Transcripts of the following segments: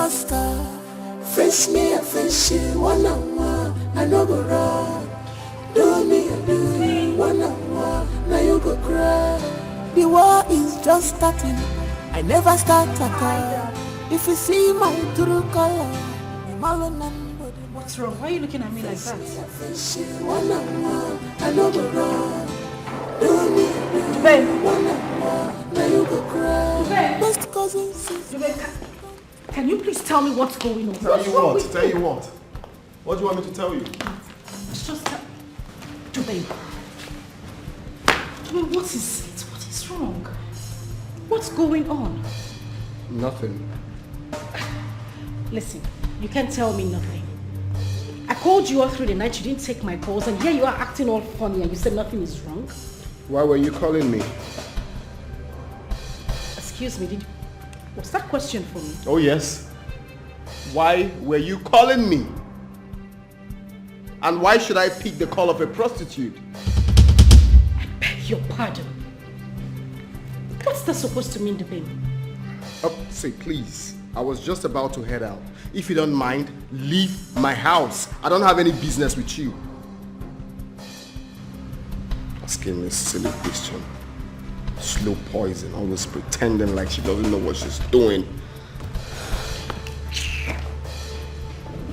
master. Face me, I face you, one on one, I no go run. Do me, I do you, one on one, now you go cry. The war is just starting, I never start at all. If you see my true color, what's wrong? Why are you looking at me like that? One on one, I no go run. Do me, Babe. one on one, now you go cry. Best cousins. Can you please tell me what's going on? Tell you what? Tell you what? What do you want me to tell you? It's just that... Babe, what is it? What is wrong? What's going on? Nothing. Listen, you can't tell me nothing. I called you all through the night, you didn't take my calls, and here you are acting all funny and you said nothing is wrong? Why were you calling me? Excuse me, was that question for me? Oh yes. Why were you calling me? And why should I pick the call of a prostitute? I beg your pardon. What's that supposed to mean, babe? Oh, say please. I was just about to head out. If you don't mind, leave my house. I don't have any business with you. Asking me a silly question. Slow poison, always pretending like she doesn't know what she's doing.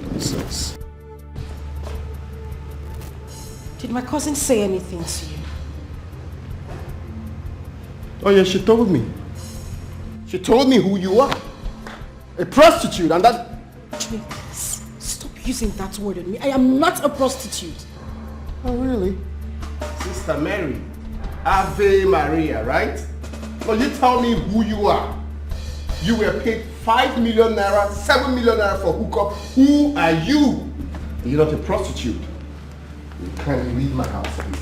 Nonsense. Did my cousin say anything to you? Oh yeah, she told me. She told me who you are. A prostitute, and that... Stop using that word on me. I am not a prostitute. Oh really? Sister Mary. Ave Maria, right? Now you tell me who you are. You were paid 5 million naira, 7 million naira for hookup. Who are you? You're not a prostitute. You can't leave my house, please.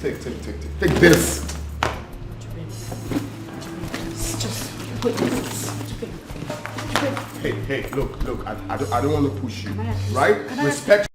Take this. Just put this. Hey, look, I don't want to push you, right? Respect.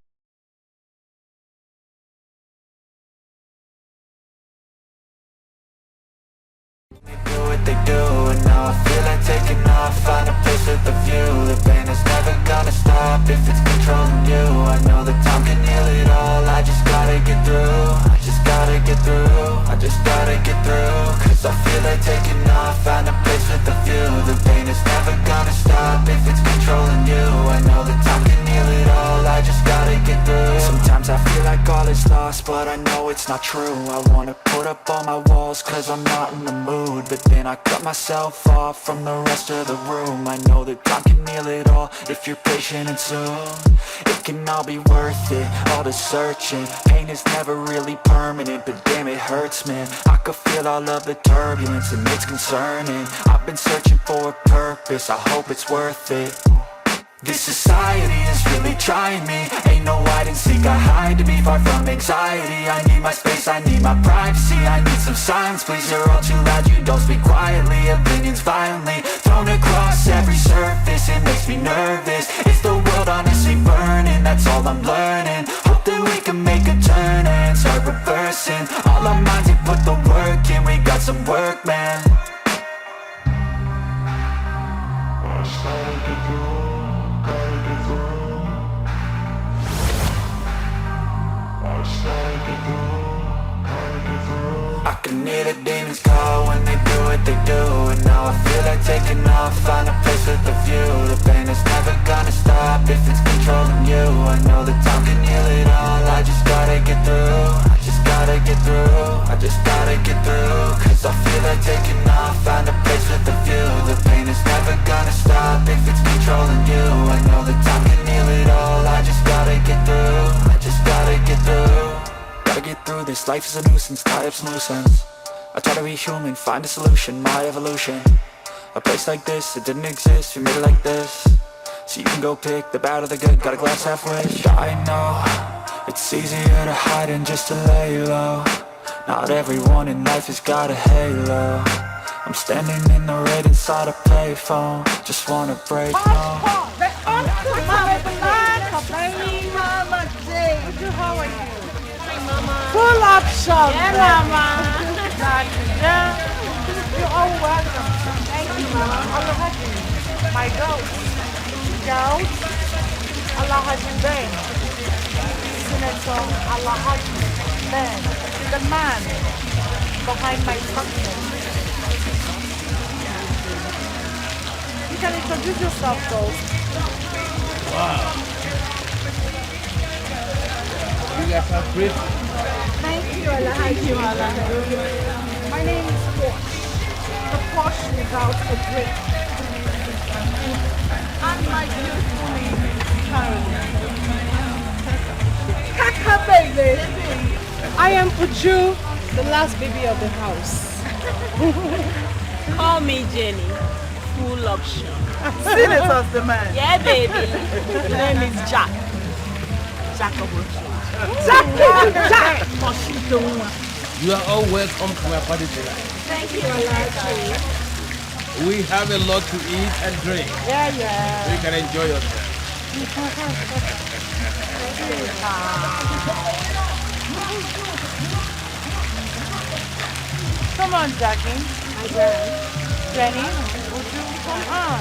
They do, and now I feel like taking off. Find a place with a view. The pain is never gonna stop if it's controlling you. I know that time can heal it all. I just gotta get through. I just gotta get through. I just gotta get through. Cause I feel like taking off. Find a place with a view. The pain is never gonna stop if it's controlling you. I know that time can heal it all. I just gotta get through. Sometimes I feel like all is lost, but I know it's not true. I wanna put up all my walls cause I'm not in the mood, but then I cut myself off from the rest of the room. I know that time can heal it all if you're patient and soon. It can all be worth it, all the searching. Pain is never really permanent, but damn it hurts, man. I could feel all of the turbulence and it's concerning. I've been searching for a purpose, I hope it's worth it. This society is really trying me. Ain't no hide and seek, I hide to be far from anxiety. I need my space, I need my privacy. I need some silence, please, you're all too loud. You don't speak quietly, opinions violently thrown across every surface. It makes me nervous. Is the world honestly burning? That's all I'm learning. Hope that we can make a turn and start reversing. All our minds have put the work in. We got some work, man. I can hear the demons call when they do what they do. And now I feel like taking off, find a place with a view. The pain is never gonna stop if it's controlling you. I know that time can heal it all. I just gotta get through. I just gotta get through. I just gotta get through. Cause I feel like taking off, find a place with a view. The pain is never gonna stop if it's controlling you. I know that time can heal it all. I just gotta get through. I just gotta get through. Gotta get through this, life is a nuisance, tie up some loose ends. I try to be human, find a solution, my evolution. A place like this, it didn't exist, we made it like this. So you can go pick the bad or the good, got a glass halfway. I know, it's easier to hide than just to lay low. Not everyone in life has got a halo. I'm standing in the red inside a payphone. Just wanna break home. How are you? Full option. Yeah, mama. Yeah. You're all welcome. Thank you, mama. My goat. Goat. Alhaji Ben. Senator Alhaji Ben. The man behind my success. You can introduce yourself, Ghost. Wow. You guys are great. Thank you, Alhaji. My name is Porsche. The Porsche without a brick. And my beautiful name is Caroline. Kaka baby. I am Uju, the last baby of the house. Call me Jenny. Full option. Senator's the man. Yeah, baby. The name is Jack. Jack of all trades. Jack. You are all welcome to my party tonight. Thank you, Alhaji. We have a lot to eat and drink. Yeah. So you can enjoy yourself. Come on, Jackie. Jenny, would you come on?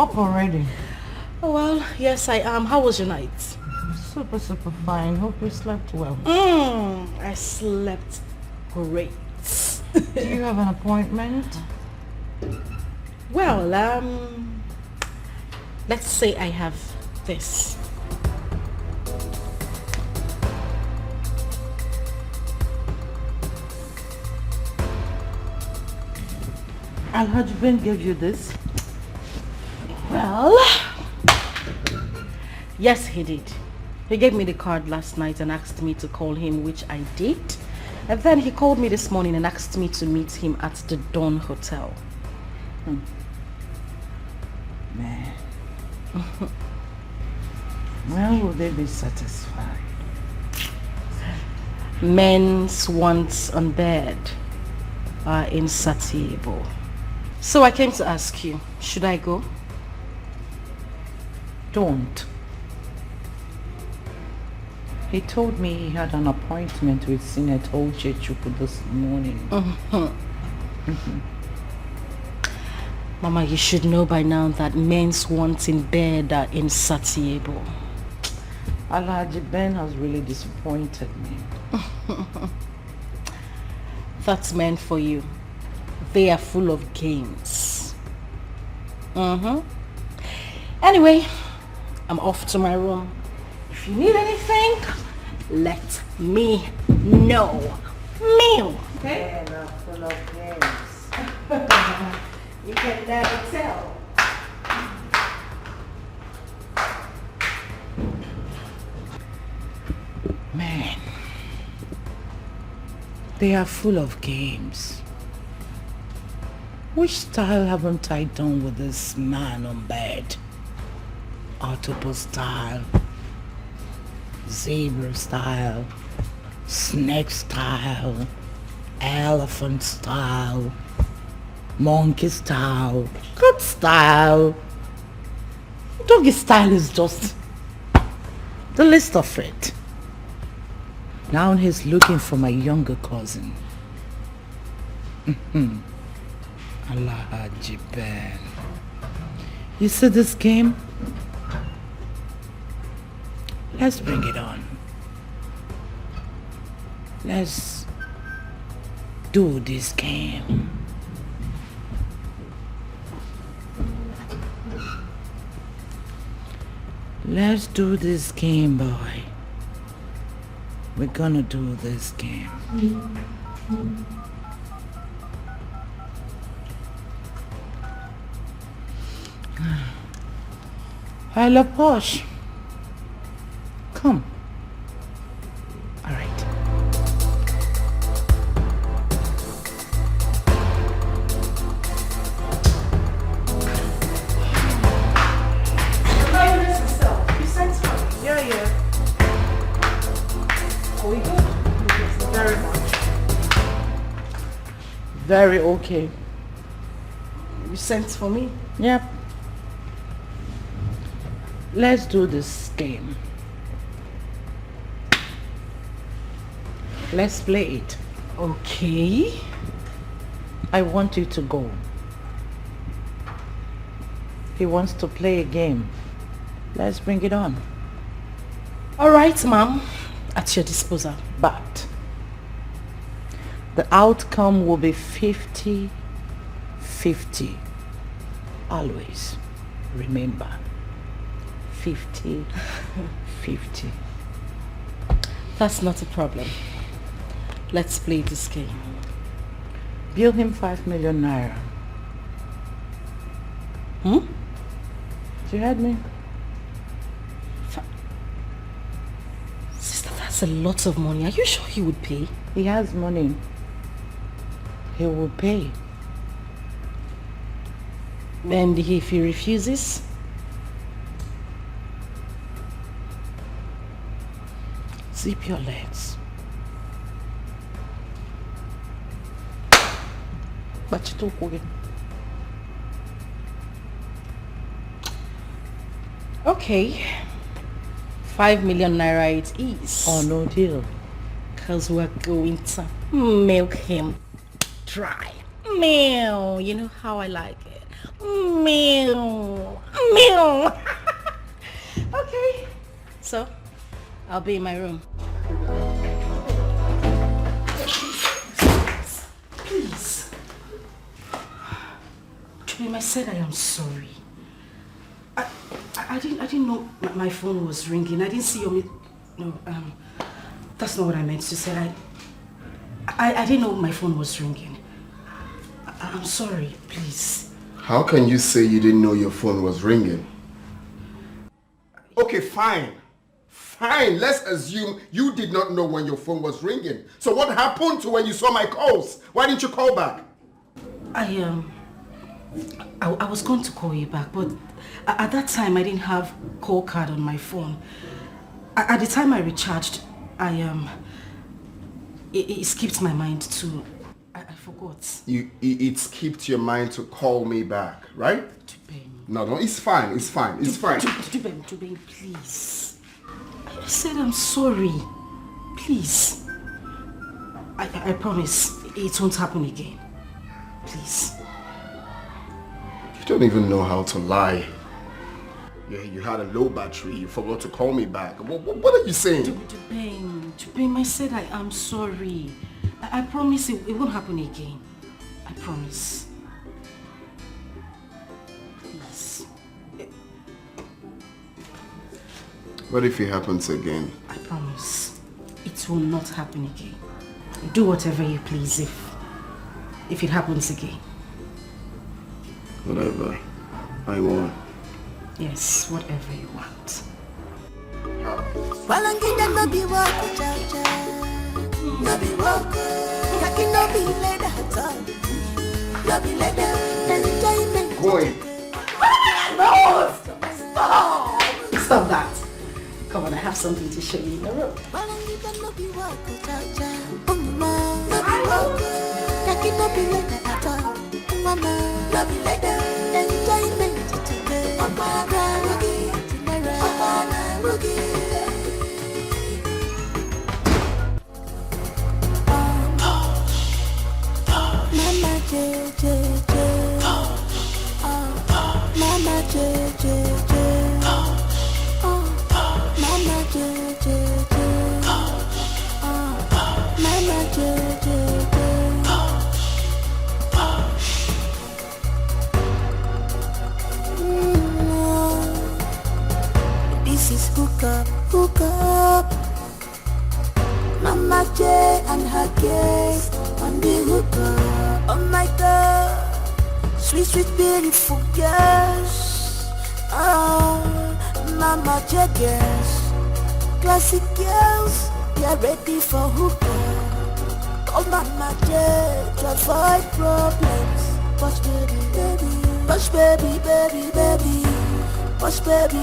up already? Oh, well, yes, I am. How was your night? Super fine. Hope you slept well. I slept great. Do you have an appointment? Well, let's say I have this. Alhaji Ben gave you this? Well, yes, he did. He gave me the card last night and asked me to call him, which I did. And then he called me this morning and asked me to meet him at the Dawn Hotel. Man. When will they be satisfied? Men's wants on bed are insatiable. So I came to ask you, should I go? Don't. He told me he had an appointment with Senator Uche this morning. Mama, you should know by now that men's wants in bed are insatiable. Alhaji Ben has really disappointed me. That's meant for you. They are full of games. Anyway, I'm off to my room. If you need anything, let me know. Meow. Okay? They are full of games. You can never tell. Man, they are full of games. Which style haven't I done with this man on bed? Octopus style, zebra style, snake style, elephant style, monkey style, cat style. Doggy style is just the least of it. Now he's looking for my younger cousin. Alhaji Ben. You see this game? Let's bring it on. Let's do this game. Let's do this game, boy. We're gonna do this game. Hello, Posh. Come. All right. Yeah. Are we good? Very much. Very okay. You sent for me? Yep. Let's do this game. Let's play it. Okay. I want you to go. He wants to play a game. Let's bring it on. All right, ma'am. At your disposal. But the outcome will be 50-50. Always. Remember. 50-50. That's not a problem. Let's play this game. Bill him 5 million naira. Hmm? You heard me? Sister, that's a lot of money. Are you sure he would pay? He has money. He will pay. And if he refuses? Zip your legs. Okay. 5 million naira it is. Oh, no deal. Because we're going to milk him dry. Meow. You know how I like it. Meow. Meow. Okay. So, I'll be in my room. Please. Chidi, I said I am sorry. I didn't know my phone was ringing. I didn't see your... No, that's not what I meant to say. I didn't know my phone was ringing. I'm sorry, please. How can you say you didn't know your phone was ringing? Okay, fine. Fine, let's assume you did not know when your phone was ringing. So what happened to when you saw my calls? Why didn't you call back? I was going to call you back, but at that time I didn't have call card on my phone. At the time I recharged, it skipped my mind to... I forgot. It skipped your mind to call me back, right? No, it's fine, it's fine, it's fine. Tubeng, please. I said I'm sorry. Please. I promise it won't happen again. Please. You don't even know how to lie. Yeah, you had a low battery, you forgot to call me back. What are you saying? Tubeng, I said I am sorry. I promise it won't happen again. I promise. Please. What if it happens again? I promise. It will not happen again. Do whatever you please if it happens again. Whatever I want. Yes, whatever you want. Going. No! Stop that. Come on, I have something to show you in the room. This is hook up. Mama J and her guest on the hook up. Oh my God, sweet beautiful girls. Oh, Mama J girls, classic girls, they are ready for hook up. Oh Mama J to avoid problems. Push baby, push baby. Push baby.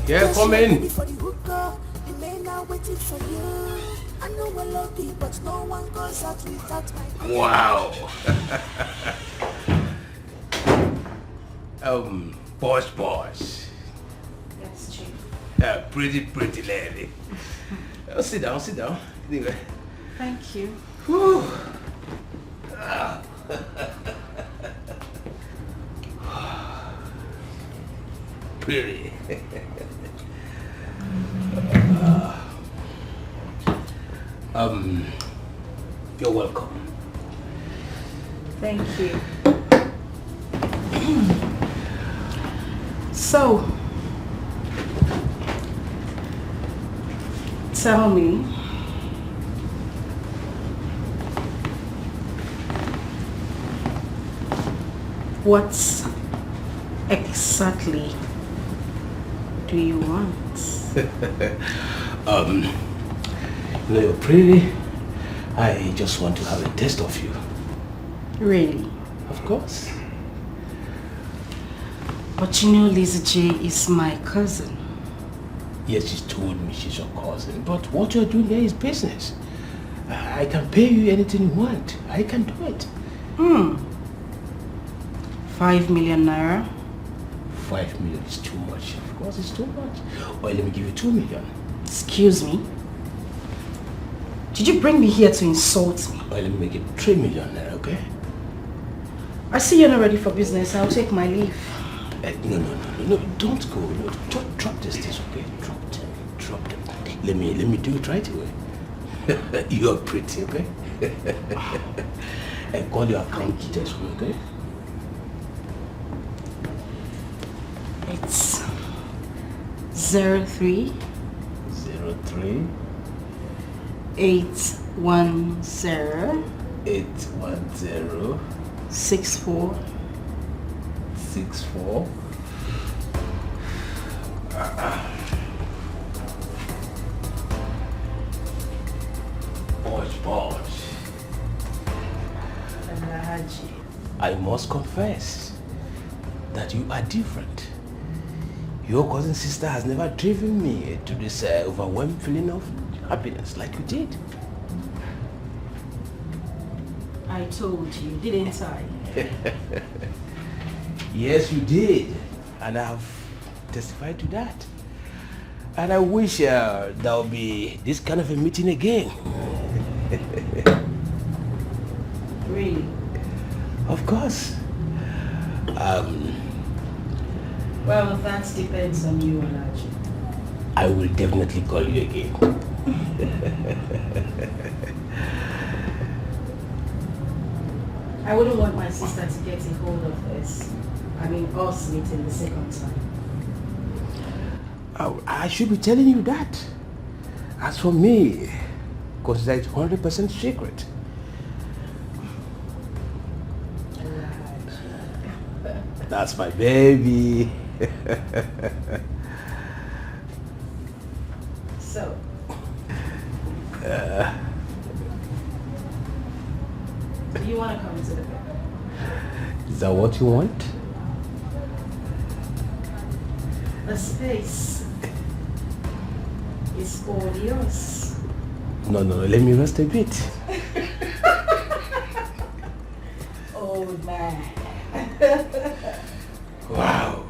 Yeah, come in. Wow. Boss. Yes, Chief. Pretty lady. Sit down. Anyway. Thank you. Whew. Pretty. You're welcome. Thank you. So, tell me, what exactly do you want? You're pretty. I just want to have a taste of you. Really? Of course. But you know Lizzie J is my cousin. Yes, she told me she's your cousin, but what you're doing here is business. I can pay you anything you want. I can do it. 5 million naira? 5 million is too much. Of course, it's too much. Or let me give you 2 million. Excuse me? Did you bring me here to insult me? Or let me make it 3 million naira, okay? I see you're not ready for business. I'll take my leave. No, don't go. No, drop this, okay? Drop them. Let me do it right away. You're pretty, okay? And call your account details, okay? It's 03 810 64 Bosh. I must confess that you are different. Your cousin sister has never driven me to this overwhelming feeling of happiness like you did. I told you, didn't I? Yes, you did. And I've testified to that. And I wish there will be this kind of a meeting again. Really? Of course. Well, that depends on you, Ulaegbu. I will definitely call you again. I wouldn't want my sister to get a hold of this. I mean, us meeting the second time. I should be telling you that. As for me, consider it 100% secret. That's my baby. So. Do you want to come into the bed? Is that what you want? The space is all yours. No, let me rest a bit. Oh man. Wow.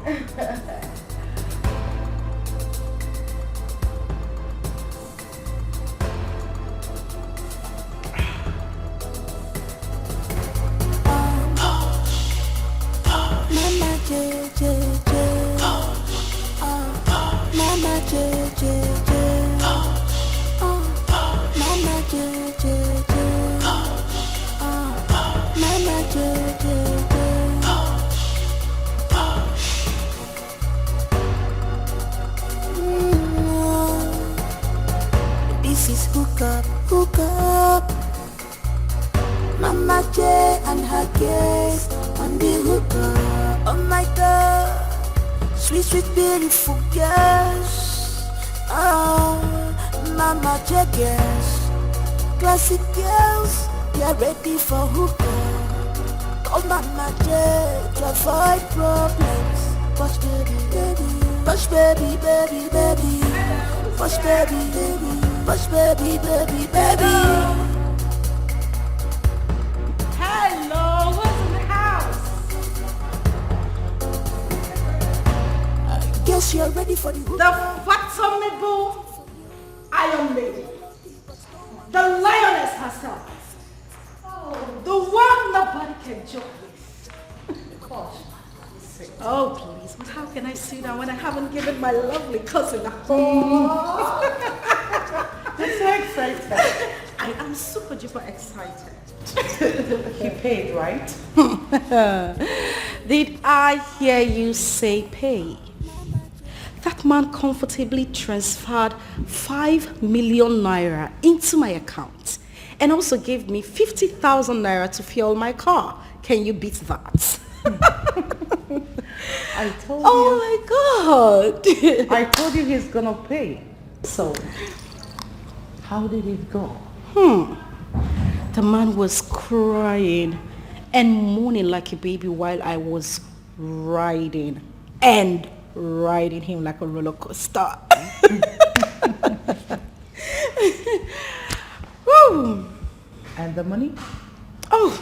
This is hook up. Mama J and her guest on the hook up. Oh my God, sweet beautiful girls. Oh, Mama J girls, classic girls, they're ready for hook up. Oh Mama J to avoid problems. Push baby, push baby. Push baby, push baby. Hello, who's in the house? I guess you're ready for the hook. The fathomable Iron Lady. The lioness herself. Oh, the one nobody can joke with. Gosh. Oh, please, but how can I sit down when I haven't given my lovely cousin a hug? I'm so excited. I am super duper excited. You paid, right? Did I hear you say pay? That man comfortably transferred 5 million naira into my account and also gave me 50,000 naira to fuel my car. Can you beat that? I told you. Oh my God. I told you he's gonna pay. So, how did it go? The man was crying and moaning like a baby while I was riding him like a roller coaster. Woo. And the money? Oh,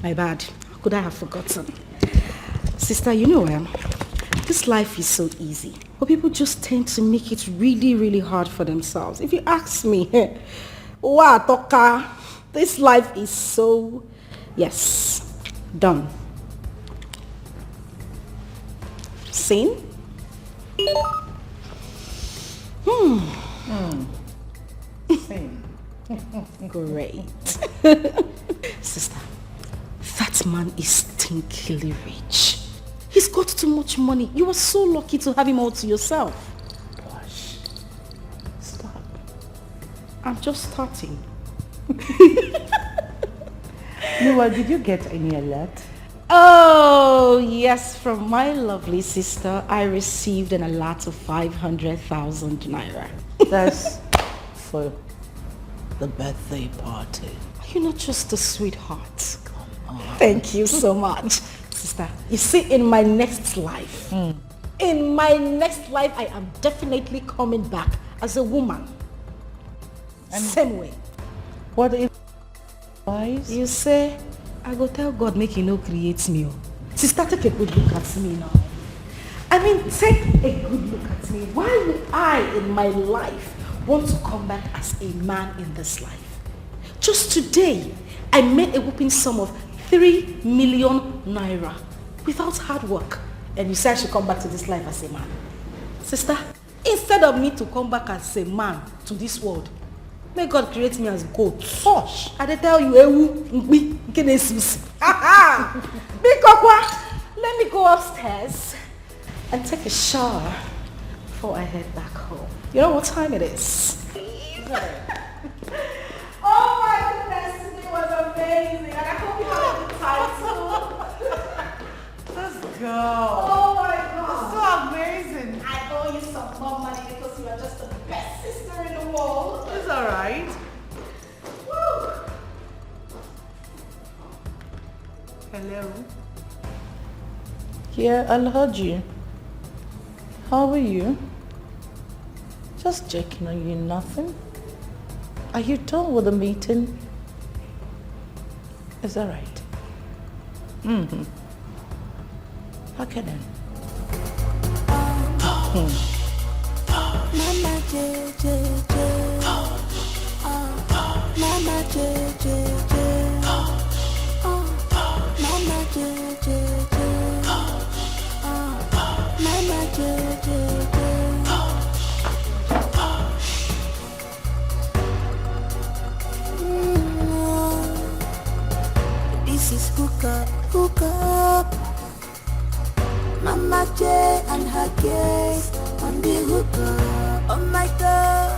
my bad. How could I have forgotten? Sister, you know, This life is so easy, but people just tend to make it really, really hard for themselves. If you ask me, wow, Toka, this life is so, yes, done. Seen? Same. Great. Sister, that man is stinkily rich. He's got too much money. You are so lucky to have him all to yourself. Gosh. Stop. I'm just starting. Noah, did you get any alert? Oh, yes, from my lovely sister, I received an alert of 500,000 naira. That's for the birthday party. Are you not just a sweetheart? Come on. Thank you so much, sister. You see, in my next life, I am definitely coming back as a woman. Same way. What if wise? You say, I go tell God make he no create me. Sister, take a good look at me now. I mean, take a good look at me. Why would I in my life want to come back as a man in this life? Just today, I made a whooping sum of 3 million naira without hard work. And you say I should come back to this life as a man. Sister, instead of me to come back as a man to this world, may God create me as goat. Gosh, I tell you, let me go upstairs and take a shower before I head back home. You know what time it is? Oh my goodness, today was amazing, and I hope you had a good time too. Let's go. Oh my God. That's so amazing. I owe you some more money because you are just the best sister in the world. It's alright. Woo. Hello. Yeah, I heard you. How are you? Just checking on you, nothing. Are you done with the meeting? Is that right? Mm-hmm. Okay then. Mama JJJ. Mama JJJ. Mama JJJ. Mama JJJ. This is hook up. Mama J and her gaze on the hook up. Oh my God,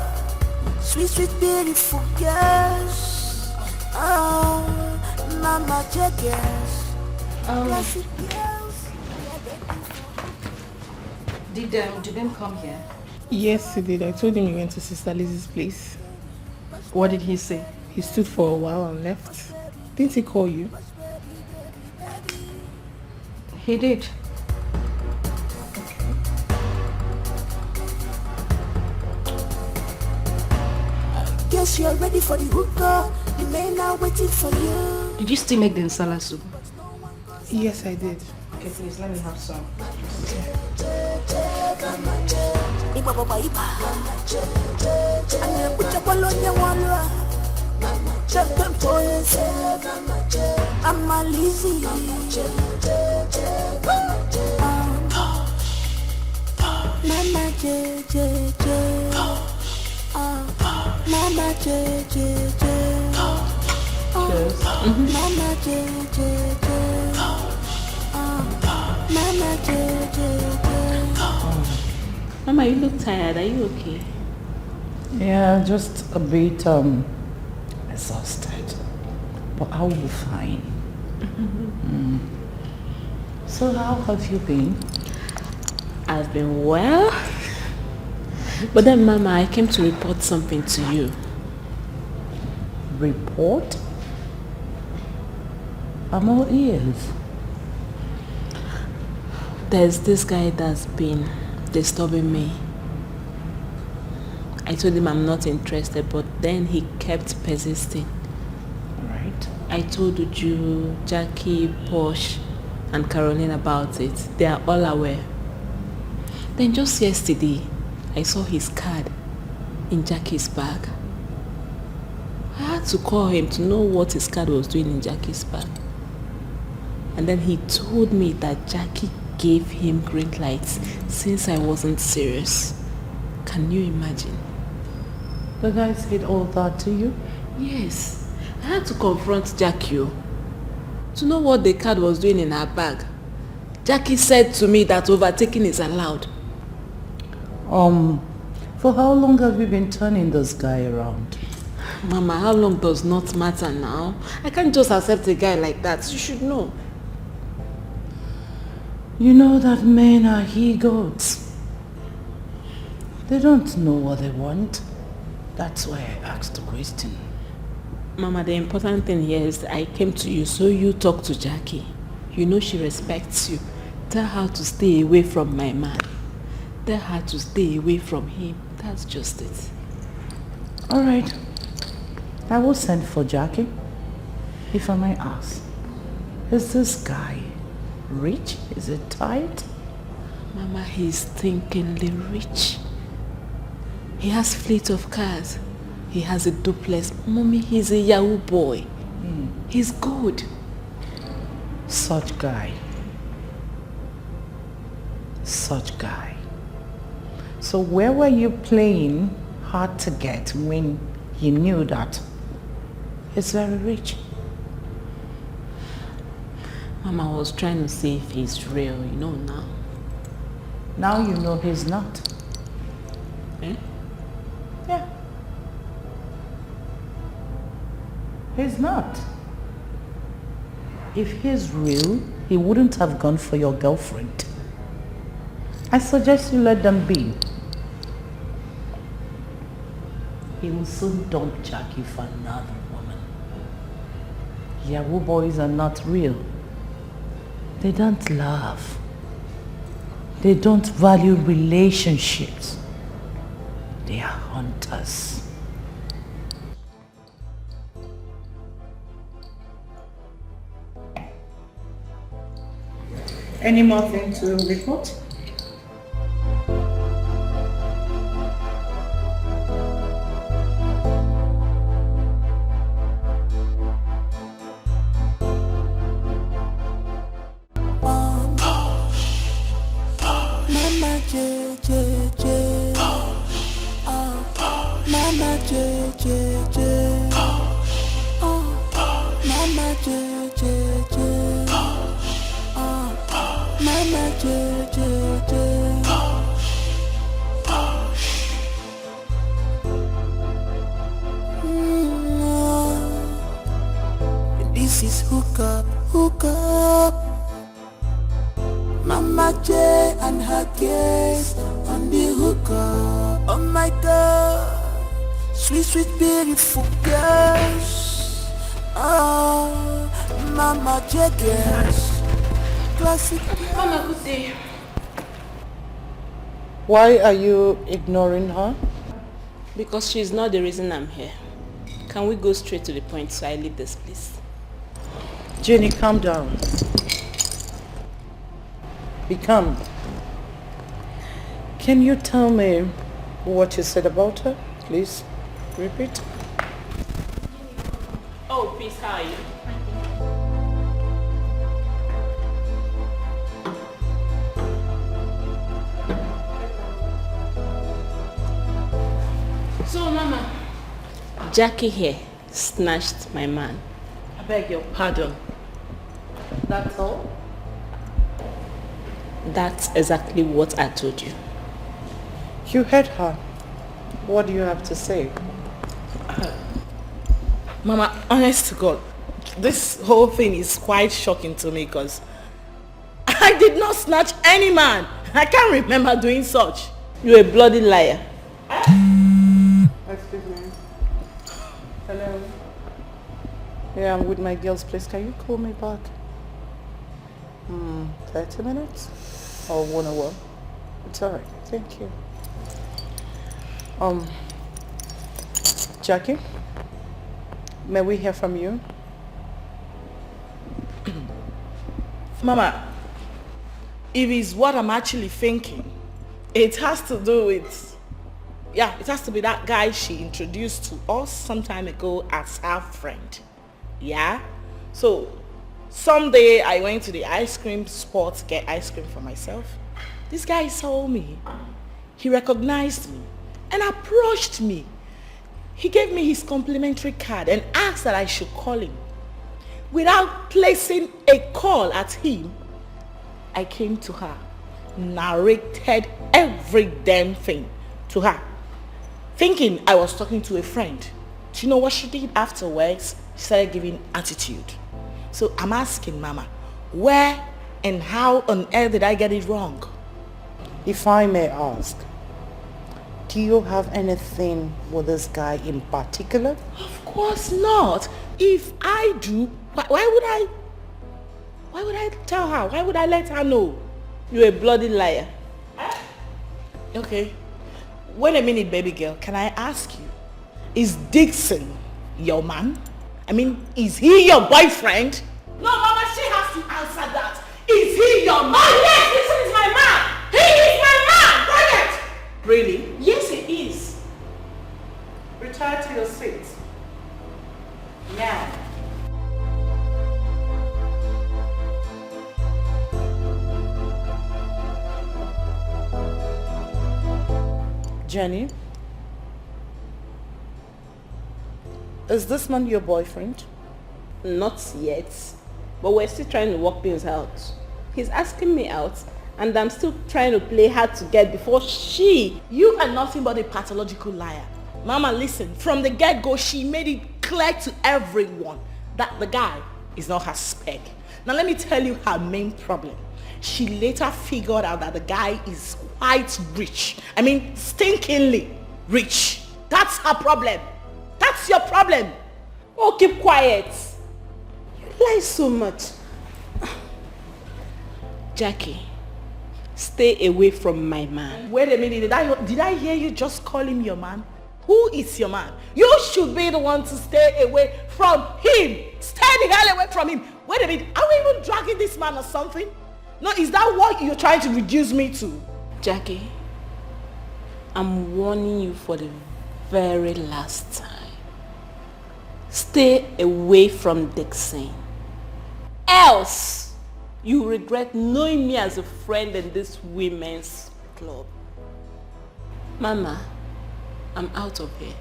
sweet, sweet, beautiful girls. Oh, Mama J girls. Classic girls. Did them come here? Yes, he did. I told him he went to Sister Lizzie's place. What did he say? He stood for a while and left. Didn't he call you? He did. Guess you're ready for the hookah. The men are waiting for you. Did you still make the nsala soup? Yes, I did. Okay, please let me have some. I'm a Lizzie. Mama JJJ. Mama JJJ. Mama JJJ. Mama JJJ. Mama, you look tired. Are you okay? Yeah, just a bit exhausted. But I will be fine. So how have you been? I've been well. But then, Mama, I came to report something to you. Report? I'm all ears. There's this guy that's been disturbing me. I told him I'm not interested, but then he kept persisting. Right. I told Uju, Jackie, Posh, and Caroline about it. They are all aware. Then just yesterday, I saw his card in Jackie's bag. I had to call him to know what his card was doing in Jackie's bag. And then he told me that Jackie gave him green lights since I wasn't serious. Can you imagine? The guy said all that to you? Yes. I had to confront Jackie to know what the card was doing in her bag. Jackie said to me that overtaking is allowed. For how long have you been turning this guy around? Mama, how long does not matter now. I can't just accept a guy like that. You should know. You know that men are he-goats. They don't know what they want. That's why I asked the question. Mama, the important thing here is that I came to you so you talk to Jackie. You know she respects you. Tell her to stay away from my man. Tell her to stay away from him. That's just it. All right. I will send for Jackie. If I may ask, is this guy rich? Is it tight? Mama, he's thinkingly rich. He has fleet of cars. He has a duplex. Mommy, he's a Yahoo boy. He's good. Such guy. Such guy. So where were you playing hard to get when you knew that he's very rich? Mama was trying to see if he's real, you know now. Now you know he's not. Eh? Yeah. He's not. If he's real, he wouldn't have gone for your girlfriend. I suggest you let them be. He will soon dump Jackie for another woman. Yahoo boys are not real. They don't love. They don't value relationships. They are hunters. Any more thing to report? Mama J J J. Mama J J J. Mama J J J. Mama J J J. This is hook up. Mama J and her case on the hookup. Oh my God, sweet beautiful girls. Oh, Mama J girls. Classic. Mama, good day. Why are you ignoring her? Because she's not the reason I'm here. Can we go straight to the point so I leave this place? Jenny, calm down. Be calm. Can you tell me what you said about her? Please repeat. Oh, please, how are you? So, Mama, Jackie here snatched my man. I beg your pardon. That's all? That's exactly what I told you. You heard her. What do you have to say? Mama, honest to God, this whole thing is quite shocking to me because I did not snatch any man. I can't remember doing such. You're a bloody liar. Excuse me. Hello. Yeah, I'm with my girls, please. Can you call me back? 30 minutes? Or 1 hour? It's alright. Thank you. Jackie? May we hear from you? Mama, if it's what I'm actually thinking, It has to do with, it has to be that guy she introduced to us some time ago as her friend. Yeah? So, someday I went to the ice cream spot to get ice cream for myself. This guy saw me. He recognized me and approached me. He gave me his complimentary card and asked that I should call him. Without placing a call at him, I came to her, narrated every damn thing to her, thinking I was talking to a friend. Do you know what she did afterwards? She started giving attitude. So I'm asking Mama, where and how on earth did I get it wrong? If I may ask, do you have anything with this guy in particular? Of course not. If I do, why would I tell her? Why would I let her know? You're a bloody liar. Okay. Wait a minute, baby girl. Can I ask you, is Dixon your man? I mean, is he your boyfriend? No, Mama, she has to answer that. Is he your man? Oh, yes, Dixon is my man. He is my man. Quiet. Really? Yes, it is. Retire to your seat. Now. Jenny, is this man your boyfriend? Not yet, but we're still trying to work things out. He's asking me out, and I'm still trying to play hard to get before she... You are nothing but a pathological liar. Mama, listen, from the get-go, she made it clear to everyone that the guy is not her spec. Now let me tell you her main problem. She later figured out that the guy is quite rich. I mean, stinkingly rich. That's her problem. That's your problem. Oh, keep quiet. You lie so much. Jackie, stay away from my man. Wait a minute, did I hear you just call him your man? Who is your man? You should be the one to stay away from him. Stay the hell away from him. Wait a minute, are we even dragging this man or something? No, is that what you're trying to reduce me to? Jackie, I'm warning you for the very last time. Stay away from Dixon. Else, you regret knowing me as a friend in this women's club. Mama, I'm out of here.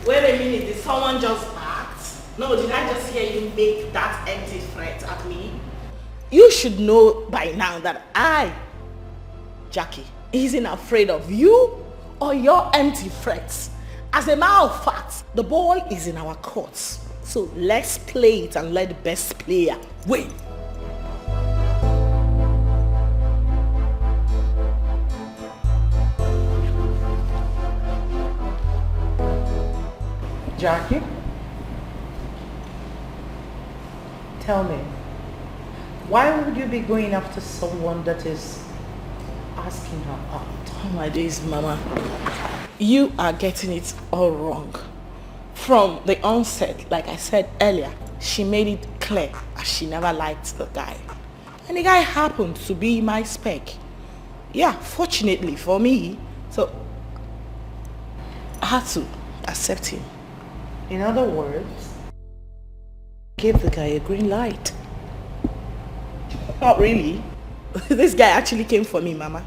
Wait a minute, did someone just act? No, did I just hear you make that empty threat at me? You should know by now that I, Jackie, isn't afraid of you or your empty threats. As a matter of fact, the ball is in our courts. So let's play it and let the best player win. Jackie, tell me, why would you be going after someone that is asking her out? Oh my days, Mama. You are getting it all wrong. From the onset, like I said earlier, she made it clear that she never liked the guy. And the guy happened to be my spec. Yeah, fortunately for me. So, I had to accept him. In other words, give the guy a green light. Not really. This guy actually came for me, Mama.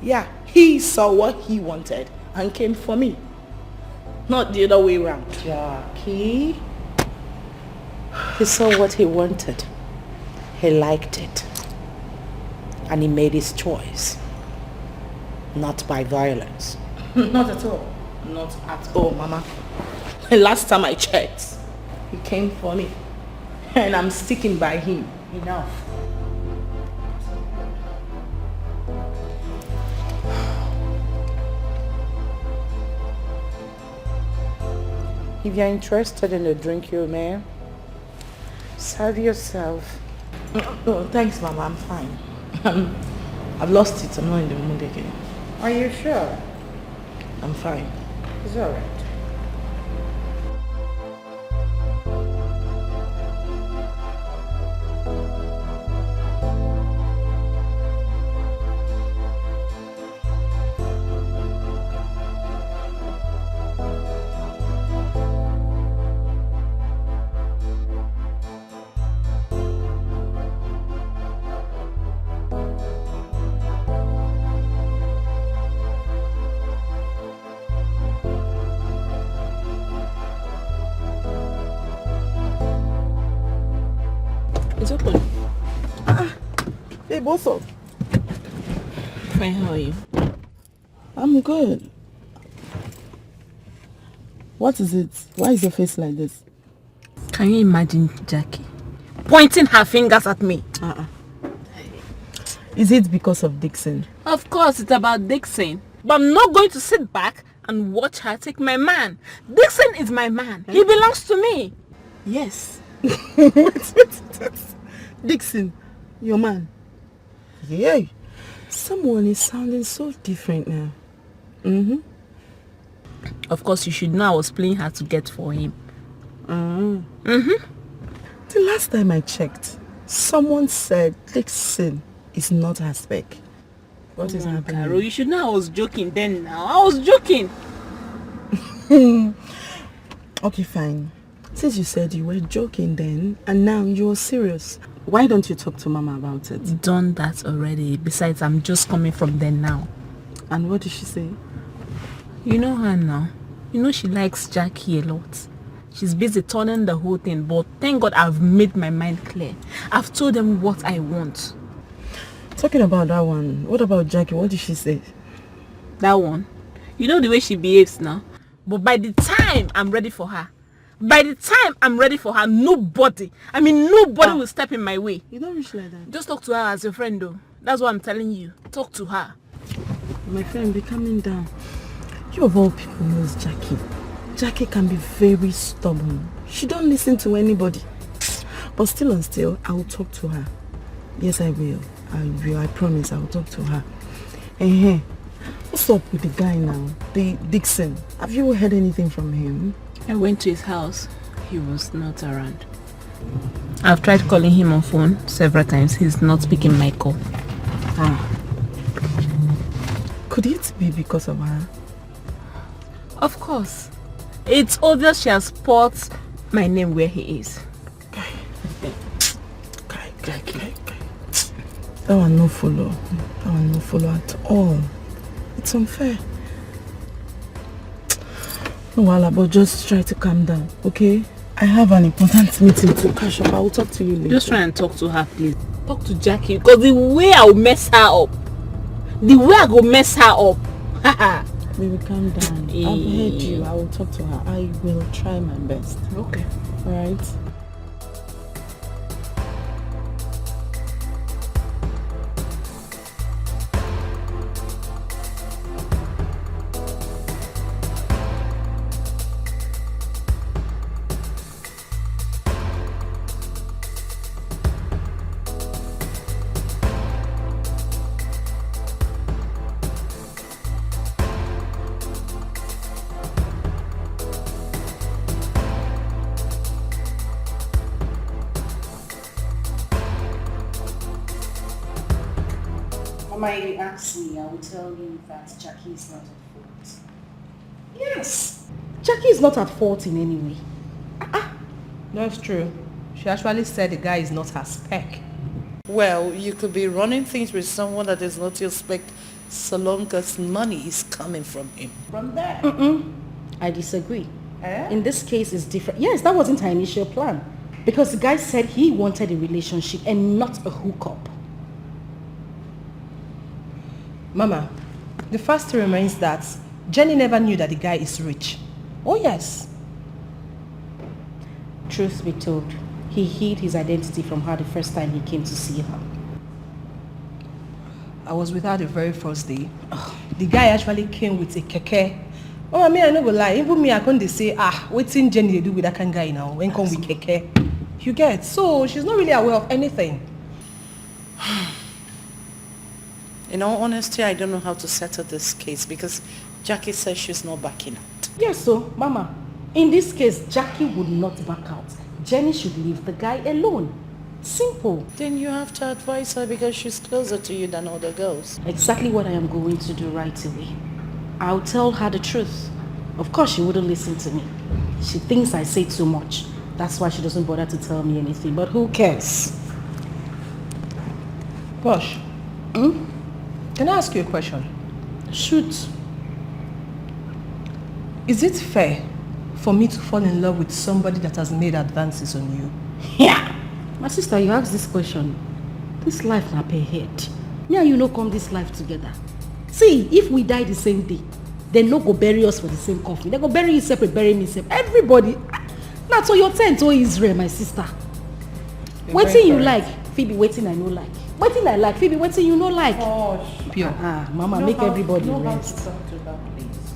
Yeah, he saw what he wanted and came for me. Not the other way around. Jackie, he saw what he wanted. He liked it. And he made his choice. Not by violence. Not at all. Not at all, Mama. The last time I checked, he came for me. And I'm sticking by him. Enough. If you're interested in a drink, you may. Serve yourself. No, thanks, Mama. I'm fine. I've lost it. I'm not in the mood again. Are you sure? I'm fine. It's all right. It's open. Hey, what's up? Fine, how are you? I'm good. What is it? Why is your face like this? Can you imagine Jackie pointing her fingers at me? Is it because of Dixon? Of course, it's about Dixon. But I'm not going to sit back and watch her take my man. Dixon is my man. He belongs to me. Yes. Wait. Dixon, your man. Yay. Someone is sounding so different now. Of course, you should know I was playing hard to get for him. The last time I checked, someone said Dixon is not her spec. What is happening? Carol, you should know I was joking then now. I was joking. Okay, fine. Since you said you were joking then, and now you're serious, why don't you talk to Mama about it? Done that already. Besides, I'm just coming from there now. And what did she say? You know her now. You know she likes Jackie a lot. She's busy turning the whole thing, but thank God I've made my mind clear. I've told them what I want. Talking about that one, what about Jackie? What did she say? That one? You know the way she behaves now? But by the time I'm ready for her, nobody will step in my way. You don't reach like that. Just talk to her as your friend though. That's what I'm telling you. Talk to her. My friend, be calming down. You of all people knows Jackie. Jackie can be very stubborn. She don't listen to anybody. But still and still, I will talk to her. Yes, I will. I promise I will talk to her. Hey, what's up with the guy now? The Dixon. Have you heard anything from him? I went to his house. He was not around. I've tried calling him on phone several times. He's not picking my call. Could it be because of her? Of course. It's obvious she has put my name where he is. Jackie. That one no follow. At all. It's unfair. No, Wala, but just try to calm down, okay? I have an important meeting to catch up. I will talk to you later. Just try and talk to her, please. Talk to Jackie, because the way I will mess her up. Baby, calm down. I've heard you. I will talk to her. I will try my best. Okay. Alright? Mama, you ask me, I will tell you that Jackie is not at fault. Yes! Jackie is not at fault in any way. That's true. She actually said the guy is not her spec. Well, you could be running things with someone that is not your spec so long as money is coming from him. From there? I disagree. In this case, it's different. Yes, that wasn't her initial plan. Because the guy said he wanted a relationship and not a hookup. Mama, the fact remains that Jenny never knew that the guy is rich. Oh yes. Truth be told, he hid his identity from her the first time he came to see her. I was with her the very first day. The guy actually came with a keke. Oh, I mean, I never lie. Even me, I can't say, waiting Jenny do with that kind of guy now. When come with keke. You get? So she's not really aware of anything. In all honesty, I don't know how to settle this case because Jackie says she's not backing out. Yes, so, Mama, in this case, Jackie would not back out. Jenny should leave the guy alone. Simple. Then you have to advise her because she's closer to you than other girls. Exactly what I am going to do right away. I'll tell her the truth. Of course, she wouldn't listen to me. She thinks I say too much. That's why she doesn't bother to tell me anything. But who cares? Posh. Can I ask you a question? Shoot. Is it fair for me to fall in love with somebody that has made advances on you? Yeah. My sister, you asked this question. This life na per head. Me and you no come this life together. See, if we die the same day, they no go bury us for the same coffin. They go bury you separate, bury me separate. Everybody. Now, so your tent to Israel, my sister. Waiting you like, Phoebe, waiting I no like. Waiting I like, Phoebe, waiting you no like. Pure. Mama, make everybody rest. Talk to that, please.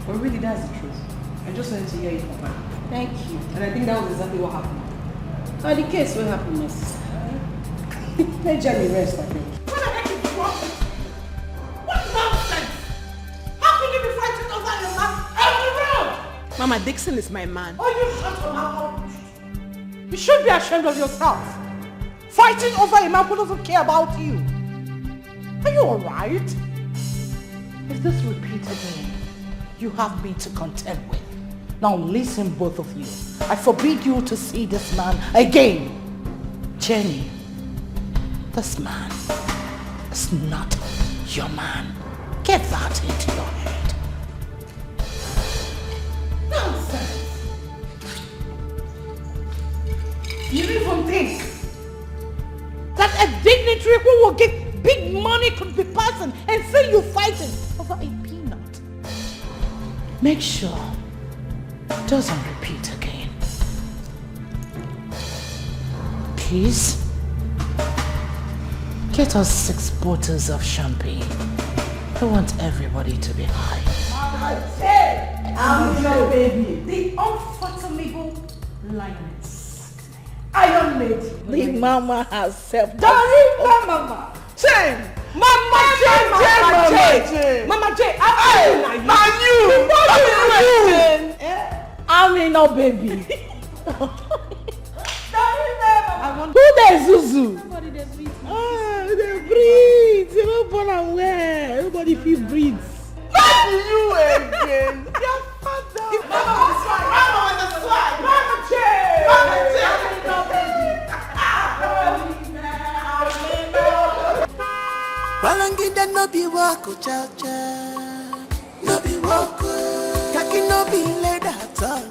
But really, that's the truth. I just wanted to hear it from her. Thank you. And I think that was exactly what happened. Now the case will happen, my sister. Let Jenny rest, I think. What the heck is wrong? What nonsense? How can you be fighting over your man every round? Mama, Dixon is my man. Oh, you shut your mouth. You should be ashamed of yourself. Fighting over a man who doesn't care about you. Are you alright? If this repeats again, you have me to contend with. Now listen, both of you. I forbid you to see this man again. Jenny, this man is not your man. Get that into your head. Nonsense. You even think that a dignitary who will get big money could be passing and say you're fighting over a peanut? Make sure it doesn't repeat again. Please, get us 6 bottles of champagne. I want everybody to be high. I'm your baby. The unfathomable lioness. Iron Lady. The mama herself. Darling Mama. Jane! Mama Jane! Mama Jane! I'm in no baby. Who there Zuzu? Nobody there breathe. They breathe. You don't born and where? Everybody feel breathes. Not you again. Your father. Mama was swag. Mama Jane. Mama Jane. Balangida no be wako cha cha, no be wako. Kaki no be leather at all,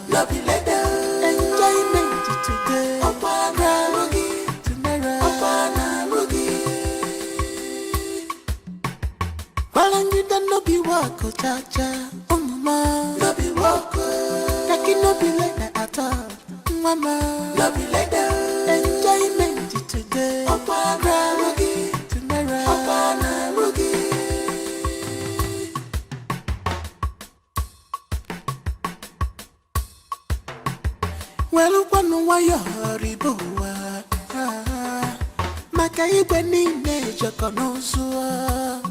no be leather. Enjoyment today, opana rugi, tomorrow opana rugi. Balangida no be wako cha cha, mama, no be wako. Kaki no be leather at all, mama, no be leather. Enjoyment today, opana rugi. Well, one way you're Maka igwe niile jokonozo.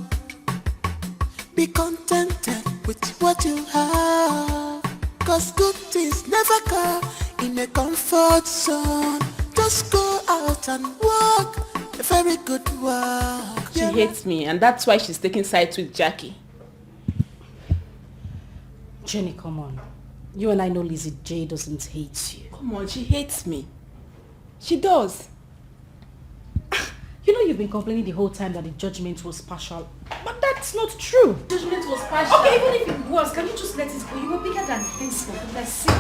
Be contented with what you have, 'cause good things never come in a comfort zone. Just go out and walk a very good walk. She hates me, and that's why she's taking sides with Jackie. Jenny, come on. You and I know Lizzie J doesn't hate you. Come on, she hates me. She does. You know you've been complaining the whole time that the judgment was partial. But that's not true. Judgment was partial. Okay, even if it was, can you just let it go? You were bigger than this for goodness sake.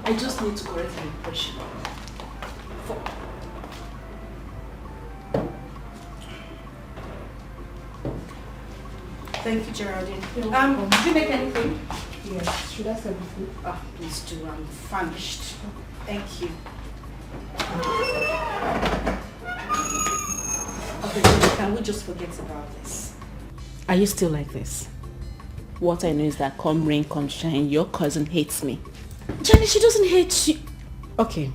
I just need to correct my impression. Thank you, Geraldine. Did you make anything? Yes. Should I serve the food? Ah, please do. I'm famished. Thank you. Okay, Jenny, can we just forget about this? Are you still like this? What I know is that come rain, come shine, your cousin hates me. Jenny, she doesn't hate you. Okay,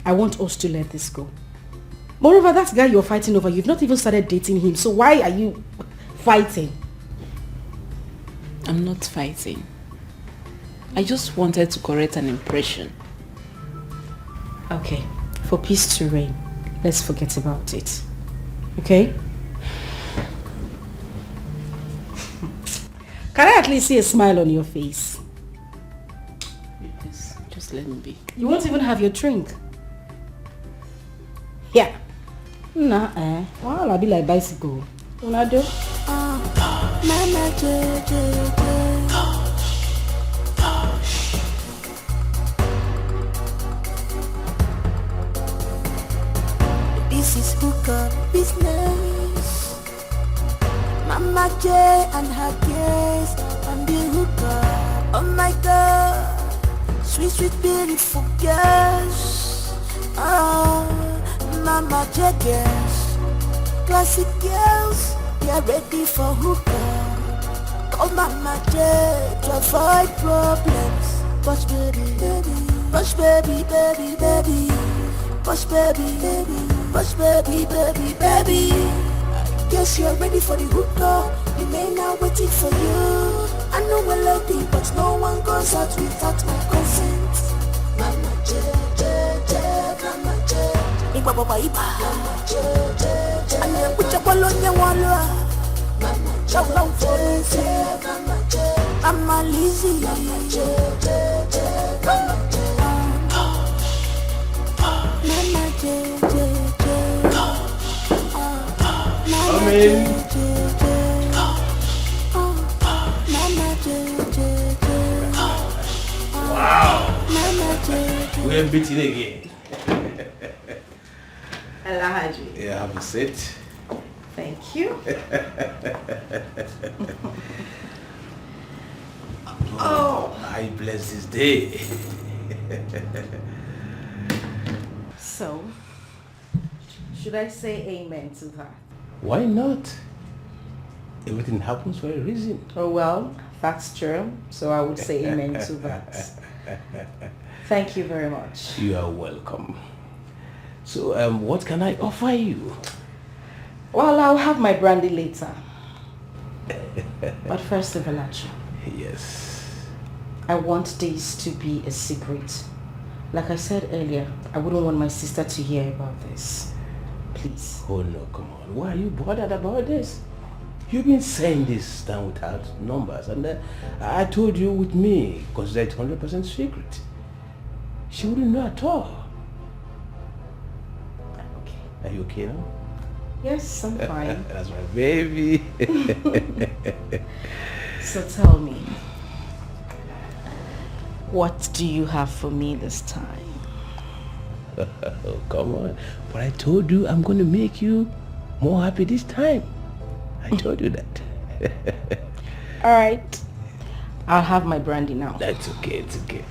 I want us to let this go. Moreover, that guy you're fighting over, you've not even started dating him, so why are you fighting? I'm not fighting. I just wanted to correct an impression. Okay, for peace to reign, let's forget about it. Okay? Can I at least see a smile on your face? Yes, just let me be. You won't even have your drink. Yeah. Nah, well, I'll be like bicycle. Una do? Mama This is hookup business. Mama J and her guest on the hookup. Oh my God, sweet, sweet, beautiful girls. Oh, Mama J girls, classic girls, we are ready for hookup. Call Mama J to avoid problems. Push baby, baby, push baby, baby, baby, push baby, baby, push baby, baby, baby. Guess you're ready for the hookup. The men are waiting for you. I know we're lady, but no one goes out without my consent. Mama J, J, J, Mama J. Iba baba iba. Mama J, J, J. Ane kucha bolonya walwa. Mama J, J, Mama J. Mama Lizzy. Mama J, J, J, Mama J. Mama J, J, J. Come in. Wow. We're beating again. Hello, Haji. Yeah, have a seat. Thank you. Oh, I bless this day. So, should I say amen to that? Why not? Everything happens for a reason. Oh, well, that's true. So I would say amen to that. Thank you very much. You are welcome. So, what can I offer you? Well, I'll have my brandy later. But first, Evalachi. Yes. I want this to be a secret. Like I said earlier, I wouldn't want my sister to hear about this. Please. Oh no, come on. Why are you bothered about this? You've been saying this down without numbers, and I told you with me, because that's 100% secret. She wouldn't know at all. Okay. Are you okay now? Yes, I'm fine. That's my baby. So tell me, what do you have for me this time? Oh, come on. But I told you I'm going to make you more happy this time. I told you that. All right. I'll have my brandy now. That's okay. It's okay.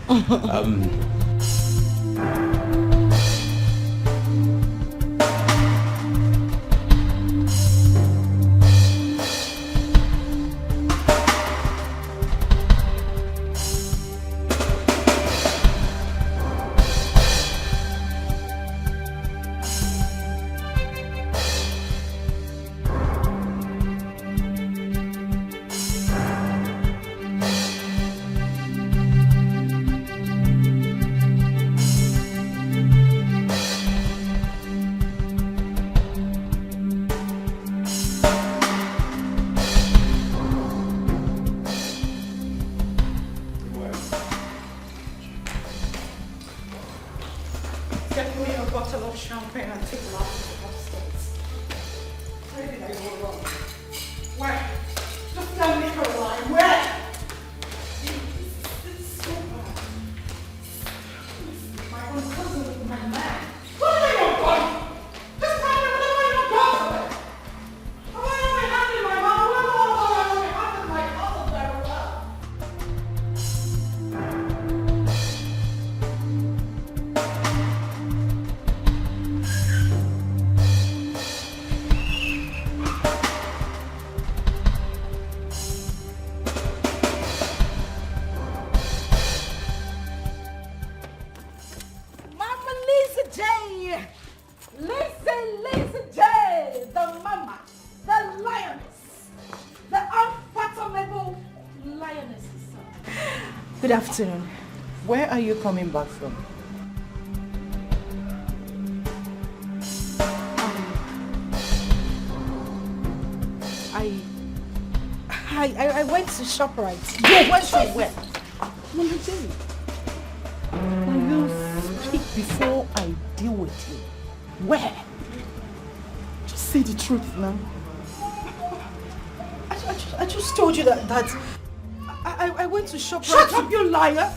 Good afternoon. Where are you coming back from? I went to ShopRite. You went to where? Mama J, will you speak before I deal with you? Where? Just say the truth now. I just told you that I went to ShopRite. Shut up, you liar!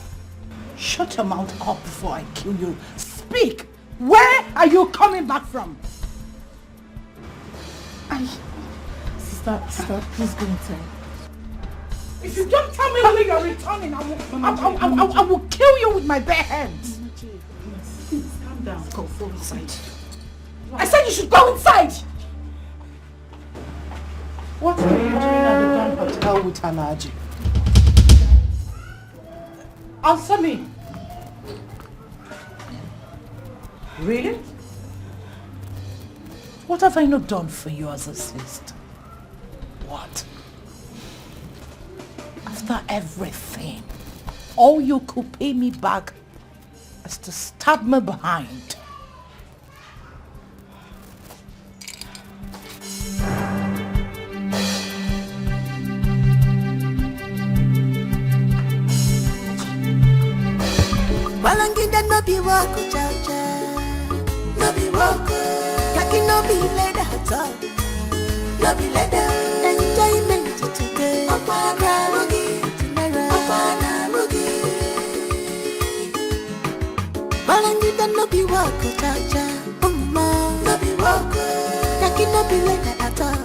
Shut your mouth up before I kill you. Speak! Where are you coming back from? Sister, please go inside. If you don't tell me when you're returning, I will kill you with my bare hands. Please, calm down. Go inside. I said you should go inside! What are you doing at the Dawn Hotel with Anaji? Answer me. Really? What have I not done for you as a sister? What? After everything, all you could pay me back is to stab me behind. Balangida no be wako chacha, no be wako. Kaki no be leather at all, no be leather. Enjoyment today, opana rugi, tomorrow opana rugi. Balangida no be wako chacha, mama, no be wako. Kaki no be leather at all,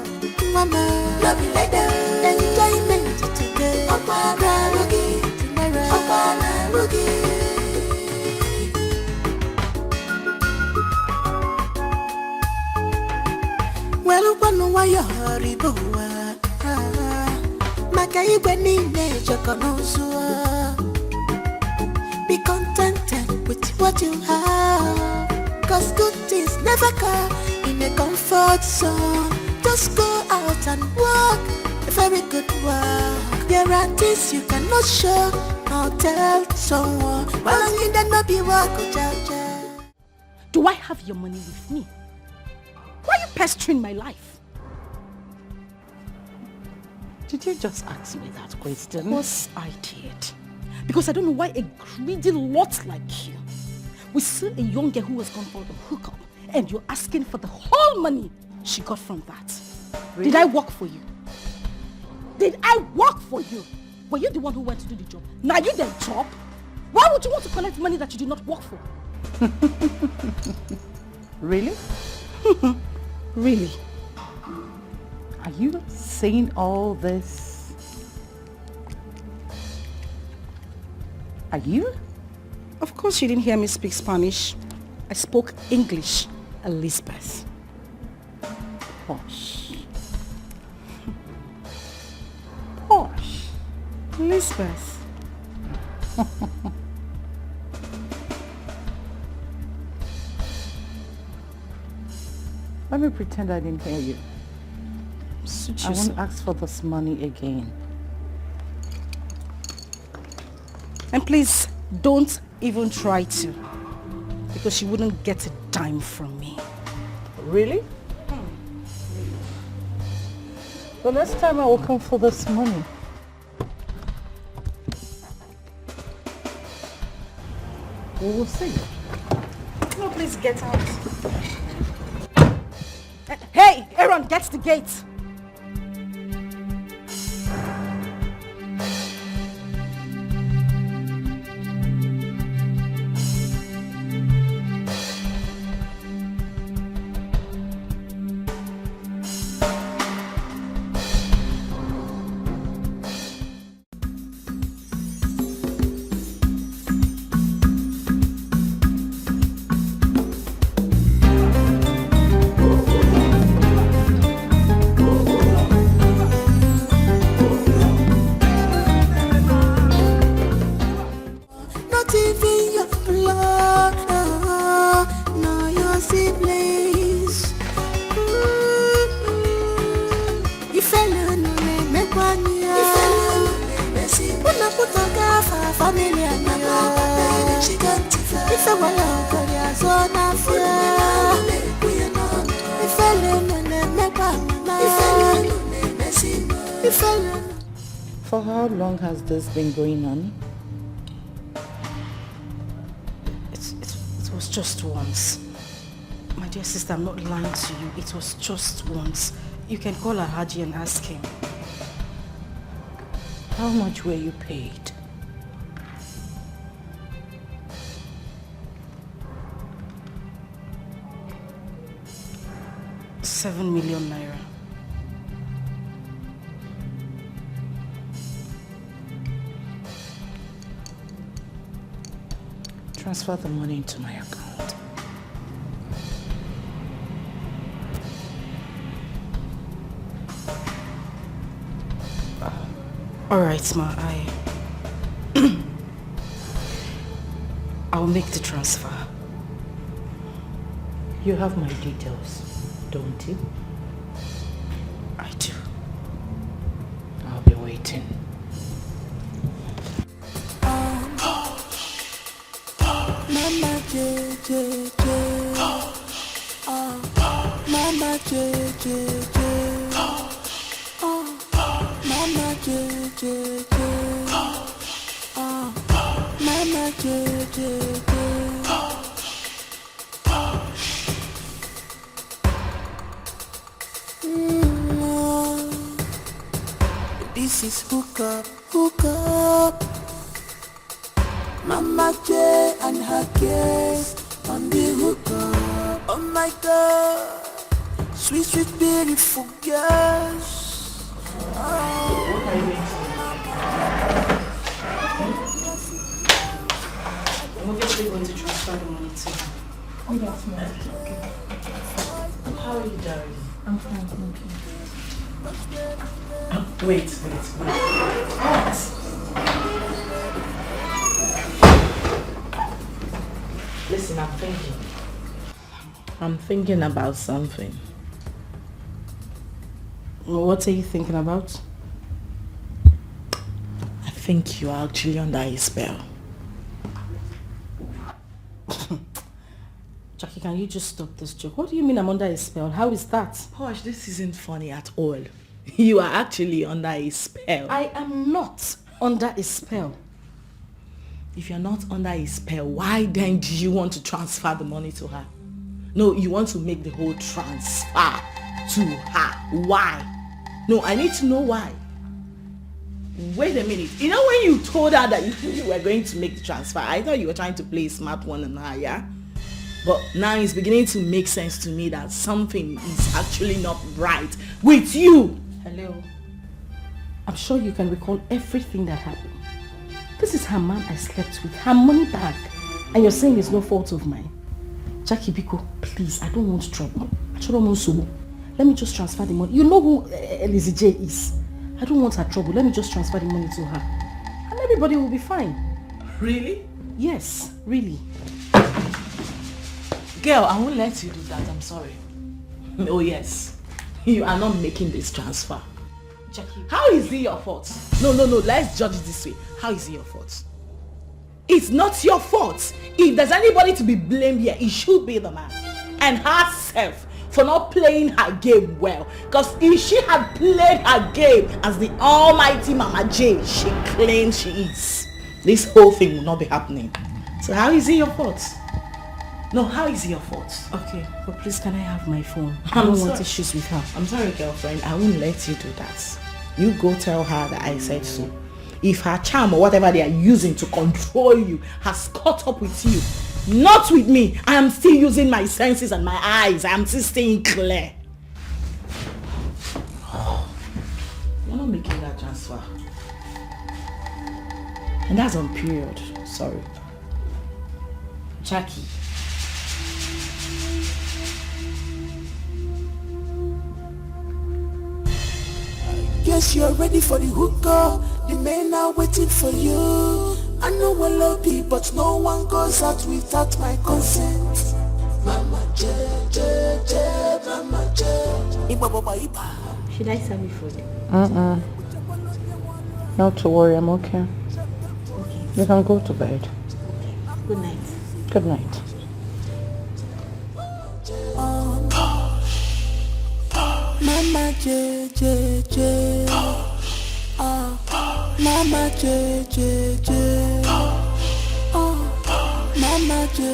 mama, no be leather. Enjoyment today, opana rugi, tomorrow opana rugi. Well, one way you're Maka igwe niile jokonozua. Be contented with what you have, cause good things never come in a comfort zone. Just go out and walk a very good walk. There are things you cannot show or tell someone. Well, I need that not be walk. Do I have your money with me? Why are you pestering my life? Did you just ask me that question? Of course I did. Because I don't know why a greedy lot like you will see a young girl who has gone for the hookup and you're asking for the whole money she got from that. Really? Did I work for you? Did I work for you? Were you the one who went to do the job? Now you the job? Why would you want to collect money that you did not work for? Really? Really? Are you saying all this? Are you? Of course you didn't hear me speak Spanish. I spoke English, Elizabeth. Posh. Posh. Elizabeth. Let me pretend I didn't hear you. I won't ask for this money again. And please, don't even try to. Because you wouldn't get a dime from me. Really? The next time I will come for this money. We will see. No, please get out. Hey, Aaron, get to the gate. For how long has this been going on? It was just once. My dear sister, I'm not lying to you. It was just once. You can call Haji and ask him. How much were you paid? ₦7 million. transfer the money into my account. All right, ma. I'll make the transfer. You have my details, don't you? I do. I'll be waiting. Mama J J J. Mama J J J. Mama J J J. Mama J J J. This is hook up. Mama J and her case on the hook up. Oh my God, sweet, sweet, beautiful girls. What are you doing? I'm obviously going to transfer the money to her. Oh, that's nice. Okay. How are you, darling? I'm fine, thank you. Wait. What? Listen, I'm thinking about something. What are you thinking about? I think you're actually under a spell. Jackie, can you just stop this joke? What do you mean I'm under a spell? How is that? Posh, this isn't funny at all. You are actually under a spell. I am not under a spell. If you're not under a spell, why then do you want to transfer the money to her? No, you want to make the whole transfer to her. Why? No, I need to know why. Wait a minute. You know when you told her that you were going to make the transfer, I thought you were trying to play a smart one on her, yeah? But now it's beginning to make sense to me that something is actually not right with you. Hello. I'm sure you can recall everything that happened. This is her man I slept with, her money bag. And you're saying it's no fault of mine. Jackie Biko, please, I don't want trouble. Let me just transfer the money. You know who Elizzy J is. I don't want her trouble. Let me just transfer the money to her. And everybody will be fine. Really? Yes, really. Girl, I won't let you do that. I'm sorry. Oh yes. You are not making this transfer. Jackie. How is it your fault? No. Let's judge it this way. How is it your fault? It's not your fault. If there's anybody to be blamed here, it should be the man. And herself for not playing her game well. Because if she had played her game as the almighty Mama J she claims she is, this whole thing will not be happening. So how is it your fault? No, how is it your fault? Okay, but please can I have my phone? I don't want issues with her. I'm sorry, girlfriend. I won't let you do that. You go tell her that I said so. If her charm or whatever they are using to control you has caught up with you, not with me, I am still using my senses and my eyes. I am still staying clear. You're not making that transfer. And that's on period. Sorry. Jackie. Guess you're ready for the hookup. The men are waiting for you. I know I love you, but no one goes out without my consent. Mama J, Mama J. Should I serve you food? Not to worry, I'm okay. Okay. You can go to bed. Good night. Good night. Mama J. Mama J. Mama J.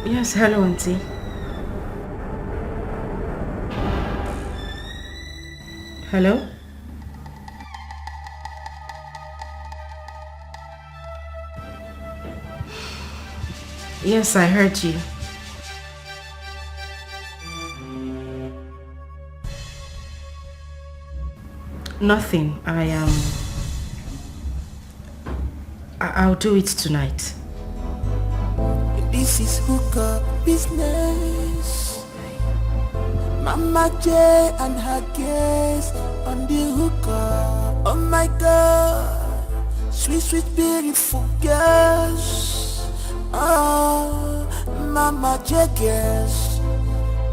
Yes, hello, auntie. Hello? Yes, I heard you. Nothing. I'll do it tonight. This is hookup business. Mama J and her guest on the hookup. Oh my God, sweet, sweet, beautiful girls. Oh, Mama J girls,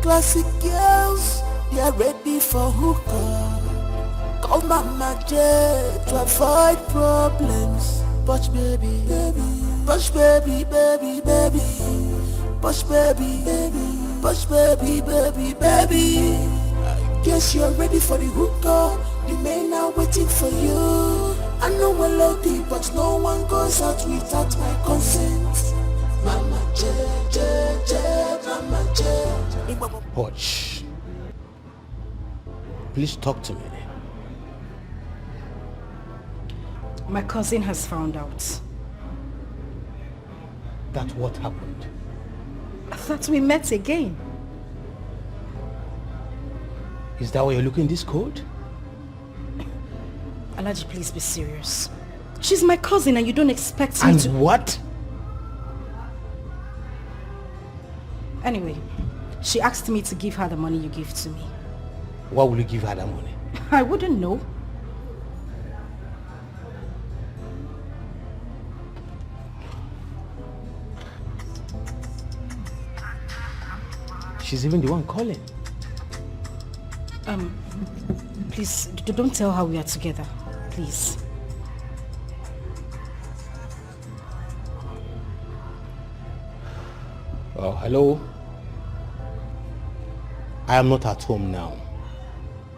classic girls, they are ready for hookup. Call Mama J to avoid problems. Push baby, baby, push baby, baby, baby, push baby, baby, push baby, baby, baby. I guess you're ready for the hookup. The men are waiting for you. I know we're loaded, but no one goes out without my consent. Mama J, J, J, Mama J. Watch. Please talk to me. My cousin has found out. That what happened? That we met again. Is that why you're looking this cold? Alaji, please be serious. She's my cousin and you don't expect me to... And what? Anyway, she asked me to give her the money you gave to me. Why will you give her that money? I wouldn't know. She's even the one calling. Please, don't tell her we are together. Please. Oh, hello? I am not at home now.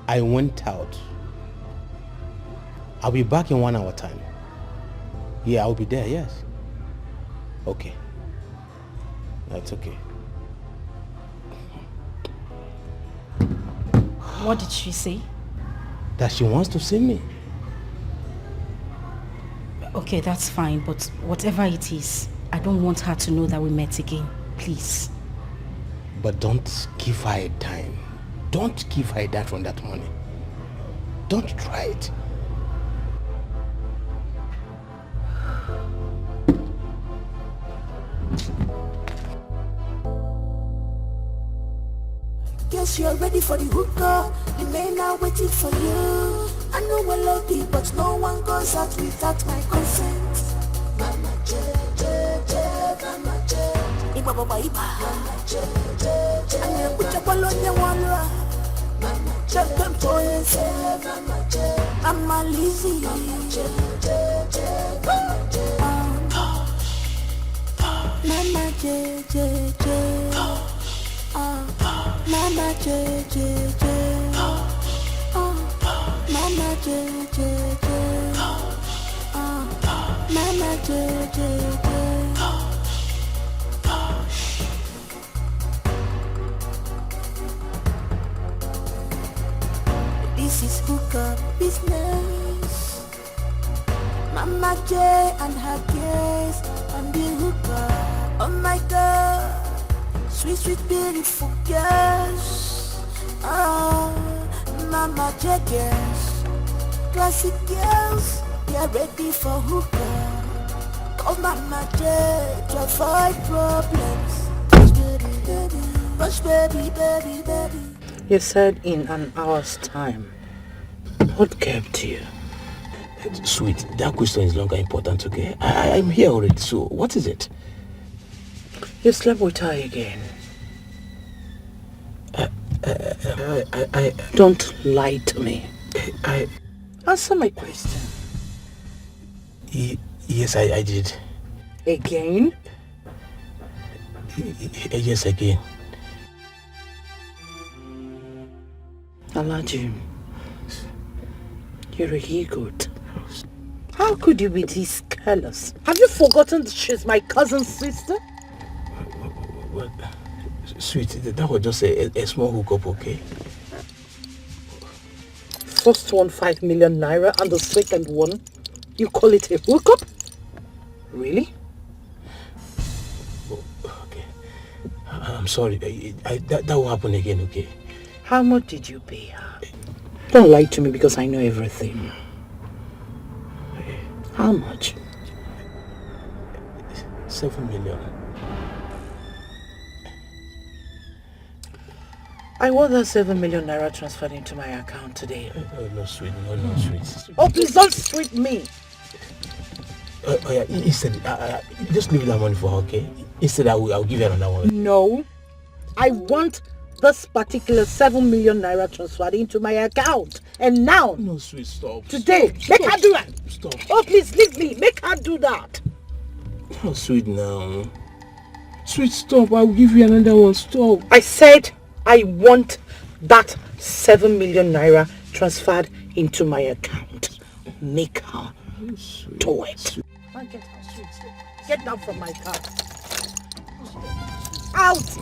I went out. I'll be back in 1 hour time. Yeah, I'll be there, yes. Okay. That's okay. What did she say? That she wants to see me. Okay, that's fine, but whatever it is, I don't want her to know that we met again. Please. But don't give her a dime. Don't give her a dime from that money. Don't try it. Guess you're ready for the hookup. The men are waiting for you. I know we're loaded, but no one goes out without my consent. Mama J, J, J, Mama J. Iba baba iba. Mama J, J, J. Ane kucha palonya walwa. Mama J, Mama J, Mama J. Mama Lizzy. Mama J, J, J, Mama J. Mama J, J, J. Mama J, J, J. Mama J, J, J. Mama J, J, J. This is hookup business. Mama J and her guest on the hookup. Oh my God, sweet, sweet, beautiful girls. Oh, Mama J girls, classic girls, they are ready for hookup. Call Mama J to avoid problems. Push baby, baby, push baby, baby, baby. You said in an hour's time. What kept you? Sweet, that question is no longer important, okay? I'm here already, so what is it? You slept with her again. Don't lie to me. Answer my question. Yes, I did. Again? Yes, again. Alaji, you're a he-goat. How could you be this careless? Have you forgotten that she's my cousin's sister? Well, sweet, that was just a small hookup, okay? First one 5 million naira and the second one, you call it a hookup? Really? Oh, okay. I'm sorry. That will happen again, okay? How much did you pay her? Don't lie to me because I know everything. How much? 7 million. I want that 7 million naira transferred into my account today. No, sweet. No, sweet. Oh, please don't sweet me. Yeah, instead, just leave that money for her, okay? Instead, I'll give you another one. No. I want this particular 7 million naira transferred into my account. And now. No, sweet, stop. Today. Stop. Make her do that. Stop. Oh, please, leave me. Make her do that. No, sweet, now. Sweet, stop. I'll give you another one. Stop. I said I want that 7 million naira transferred into my account. Make her do it. Get out, sweet. Get down from my car. Out!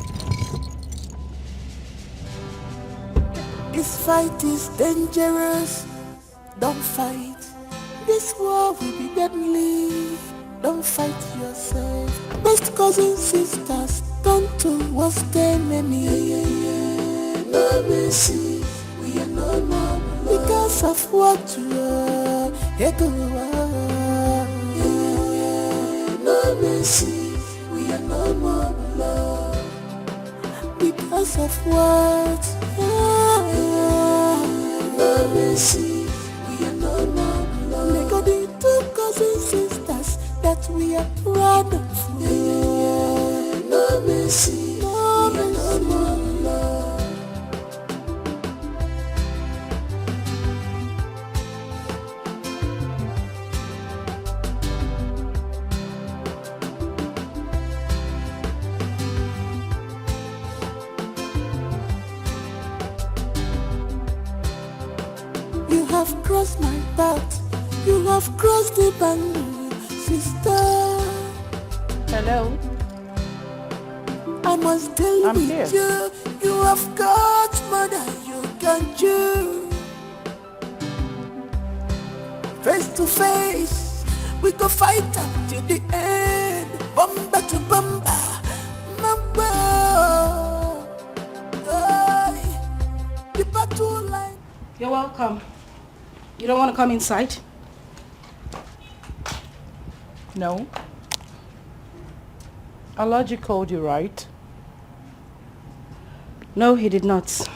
This fight is dangerous. Don't fight. This war will be deadly. Don't fight yourself. Best cousins, sisters, turn towards the enemy. No mercy, we are no more because of what you are. No mercy, we are no more love because of what. No mercy, we are no more love. Make all the two cousins, sisters that we are proud of. No mercy, no mercy, no more love. You have crossed my path. You have crossed the boundary, sister. Hello? I must deal I'm with here. you. You have got more than you can chew. Face to face, we go fight up till the end. Bumper to bumper, number. The battle line. You're welcome. You don't want to come inside? No. Allergy called you, right? No, he did not.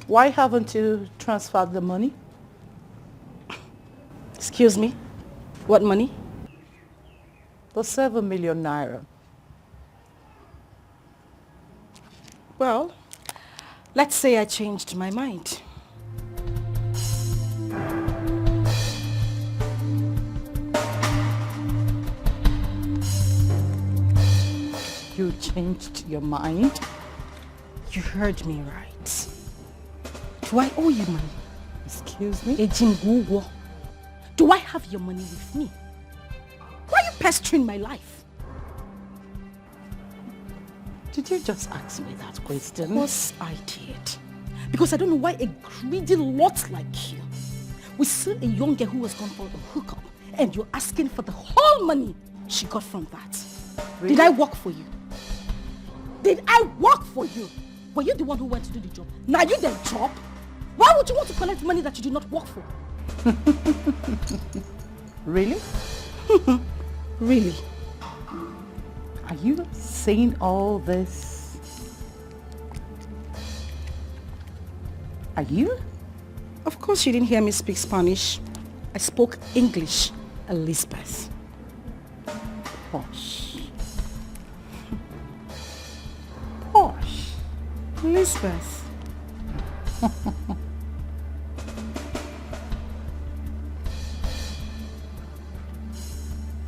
Why haven't you transferred the money? Excuse me? What money? The 7 million naira. Well, let's say I changed my mind. You changed your mind? You heard me right. Do I owe you money? Excuse me? Ejimguwo. Do I have your money with me? Why are you pestering my life? Did you just ask me that question? Of course I did. Because I don't know why a greedy lot like you will see a young girl who has gone for a hookup and you're asking for the whole money she got from that. Really? Did I work for you? Did I work for you? Were you the one who went to do the job? Now you the job? Why would you want to collect money that you did not work for? Really? Really? Are you saying all this? Are you? Of course you didn't hear me speak Spanish. I spoke English, Elizabeth. Posh. Posh. Elizabeth.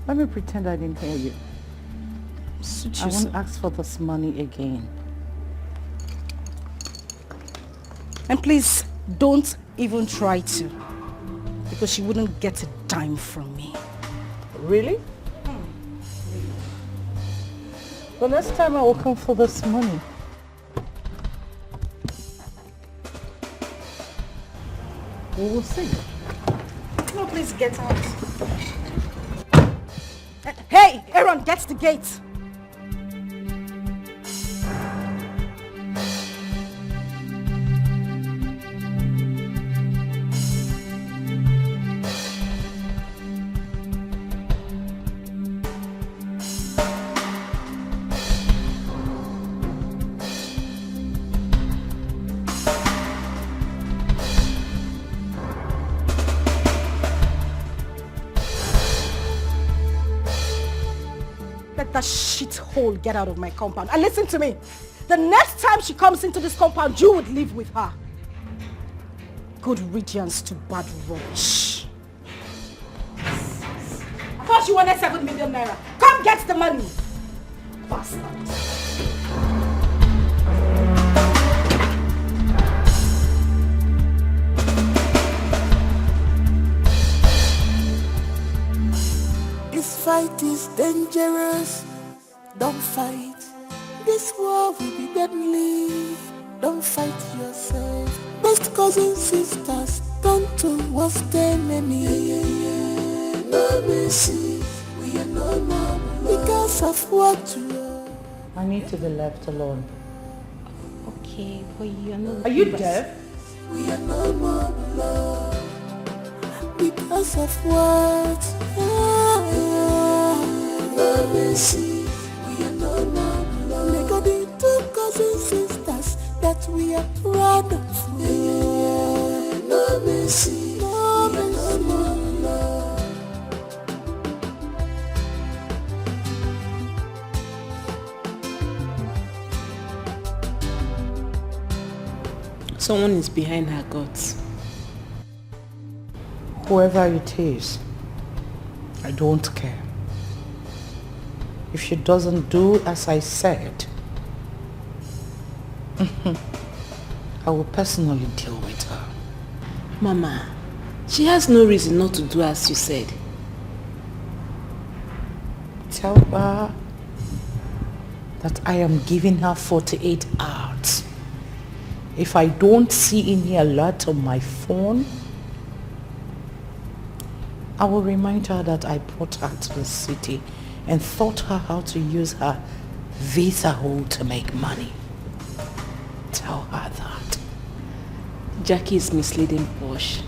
Let me pretend I didn't hear you. I won't ask for this money again. And please, don't even try to. Because you wouldn't get a dime from me. Really? The next time I will come for this money. We will see. No, please get out. Hey, Aaron, get to the gate. Let that shithole get out of my compound. And listen to me. The next time she comes into this compound, you would live with her. Good riddance to bad rubbish. I thought you wanted 7 million naira. Come get the money. Bastard. This fight is dangerous. Don't fight. This war will be deadly. Don't fight yourself. Best cousins, sisters, turn to worst enemy. No mercy. We are no more because of what you are. I need to be left alone. Okay, but you are not... Are you deaf? We are no more love because of what? No mercy. We are no more love. They got the 2 cousins, sisters that we are proud of. No mercy. No mercy. No more love. Someone is behind her guts. Whoever it is, I don't care. If she doesn't do as I said, I will personally deal with her. Mama, she has no reason not to do as you said. Tell her that I am giving her 48 hours. If I don't see any alert on my phone, I will remind her that I brought her to the city and taught her how to use her visa hole to make money. Tell her that. Jackie is misleading Posh.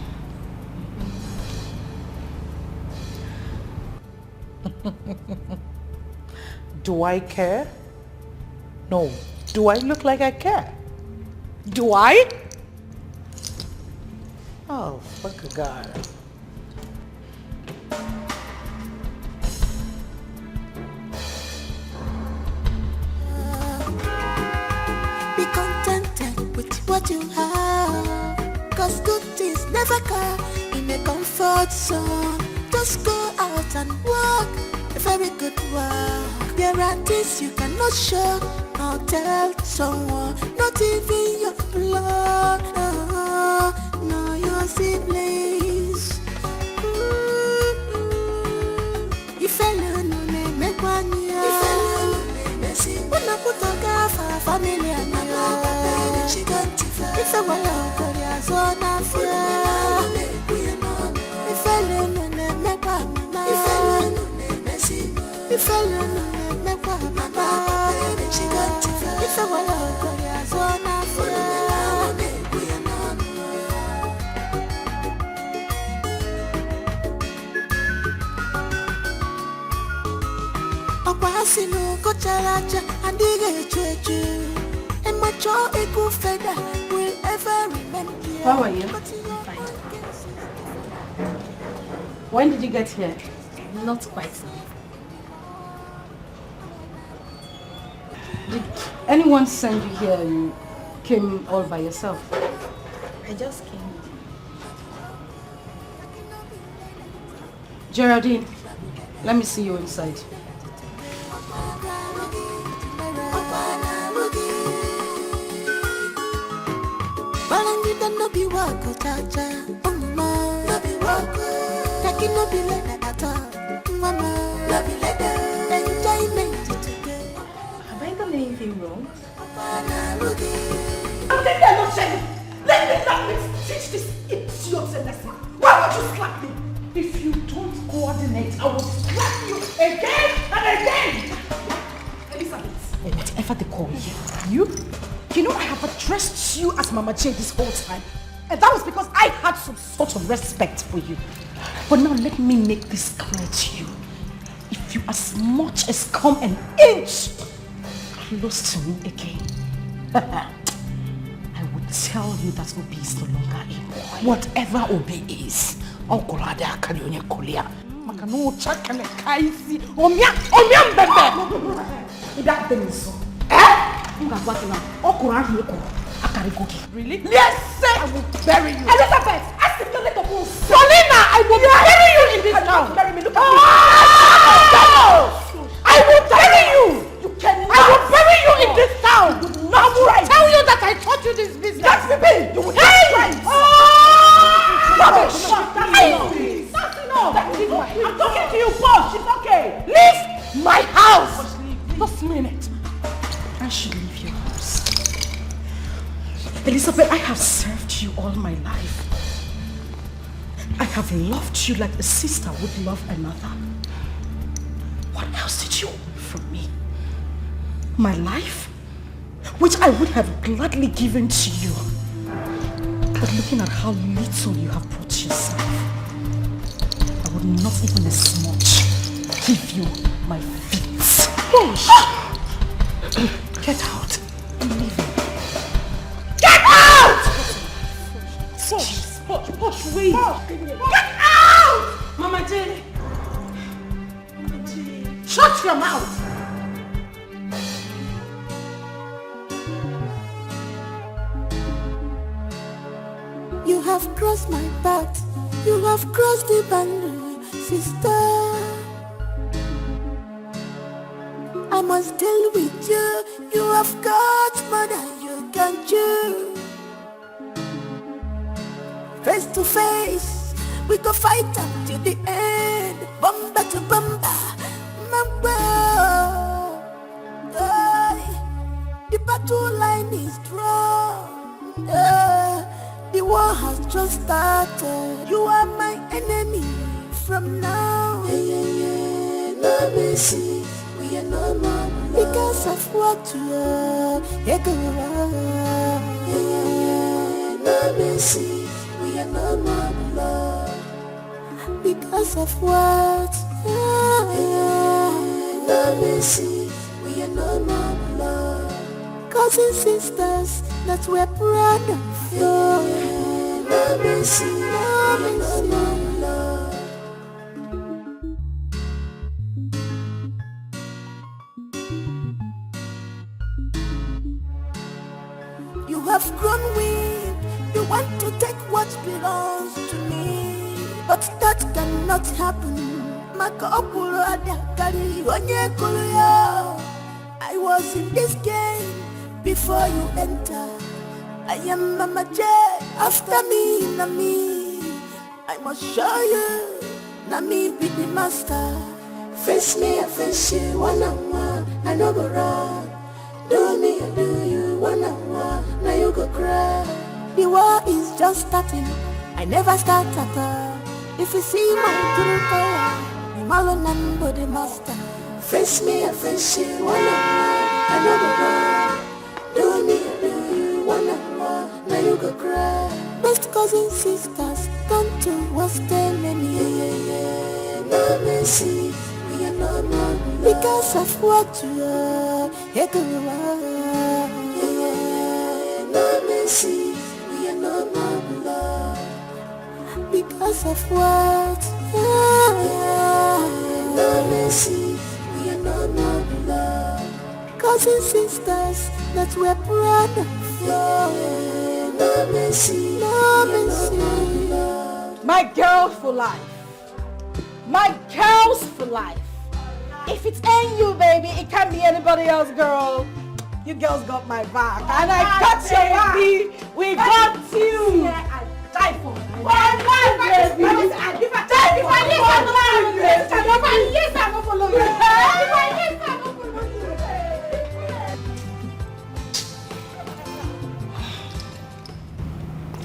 Do I care? No. Do I look like I care? Do I? Oh, fuck a guy. Be contented with what you have, cause good things never come in a comfort zone. Just go out and walk a very good walk. There are things you cannot show or tell someone, not even your blood, no your siblings. If alone no make one year, una kutoka family and if I want to go there, so na fear. If alone no make one, if alone no make one, if I want to go there, so na fear. Okwasino kocharacha andige chechu. And my jaw a good feather will ever remember. How are you? Fine. When did you get here? Not quite. Did anyone send you here and you came all by yourself? I just came. Geraldine, let me see you inside. No be wako chacha, mama. No be wako. Taki no be leda at all, mama. No be leda. Enjoyment today. Have I done anything wrong? I'm taking a no shame. Let me not teach this idiot in this man. Why would you slap me? If you don't coordinate, I will slap you again and again. Elizabeth. Hey, whatever they call you. You know I have addressed you as Mama J this whole time. And that was because I had some sort of respect for you. But now let me make this clear to you. If you as much as come an inch close to me again, I would tell you that Obi is no longer a boy. Whatever Obi is, Makano chakane kaisi. Omia mbebe. That thing is so. Eh? Really? Yes, sir. I will bury you. Elizabeth, ask the girl to move. Paulina, I will bury you in this town. Bury me. Look at me. I will bury you. You cannot. I will bury you in this town. I will Tell you that I taught you this business. That's the thing. You will Hey! Rubbish. That's enough. I'm talking to you, boss. It's okay. Leave my house. This minute. I should leave your house. Elizabeth, I have served you all my life. I have loved you like a sister would love another. What else did you want from me? My life? Which I would have gladly given to you. But looking at how little you have brought yourself, I would not even a smudge give you my feet. Get out. I'm leaving. Get out! Push, wait. Get out! Mama J. Mama J. Shut your mouth. You have crossed my path. You have crossed the boundary, sister. I must deal with you. You have got more than you can chew. Face to face, we go fight until the end. Bumper to bumper, mamba. The battle line is drawn. The war has just started. You are my enemy from now. No mercy. We are no more because of what you are. No mercy. We are no more love because of what. No mercy. We are no more love. Cousins, sisters, that we're proud of. No mercy. No mercy. No love. You have grown weak. You want to take what belongs to me, but that cannot happen. I was in this game before you enter. I am Mama J. After me, Nami. I must show you. Nami be the master. Face me, I face you. One on one, I no go wrong. Do me, I do you. One on one, now you go cry. The war is just starting. I never start at all. If you see my true color, the malon and body master. Face me, I face you. One on one, I no go wrong. Do me, I do you. One on one, now you go cry. Best cousins, sisters, come to what's no mercy. We are no more because of what you are. No mercy. We are no more love because of what. No mercy. We are no more love. Cousins, sisters, that we're proud of. No mercy. No mercy. My girl for life. My girls for life. If it ain't you, baby, it can't be anybody else, girl. You girls got my back. And I got your back. We got you. Yeah, I die for you. If I follow you.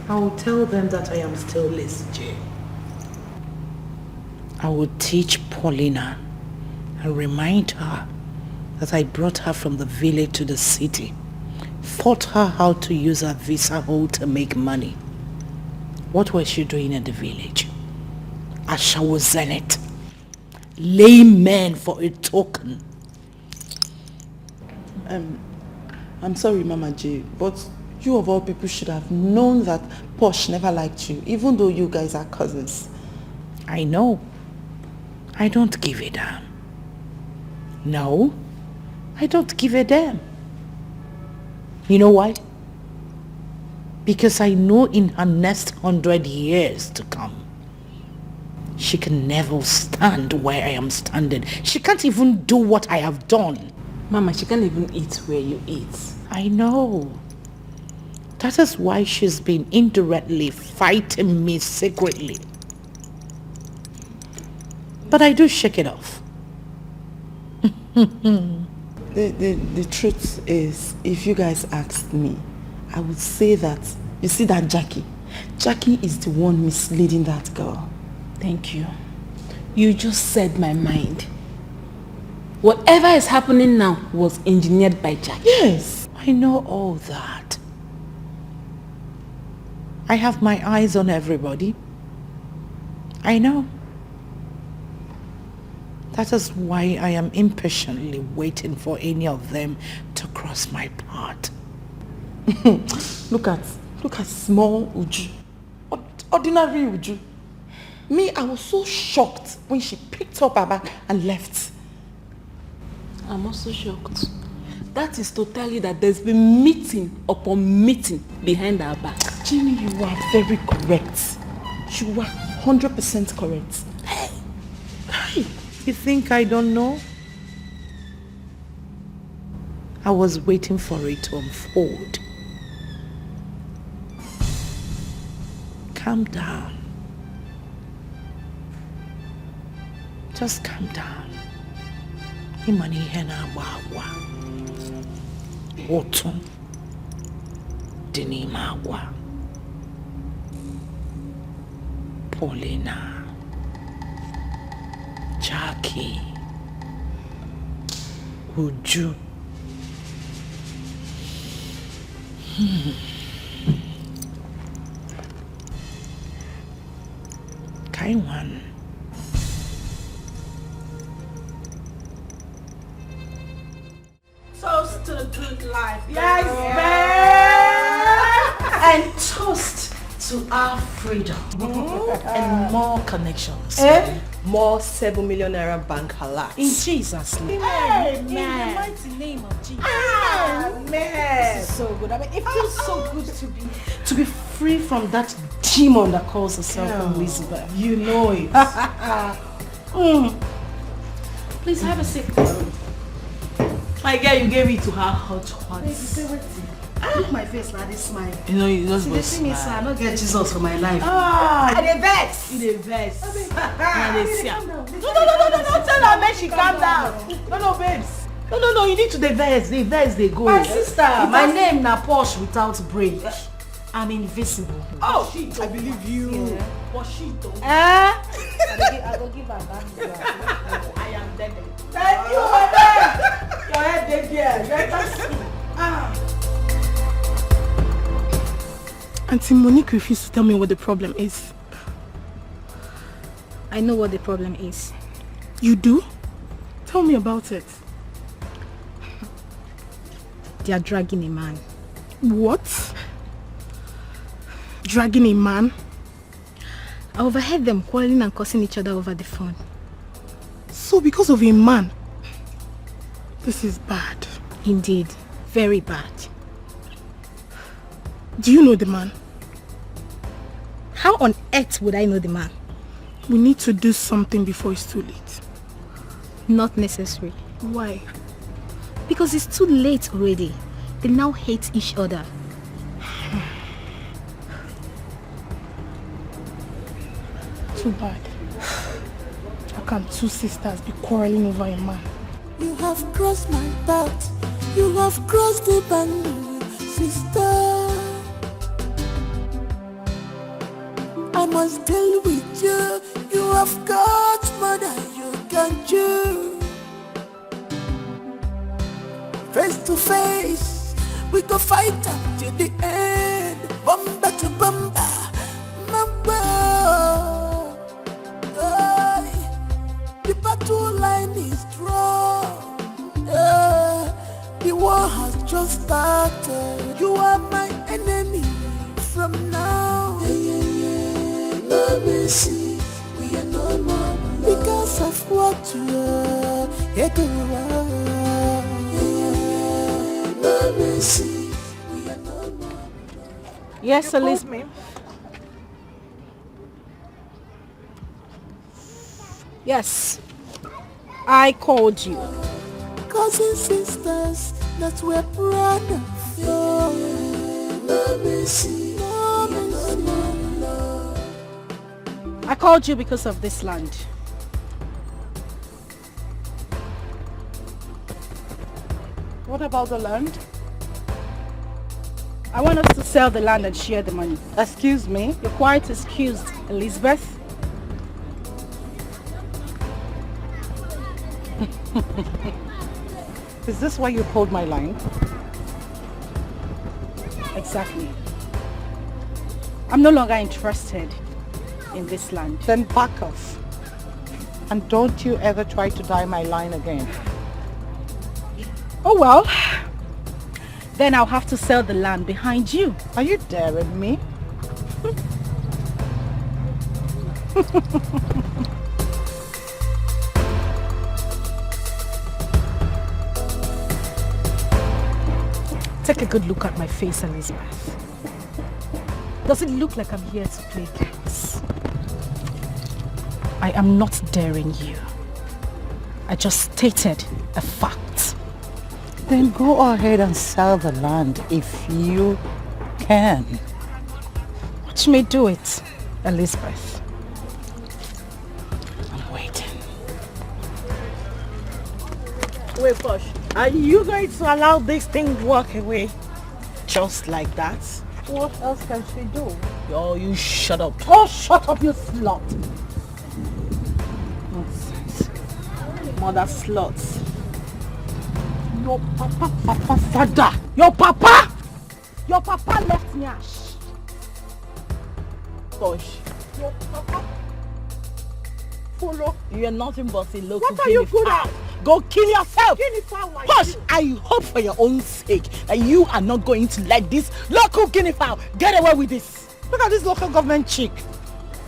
I will tell them that I am still Liz J. I will teach Paulina and remind her that I brought her from the village to the city, taught her how to use her visa hole to make money. What was she doing in the village? Ashawo Zenith, laymen for a token. I'm sorry, Mama J, but you of all people should have known that Posh never liked you, even though you guys are cousins. I know. I don't give a damn. No, I don't give a damn. You know why? Because I know in her next 100 years to come, she can never stand where I am standing. She can't even do what I have done. Mama, she can't even eat where you eat. I know. That is why she's been indirectly fighting me secretly. But I do shake it off. The truth is, if you guys asked me, I would say that, you see that Jackie is the one misleading that girl. Thank you. You just said my mind. Whatever is happening now was engineered by Jackie. Yes, I know all that. I have my eyes on everybody. I know. That is why I am impatiently waiting for any of them to cross my path. Look at small Uju. Ordinary Uju. Me, I was so shocked when she picked up her bag and left. I'm also shocked. That is to tell you that there's been meeting upon meeting behind our back. Jimmy, you are very correct. You are 100% correct. Hey, you think I don't know? I was waiting for it to unfold. Calm down. Just calm down. Imani hena wawa. Otu. Dini mawa. Paulina. Jackie. Uju. Kaiwan. Toast to the good life. Yes, babe! And toast to our freedom. And more connections. More 7 million naira bank halal. In Jesus' name. Amen. In the mighty name of Jesus. Amen. This is so good. I mean, it feels so good to be free from that demon that calls herself Elizabeth. You know it. Please have a seat. My girl, you gave it to her hot. Look my face like this smile. You know, you just See, go they see me, sir. I don't get Jesus for my life. I dey vex. You dey vex. No, tell her make she calm down. No, babes. No, you need to dey vex. They vex, they go. My sister, My name na Porsche without brain. I'm invisible. Oh, I believe you. Poshito. I go give her back. I am dead. Thank you, madam. Your head dead here. Let us see. Auntie Monique refused to tell me what the problem is. I know what the problem is. You do? Tell me about it. They are dragging a man. What? Dragging a man? I overheard them quarreling and cursing each other over the phone. So because of a man? This is bad. Indeed, very bad. Do you know the man? How on earth would I know the man? We need to do something before it's too late. Not necessary. Why? Because it's too late already. They now hate each other. Too bad. How can two sisters be quarreling over a man? You have crossed my path. You have crossed the boundary, sister. I must deal with you. You have got more than you can chew. Face to face, we go fight up till the end. Bumper to bumper, the battle line is strong. The war has just started. You are my enemy from now. No mercy, we are no more. Because because of what you are. Yes, Elizabeth. Yes, I called you. Cousin sisters that were brothers. I called you because of this land. What about the land? I want us to sell the land and share the money. Excuse me? You're quite excused, Elizabeth. Is this why you pulled my line? Exactly. I'm no longer interested in this land. Then back off. And don't you ever try to die my line again. Oh well. Then I'll have to sell the land behind you. Are you daring me? Take a good look at my face, Elizabeth. Does it look like I'm here to play games? I am not daring you. I just stated a fact. Then go ahead and sell the land if you can. Watch me do it, Elizabeth. I'm waiting. Wait, Posh. Are you going to allow this thing to walk away? Just like that? What else can she do? Oh, you shut up. Oh, shut up, you slut! Nonsense. Mother sluts. Your papa, father! Your papa! Your papa left me ash. Posh. Your papa? Follow. You're nothing but a local What are you good guinea at? fowl. Go kill yourself! Guinea fowl like Posh, you. I hope for your own sake that you are not going to let this local guinea fowl get away with this. Look at this local government chick.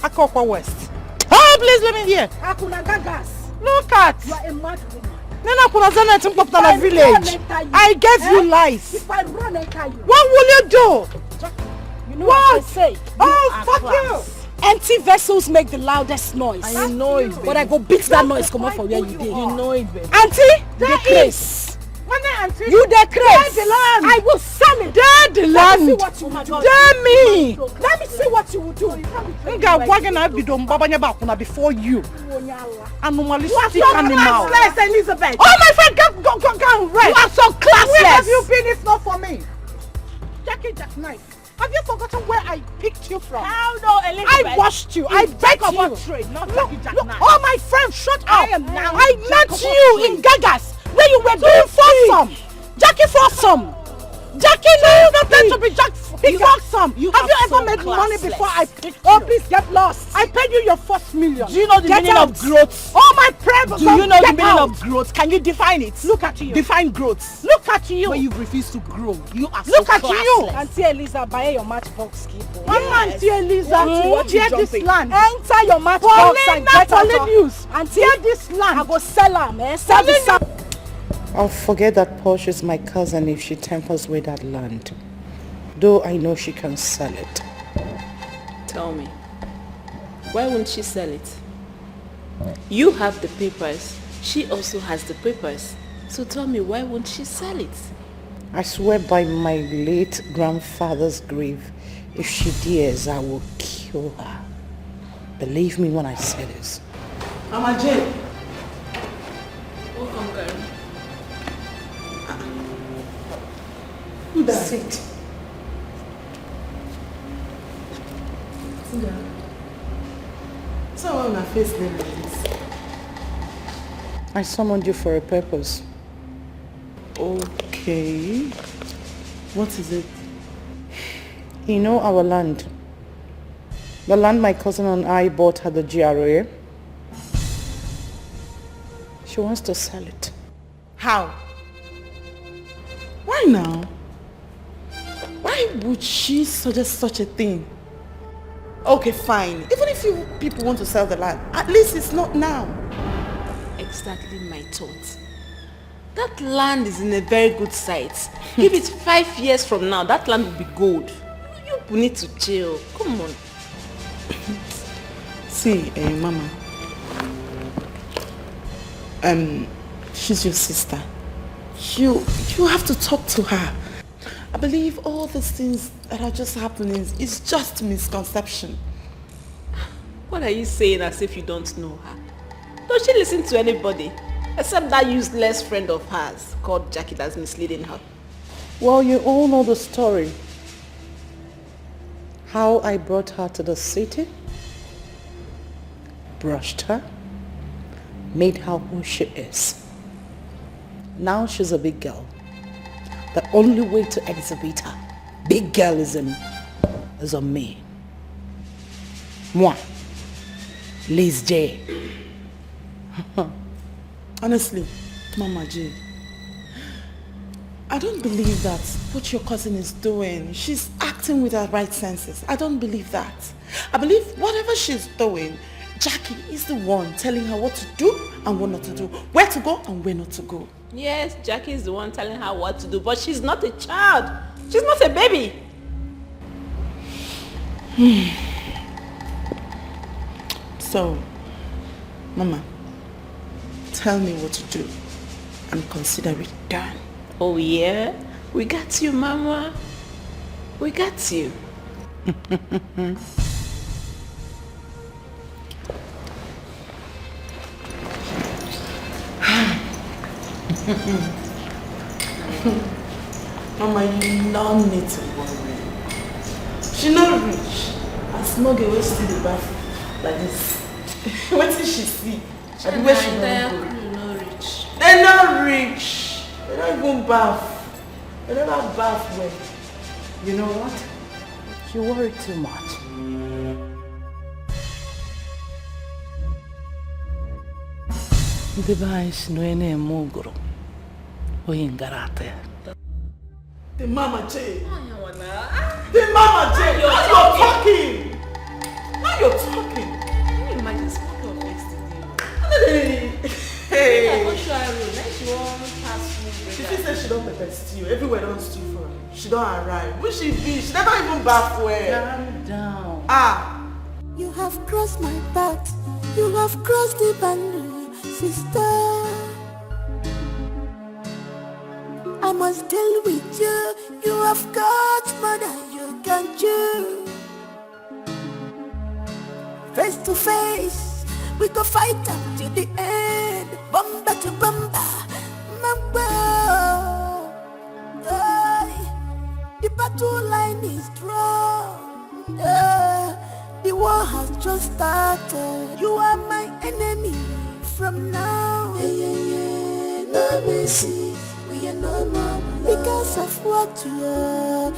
Akokwa West. Oh, please let me hear. Akuna gagas. Look at. You are a mad woman. Nena kuna zana tinkop na my village. I gave you lies. If I run enter you. What will you do? You know what I say? Oh, fuck you. Empty vessels make the loudest noise. I know it, baby. But I go beat that noise come out for where you dey. You know it, baby. Auntie, the craze. Auntie. You the craze. The land. I will sell it. The land. Let me see what you will do. Me. Let me see what you will do. Nga wagon I be done babanya bakuna before you. Animalistic animal. Classless, Elizabeth. Oh my friend, go and rest. You are so classless. Where have you been? It's not for me. Jackie Jackknife. Have you forgotten where I picked you from? How no, Elizabeth? I washed you. I begged you. Trade, not Look, Jackie Jackknife. oh my friend, shut up. I am now I met you in Gagas when you were doing foursome. Jackie foursome. Jackie knows nothing to be foursome. Have you ever made money before I picked you? Oh, please get lost. I paid you your first million. Do you know the meaning of growth? Oh my friend, Do you know the meaning of growth? Can you define it? Look at you. Define growth. Look at you. When you refuse to grow, you are Look so at you. classless. Auntie Eliza, buy your matchbox key. Auntie Eliza, get this land. Enter your matchbox and get out of news. Auntie, get this land. I go sell am, eh? Sell this am. I'll forget that Porsche is my cousin if she tampers with that land. Though I know she can sell it. Tell me, why won't she sell it? You have the papers. She also has the papers. So tell me, why won't she sell it? I swear by my late grandfather's grave, if she dares, I will kill her. Believe me when I say this. Mama Jane. Welcome, girl. Sit. So on my face name like this. I summoned you for a purpose. Okay. What is it? You know our land. The land my cousin and I bought at the GRA. She wants to sell it. How? Why now? Why would she suggest such a thing? Okay, fine. Even if you people want to sell the land, at least it's not now. exactly my thoughts. That land is in a very good site. Give it 5 years from now, that land will be gold. You need to chill. Come on. See, Mama. She's your sister. You have to talk to her. I believe all these things that are just happening is just misconception. What are you saying as if you don't know her? Don't she listen to anybody? Except that useless friend of hers called Jackie that's misleading her. Well, you all know the story. How I brought her to the city, brushed her, made her who she is. Now she's a big girl. The only way to exhibit her big girlism is on me. Moi, Liz J. Honestly, Mama J, I don't believe that what your cousin is doing, she's acting with her right senses. I don't believe that. I believe whatever she's doing, Jackie is the one telling her what to do and what not to do, where to go and where not to go. Yes, Jackie is the one telling her what to do, but she's not a child. She's not a baby. So, Mama, tell me what to do and consider it done. Oh yeah? We got you, Mama. We got you. Mama, you don't need to worry. She not rich. I smug away still the bath like this. What did she see? And where she not rich. They're not rich. They don't even bath. They never bath well. You know what? You worry too much. Device no ene mogro. Oyingarate. The Mama J. The Mama J. Now you're talking. Now you're talking. Can you imagine smoking of next to you? Hey. She said she don't pepper stew. Everywhere don't stew for her. She don't arrive. Who she be? She never even bath well. Calm down. Ah. You have crossed my path. You have crossed the boundary, sister. I must deal with you. You have got more than you can chew. Face to face, we go fight up to the end. Bumper to bumper, mamba. The battle line is drawn. The war has just started. You are my enemy from now. No mercy. We are no more because of what you are.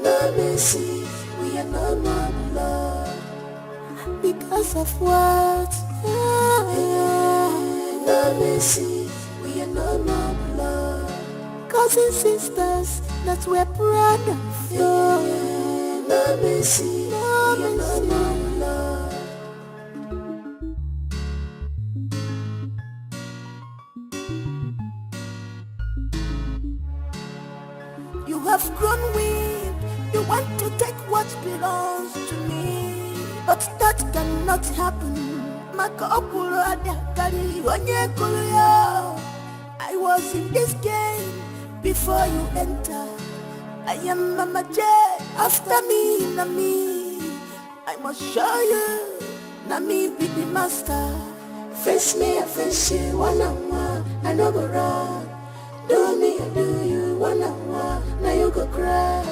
No mercy. We are no more love because of what. No mercy. We are no more love. Cousins, sisters that we're proud of. No mercy. No mercy. No more love. You have grown weak. You want to take what belongs to me, but that cannot happen. I was in this game before you enter. I am Mama J. After me, na me. I must show you. Na me be the master. Face me, I face you. One on one, I no go run. Do me, I do you. One on one, now you go cry.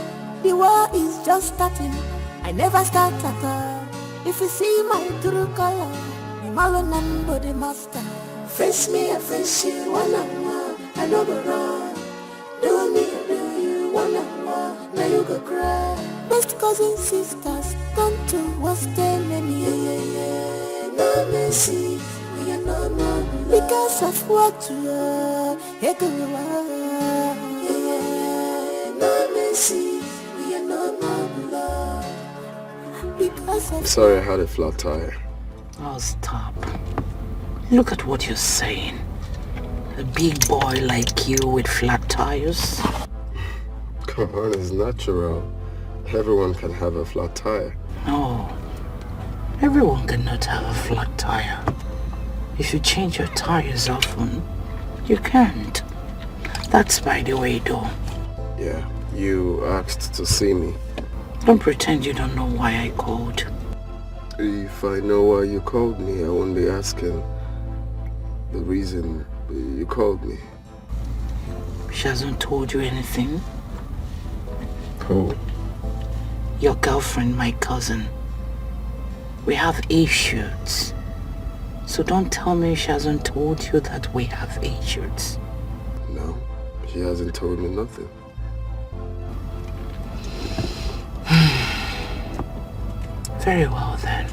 The war is just starting. I never start at all. If you see my true color, the Malonam body master. Face me, I face you. One on one, I no go run. Do me, I do you. One on one, now you go cry. Best cousins, sisters, don't to what's enemy. No mercy. We are no more because of what you are. No mercy. We are no more love because of. Sorry, I had a flat tire. Oh, stop. Look at what you're saying. A big boy like you with flat tires? Come on, it's natural. Everyone can have a flat tire. No. Everyone cannot have a flat tire. If you change your tires often, you can't. That's by the way, though. Yeah, you asked to see me. Don't pretend you don't know why I called. If I know why you called me, I won't be asking the reason you called me. She hasn't told you anything? Who? Your girlfriend, my cousin. We have issues. So don't tell me she hasn't told you that we have issues. No, she hasn't told me nothing. Very well then.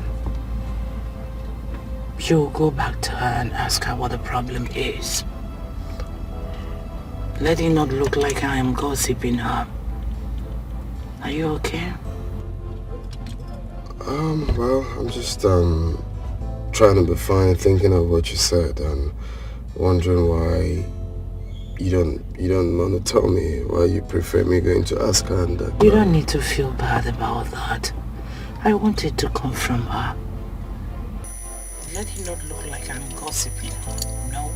You go back to her and ask her what the problem is. Let it not look like I am gossiping her. Are you okay? Well, I'm just, trying to be fine, thinking of what you said and wondering why you don't want to tell me, why you prefer me going to ask her and that. You don't need to feel bad about that. I wanted to come from her. Let it not look like I'm gossiping. No.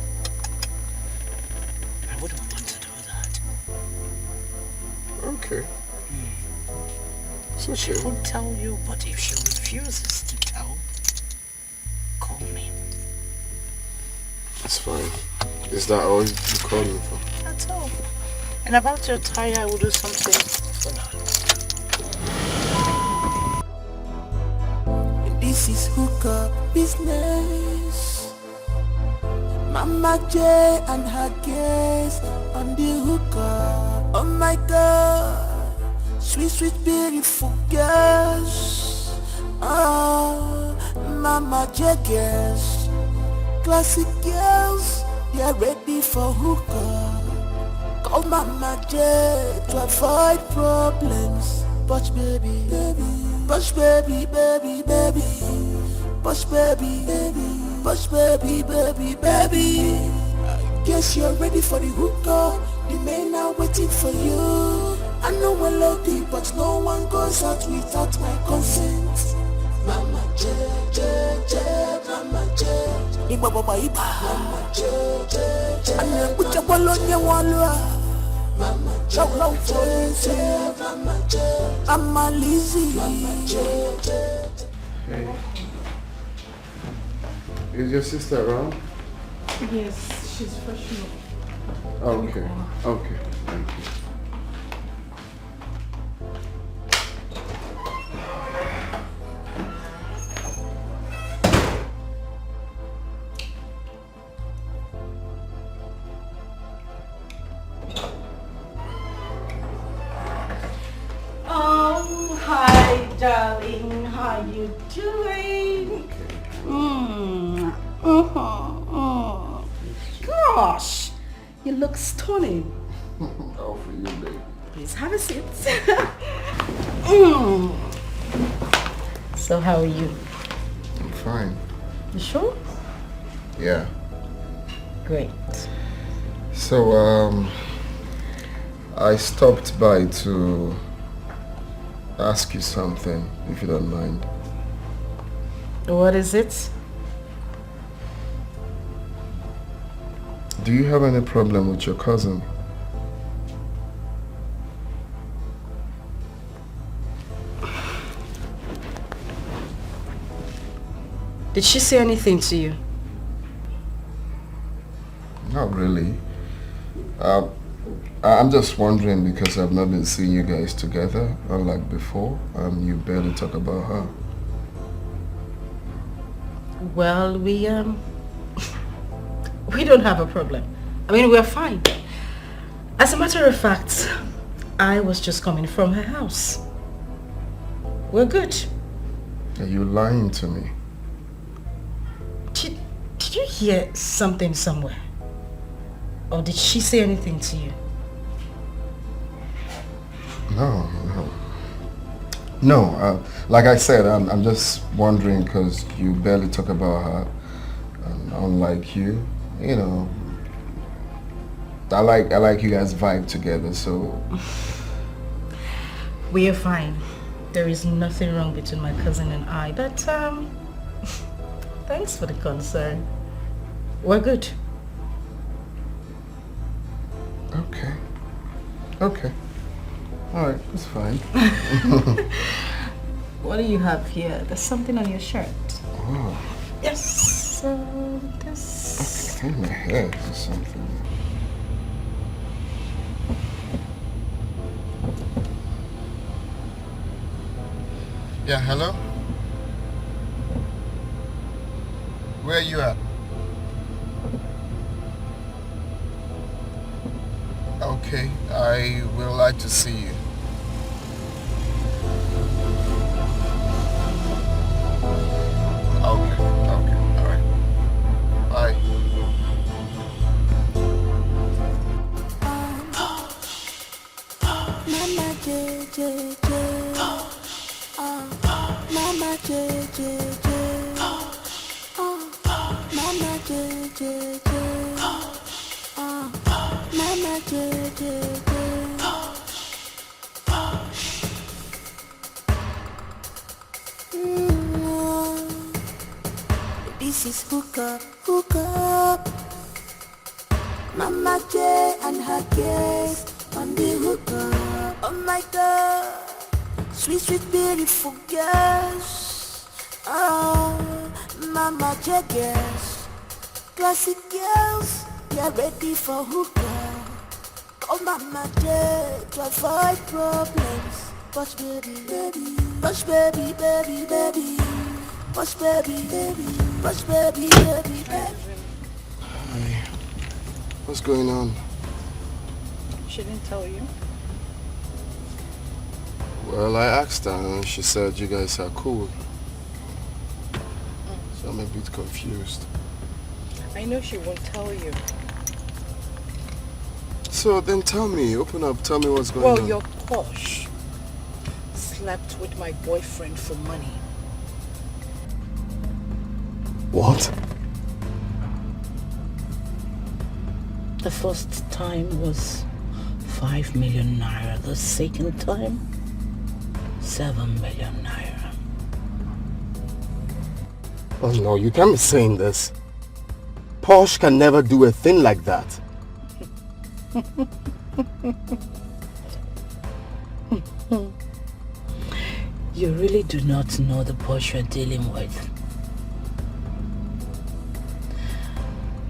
I wouldn't want to do that. Okay. So she could tell you, but if she refuses to tell, call me. That's fine. Is that all you called me for? That's all. And about your tire, I will do something for now. This is hookup business. Mama J and her guest on the hookup. Oh my God, sweet, sweet, beautiful girls. Oh, Mama J girls, classic girls, they're ready for hookup. Call Mama J to avoid problems. But baby, baby. Push baby, baby, baby. Push baby, baby. Push baby, baby, baby. I guess you're ready for the hookup. The men are waiting for you. I know we're lucky, but no one goes out without my consent. Mama J, J, J, Mama J. Iba baba iba. Mama J, J, J. Ane kucha bolonya walwa. Mama J, J, Mama J. I'm a lazy. Hey. Is your sister around? Yes, she's freshening up. Okay. Okay. Thank you. Hi, darling. How you doing? Gosh, you look stunning. All for you, baby. Please have a seat. So how are you? I'm fine. You sure? Yeah. Great. So, I stopped by to ask you something, if you don't mind. What is it? Do you have any problem with your cousin? Did she say anything to you? Not really. I'm just wondering because I've not been seeing you guys together, unlike before, and you barely talk about her. Well, we don't have a problem. I mean, we're fine. As a matter of fact, I was just coming from her house. We're good. Are you lying to me? Did you hear something somewhere? Or did she say anything to you? No. No, like I said, I'm just wondering because you barely talk about her. Unlike you, you know, I like you guys vibe together, so. We are fine. There is nothing wrong between my cousin and I, but thanks for the concern. We're good. Okay. Okay. All right, that's fine. What do you have here? There's something on your shirt. Oh. Yes. This. Okay, my head or something. Yeah, hello? Where are you at? Okay, I would like to see you. Okay, all right. Bye. Mama J J J. Mama J J J. Mama J J J. Mama J J J. This is hook up. Mama J and her guest on the hook up. Oh my God, sweet beautiful girls. Oh, Mama J girls, classic girls, you're ready for hook up. Oh Mama J, to avoid problems. Push baby, baby, push baby, baby, baby, push baby, baby, push baby, baby, baby. Hi. What's going on? She didn't tell you? Well, I asked her and she said you guys are cool. So I'm a bit confused. I know she won't tell you. So then tell me, open up, tell me what's going on. Well, you're posh. Slept with my boyfriend for money. What? The first time was 5 million naira. The second time, 7 million naira. Oh no, you can't be saying this. Posh can never do a thing like that. You really do not know the Posh you're dealing with.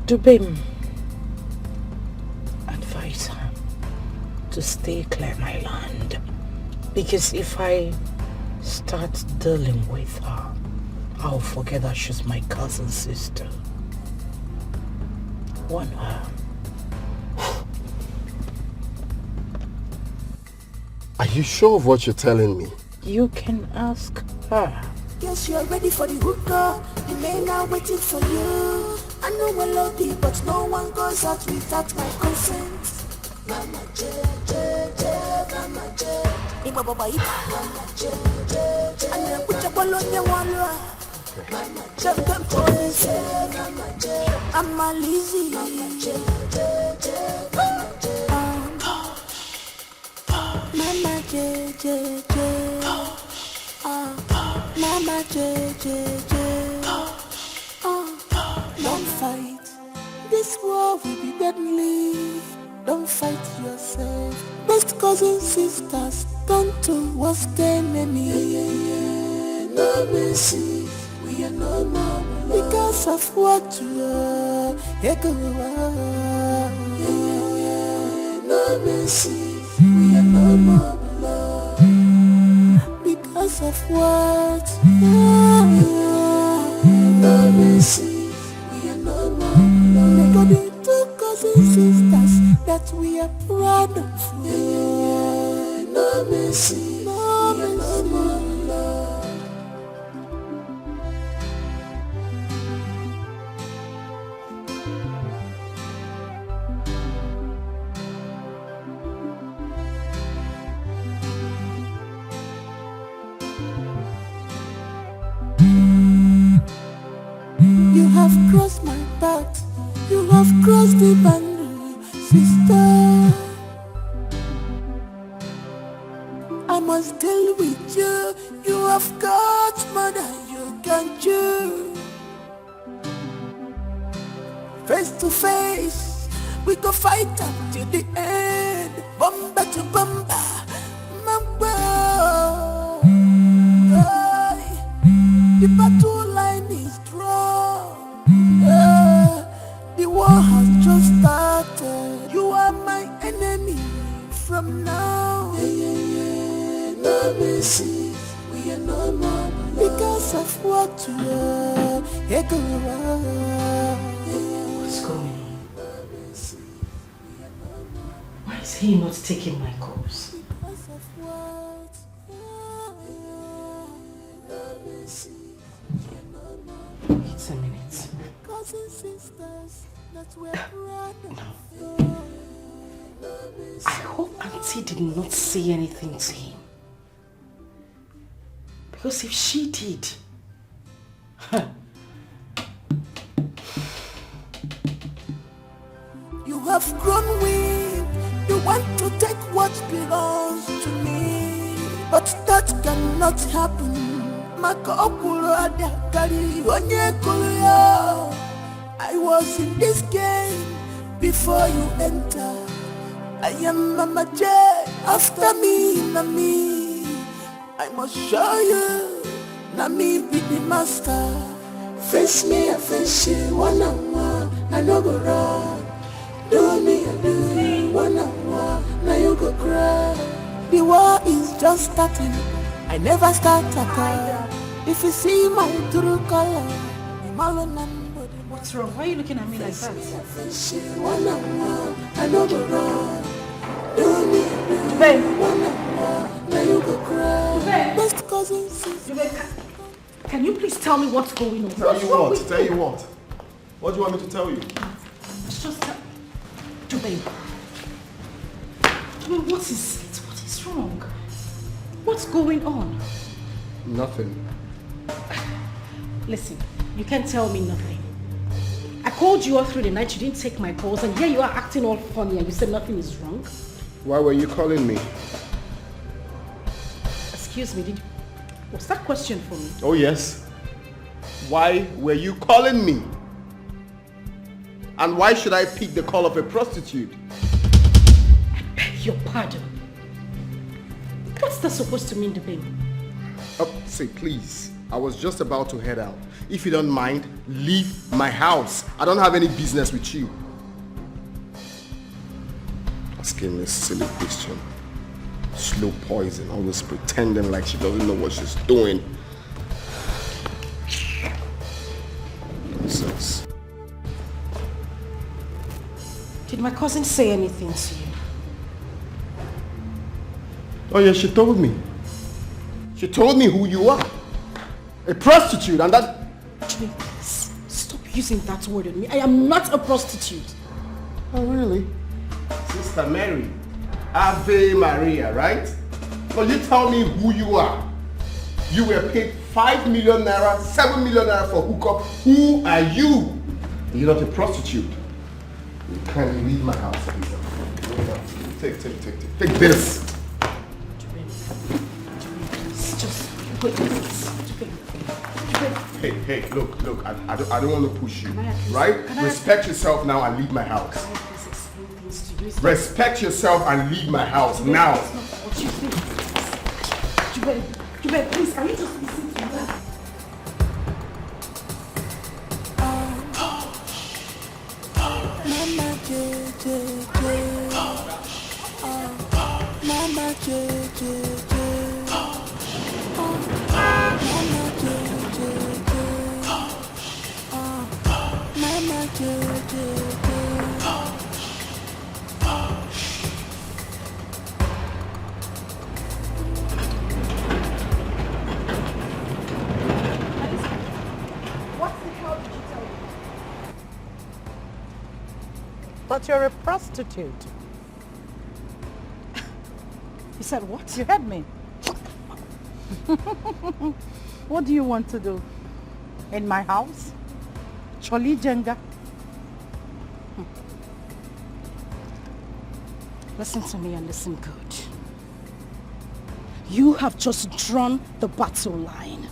Dubem, advise her to stay clear my land. Because if I start dealing with her, I'll forget that she's my cousin's sister. Warn her. Are you sure of what you're telling me? You can ask her. Yes, you're ready for the hookah. The men are waiting for you. I know I love you, but no one goes out without my consent. Mama J, J, J, Mama J. Iba baba iba. Mama J, J, J. Ane kucha bolonya walwa. Mama J, J, Mama J. I'm a lazy. Mama J, J, J, Mama J. Mama J, J, J. Mama J, J, J. Don't fight. This war will be deadly. Don't fight yourself. Best cousins, sisters, turn to worst enemy. No mercy. We are no more because of what you are. No mercy. We are no more love because of what? No mercy. We are no more love. They got the two cousins, sisters that we are proud of. No mercy. No mercy. No more love. go fight till the end, bumper to bumper. The battle line is strong. The war has just started. You are my enemy from now. No mercy, we are no more because of what you are. What's going on? Why is he not taking my calls? It's a minute. No. I hope Auntie did not say anything to him. Because if she did... You have grown weak. You want to take what belongs to me. But that cannot happen. I was in this game before you enter. I am Mama J after me, Nami. I must show you, Nami be the master. Face me, I face you, one on one, I no go wrong. Do me, I do you, one on one, now you go cry. The war is just starting, I never start a cry. If you see my true color, what's wrong? Why are you looking at me like that? I know go wrong. Do me, now you go cry. Best cousin, can you please tell me what's going on? Tell you what? Tell you what? What do you want me to tell you? It's just that... Jube, what is wrong? What's going on? Nothing. Listen, you can't tell me nothing. I called you all through the night, you didn't take my calls, and here you are acting all funny and you said nothing is wrong. Why were you calling me? Excuse me, was that question for me? Oh yes. Why were you calling me? And why should I pick the call of a prostitute? I beg your pardon. What's that supposed to mean, Dike? Oh, say please. I was just about to head out. If you don't mind, leave my house. I don't have any business with you. Asking this silly question. Slow poison, always pretending like she doesn't know what she's doing. Nonsense. Did my cousin say anything to you? Oh yeah, she told me. She told me who you are. A prostitute, and that... Please, stop using that word on me. I am not a prostitute. Oh, really? Sister Mary, Ave Maria, right? So you tell me who you are. You were paid 5 million naira, 7 million naira for hookup. Who are you? You're not a prostitute. You can't leave my house, please. Take this. Just put this. Hey, look, I don't want to push you, right? Respect yourself now and leave my house. Respect yourself and leave my house now. That's not what you think. Jube, please, can you just listen to me? Mama But you're a prostitute. You said what? You heard me. What do you want to do? In my house? Choli Jenga? Listen to me and listen good. You have just drawn the battle line.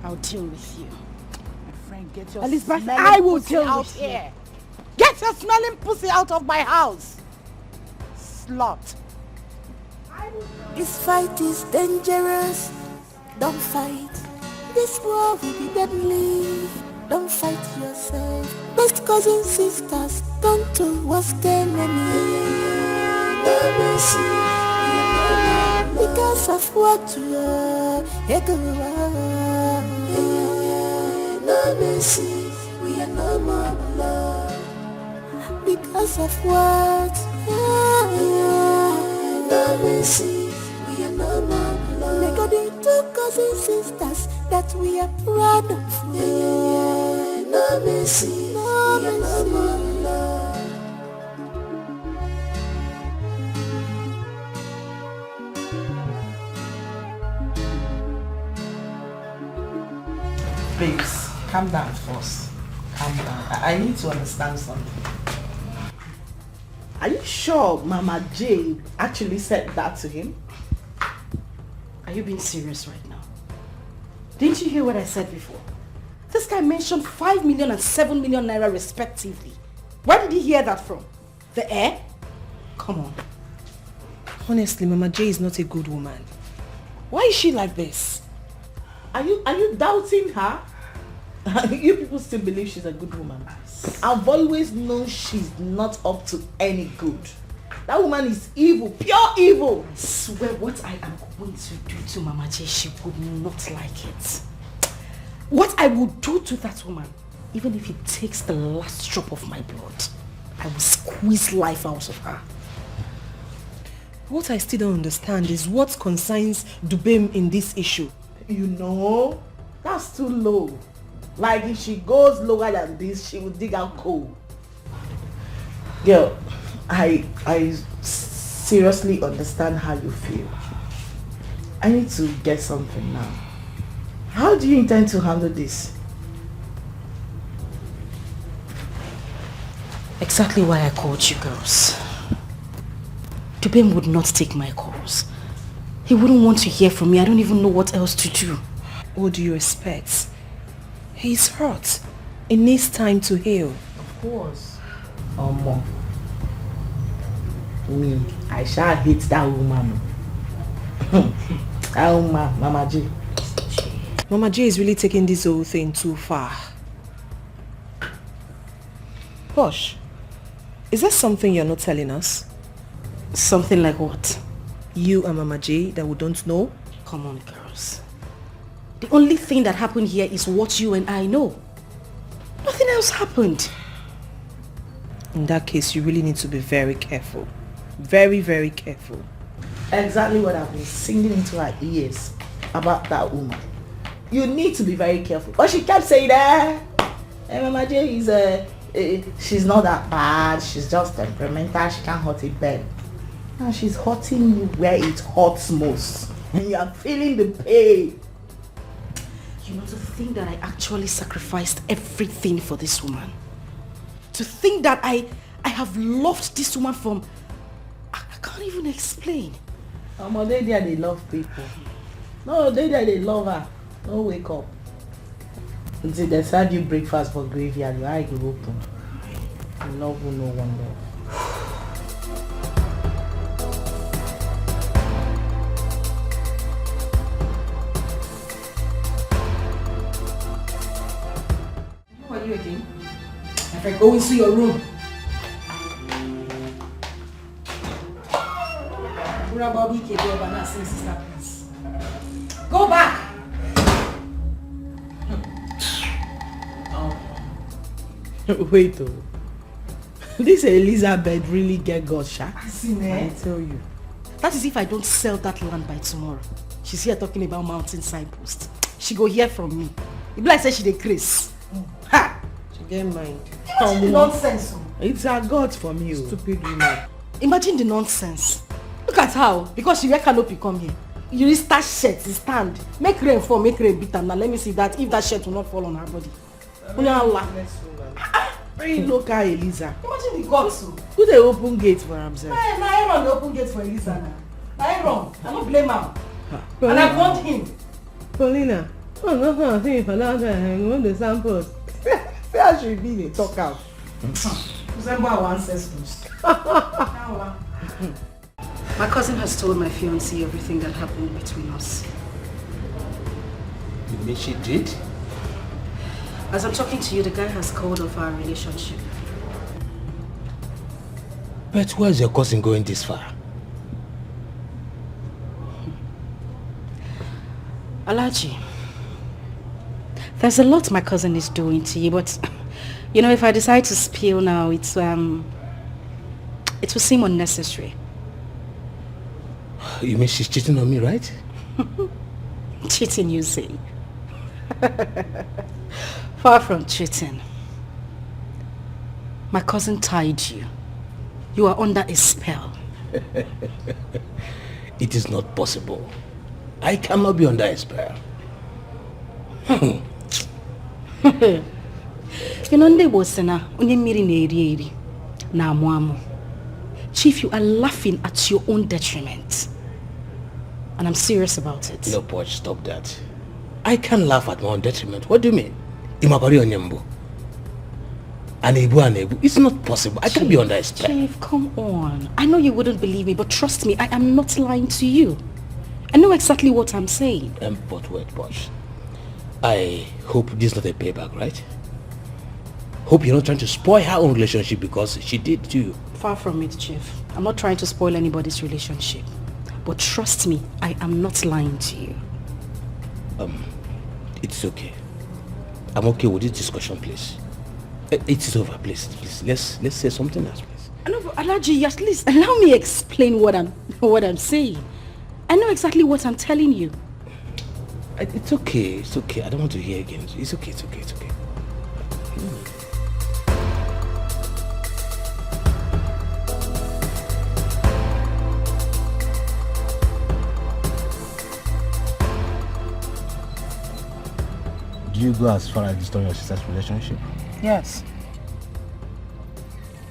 I'll deal with you. My friend, get your Elizabeth, smelly I will pussy deal out with you. here. Get Get your smelling pussy out of my house. Slut. This fight is dangerous. Don't fight. This war will be deadly. Don't fight yourself. Best cousins, sisters, turn to worst enemy. No mercy. Because of what you are. No mercy. We are no more alone. Because of what? No mercy. We are no more alone. They got the two cousins, sisters that we are proud of. No mercy. No mercy. No more alone. Babes, calm down first. Calm down. I need to understand something. Are you sure Mama J actually said that to him? Are you being serious right now? Didn't you hear what I said before? This guy mentioned 5 million and 7 million naira respectively. Where did he hear that from? The air? Come on. Honestly, Mama J is not a good woman. Why is she like this? Are you doubting her? You people still believe she's a good woman. I've always known she's not up to any good. That woman is evil, pure evil. I swear what I am going to do to Mama J, she would not like it. What I will do to that woman, even if it takes the last drop of my blood, I will squeeze life out of her. What I still don't understand is what concerns Dubem in this issue. You know, that's too low. Like if she goes lower than this, she will dig out coal. Girl, I seriously understand how you feel. I need to get something now. How do you intend to handle this? Exactly why I called you girls. Dubem would not take my calls. He wouldn't want to hear from me. I don't even know what else to do. What do you expect? He's hurt. It needs time to heal. Of course. Me, I shall hate that woman. That woman, Mama J. Mama J is really taking this whole thing too far. Posh, is there something you're not telling us? Something like what? You and Mama J that we don't know? Come on, girls. The only thing that happened here is what you and I know. Nothing else happened. In that case, you really need to be very careful. Very, very careful. Exactly what I've been singing into her ears about that woman. You need to be very careful. But she kept saying that Mama J is she's not that bad. She's just temperamental. She can't hurt a bed. Now she's hurting you where it hurts most. And you are feeling the pain. You know, to think that I actually sacrificed everything for this woman. To think that I have loved this woman from... I can't even explain. They love people. No, they love her. No, wake up. Until they serve you breakfast for graveyard, your eye will open. You love who no one love. Who are you again? If I go into your room. Go back! Wait though. This Elizabeth really get God shot. I tell you. That is if I don't sell that land by tomorrow. She's here talking about mountain signpost. She go hear from me. It be like say she dey craze. Ha! She get mind. Imagine the nonsense. It's a God for me. Stupid woman. Imagine the nonsense. Look at how, because she wear canopy come here. You start shirt, stand. Make rain fall, make rain beat am. Now let me see that if that shirt will not fall on her body. Very local Eliza. Imagine the gods. Who they open gate for himself? Hey, na Aaron dey open gate for Eliza now. Na Aaron, I don't blame am. And I want him. Paulina, I want the samples. See how she be, they talk out. Resemble our ancestors. My cousin has told my fiancé everything that happened between us. You mean she did? As I'm talking to you, the guy has called off our relationship. But where's your cousin going this far? Alaji, there's a lot my cousin is doing to you, but you know, if I decide to spill now, it will seem unnecessary. You mean she's cheating on me, right? Cheating, you say? Far from cheating. My cousin tied you. You are under a spell. It is not possible. I cannot be under a spell. You know, Chief, you are laughing at your own detriment. And I'm serious about it. No, Poch, stop that. I can't laugh at my own detriment. What do you mean? Imabari Onyembo. Anebu. It's not possible. I can't be under a spell. Chief, come on. I know you wouldn't believe me, but trust me, I am not lying to you. I know exactly what I'm saying. But wait, Poch. I hope this is not a payback, right? Hope you're not trying to spoil her own relationship because she did too. Far from it, Chief. I'm not trying to spoil anybody's relationship. But trust me, I am not lying to you. It's okay. I'm okay with this discussion, please. It is over, please. Let's say something else, please. No, but Alaji, at least allow me explain what I'm saying. I know exactly what I'm telling you. It's okay. I don't want to hear again. It's okay. Do you go as far as destroying your sister's relationship? Yes.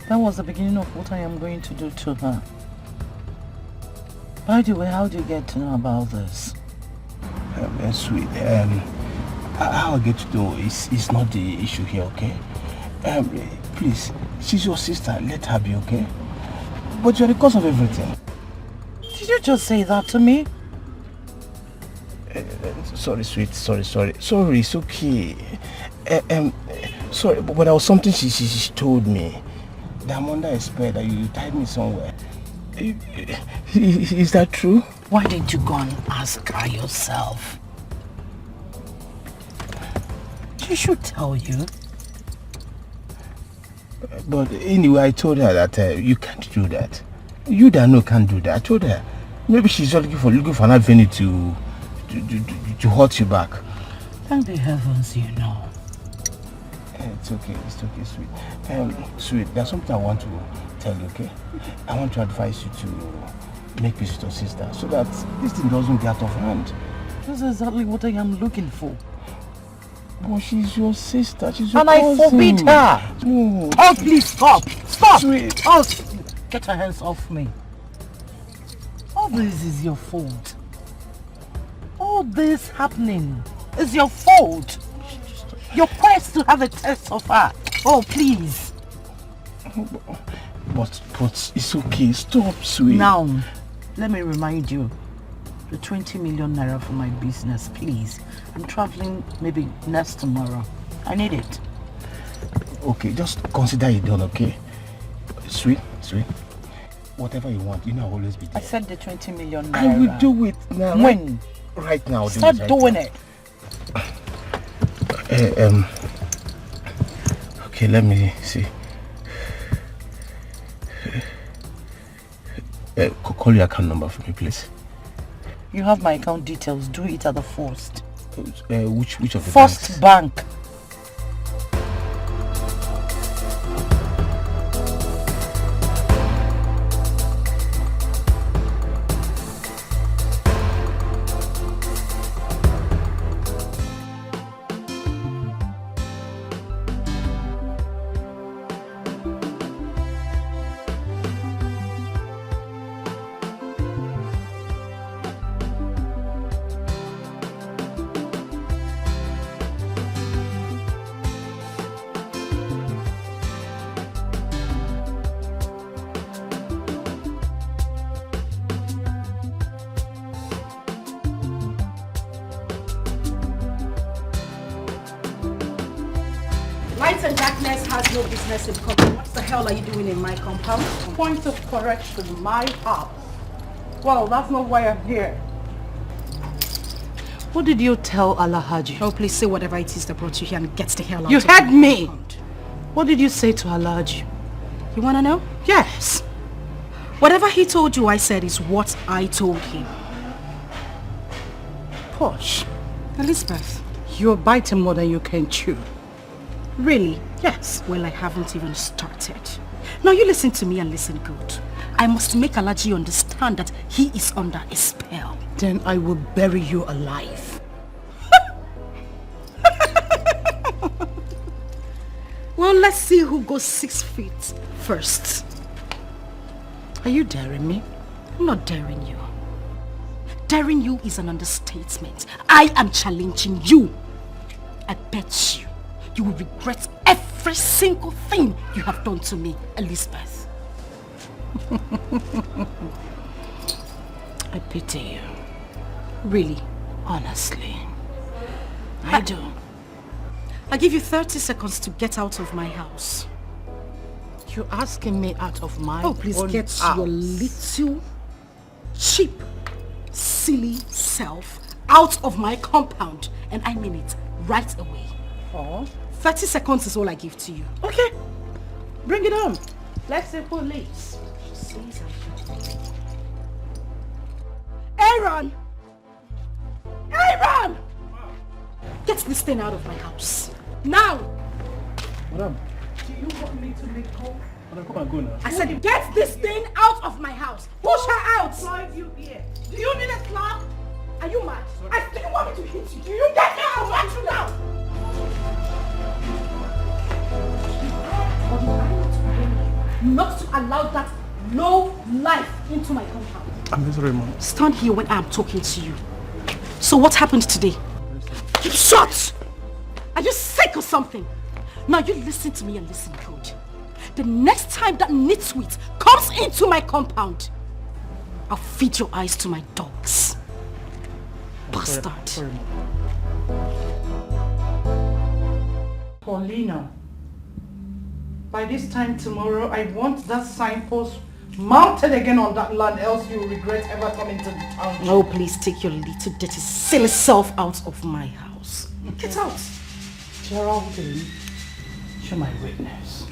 That was the beginning of what I am going to do to her. By the way, how do you get to know about this? Sweet. How I get to know is not the issue here, okay? Please, she's your sister. Let her be, okay? But you're the cause of everything. Did you just say that to me? Sorry, sweet. Sorry, it's okay. Sorry, but there was something she told me. That I'm under a spell that you tied me somewhere. Is that true? Why didn't you go and ask her yourself? She should tell you. But anyway, I told her that you can't do that. You that know can't do that. I told her. Maybe she's just looking for an avenue to hurt you back. Thank the heavens you know. It's okay, sweet. Sweet, there's something I want to tell you, okay? I want to advise you to make peace with your sister so that this thing doesn't get out of hand. That's exactly what I am looking for. But she's your sister, she's your and cousin. I forbid her. No. Oh, please stop! Stop! Sweet. Oh, get your hands off me. All this is your fault. All this happening is your fault. Your quest to have a taste of her. Oh, please. But it's okay. Stop, sweet. Now, let me remind you. The 20 million naira for my business, please. I'm traveling maybe next tomorrow. I need it. Okay, just consider it done, okay? Sweet. Whatever you want, you know I'll always be there. I said the 20 million naira. I will do it now. When? Right now. Start doing it. Okay, let me see. Call your account number for me, please. You have my account details. Do it at the first. Which of the First bank. and darkness has no business in common. What the hell are you doing in my compound? Point of correction, my house. Well, that's not why I'm here. What did you tell Alhaji? Oh, please say whatever it is that brought you here and get the hell out You of heard my me! compound. What did you say to Alhaji? You wanna know? Yes. Whatever he told you, I said is what I told him. Posh. Elizabeth. You're biting more than you can chew. Really? Yes. Well, I haven't even started. Now you listen to me and listen good. I must make Alhaji understand that he is under a spell. Then I will bury you alive. Well, let's see who goes 6 feet first. Are you daring me? I'm not daring you. Daring you is an understatement. I am challenging you. I bet you will regret every single thing you have done to me, Elizabeth. I pity you. Really? Honestly. I do. I give you 30 seconds to get out of my house. You're asking me out of my Oh, please own get house. your little, cheap, silly self out of my compound. And I mean it right away. Oh. 30 seconds is all I give to you. Okay. Bring it on. Let's see who leaves. Aaron! Aaron! Get this thing out of my house. Now! Madam. Do you want me to make call? Madam, come and go now. I said get this thing out of my house. Push her out. Drive you here. Do you need a slap? Are you mad? Do you want me to hit you? Do you get me out? I want you now. Not to allow that low life into my compound. I'm sorry, Mom. Stand here when I'm talking to you. So what happened today? Keep shut! Are you sick or something? Now you listen to me and listen good. The next time that nitwit comes into my compound, I'll feed your eyes to my dogs. Bastard. Sorry, Mom. Paulina, by this time tomorrow, I want that signpost mounted again on that land, else you will regret ever coming to the town. Oh, please take your little dirty silly self out of my house. Get out. Gerald, show my witness.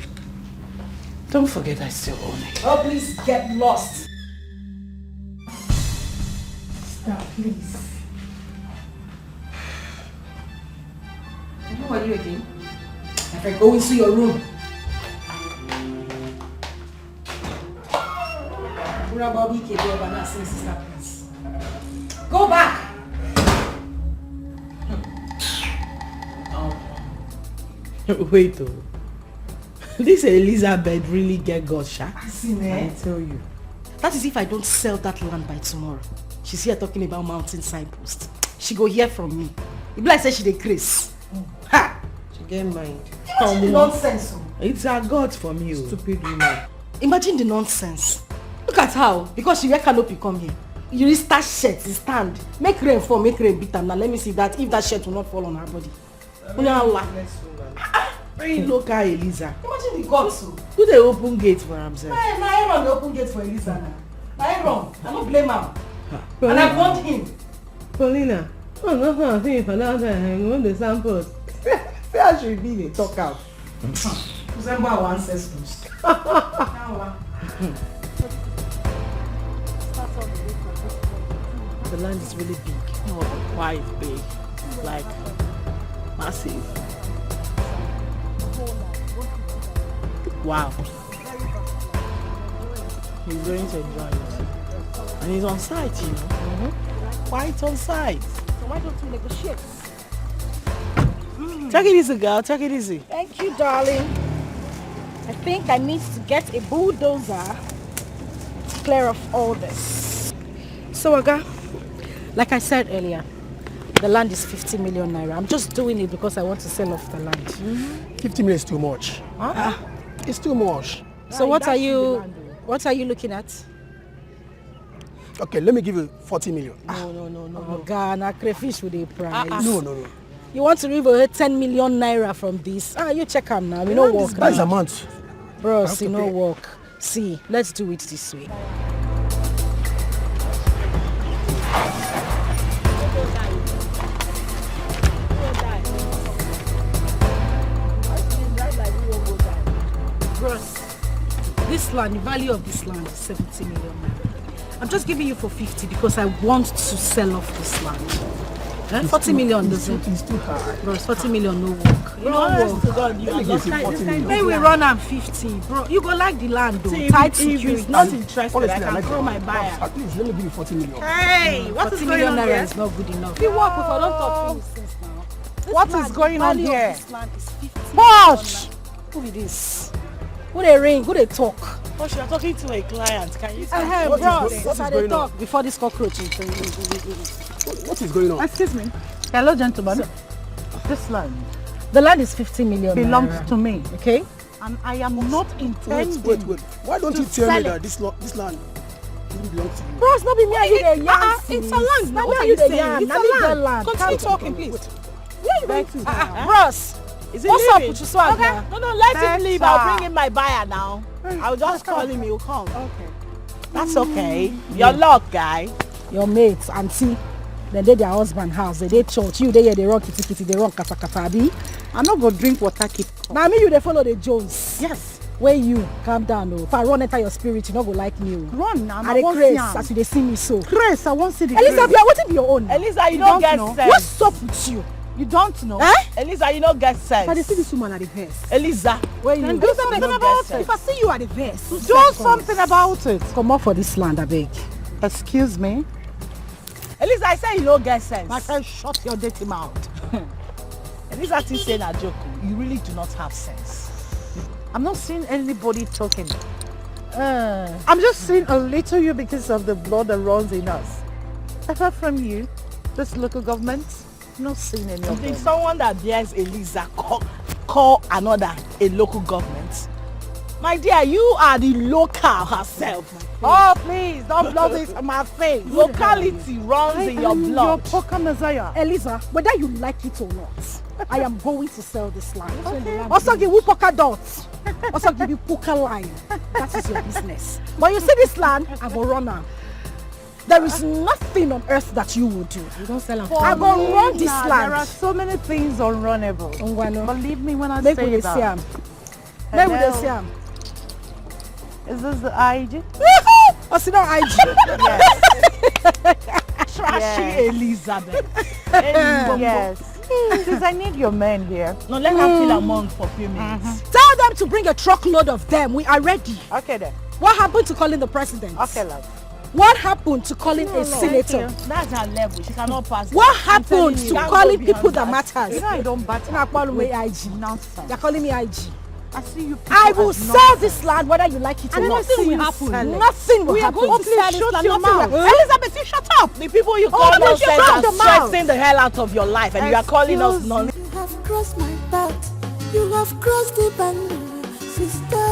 Don't forget I still own it. Oh, please get lost. Stop, please. And who are you again? If I go into your room. Go back! Wait, oh. This Elizabeth really get God, sha. I tell you. That is if I don't sell that land by tomorrow. She's here talking about mountain signpost. She go hear from me. If like say she dey craze. Ha! She get mind. Imagine the nonsense. It's a God for me, oh. Stupid woman. Imagine the nonsense. Look at how, because she wear canopy come here. You need start shirt, stand. Make rain fall, make rain beat am. Now let me see that if that shirt will not fall on her body. Very local Eliza. Imagine the gods. Who they open gate for himself? Na Aaron dey open gate for Eliza now. Na Aaron, I no blame am. And I want him. Paulina, oh no, I think for that time, when the samples. Say I should be the talk out. Resemble our ancestors. The land is really big. No, quite big. Like massive. Wow. He's going to enjoy it. And he's on site, you know. Quite on site. So why don't you negotiate? Take it easy, girl. Take it easy. Thank you, darling. I think I need to get a bulldozer to clear off all this. So Aga, like I said earlier, the land is 50 million naira. I'm just doing it because I want to sell off the land. 50 million is too much. Huh? It's too much. So what are you looking at? Okay, let me give you 40 million. No. Oh, God, na crayfish with a price. No. You want to remove 10 million naira from this? You check them now. We no work. This buys a month. Bro, see, no work. See, let's do it this way. Bros, this land, the value of this land is 70 million. I'm just giving you for 50 because I want to sell off this land. 40 million doesn't. It's too high. Bro, 40 million no work. You don't work. Maybe we run am 50, bro. You go like the land though. Tight security. If not interested, I can throw my buyer. At least let me give you 40 million. Hey, what is going on here? Is not good enough. You work with, I don't talk to you since now. What is going on here? This land is 50 Bosh! Who is this? Who they ring? Who they talk? Oh, you are talking to a client. Can you say What is going on? Before this cockroach. What is going on? Excuse me. Hello, gentlemen. This land The land is 50 million belongs naira. to me. Okay? And I am not intending. Wait. Why don't you tell me that this land didn't belong to you? Bros, not be me and you the yarn. It's a land. Now what are you saying? It's a land. Continue talking, please. Where are you going to? Bros, what's up with your swag now? No, let him leave. I'll bring in my buyer now. I'll just call him. He'll come. Okay. That's okay. Your luck, guy. Your mates, auntie, they their husband house, they church. You they run kitty, they run kata. I'm not going to drink water. Keep. Now me, you they follow the Jones. Yes. Where you calm down, oh. If I run enter your spirit, you not go like me. Run now. I craze as you they see me so. Grace, I won't see the Elisa, grace. you are waiting for your own. Elisa, you don't get know. sense. What's up with you? You don't know. Elisa, you don't get sense. If I see this woman at the verse. Elisa, Where you? Then do something about it. If I see you at the verse, Do something about it. Come up for this land, I beg. Excuse me. Elisa, I say you don't get sense. My friend, shut your dirty mouth. Elisa still saying a joke. You really do not have sense. I'm not seeing anybody talking. I'm just seeing a little you because of the blood that runs in us. Apart from you, this local government, I'm not seeing any of If them. someone that bears Elisa call another a local government, my dear, you are the local herself. Oh, please, don't blow this in my face. Locality runs in your Your blood. poker messiah. Elisa, whether you like it or not, I am going to sell this land. Okay. Also give you polka dots. Also give you poker line. That is your business. But you see this land, I will run now. There is nothing on earth that you will do. You don't sell them. I will run this land. There are so many things unrunnable. Believe me when I Make say we that. see am. Make we see am. Is this the IG? Oh, see no IG. Yes. Trashy Elizabeth. Yes. Please, I need your men here. No, let her feel among for a few minutes. Tell them to bring a truckload of them. We are ready. Okay then. What happened to calling the president? Okay, love. What happened to calling a senator? That's her level. She cannot pass. What happened to calling people that matters? You know I don't bat. You're calling me IG. Nonsense. You're calling me IG. I see you people I will as sell nonsense. this land whether you like it or And not. nothing will Sell happen. it. Nothing will We are happen. going to sell this land. Nothing will- Elizabeth, you shut up. The people you call no, nonsense shut are your mouth. stressing the hell out of your life, and you are calling us Excuse nonsense. You have crossed my path. You have crossed the boundary, sister.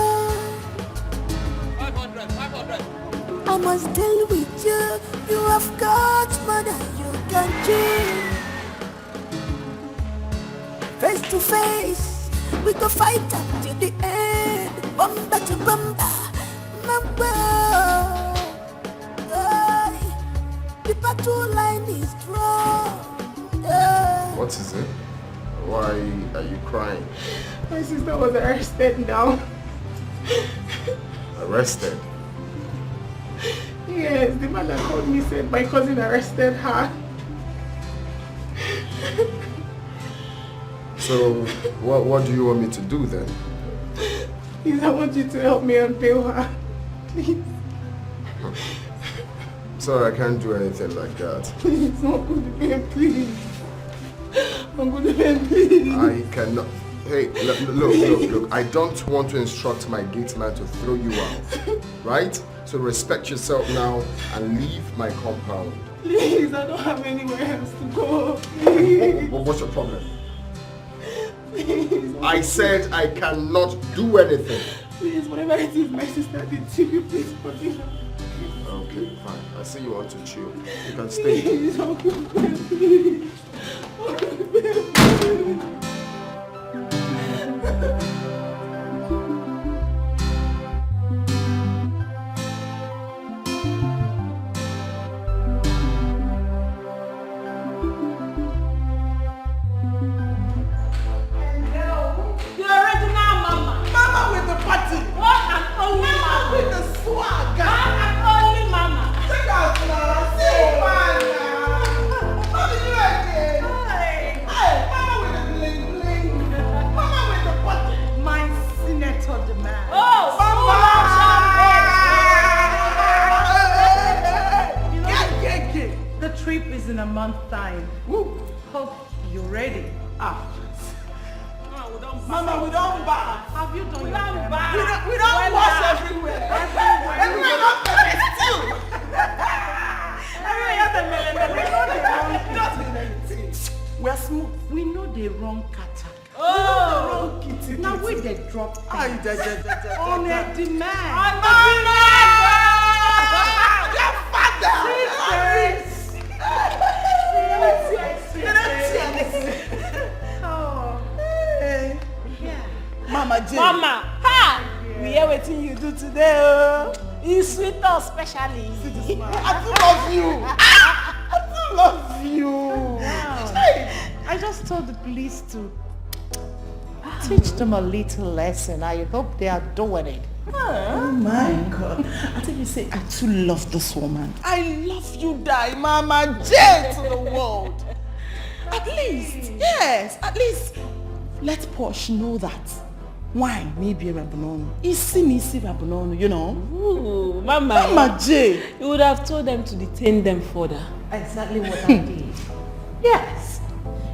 500. I must deal with you. You have got more than you can do. Face to face, we go fight until the end. Bumper to bumper, number. The battle line is drawn. What is it? Why are you crying? My sister was arrested now. Arrested? Yes, the man that called me said my cousin arrested her. So, what do you want me to do then? Please, I want you to help me and bail her. Please. Sorry, I can't do anything like that. Please, Uncle Ben, please. Uncle Ben, please. I cannot. Hey, look. I don't want to instruct my gate man to throw you out. Right? So respect yourself now and leave my compound. Please, I don't have anywhere else to go. Please. What's your problem? Please. I said I cannot do anything. Please, whatever it is my sister did to you, please forgive her. Okay, fine. I see you want to chill. You can stay. Please, Uncle Ben, please. Uncle Ben. month time. Hope you're ready. Mama, we don't bath. Have you done We your don't hair? bath. We don't wash everywhere. Everywhere not perfect too. We're smooth. We know the wrong kata. Oh, We know the wrong kitty. Now we the drop things. On a demand. On your father. Mama J. Mama, we hear what you do today. You sweet us especially. I do love you. I do love you. I just told the police to teach them a little lesson. I hope they are doing it. Oh my God. I think you say, I too love this woman. I love you, die, Mama J to the world. At least, yes, at least let Posh know that. Why? Maybe Rabonono. Isi Rabonono, you know. Ooh, Mama. Mama J. You would have told them to detain them further. Exactly what I did. Yes.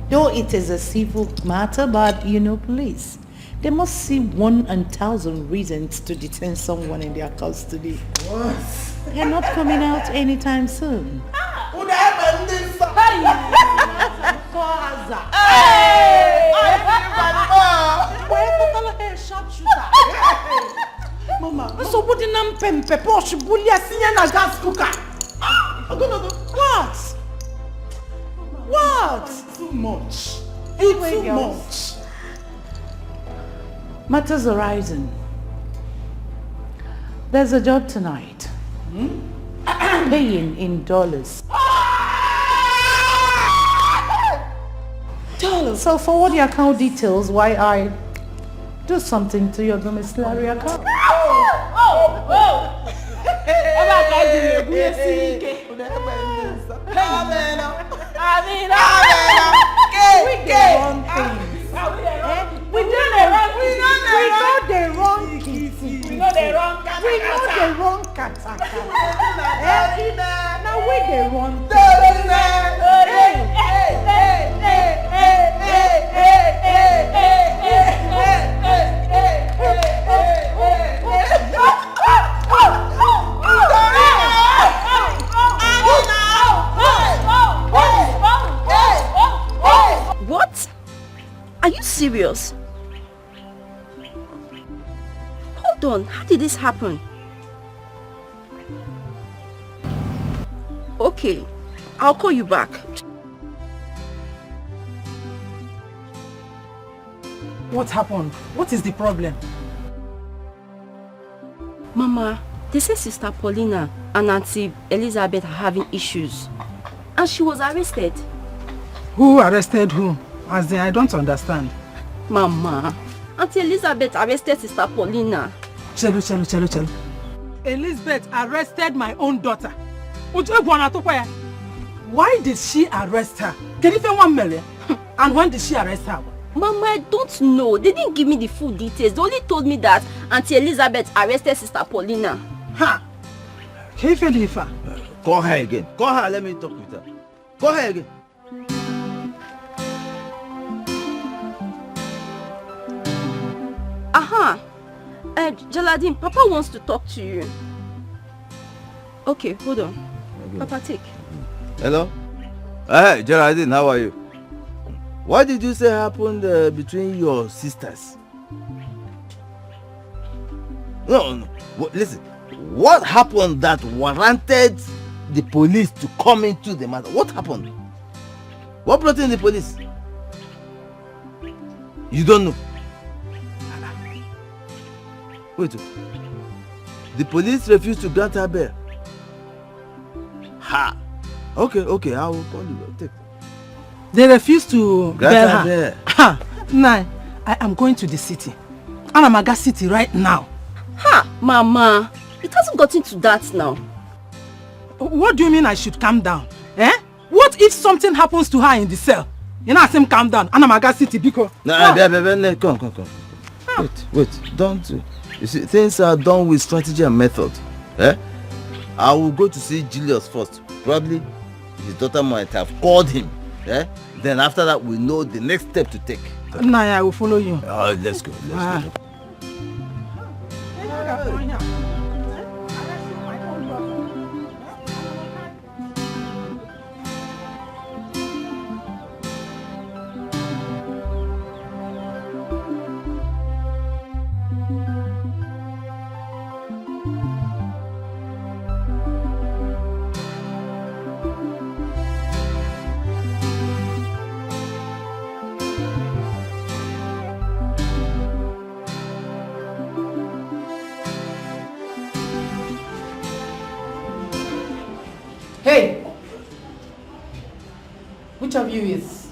Though it is a civil matter, but you know, police, they must see 1,000 reasons to detain someone in their custody. What? They're not coming out anytime soon. Mama, so what in them pempe Posh bully a na gas cooker? What? What? Too much. Anyway, Too girls. much. Matters arising. There's a job tonight. Paying in dollars. So forward your account details while I do something to your domiciliary account. We know the wrong kata. Now we the wrong What? Are you serious? Hold on, how did this happen? Okay, I'll call you back. What happened? What is the problem? Mama, they say Sister Paulina and Auntie Elizabeth are having issues. And she was arrested. Who arrested who? As in, I don't understand. Mama, Auntie Elizabeth arrested Sister Paulina. Chelo. Elizabeth arrested my own daughter. Why did she arrest her? Can you find 1 million? And when did she arrest her? Mama, I don't know. They didn't give me the full details. They only told me that Auntie Elizabeth arrested Sister Paulina. Ha! Can you find her? Call her again. Call her, let me talk with her. Call her again. Aha! Jaladin, Papa wants to talk to you. Okay, hold on. Okay. Papa, take. Hello? Hey, Geraldine, how are you? What did you say happened between your sisters? No. Listen, what happened that warranted the police to come into the matter? What happened? What brought in the police? You don't know. Wait. The police refused to grant her bail. Ha! Okay, I will call you. Take. They refused to bail her. Ha! Nah, I am going to the city. Anamaga City right now. Ha! Mama, it hasn't gotten to that now. What do you mean I should calm down? Eh? What if something happens to her in the cell? You know, I say calm down. Anamaga City because... No, come. Wait, don't... You see, things are done with strategy and method. Eh? I will go to see Julius first. Probably his daughter might have called him. Eh? Then after that, we know the next step to take. Nah, I will follow you. Let's go. Let's go. Hey! Which of you is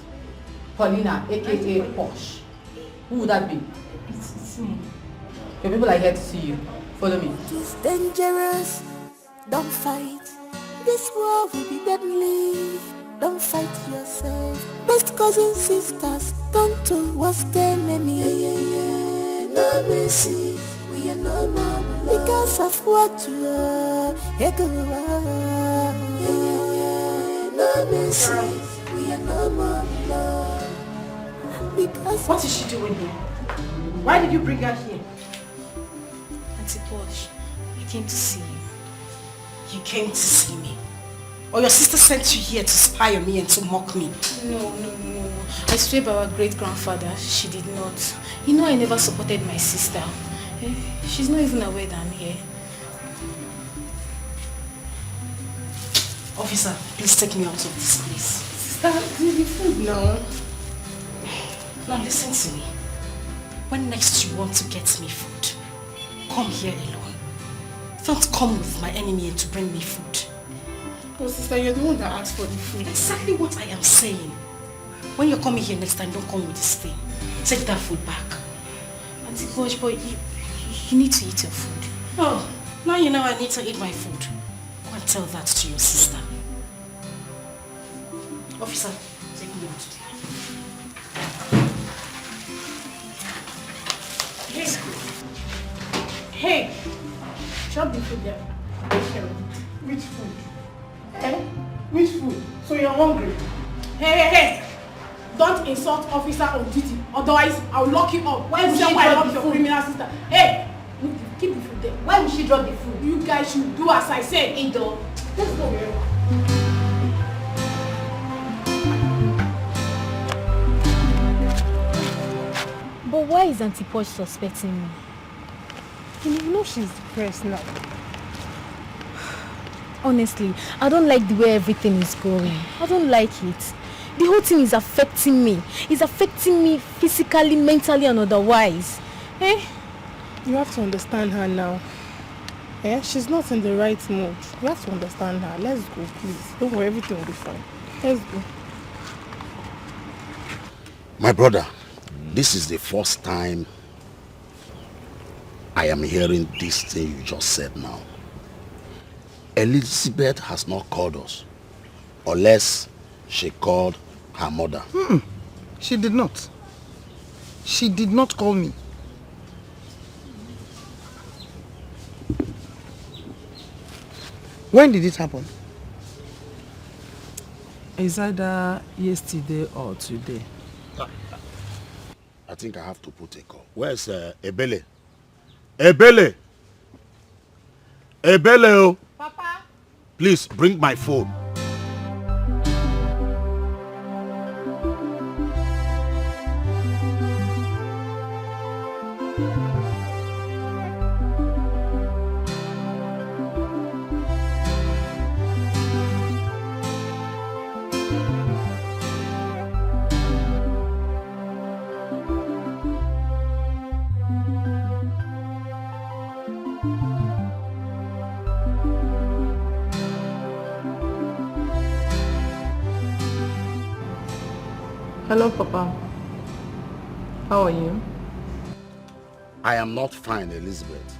Paulina, aka Posh? Who would that be? It's me. Your people are here to see you. Follow me. It's dangerous, don't fight. This war will be deadly. Don't fight yourself. Best cousins, sisters, turn to worst enemy. No mercy, we are no more because of what you are. No mercy, we are no more love. Because what is she doing here? Why did you bring her here? Auntie Posh, I came to see you. You came to see me? Or your sister sent you here to spy on me and to mock me? No. I swear by our great-grandfather, she did not. You know I never supported my sister. She's not even aware that I'm here. Officer, please take me out of this place. Sister, the food now. Now listen to me. When next you want to get me food, come here alone. Don't come with my enemy to bring me food. Oh sister, you're the one that asked for the food. Exactly what I am saying. When you're coming here next time, don't come with this thing. Take that food back. Auntie Posh, but you need to eat your food. Oh, now you know I need to eat my food. Go and tell that to your sister. Officer, take me out. Hey! Chop the food there. Which food? Which food? So you're hungry? Hey! Don't insult officer on duty, otherwise I'll lock you up. Why would she drop the food? Criminal sister. Hey! Keep the food there. Why would she drop the food? You guys should do as I said. Ido. Let's go. But why is Auntie Posh suspecting me? You know she's depressed now. Honestly, I don't like the way everything is going. I don't like it. The whole thing is affecting me. It's affecting me physically, mentally and otherwise. You have to understand her now. She's not in the right mood. You have to understand her. Let's go, please. Don't worry, everything will be fine. Let's go. My brother, this is the first time I am hearing this thing you just said now. Elizabeth has not called us, unless she called her mother. She did not. She did not call me. When did it happen? It's either yesterday or today. I think I have to put a call. Where's Ebele? Ebele! Ebele! Papa? Please bring my phone. Hello, Papa. How are you? I am not fine, Elizabeth.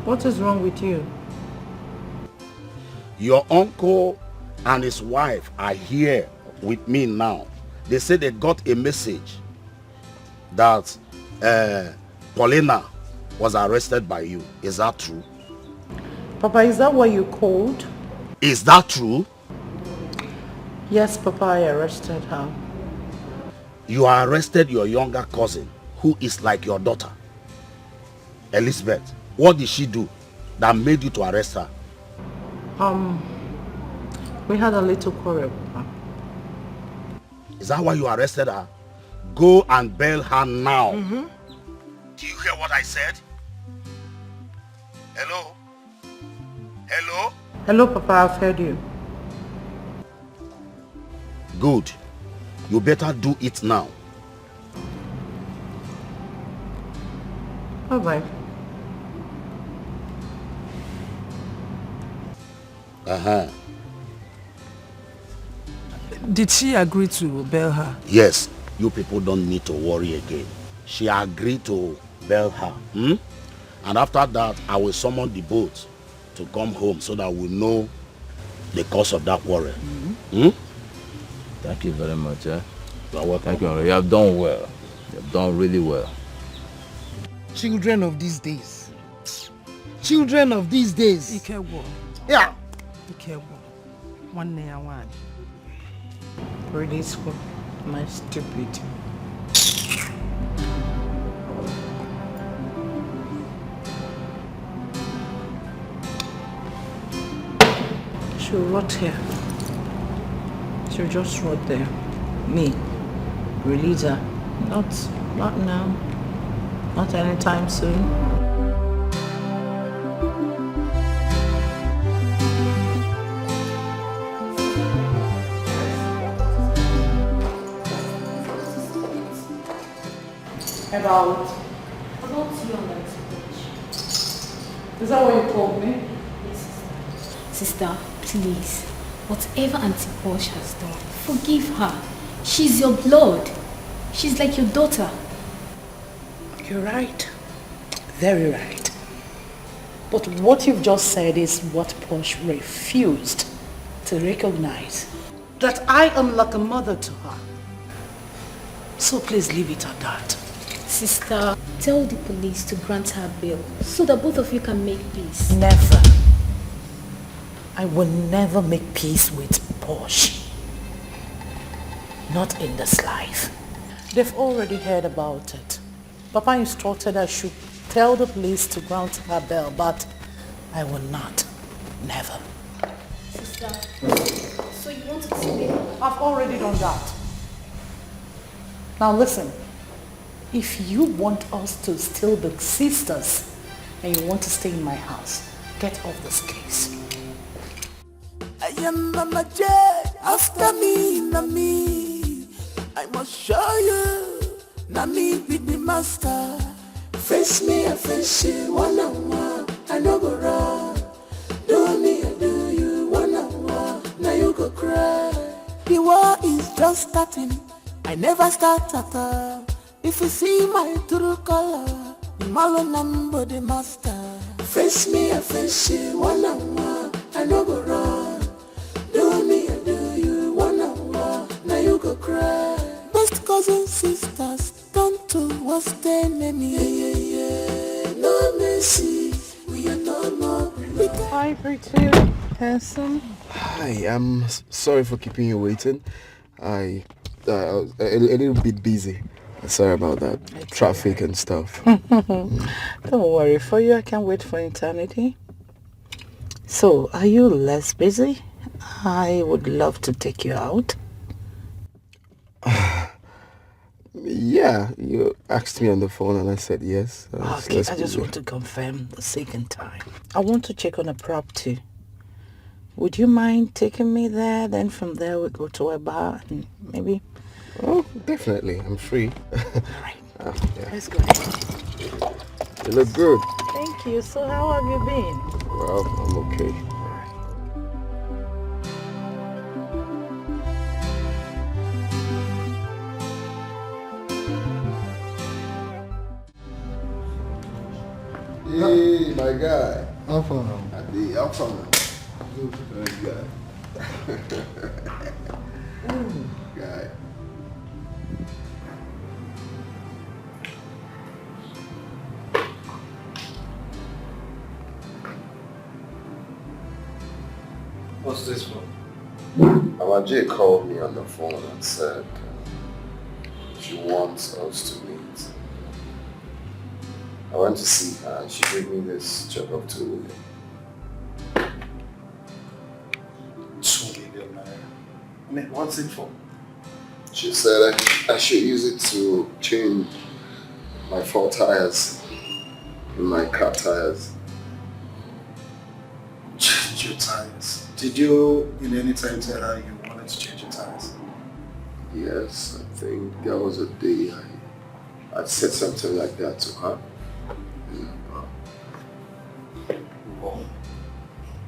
What is wrong with you? Your uncle and his wife are here with me now. They said they got a message that Paulina was arrested by you. Is that true? Papa, is that what you called? Is that true? Yes, Papa, I arrested her. You arrested your younger cousin, who is like your daughter, Elizabeth. What did she do that made you to arrest her? We had a little quarrel, Papa. Is that why you arrested her? Go and bail her now. Do you hear what I said? Hello? Hello? Hello, Papa, I've heard you. Good. You better do it now. All right. Uh-huh. Did she agree to bail her? Yes, you people don't need to worry again. She agreed to bail her. And after that, I will summon the boat to come home so that we know the cause of that quarrel. Thank you very much. You are welcome. Thank you. You have done well. You have done really well. Children of these days. Children of these days. Ikewo. Yeah. Ikewo. One near one. Really school. My stupid. She rot here. She just rot there. Me. Release her. Not now. Not anytime soon. About you on that Is that what you told me? Yes, sister, please. Whatever Auntie Posh has done, forgive her. She's your blood. She's like your daughter. You're right. Very right. But what you've just said is what Posh refused to recognize. That I am like a mother to her. So please leave it at that. Sister, tell the police to grant her bail so that both of you can make peace. Never. I will never make peace with Posh. Not in this life. They've already heard about it. Papa instructed I should tell the police to grant her bail, but I will not. Never. Sister, so you want to tell me? I've already done that. Now listen. If you want us to still be sisters and you want to stay in my house, get off this case. I am Mama J, after me, na me. I must show you, na me be the master. Face me, I face you, one on one. I no go run. Do me, I do you, one on one. Now you go cry. The war is just starting. I never start at all. If you see my true color, malo number the master. Face me, I face you, one on one. I no go run. Do me, I do you, one on one. Now you go cry. Best cousin sisters, turn to what's the enemy. No mercy, we are no more. Hi, pretty handsome. Hi, I'm sorry for keeping you waiting. I was a little bit busy. Sorry about that. Traffic and stuff. Don't worry, for you I can wait for eternity. So, are you less busy? I would love to take you out. Yeah, you asked me on the phone and I said yes. Okay, I just want to confirm the second time. I want to check on a property. Would you mind taking me there? Then from there we go to a bar and maybe... Oh, definitely. I'm free. Alright, yeah. let's go. You look good. Thank you. So how have you been? Well, I'm okay. Hey, my guy. How far? How far? Good guy. Guy. What's this for? Our J called me on the phone and said she wants us to meet. I went to see her and she gave me this check of 2 million. 2 million naira. I mean, what's it for? She said I should use it to change my 4 tires in my car tires. Change your tires. Did you in any time tell her you wanted to change your tires? Yes, I think there was a day I said something like that to her. Wow.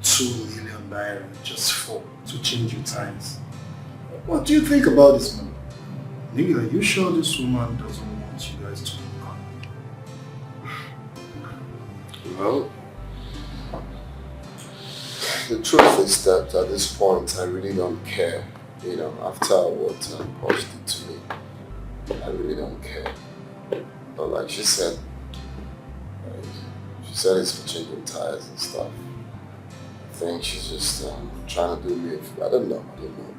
2 million naira just to change your tires. What do you think about this man? Maybe are you sure this woman doesn't want you guys to move on? Well, the truth is that at this point I really don't care. You know, after what Posh did to me, I really don't care. But like she said it's for changing tires and stuff. I think she's just trying to do me a favor. I don't know,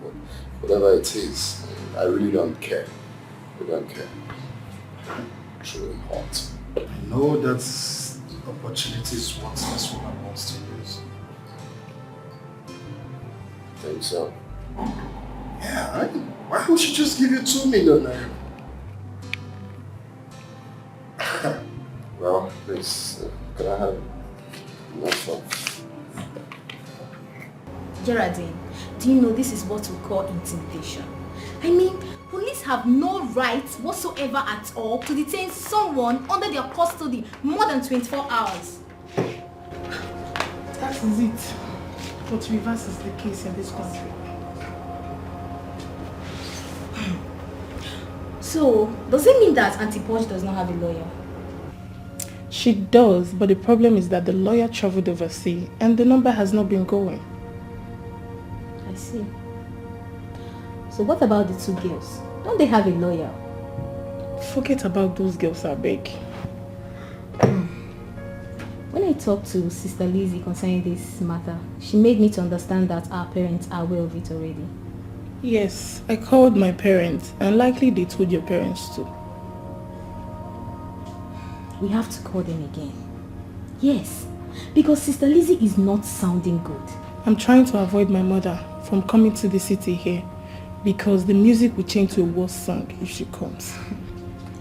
but whatever it is, I really don't care. I don't care. Truly hot. I know that opportunity is what this woman wants to use. Think so? Yeah, why would she just give you 2 million naira? Well, please, can I have enough of? Geraldine, do you know this is what we call intimidation? I mean, police have no right whatsoever at all to detain someone under their custody more than 24 hours. That is it. But reverse is the case in this country. So, does it mean that Auntie Posh does not have a lawyer? She does, but the problem is that the lawyer traveled overseas and the number has not been going. I see. So what about the 2 girls? Don't they have a lawyer? Forget about those girls, I beg. When I talked to Sister Lizzie concerning this matter, she made me to understand that our parents are aware of it already. Yes, I called my parents and likely they told your parents too. We have to call them again. Yes, because Sister Lizzie is not sounding good. I'm trying to avoid my mother from coming to the city here because the music will change to a worse song if she comes.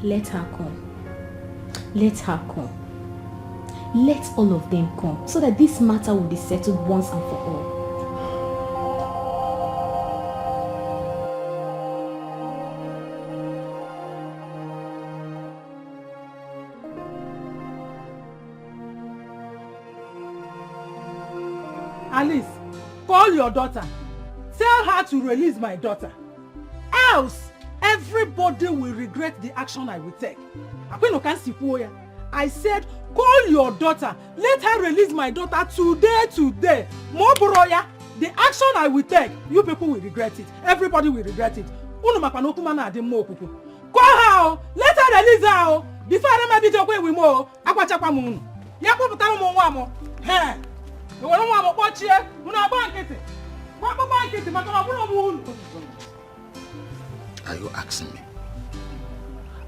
Let her come. Let her come. Let all of them come so that this matter will be settled once and for all. Alice, call your daughter. Tell her to release my daughter. Else, everybody will regret the action I will take. I said, call your daughter. Let her release my daughter today. Mobroya, the action I will take, you people will regret it. Everybody will regret it. Call her. Let her release her. Before I might be away with more. Are you asking me?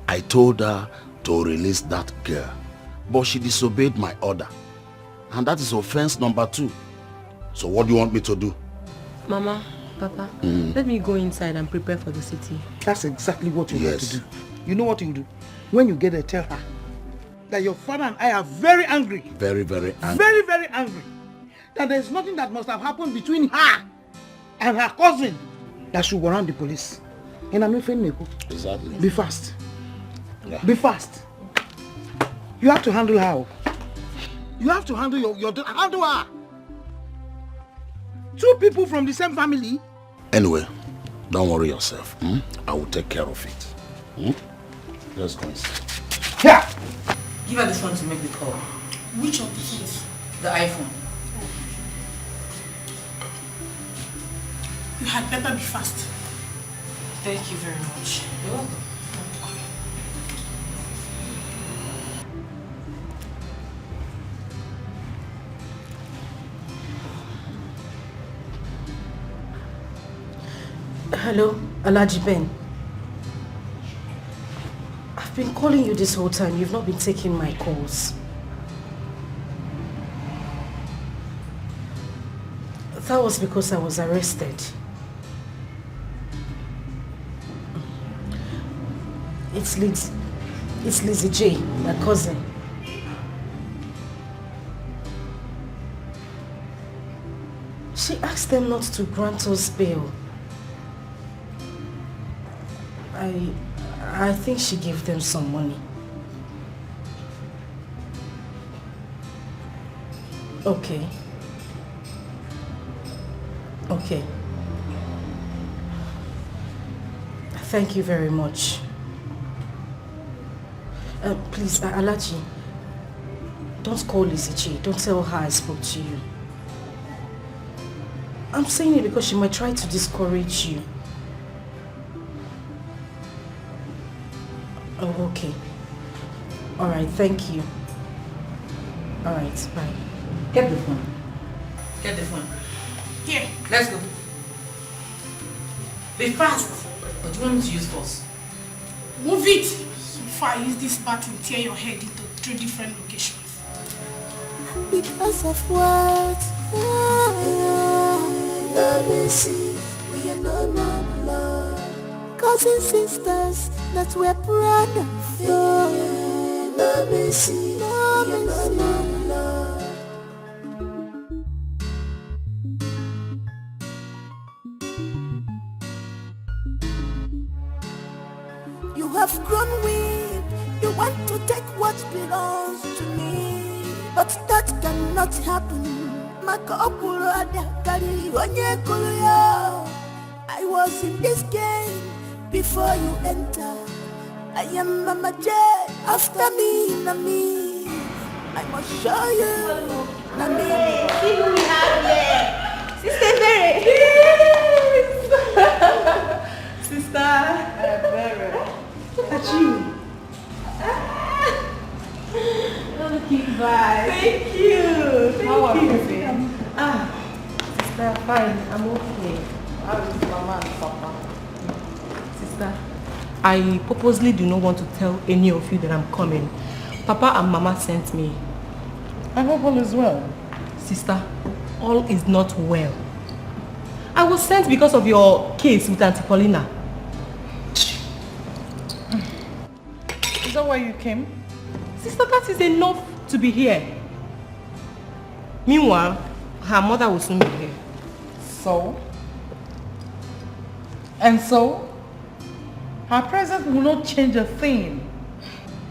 I told her to release that girl, but she disobeyed my order. And that is offense number 2. So what do you want me to do? Mama, Papa, let me go inside and prepare for the city. That's exactly what you have to do. You know what you do? When you get there, tell her that your father and I are very angry. Very, very angry. Very, very angry. That there's nothing that must have happened between her and her cousin that should warrant the police. And I'm not saying exactly. Be fast. Yeah. Be fast. You have to handle her. You have to handle your handle her. 2 people from the same family. Anyway, don't worry yourself. I will take care of it. Let's go inside. Yeah. Give her this one to make the call. Which of the phones? The iPhone. You had better be fast. Thank you very much. You're welcome. Hello, Alhaji Ben. I've been calling you this whole time. You've not been taking my calls. That was because I was arrested. It's Lizzie J, my cousin. She asked them not to grant us bail. I think she gave them some money. Okay. Okay. Thank you very much. Please, Alhaji, don't call Lizzie J. Don't tell her I spoke to you. I'm saying it because she might try to discourage you. Oh, okay. Alright, thank you. Alright, bye. Get the phone. Get the phone. Here, let's go. Be fast. But you want me to use force? Move it! Before I use this bat and tear your head into 3 different locations. Because of what? Let me see. We are no blood. Cousins, sisters, that we're proud of. Let me see. We are no blood. You have grown weak. You want to take what belongs to me, but that cannot happen. I was in this game before you enter. I am Mama J. After me, Nami. I must show you. Nami. See who we have here. Sister Mary. Sister Mary. Look at you. Looking back. Thank you. How are you? Sister, fine. I'm okay. How is Mama and Papa? Sister, I purposely do not want to tell any of you that I'm coming. Papa and Mama sent me. I hope all is well. Sister, all is not well. I was sent because of your case with Auntie Paulina. Is that why you came? Sister, that is enough to be here. Meanwhile, her mother will soon be here. So? And so? Her presence will not change a thing.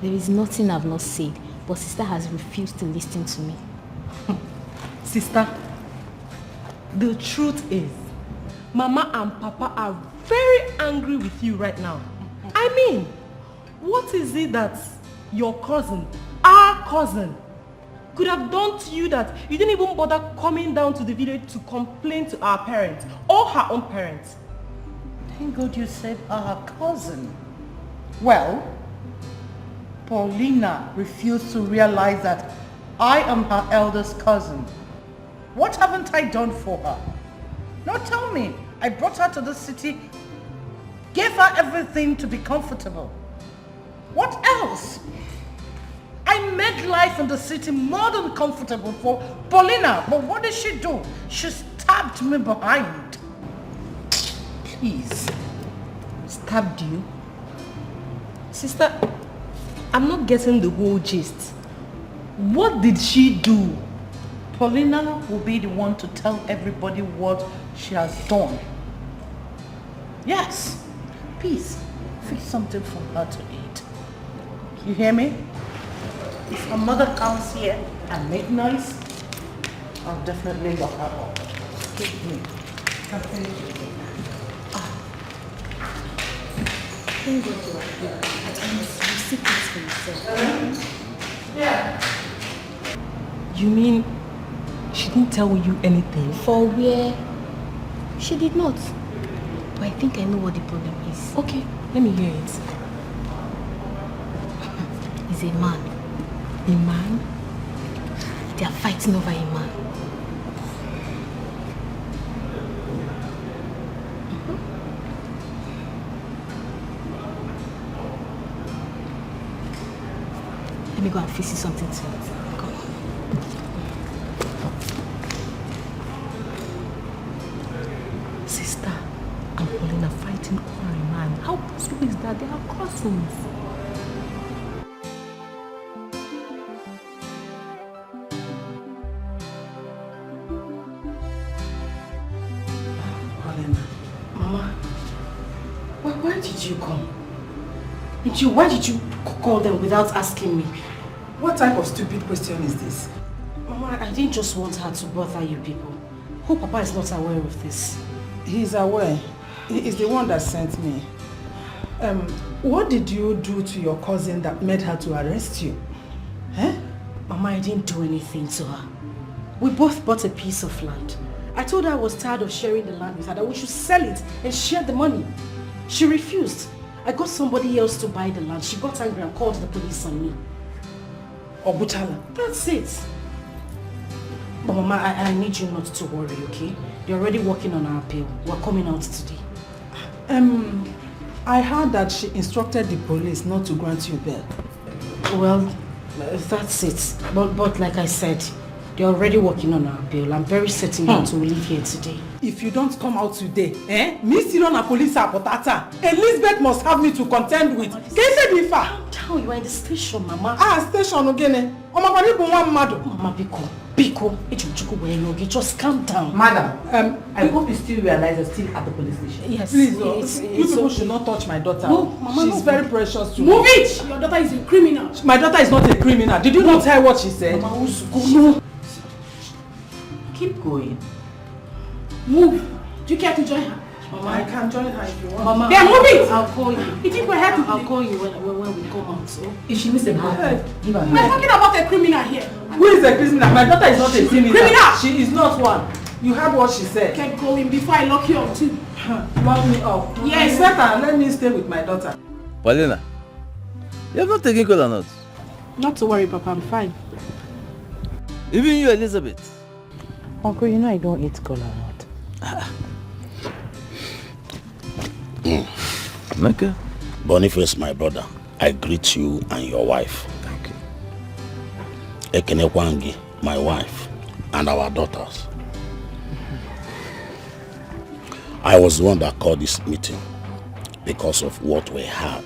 There is nothing I've not said, but sister has refused to listen to me. Sister, the truth is, Mama and Papa are very angry with you right now. I mean, what is it that your cousin, our cousin, could have done to you that you didn't even bother coming down to the village to complain to our parents or her own parents? Thank God you said our cousin. Well, Paulina refused to realize that I am her eldest cousin. What haven't I done for her? Now tell me, I brought her to the city, gave her everything to be comfortable. What else? I made life in the city more than comfortable for Paulina, but what did she do? She stabbed me behind. Please. Stabbed you? Sister, I'm not getting the whole gist. What did she do? Paulina will be the one to tell everybody what she has done. Yes. Please, fix something for her to eat. You hear me? If her mother comes here and make noise, I'll definitely lock her up. Give me. Thank God you are here. At least you see things for yourself. Yeah. You mean she didn't tell you anything? For where? She did not. But I think I know what the problem is. Okay, let me hear it. He's a man. A man? They are fighting over a man. Let me go and fix you something to eat. Go. Sister and Pauline are fighting over a man. How possible is that? They are cousins. Mama, why did you come? Why did you call them without asking me? What type of stupid question is this? Mama, I didn't just want her to bother you people. Hope Papa is not aware of this. He's aware. He is the one that sent me. What did you do to your cousin that made her to arrest you? Eh? Mama, I didn't do anything to her. We both bought a piece of land. I told her I was tired of sharing the land with her, that we should sell it and share the money. She refused. I got somebody else to buy the land. She got angry and called the police on me. Obutala. That's it. But Mama, I need you not to worry, okay? They're already working on our appeal. We're coming out today. I heard that she instructed the police not to grant you bail. Well, that's it. But like I said, they're already working on our bail. I'm very certain that we'll leave here today. If you don't come out today, Miss Sirona police apotata, Elizabeth must have me to contend with. Calm down, you are in the station, Mama. Station again. Mama, Biko, just calm down. Madam, I hope you still realize you're still at the police station. Yes. Please, you people should not touch my daughter. No, Mama, she's very precious to me. Move it! Your daughter is a criminal. My daughter is not a criminal. Did you not hear what she said? Mama, no. Keep going. Move. Do you care to join her? Mama, I can join her if you want. Mama, then move it! I'll call you. You think we're happy? I'll call you when we come out. So. If she misses a We're talking about a criminal here. Who is a criminal? My daughter is not a criminal. Criminal! She is not one. You heard what she said. Get going before I lock you up too. Lock me up. Yes. It's better. Let me stay with my daughter. Paulina, you have not taken cola or not? Not to worry, Papa. I'm fine. Even you, Elizabeth. Uncle, you know I don't eat cola nut. Okay. Boniface, my brother, I greet you and your wife. Thank you. Ekene Kwangi, my wife, and our daughters. I was the one that called this meeting because of what we heard.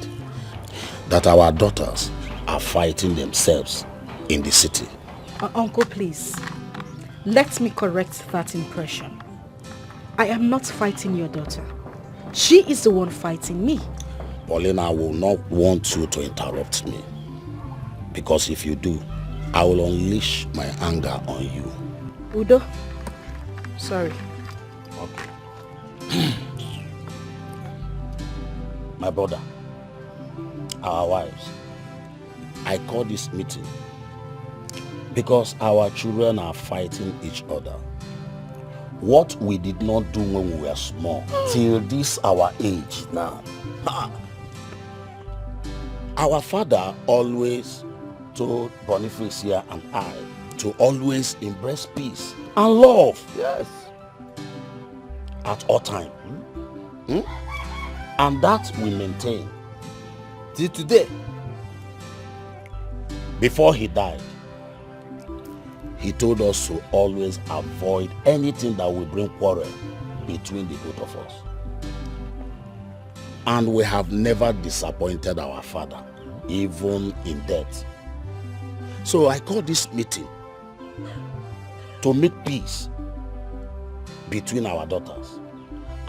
That our daughters are fighting themselves in the city. Uncle, please. Let me correct that impression. I am not fighting your daughter. She is the one fighting me. Paulina, I will not want you to interrupt me. Because if you do, I will unleash my anger on you. Udo, sorry. Okay. My brother, our wives, I call this meeting because our children are fighting each other. What we did not do when we were small, till this our age now. Our father always told Boniface here and I to always embrace peace and love. Yes. At all time. And that we maintain till today. Before he died, he told us to always avoid anything that will bring quarrel between the both of us. And we have never disappointed our father, even in death. So I call this meeting to make peace between our daughters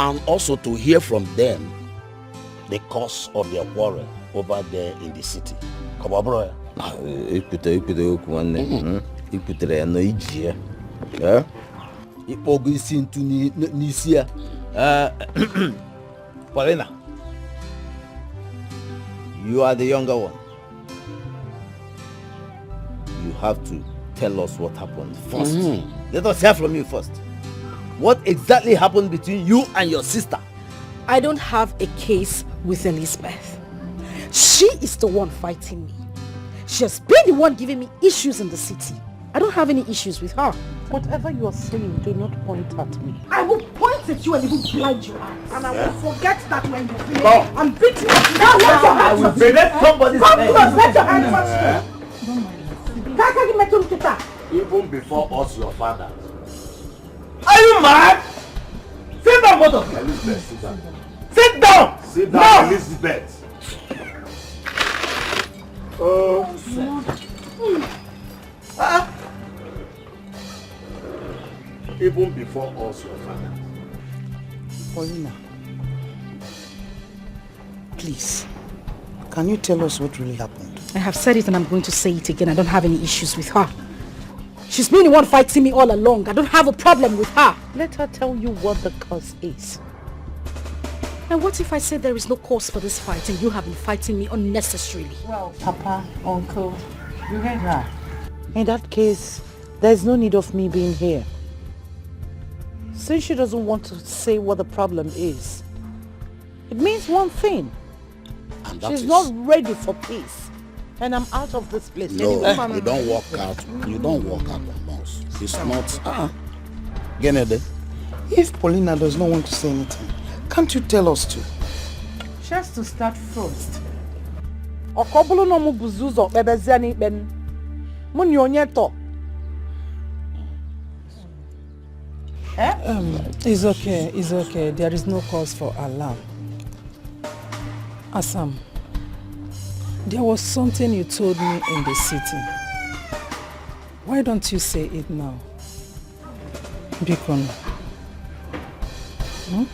and also to hear from them the cause of their quarrel over there in the city. Come on, bro. Iputere ya no iji ya. Ikpogo isi ntu n'isi ya. Paulina, you are the younger one. You have to tell us what happened first. Let us hear from you first. What exactly happened between you and your sister? I don't have a case with Elizabeth. She is the one fighting me. She has been the one giving me issues in the city. I don't have any issues with her. Whatever you are saying, do not point at me. I will point at you and even blind your eyes. And I will forget that when you play. Come. I'm beating you. I will prevent somebody's Come head. close, let your hands touch me. Don't mind us. Even before us, your father. Are you mad? Sit down, both of you. Elizabeth, sit down. Sit down! Sit down, now. Elizabeth. Even before us, your father. Paulina, please, can you tell us what really happened? I have said it and I'm going to say it again. I don't have any issues with her. She's been the one fighting me all along. I don't have a problem with her. Let her tell you what the cause is. And what if I say there is no cause for this fight and you have been fighting me unnecessarily? Well, Papa, Uncle, you heard her. In that case, there's no need of me being here. Since she doesn't want to say what the problem is, it means one thing. And that She's is... not ready for peace. And I'm out of this place. No, you don't walk out. You don't walk out on us. It's not... Genede. If Paulina does not want to say anything, can't you tell us to? She has to start first. Okobulu no mubuzuzo bebeziani ben. Muni onyeto. It's okay. There is no cause for alarm. Asam, there was something you told me in the city. Why don't you say it now? Bikon. Hmm?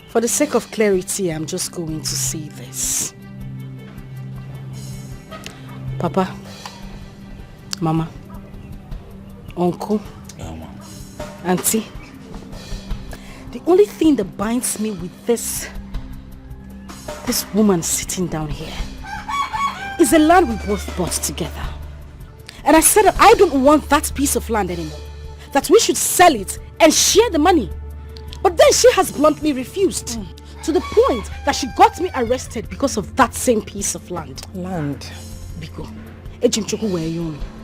For the sake of clarity, I'm just going to say this. Papa, Mama, Uncle, Auntie, the only thing that binds me with this woman sitting down here is the land we both bought together. And I said that I don't want that piece of land anymore. That we should sell it and share the money. But then she has bluntly refused. To the point that she got me arrested because of that same piece of land. Land? Biko,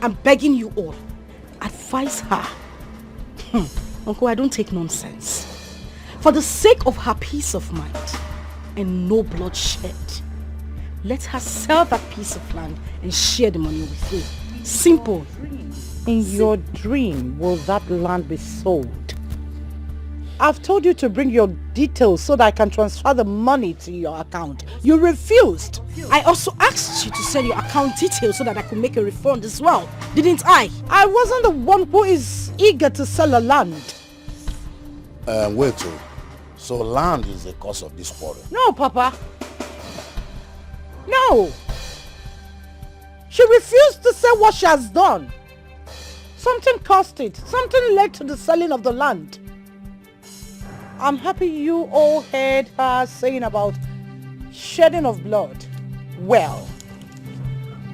I'm begging you all, advise her. Uncle, I don't take nonsense. For the sake of her peace of mind and no bloodshed, let her sell that piece of land and share the money with me. Simple. In your dream, will that land be sold? I've told you to bring your details so that I can transfer the money to your account. You refused. I also asked you to send your account details so that I could make a refund as well. Didn't I? I wasn't the one who is eager to sell a land. Wait, so land is the cause of this quarrel? No, Papa. No. She refused to say what she has done. Something caused it. Something led to the selling of the land. I'm happy you all heard her saying about shedding of blood. Well,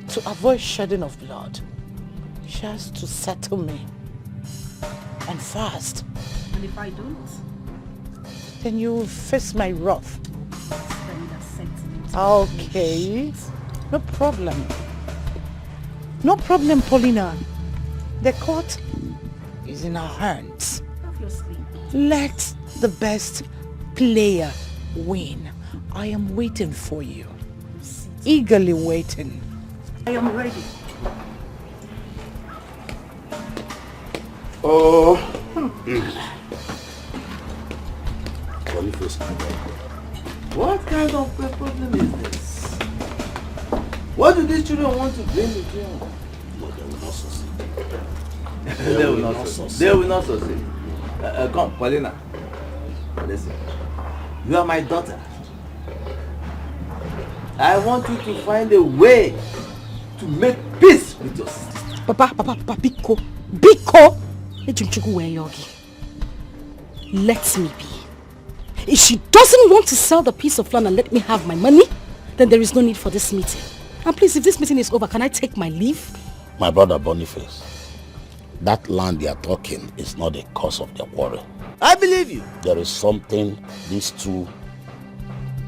to avoid shedding of blood, she has to settle me. And fast. And if I don't? Then you face my wrath. Okay. No problem. No problem, Paulina. The court is in our hands. Obviously. Let the best player win. I am waiting for you. Eagerly waiting. I am ready. Oh. What kind of a problem is this? What do these children want to blame the children? No, they will not succeed. They will not succeed. They will not succeed. Come, Paulina. Listen. You are my daughter. I want you to find a way to make peace with your sister. Papa, Biko. Let me be. If she doesn't want to sell the piece of land and let me have my money, then there is no need for this meeting. And please, if this meeting is over, can I take my leave? My brother Boniface, that land they are talking is not the cause of the quarrel. I believe you. There is something these two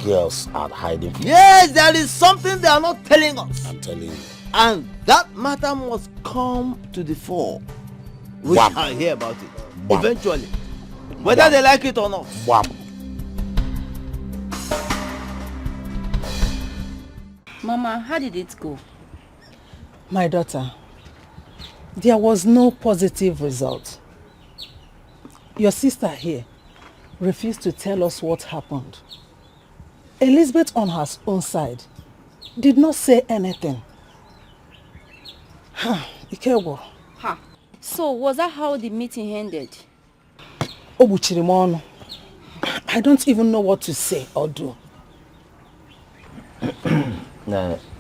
girls are hiding from. Yes, there is something they are not telling us. I'm telling you. And that matter must come to the fore. We shall hear about it. Eventually. Whether they like it or not. Wham. Mama, how did it go? My daughter, there was no positive result. Your sister here refused to tell us what happened. Elizabeth on her own side did not say anything. Ikewo. Ha. So was that how the meeting ended? Obuchirimono. I don't even know what to say or do.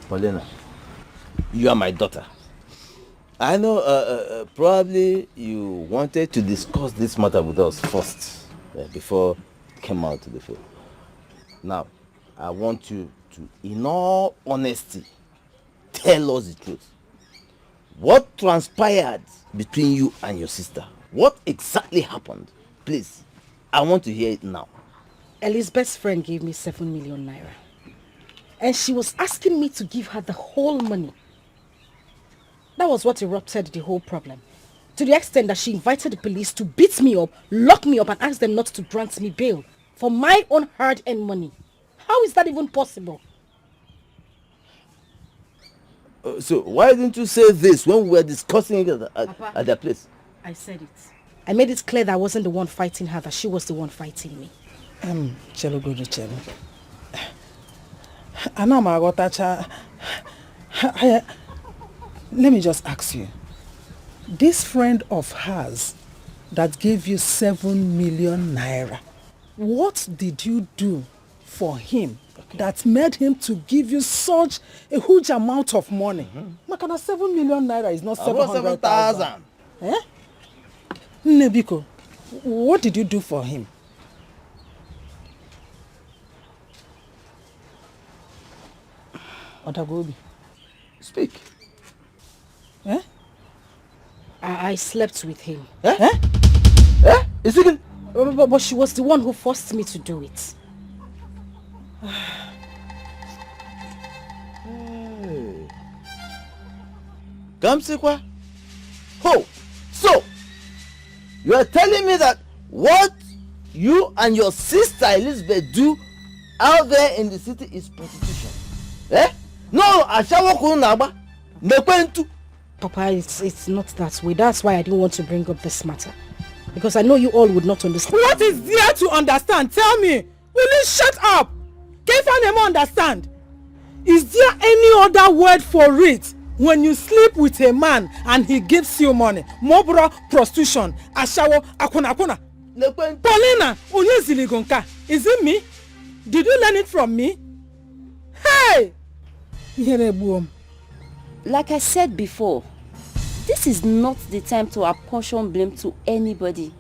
Paulina, you are my daughter. I know probably you wanted to discuss this matter with us first before it came out to the field. Now, I want you to, in all honesty, tell us the truth. What transpired between you and your sister? What exactly happened? Please, I want to hear it now. Elizabeth's friend gave me 7 million naira. And she was asking me to give her the whole money. That was what erupted the whole problem. To the extent that she invited the police to beat me up, lock me up and ask them not to grant me bail for my own hard-earned money. How is that even possible? So why didn't you say this when we were discussing it at the place? I said it. I made it clear that I wasn't the one fighting her, that she was the one fighting me. Chelo. Let me just ask you. This friend of hers that gave you 7 million naira, what did you do for him that made him to give you such a huge amount of money? Makana 7 million naira is not 700,000. Eh? Nebiko, what did you do for him? Odagobi. Speak. Eh? I slept with him. Eh? Eh? Is it? But she was the one who forced me to do it. Gamsekwa? Oh, so you are telling me that what you and your sister Elizabeth do out there in the city is prostitution? Eh? No, Ashawo Kunaba. Nekwentu. Papa, it's not that way. That's why I didn't want to bring up this matter. Because I know you all would not understand. What is there to understand? Tell me. Will you shut up? Can't anyone understand? Is there any other word for it? When you sleep with a man and he gives you money, mobra, prostitution, ashawo, akuna. Paulina, Onyeziligonka, is it me? Did you learn it from me? Hey! Like I said before, this is not the time to apportion blame to anybody.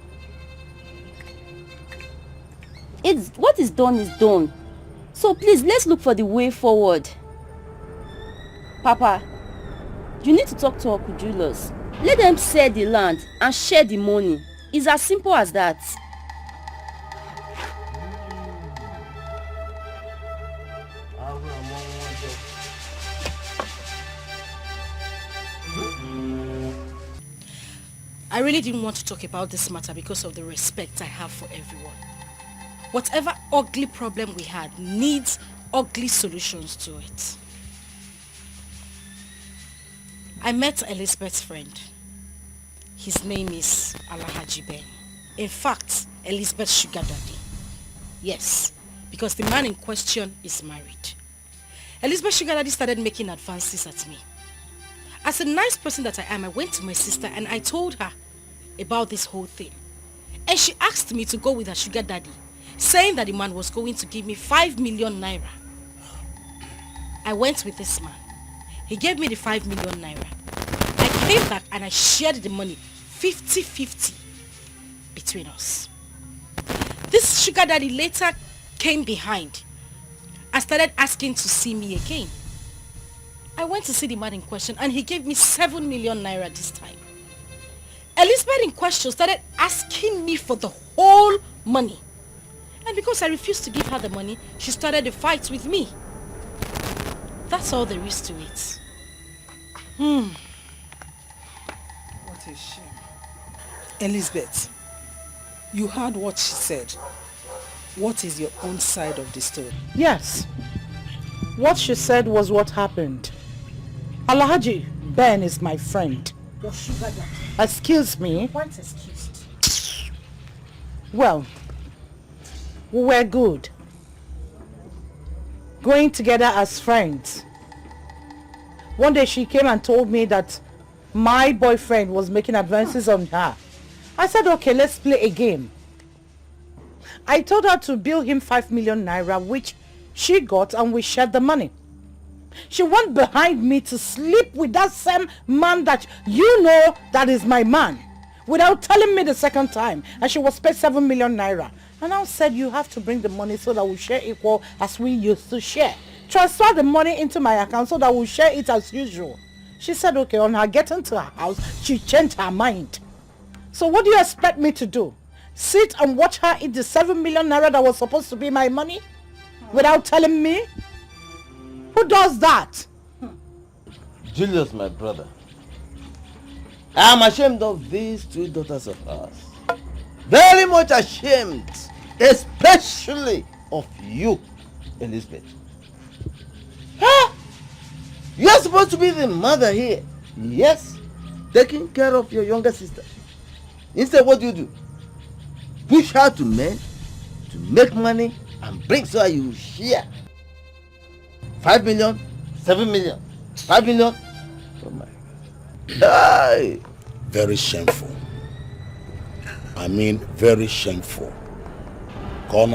What is done is done. So please, let's look for the way forward. Papa, you need to talk to Uncle Julius. Let them sell the land and share the money. It's as simple as that. I really didn't want to talk about this matter because of the respect I have for everyone. Whatever ugly problem we had needs ugly solutions to it. I met Elizabeth's friend. His name is Alhaji Ben. In fact, Elizabeth's sugar daddy. Yes, because the man in question is married. Elizabeth's sugar daddy started making advances at me. As a nice person that I am, I went to my sister and I told her about this whole thing. And she asked me to go with her sugar daddy, saying that the man was going to give me 5 million naira. I went with this man. He gave me the 5 million naira. I came back and I shared the money 50-50 between us. This sugar daddy later came behind and started asking to see me again. I went to see the man in question and he gave me 7 million naira this time. Elizabeth in question started asking me for the whole money. And because I refused to give her the money, she started a fight with me. That's all there is to it. What a shame. Elizabeth, You heard what she said. What is your own side of the story? Yes. What she said was what happened. Alhaji Ben is my friend. Your sugar daddy. Excuse me. What's excused? Well, we were good. Going together as friends. One day she came and told me that my boyfriend was making advances on her. I said, okay, let's play a game. I told her to bill him 5 million naira, which she got, and we shared the money. She went behind me to sleep with that same man that you know that is my man, without telling me the second time, and she was paid 7 million naira. And I said, you have to bring the money so that we share equal as we used to share. Transfer the money into my account so that we'll share it as usual. She said, okay. On her getting to her house, she changed her mind. So what do you expect me to do? Sit and watch her eat the 7 million naira that was supposed to be my money without telling me? Who does that? Julius, my brother, I am ashamed of these two daughters of ours. Very much ashamed, especially of you, Elizabeth. Huh? You are supposed to be the mother here. Yes, taking care of your younger sister. Instead, what do? Push her to men to make money and bring so you share. 5 million, 7 million, 5 million. Oh my God. Very shameful. I mean, very shameful. Huh?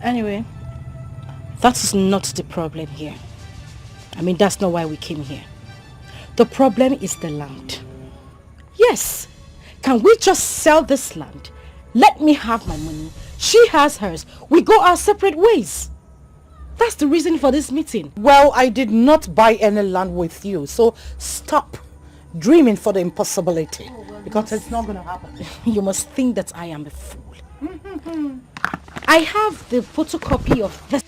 Anyway, that is not the problem here. I mean, that's not why we came here. The problem is the land. Yes. Can we just sell this land? Let me have my money. She has hers. We go our separate ways. That's the reason for this meeting. Well, I did not buy any land with you, so stop dreaming for the impossibility. Because it's not going to happen. You must think that I am a fool. I have the photocopy of the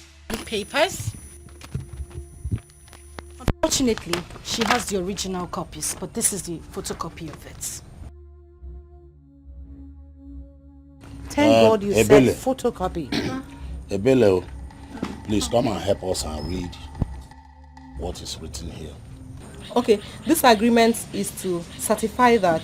papers. Unfortunately, she has the original copies, but this is the photocopy of it. Thank God you said photocopy. Ebele, please come and help us and read what is written here. Okay, this agreement is to certify that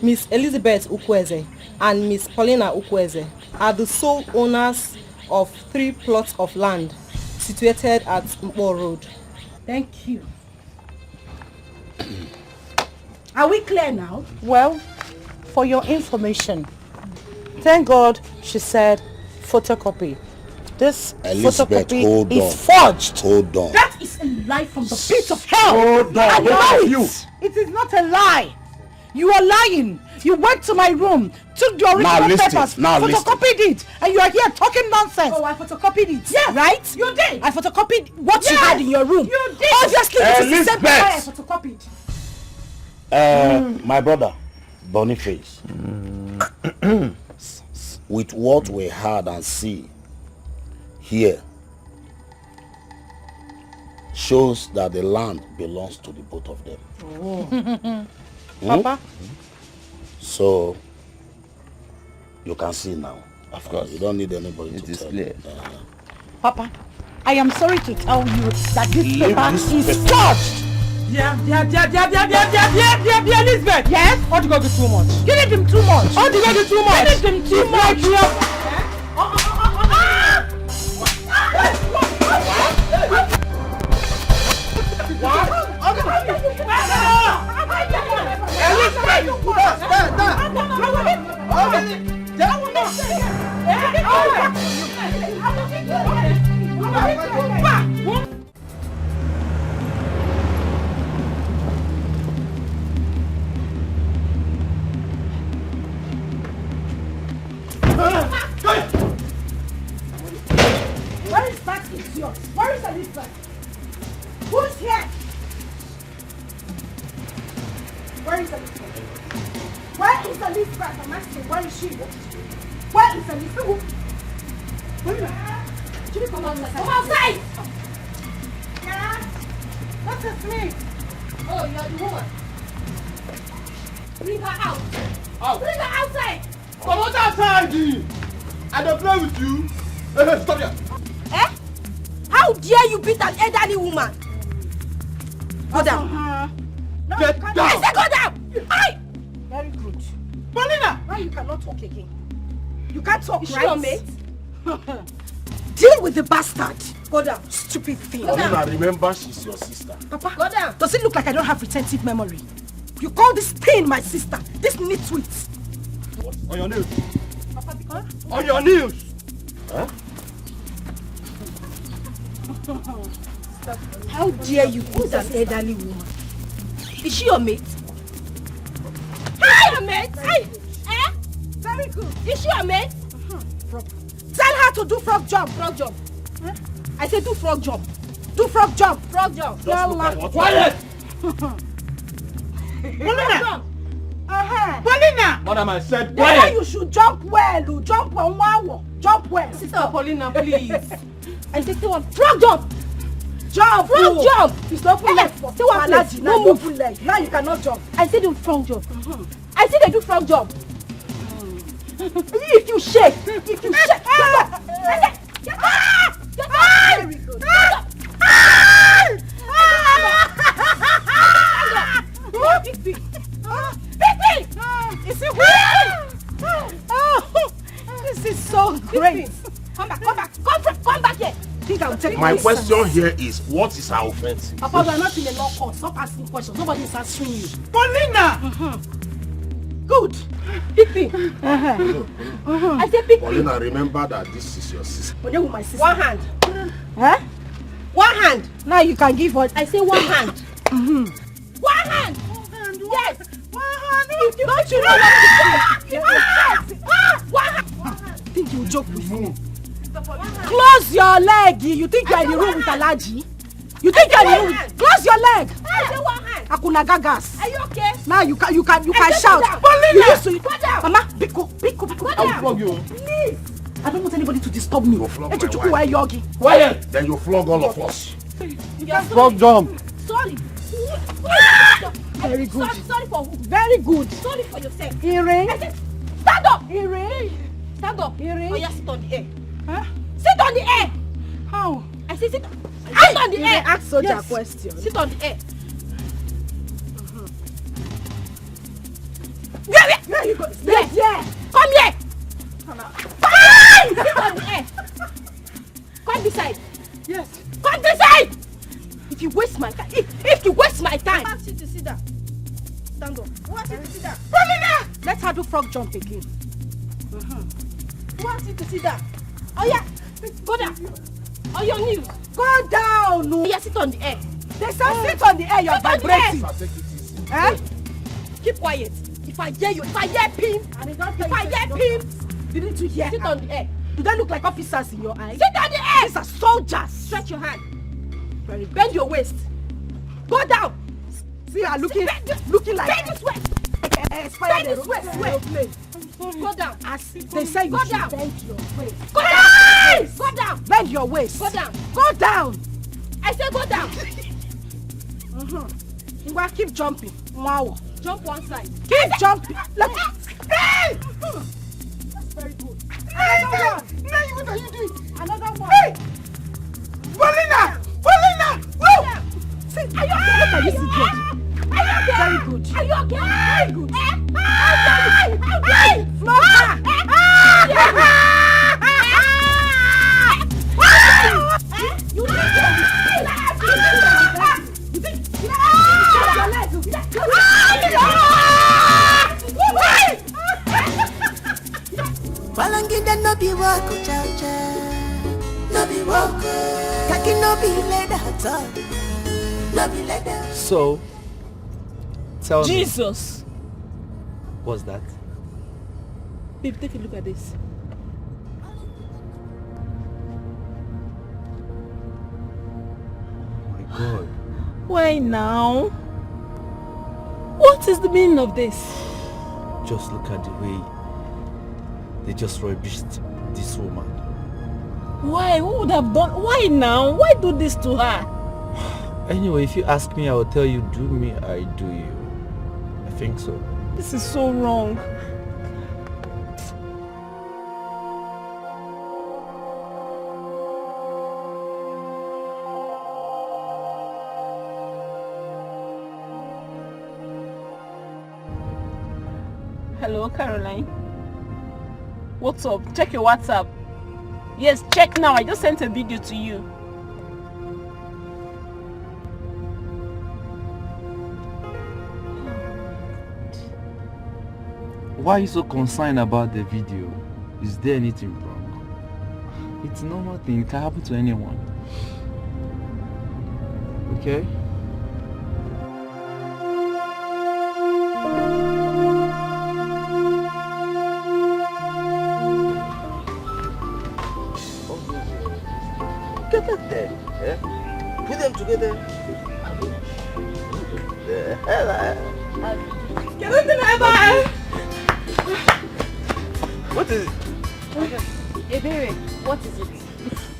Miss Elizabeth Ukweze and Miss Paulina Ukweze are the sole owners of 3 plots of land situated at Mpo Road. Thank you. Are we clear now? Well, for your information, thank God she said photocopy. This Elizabeth, photocopy is forged. Hold on. That is a lie from the pit of hell. Hold on. I know Both of it. you. It is not a lie. You are lying. You went to my room, took the original papers, photocopied it, and you are here talking nonsense. Oh, I photocopied it. Yes. Right? You did. I photocopied what Yes. you had in your room. You did. Obviously, it is the same paper I Elizabeth. photocopied. My brother, Boniface, with what we heard and see here, shows that the land belongs to the both of them. Oh. Papa? So, you can see now. Of course. You don't need anybody to tell you. Papa, I am sorry to tell you that this Leave paper this is paper. forged. Elizabeth. Yes? How do you go too much? Give it him too much. How do you go too much? Give it him too much. Where is that idiot? Where is Elizabeth? Who's here? Where is Elizabeth? Where is Elizabeth? I'm asking, where is she? Where is Elizabeth? Where is Chidi, come outside. Come outside! Yeah? What is me? Oh, you're the woman. Bring her out. Out. Bring her outside. Come on outside! I don't play with you. Hey, stop here. Eh? How dare you beat an elderly woman? Go down. Get down. I said go down. Aye. Very good. Paulina! Now you cannot talk again. You can't talk, Is right? she your mate? Deal with the bastard. Go down. Stupid thing. Paulina, remember she's your sister. Papa, Go down. does it look like I don't have retentive memory? You call this thing my sister? This nitwit? What? On your nails. Papa, because... On your nails. Huh? How dare you beat an elderly woman? Is she your mate? Hi, your mate. Hi. Eh? Very good. Is she your mate? Tell her to do frog jump. Frog jump. Huh? I said do frog jump. Do frog jump. Frog jump. Quiet! Paulina! Paulina! Madam, I said That's why quiet! you should jump well. Oh. Jump well. Wow. Jump well. Sister Paulina, please. I said one frog jump. Jump. Frog jump. It's not full leg. Stay one place. No move full leg. Now you cannot jump. I said do frog jump. I said they do frog jump. If you shake. If you shake. Get up. Get up. Get up. Very good. Is it weird? This is so great. Come back. Come back here. Think I'll take My question here is, what is her offense? Papa, we are not in a law court. Stop asking questions. Nobody is answering you. Paulina! Good. Pick me. I said pick me. Paulina, remember that this is your sister. But you're with my sister. One hand. Huh? One hand. Now you can give us. I say one hand. One hand. Yes. One hand. If you Don't you know what to do? One hand. Think you joke with me? Close your leg. You think you are in the room with Alaji? You think you are in the room? Close your leg. I say one hand. Akuna gagas. Are you okay? Now you can shout. You used to. Mama, biko. I will flog you. Please. I don't want anybody to disturb me. You'll flog my wife. Why yogi? Quiet! Then you flog all of us. Frog jump. Sorry. Very good. Sorry for who? Very good. Sorry for yourself. Earring. I said, stand up. Earring. Stand up. Earring. Oh, yeah, sit on the air. Huh? Sit on the air. How? I said, sit on the air. Ask soldier Yes. question. Sit on the air. Where you go? Yes. Yeah. Come here. Fine. Sit on the air. Come beside. Yes. Come beside. If you waste my time, if you waste my time. I ask you to sit down. Stand up. Who asked you to sit down? Paulina. Let her do frog jump again. Who asked you to sit down? Oh yeah. Go down. On your knees. Go down. Oh yeah, sit on the air. They say sit on the air. You're vibrating. Eh? Keep quiet. If I hear you, if I hear pim, if I hear pim, you need to hear. Sit on the air. Do they look like officers in your eyes? Sit on the air. These are soldiers. Stretch your hand. Bend your waist. Go down. See her looking like bend this way. Bend this way. Go down. As they say you go should down. bend your waist. Go down. Go down. Bend your waist. Go down. Go down. I say go down. Ngwa, keep jumping. Wow. Jump one side. Keep jumping. Let me. Hey! That's very good. Another one. Hey, what are you doing? Another one. Hey! Paulina! Paulina! Woo! See, are you okay? Look at this idiot. Are you okay? Very good. Are you okay? Very good. Hey! Flora! You Balangida no be wako cha cha, no be wako. Kaki no be leather hata, no be leather. So, tell me. Jesus! What's that? Babe, take a look at this. Oh my God. Why now? What is the meaning of this? Just look at the way they just rubbished this woman. Why? Who would have done? Why now? Why do this to her? Anyway, if you ask me, I will tell you, do me, I do you. I think so. This is so wrong. Hello, Caroline. What's up? Check your WhatsApp. Yes, check now. I just sent a video to you. Why are you so concerned about the video? Is there anything wrong? It's a normal thing. It can happen to anyone. Okay? Get back there. Eh? Put them together. The hell What is it? Ebere, what is it?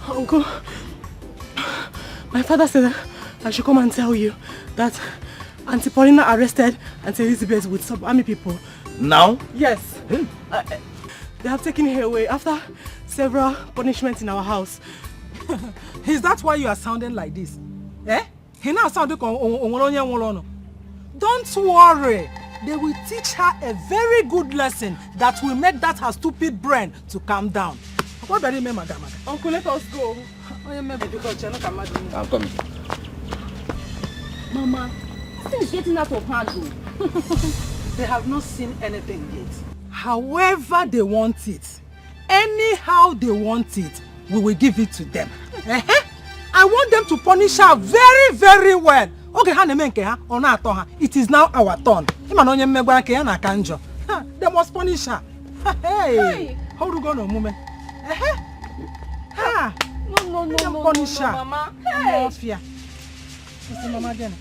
Uncle, my father said I should come and tell you that Auntie Paulina arrested Auntie Elizabeth with some army people. Now? Yes. They have taken her away after several punishments in our house. Is that why you are sounding like this? Eh? He now sounding Don't worry. They will teach her a very good lesson that will make that her stupid brain to calm down. What do you mean, madam? Uncle, let us go. I'm coming. Mama, this thing is getting out of hand though. They have not seen anything yet. However they want it, anyhow they want it, we will give it to them. I want them to punish her very, very well. Okay, it is now our turn. They must punish her. Hey, how do you go no moment? No, punish her. Mama. Hey. Mama again.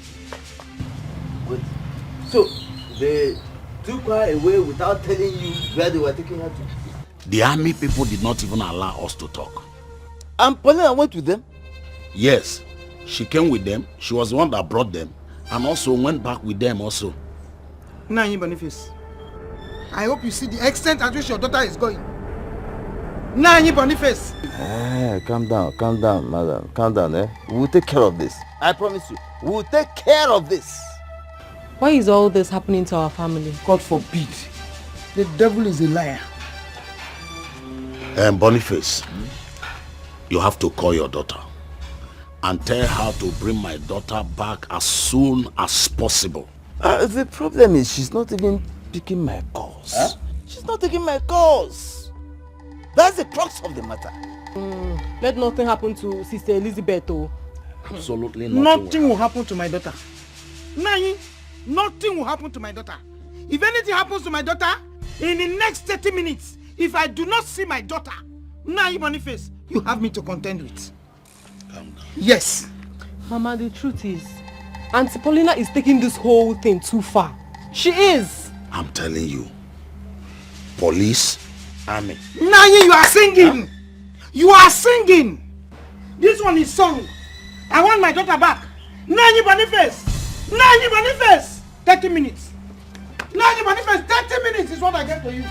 Wait. So they took her away without telling you where they were taking her to? The army people did not even allow us to talk. And Paulina went with them? Yes, she came with them. She was the one that brought them, and also went back with them also. Nanye Boniface, I hope you see the extent at which your daughter is going. Nanye Boniface. Calm down, madam. Calm down, eh? We'll take care of this. I promise you. We'll take care of this. Why is all this happening to our family? God forbid. The devil is a liar. Boniface, you have to call your daughter and tell her to bring my daughter back as soon as possible. The problem is she's not even picking my calls. Huh? She's not taking my calls. That's the crux of the matter. Let nothing happen to Sister Elizabeth, though. Absolutely nothing will happen to my daughter. Nani, nothing will happen to my daughter. If anything happens to my daughter, in the next 30 minutes, if I do not see my daughter, Nani Boniface, you have me to contend with. Calm down. Yes. Mama, the truth is, Auntie Paulina is taking this whole thing too far. She is. I'm telling you. Police, army. Nani, you are singing. Huh? You are singing. This one is song. I want my daughter back. Nani Boniface. Nani Boniface. 30 minutes. Nani Boniface, 30 minutes is what I get to you.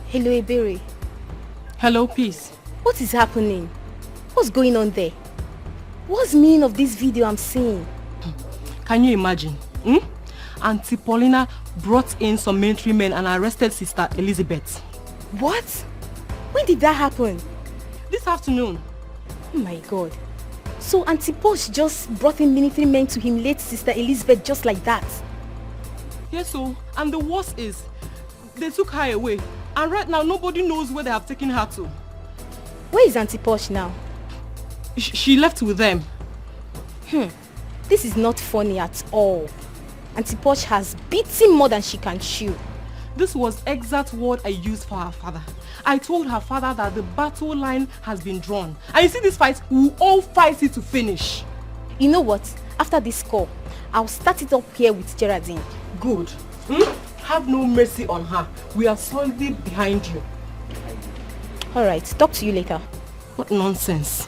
Hello, Ebere. Hello, Peace. What is happening? What's going on there? What's the meaning of this video I'm seeing? Can you imagine? Auntie Paulina brought in some military men and arrested Sister Elizabeth. What? When did that happen? This afternoon. Oh my God. So Auntie Posh just brought in military men to humiliate Sister Elizabeth just like that? Yes, so. And the worst is, they took her away. And right now, nobody knows where they have taken her to. Where is Auntie Posh now? She left with them. This is not funny at all. Auntie Posh has beaten more than she can chew. This was exact word I used for her father. I told her father that the battle line has been drawn. And you see this fight, we will all fight it to finish. You know what? After this call, I'll start it up here with Geraldine. Good. Have no mercy on her. We are solidly behind you. Alright, talk to you later. What nonsense.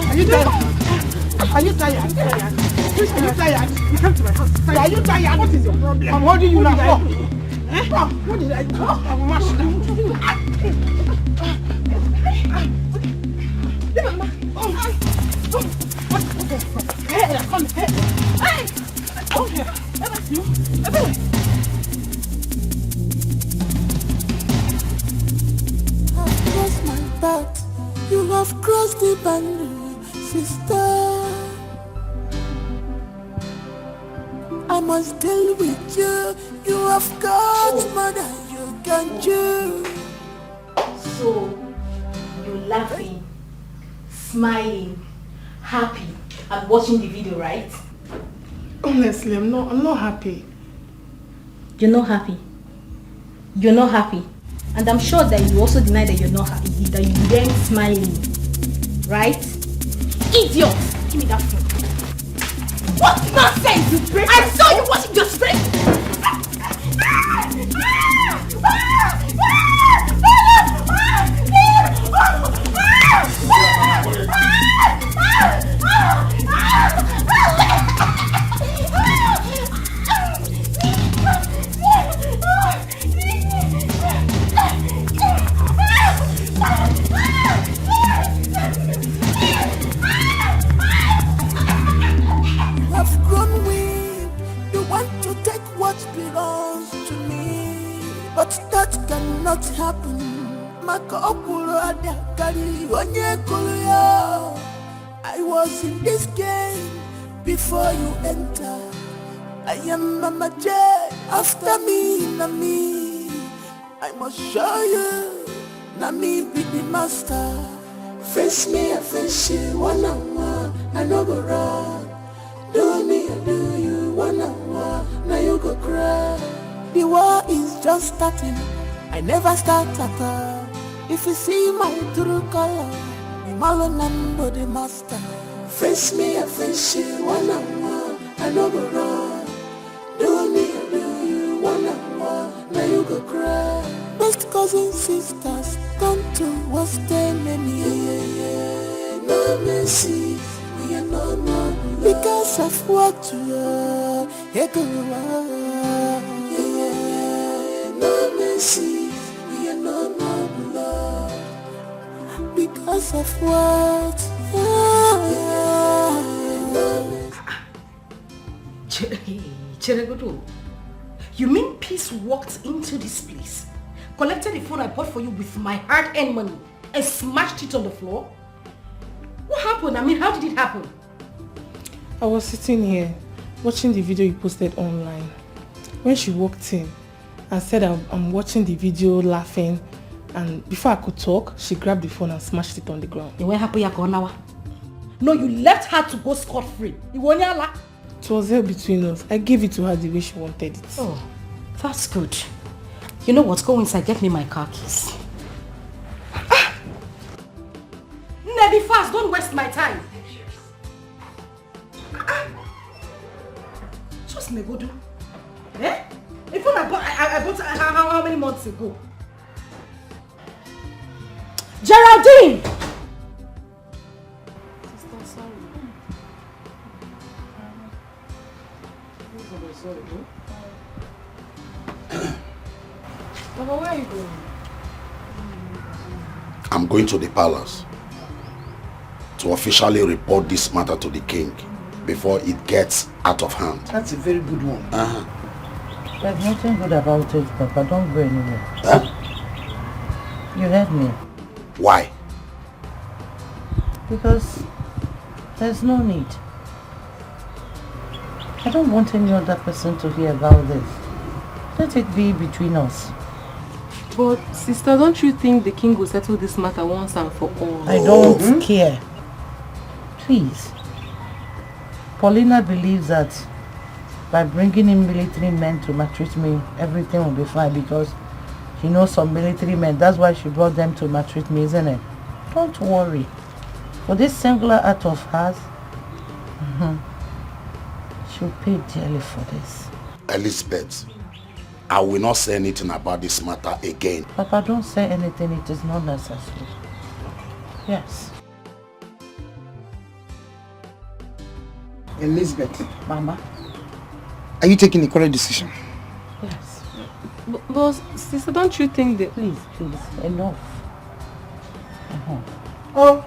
Are you tired? Are you tired? You come to my house. Are you tired? What is your problem? I'm holding you now. What did I do? I'm mashed down. I've crossed my path. You have crossed the boundary, sister. I must deal with you. You have got more than you can do. So, you're laughing, smiling, happy, and watching the video, right? Honestly, I'm not happy. You're not happy. You're not happy. And I'm sure that you also deny that you're not happy, that you weren't smiling. Right? Idiot! Give me that phone. What nonsense! I saw you watching your screen! I've grown weak. You want to take what belongs to me, but that cannot happen. I was in this game before you enter. I am Mama J. After me, Nami. I must show you. Nami be the master. Face me, I face you. One on one, I no go wrong. Do me, I do you. One on one, now you go cry. The war is just starting. I never start at all. If you see my true color, I'm all number the master. Face me, I face you. One on one, I no go wrong. Do me, I do you. One on one, now you go cry. Best cousins, sisters, come to what's their name? No mercy, we are no more. Because of what you are, no mercy, we are no more blood. Because of what Cheregodo, you mean Peace walked into this place, collected the phone I bought for you with my hard-earned money and smashed it on the floor? What happened? I mean, how did it happen? I was sitting here watching the video you posted online. When she walked in and said I'm watching the video laughing, and before I could talk, she grabbed the phone and smashed it on the ground. What happened? No, you left her to go scot-free. It was there between us. I gave it to her the way she wanted it. Oh, that's good. You know what? Go inside, get me my car keys. Be fast, don't waste my time. Just me go do. Eh? If I bought how many months ago? Geraldine! Sister, sorry. Papa, where are you going? I'm going to the palace to officially report this matter to the king before it gets out of hand. That's a very good one. There's nothing good about it, Papa. Don't go anywhere. Huh? You heard me. Why? Because there's no need. I don't want any other person to hear about this. Let it be between us. But sister, don't you think the king will settle this matter once and for all? I don't care. Please. Paulina believes that by bringing in military men to maltreat me, everything will be fine because she knows some military men. That's why she brought them to maltreat me, isn't it? Don't worry. For this singular act of hers, she'll pay dearly for this. Elizabeth, I will not say anything about this matter again. Papa, don't say anything. It is not necessary. Yes. Elizabeth. Mama. Are you taking the correct decision? Yes. But sister, don't you think that... Please, enough. Oh.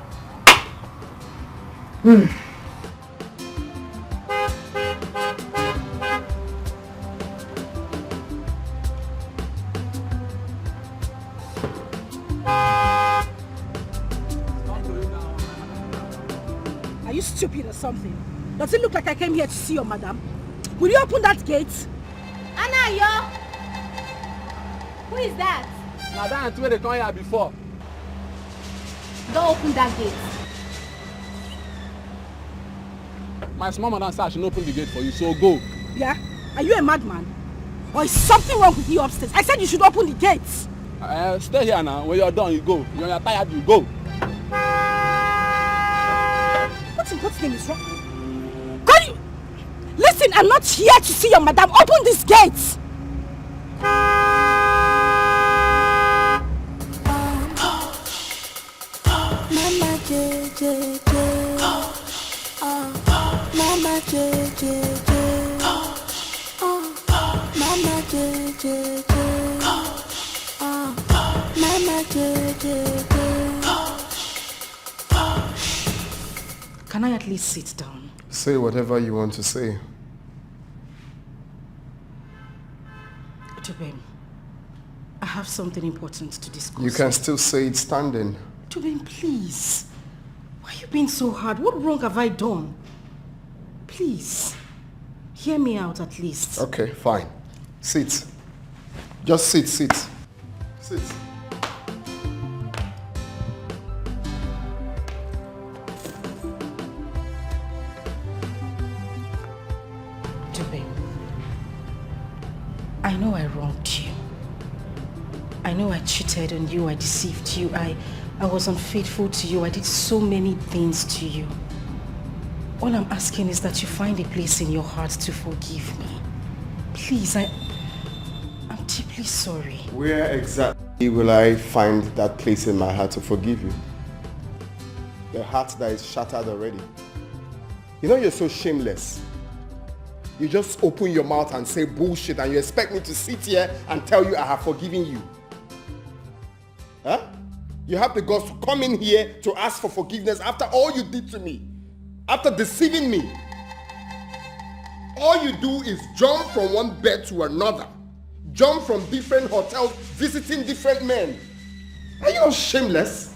Are you stupid or something? Does it look like I came here to see your madam? Will you open that gate? Anayo! Who is that? Now that's where they come here before. Don't open that gate. My small madam said I should open the gate for you, so go. Yeah? Are you a madman? Or is something wrong with you upstairs? I said you should open the gates. Stay here now. When you're done, you go. When you're tired, you go. What in God's name is wrong? Can you... Listen, I'm not here to see your madam. Open these gates! Mama JJ, Mama JJ, Mama JJ, Mama JJ. Can I at least sit down? Say whatever you want to say. Tubem, I have something important to discuss. You can still say it standing. Tubem, please. Why are you being so hard? What wrong have I done? Please, hear me out at least. Okay, fine. Sit. Just sit. Sit. Tubem, I know I wronged you. I know I cheated on you, I deceived you, I was unfaithful to you, I did so many things to you. All I'm asking is that you find a place in your heart to forgive me. Please, I'm deeply sorry. Where exactly will I find that place in my heart to forgive you? The heart that is shattered already. You know you're so shameless. You just open your mouth and say bullshit and you expect me to sit here and tell you I have forgiven you. Huh? You have the guts to come in here to ask for forgiveness after all you did to me. After deceiving me. All you do is jump from one bed to another. Jump from different hotels, visiting different men. Are you not shameless?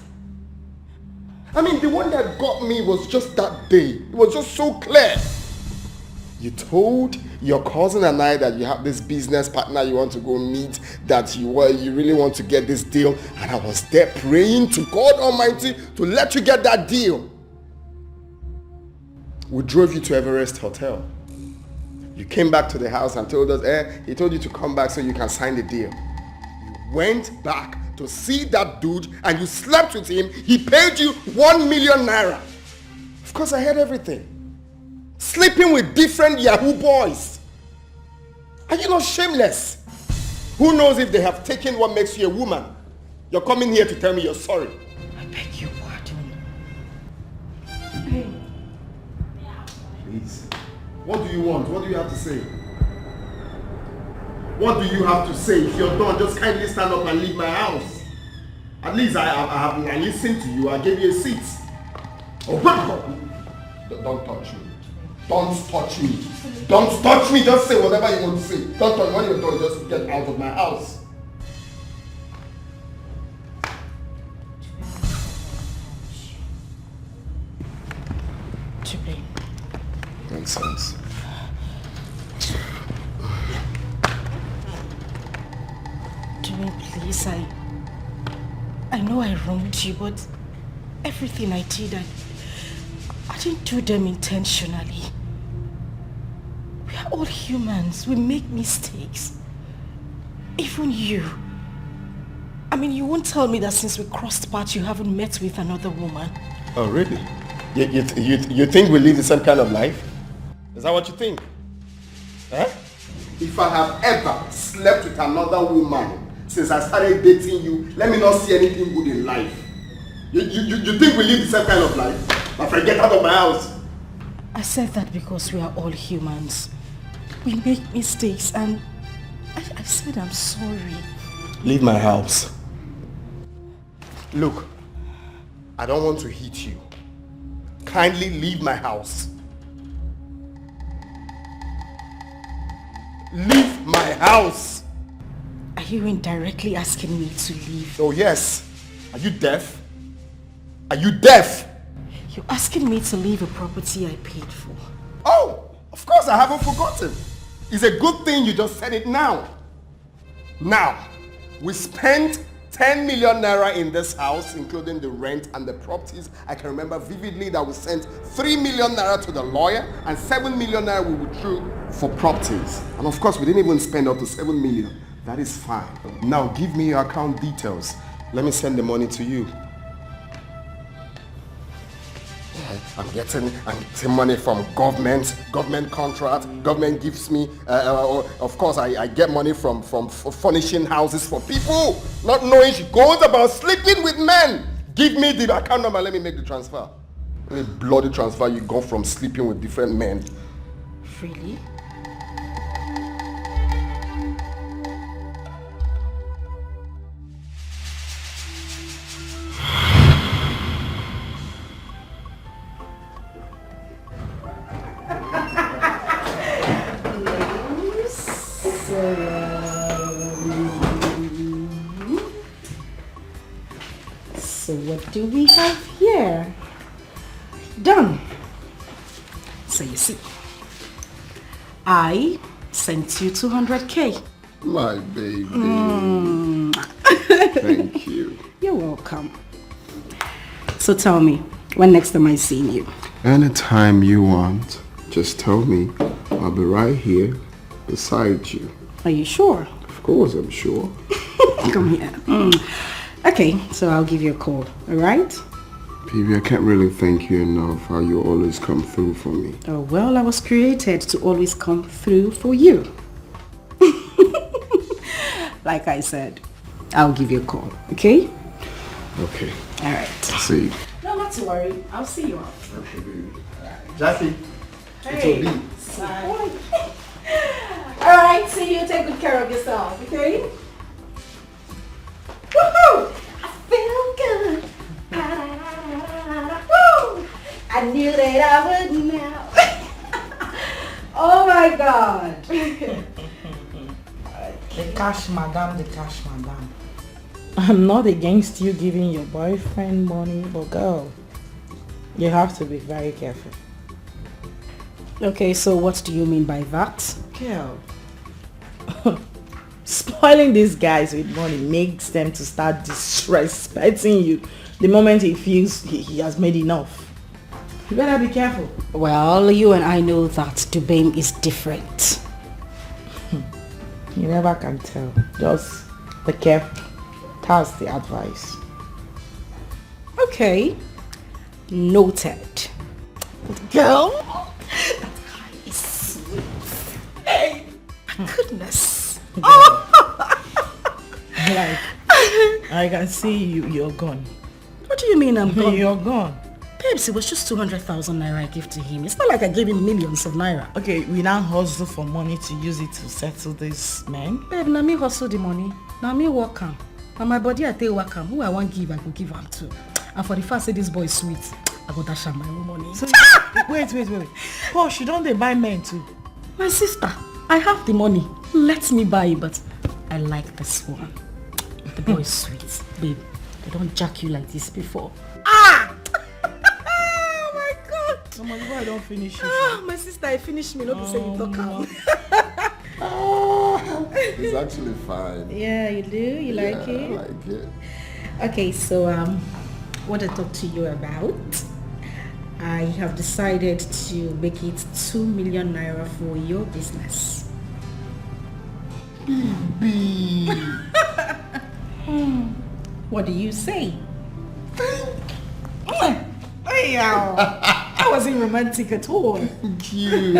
I mean, the one that got me was just that day. It was just so clear. You told your cousin and I that you have this business partner you want to go meet, that you really want to get this deal, and I was there praying to God Almighty to let you get that deal. We drove you to Everest Hotel. You came back to the house and told us, he told you to come back so you can sign the deal. You went back to see that dude and you slept with him. He paid you 1 million naira. Of course, I heard everything. Sleeping with different Yahoo boys. Are you not shameless? Who knows if they have taken what makes you a woman? You're coming here to tell me you're sorry. I beg your pardon. Please. What do you want? What do you have to say? What do you have to say? If you're done, just kindly stand up and leave my house. At least I listened to you. I gave you a seat. Oh, don't touch me. Don't touch me. Don't touch me. Just say whatever you want to say. Don't touch me. When you're done, just get out of my house. Chidi. Nonsense. Jimmy, please, I know I wronged you, but everything I did, I didn't do them intentionally. We are all humans. We make mistakes. Even you. I mean, you won't tell me that since we crossed paths, you haven't met with another woman. Oh, really? You think we live the same kind of life? Is that what you think? Eh? If I have ever slept with another woman since I started dating you, let me not see anything good in life. You think we live the same kind of life? My friend, get out of my house. I said that because we are all humans. We make mistakes and I said I'm sorry. Leave my house. Look, I don't want to hit you. Kindly leave my house. Leave my house. Are you indirectly asking me to leave? Oh yes. Are you deaf? Are you deaf? You're asking me to leave a property I paid for. Oh, of course I haven't forgotten. It's a good thing you just said it now. Now, we spent 10 million naira in this house, including the rent and the properties. I can remember vividly that we sent 3 million naira to the lawyer and 7 million naira we withdrew for properties. And of course, we didn't even spend up to 7 million. That is fine. Now, give me your account details. Let me send the money to you. I'm getting money from government contract. Government gives me, of course, I get money from furnishing houses for people, not knowing she goes about sleeping with men. Give me the account number, let me make the transfer. Any bloody transfer you go from sleeping with different men. Really? So what do we have here? Done. So you see, I sent you 200k. My baby. Thank you. You're welcome. So tell me, when next am I seeing you? Anytime you want, just tell me. I'll be right here beside you. Are you sure? Of course I'm sure. Come here. Okay, so I'll give you a call, alright? Baby, I can't really thank you enough how you always come through for me. Oh, well, I was created to always come through for you. Like I said, I'll give you a call, okay? Okay. Alright. See you. No, not to worry. I'll see you out. Okay, baby. Jackie. Hey. Alright, see you. Take good care of yourself, okay? Woohoo! I feel good. Woo! I knew that I would now. Oh my God. The cash madam. I'm not against you giving your boyfriend money, but girl, you have to be very careful. Okay, so what do you mean by that? Girl, spoiling these guys with money makes them to start disrespecting you the moment he feels he has made enough. You better be careful. Well, you and I know that Dubem is different. You never can tell. Just be careful. That's the advice. Okay. Noted. Girl, that guy is sweet. Hey, my goodness. Like, I can see you're gone. What do you mean I'm gone? You're gone. Babes, it was just 200,000 naira I gave to him. It's not like I gave him millions of naira. Okay, we now hustle for money to use it to settle this man. Babe, now me hustle the money. Now me work am. And my body I tell work am. Who I want give, I go give am to. And for the fact say this boy is sweet, I go dash am my own money. So, wait. Oh, she don't they buy men too? My sister, I have the money. Let me buy it, but I like this one. The boy is sweet. Babe, they don't jack you like this before. Oh my God! No, my boy, I don't finish it. My sister, I finished me. Not to say you talk out. It's actually fine. Yeah, you do? You like it? I like it. Okay, so what I talk to you about, I have decided to make it 2 million naira for your business. Baby. What do you say? I wasn't romantic at all. Thank you.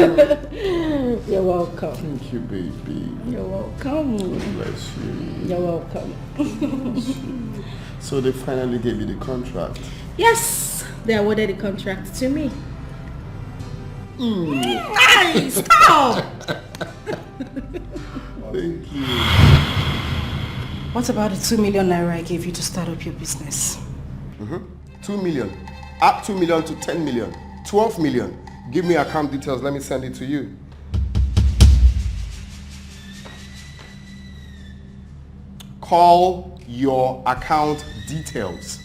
You're welcome. Thank you, baby. You're welcome. Bless you. You're welcome. Bless you. So they finally gave you the contract? Yes, they awarded the contract to me. Nice! Stop! Thank you. What about the 2 million naira I gave you to start up your business? 2 million. Up 2 million to 10 million. 12 million. Give me account details. Let me send it to you. Call your account details.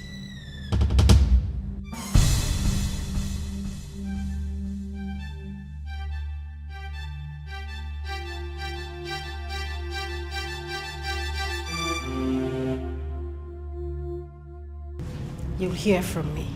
You'll hear from me.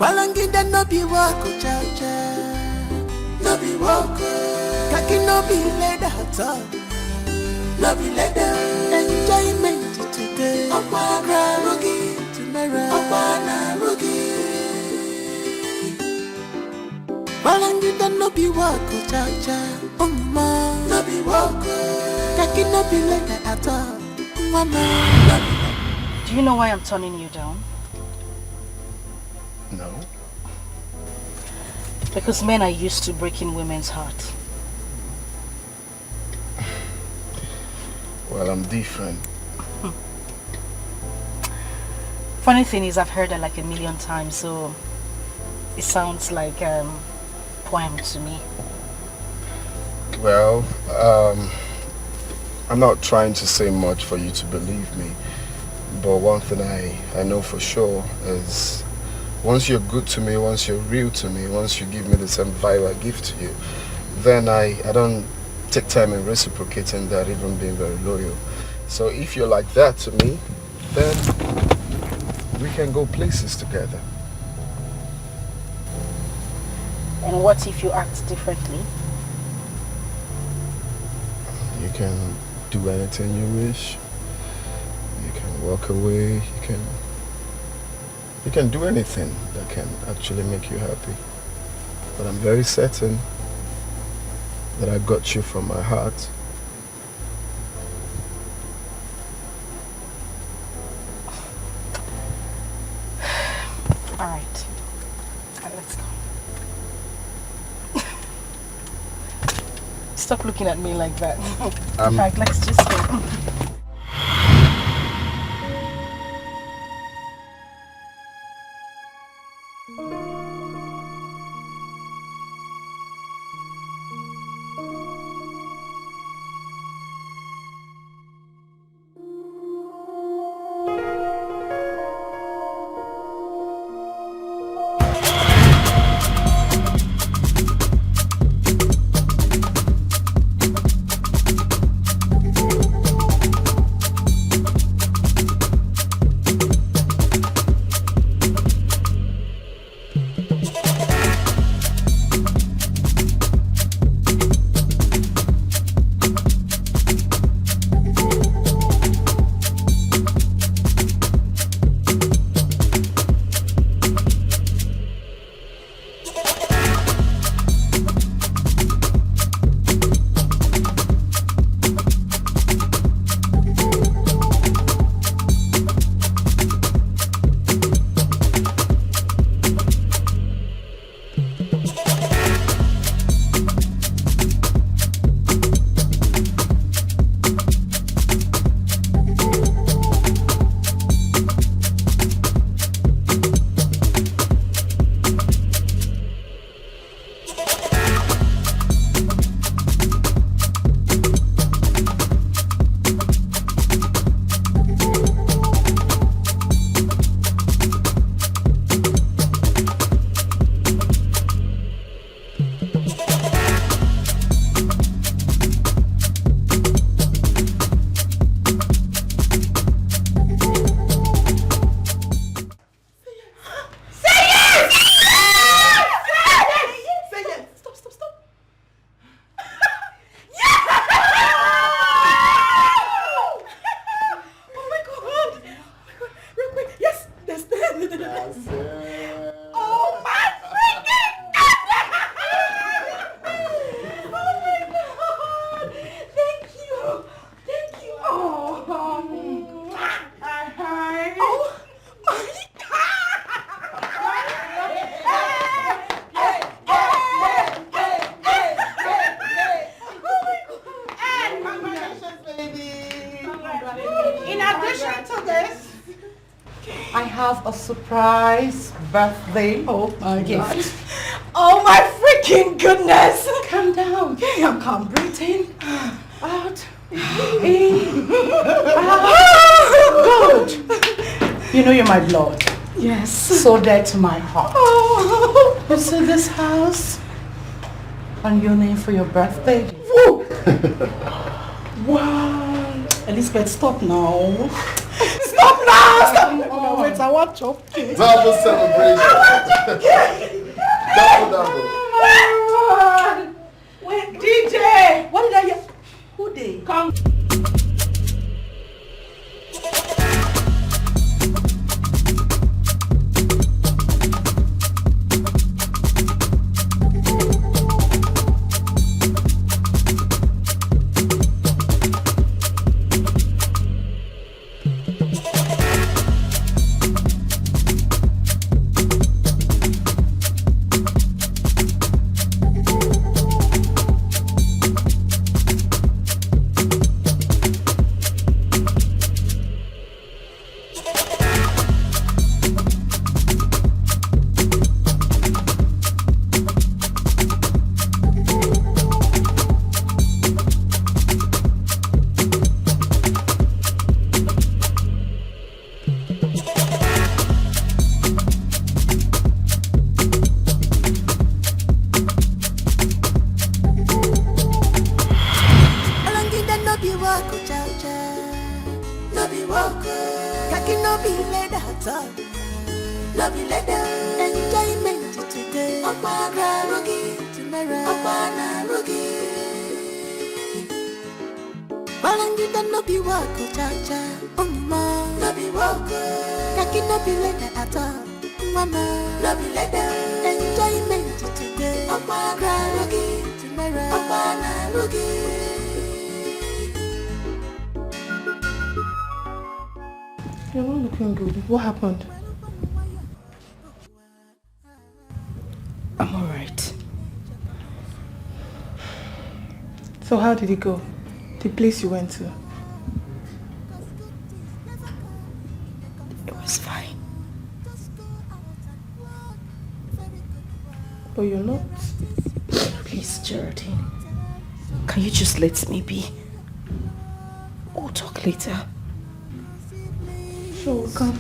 Walangida no be wako cha no be wako kaki no be leather hata no be leather enjoyment today opana rugi tomorrow opana rugi Walangida no be wako cha no be wako kaki no be leather hata mama. Do you know why I'm turning you down? No. Because men are used to breaking women's heart. Well, I'm different. Funny thing is, I've heard it like 1,000,000 times, so it sounds like a poem to me. Well, I'm not trying to say much for you to believe me, but one thing I know for sure is once you're good to me, once you're real to me, once you give me the same vibe I give to you, then I don't take time in reciprocating that, even being very loyal. So if you're like that to me, then we can go places together. And what if you act differently? You can do anything you wish. You can walk away. You can do anything that can actually make you happy. But I'm very certain that I got you from my heart. All right, let's go. Stop looking at me like that. In fact, let's just go. I have a surprise birthday gift. Oh my freaking goodness! Calm down. Okay, I'm calm. Breathe in, out, in, out. Good. You know you're my blood. Yes. So dear to my heart. Oh. You see this house and your name for your birthday. Woo. Wow. Elizabeth, stop now. Stop now! Stop! Oh, wait, I want your cake. Double celebration. Double. Wait, DJ! What did I hear? Who they? Come. You're not looking good. What happened? I'm alright. So how did it go? The place you went to? It was fine. But you're not. Please, Geraldine. Can you just let me be? We'll talk later. Sure, come.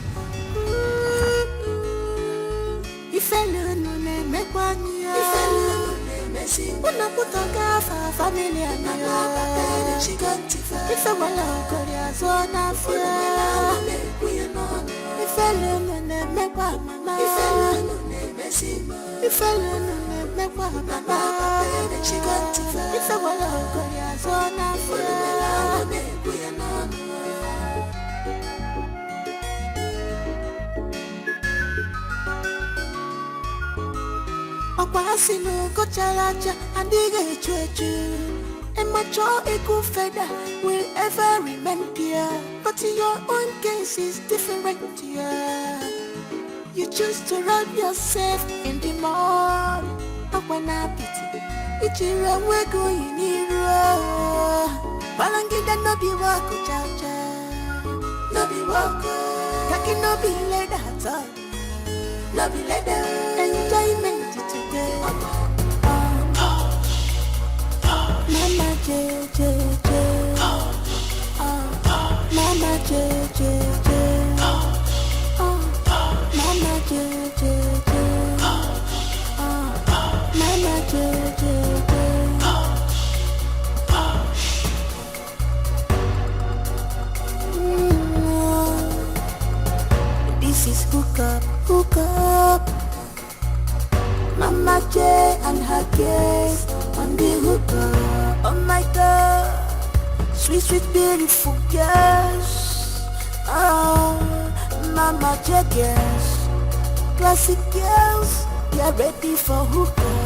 Akwasino kochalacha andige chwechu Emacho ekufeda will ever remain pure But your own case is different here You choose to rub yourself in the mud Akwana piti Ichira wego iniro Balangida no bi wako chacha No bi wako Kaki no bi leda hata No bi leda Enjoyment Mama J, Mama J, Mama J, Mama J. This is hook up. Mama J and her case on the hooker. Oh my God, sweet, sweet, beautiful girls. Oh, Mama J girls, classic girls, you're ready for hooker.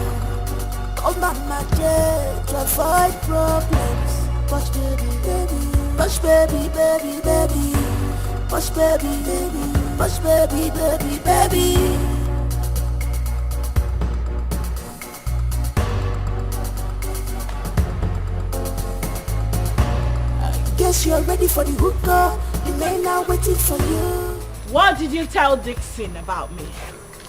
Oh Mama J to avoid problems. Push baby, baby, push baby, baby, baby, push baby, baby, push baby, baby, baby. Guess you're ready for the hookup. The men are waiting for you. What did you tell Dixon about me?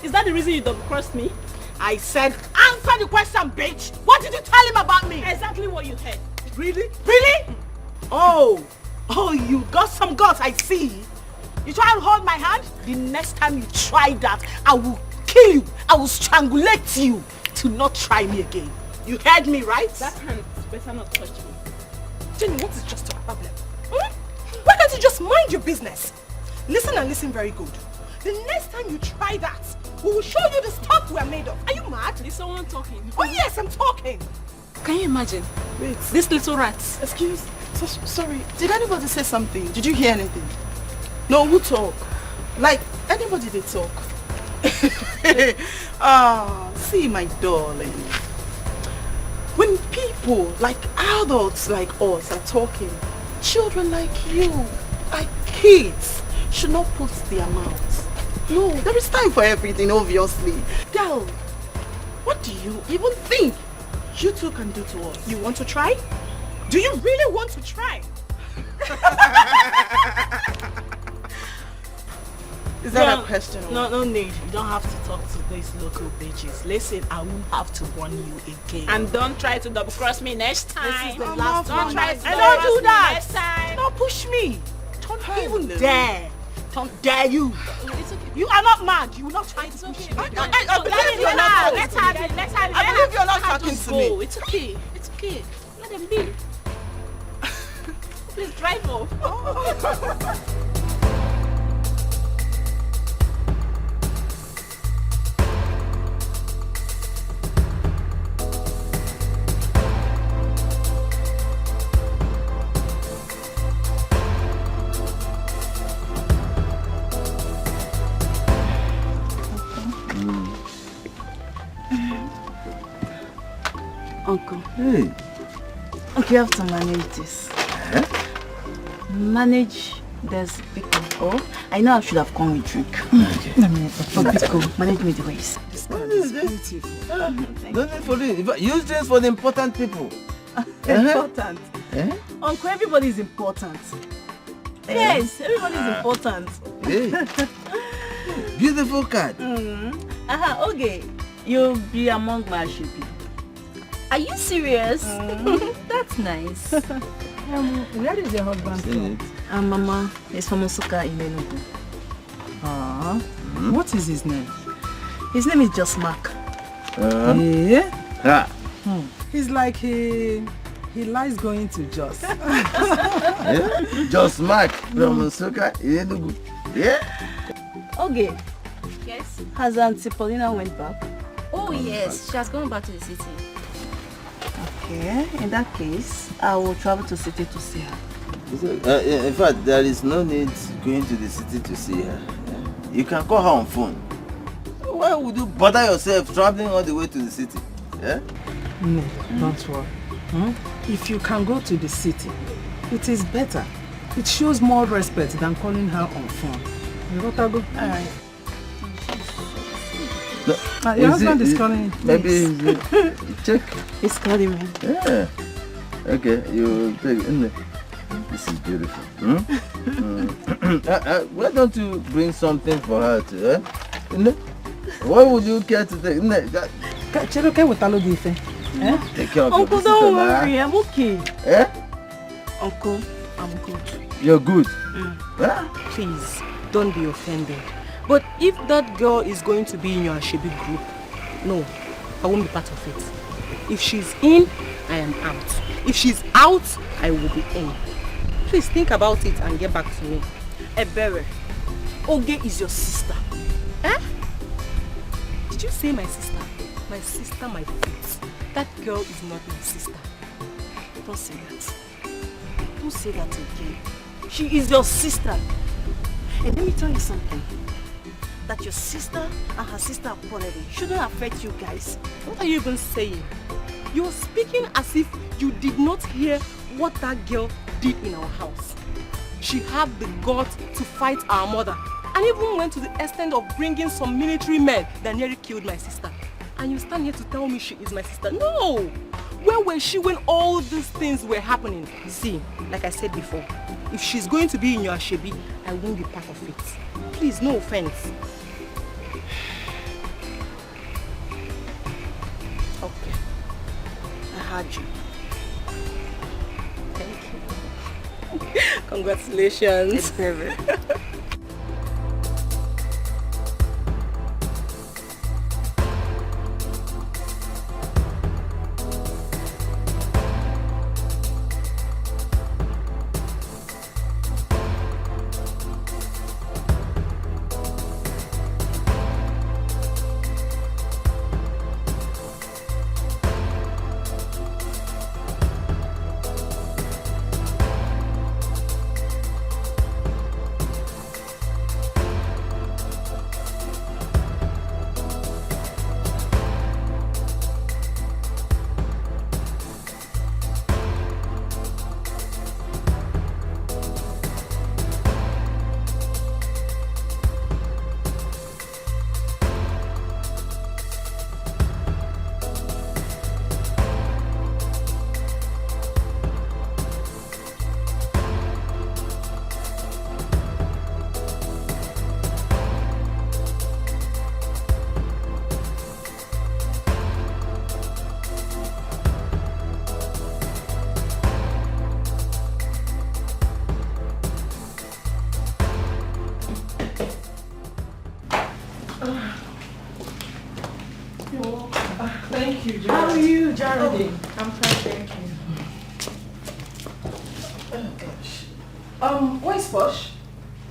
Is that the reason you double-crossed me? I said, answer the question, bitch! What did you tell him about me? Exactly what you heard. Really? Really? Oh, you got some guts, I see. You try to hold my hand? The next time you try that, I will kill you. I will strangulate you to not try me again. You heard me, right? That hand better not touch me. Jenny, what is just your problem? Why can't you just mind your business? Listen and listen very good. The next time you try that, we will show you the stuff we are made of. Are you mad? Is someone talking? Oh yes, I'm talking. Can you imagine? Wait. This little rat. Excuse. Sorry. Did anybody say something? Did you hear anything? No, who talk? Like, anybody did talk. See my darling. When people, like adults like us are talking, children like you, like kids, should not put their mouths. No, there is time for everything, obviously. Girl, what do you even think you two can do to us? You want to try? Do you really want to try? Is that a question? No need. You don't have to talk to these local bitches. Listen, I won't have to warn you again. And don't try to double cross me next time. This is the last one. Don't try to don't do that. next time. Don't push me. Don't even dare. Don't dare you. You are not mad. You will not try to push me. I believe you're not talking to me. Let's have it. I believe you're not talking to me. It's okay. It's okay. Let them be. Please drive off. Uncle. Hey. Okay, you have to manage this. Manage this Biko. Oh, I know I should have come with drink. But Biko, manage me the ways. What is this? Don't need for this. Use this for the important people. Important? Uncle, everybody is important. Yes, everybody is important. Hey. Beautiful card. Okay. You'll be among my shipping. Are you serious? That's nice. Where is your husband from? Mama is from Osuka in Enugu. What is his name? His name is just Mark. Yeah? He's like he likes going to Jos. Just Mark from Osuka in Enugu. Yeah? Okay. Yes? Has Auntie Paulina went back? Oh yes, she has gone back to the city. Okay, in that case, I will travel to the city to see her. In fact, there is no need going to the city to see her. You can call her on phone. Why would you bother yourself traveling all the way to the city? Yeah? No, don't worry. If you can go to the city, it is better. It shows more respect than calling her on phone. You got to go? Alright. Your husband is calling. Maybe check. He's calling me. Yeah. Okay, you take it. This is beautiful. Why don't you bring something for her to? What would you care to take? Take care of Uncle, don't worry, I'm okay. Uncle, I'm good. You're good. Please, don't be offended. But if that girl is going to be in your Ashebi group, no, I won't be part of it. If she's in, I am out. If she's out, I will be in. Please think about it and get back to me. Ebere, Oge is your sister. Did you say my sister? My sister, my feet. That girl is not my sister. Don't say that. Don't say that again. She is your sister. And let me tell you something. That your sister and her sister apology shouldn't affect you guys. What are you even saying? You're speaking as if you did not hear what that girl did in our house. She had the guts to fight our mother and even went to the extent of bringing some military men that nearly killed my sister. And you stand here to tell me she is my sister. No! We're Where was she when all these things were happening? See, like I said before, if she's going to be in your Ashebi, I won't be part of it. Please, no offense. Okay. I heard you. Thank you. Congratulations. It's very. Thank you, Jared. How are you, Jared? I'm fine, thank you. Oh gosh. Where's Posh?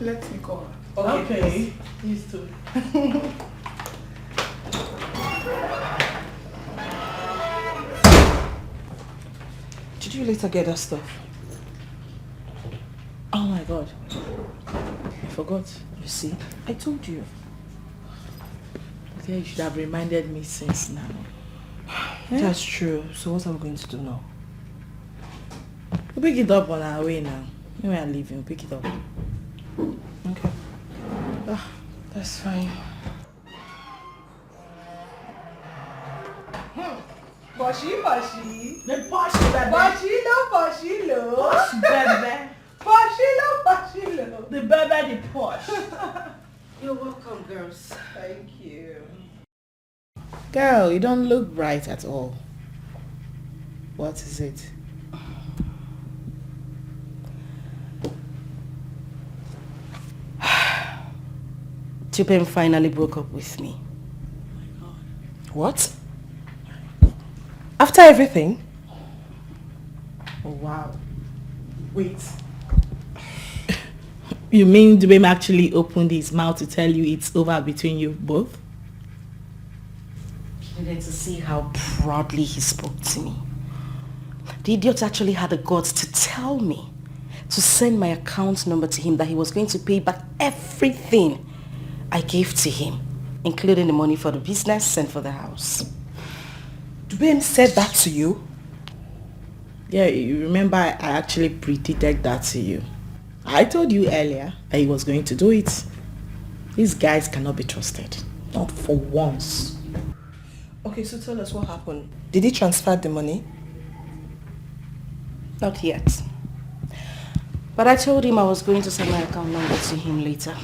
Let me call her. Okay. Please too. Did you later get that stuff? Oh my god. I forgot. You see? I told you. Okay, you should have reminded me since now. That's true. So what are we going to do now? We'll pick it up on our way now. When we are leaving, we'll pick it up. Okay. That's fine. Poshy, poshy. The posh baby. Poshy lo. Posh baby. Poshy lo. The baby, the posh. You're welcome, girls. Thank you. Girl, you don't look bright at all. What is it? Chupen finally broke up with me. What? After everything? Oh, wow. Wait. You mean Dubem actually opened his mouth to tell you it's over between you both? You needed to see how proudly he spoke to me. The idiot actually had the guts to tell me to send my account number to him, that he was going to pay back everything I gave to him, including the money for the business and for the house. Dubem said that to you? Yeah, you remember I actually predicted that to you. I told you earlier that he was going to do it. These guys cannot be trusted. Not for once. Okay, so tell us what happened. Did he transfer the money? Not yet. But I told him I was going to send my account number to him later.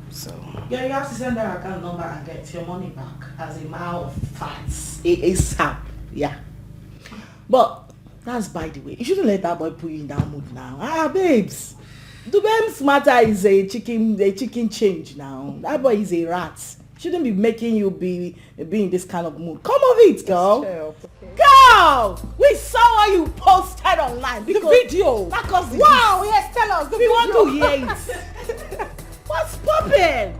So... Yeah, you have to send that account number and get your money back as a matter of fact. ASAP. Yeah. But that's by the way. You shouldn't let that boy put you in that mood now. Ah, babes. Dubem's matter is a chicken change now. That boy is a rat. Shouldn't be making you be in this kind of mood. Come of it, girl. Okay. Girl! We saw what you posted online. The video. That caused the Wow, yes, tell us. We want to hear it. What's popping?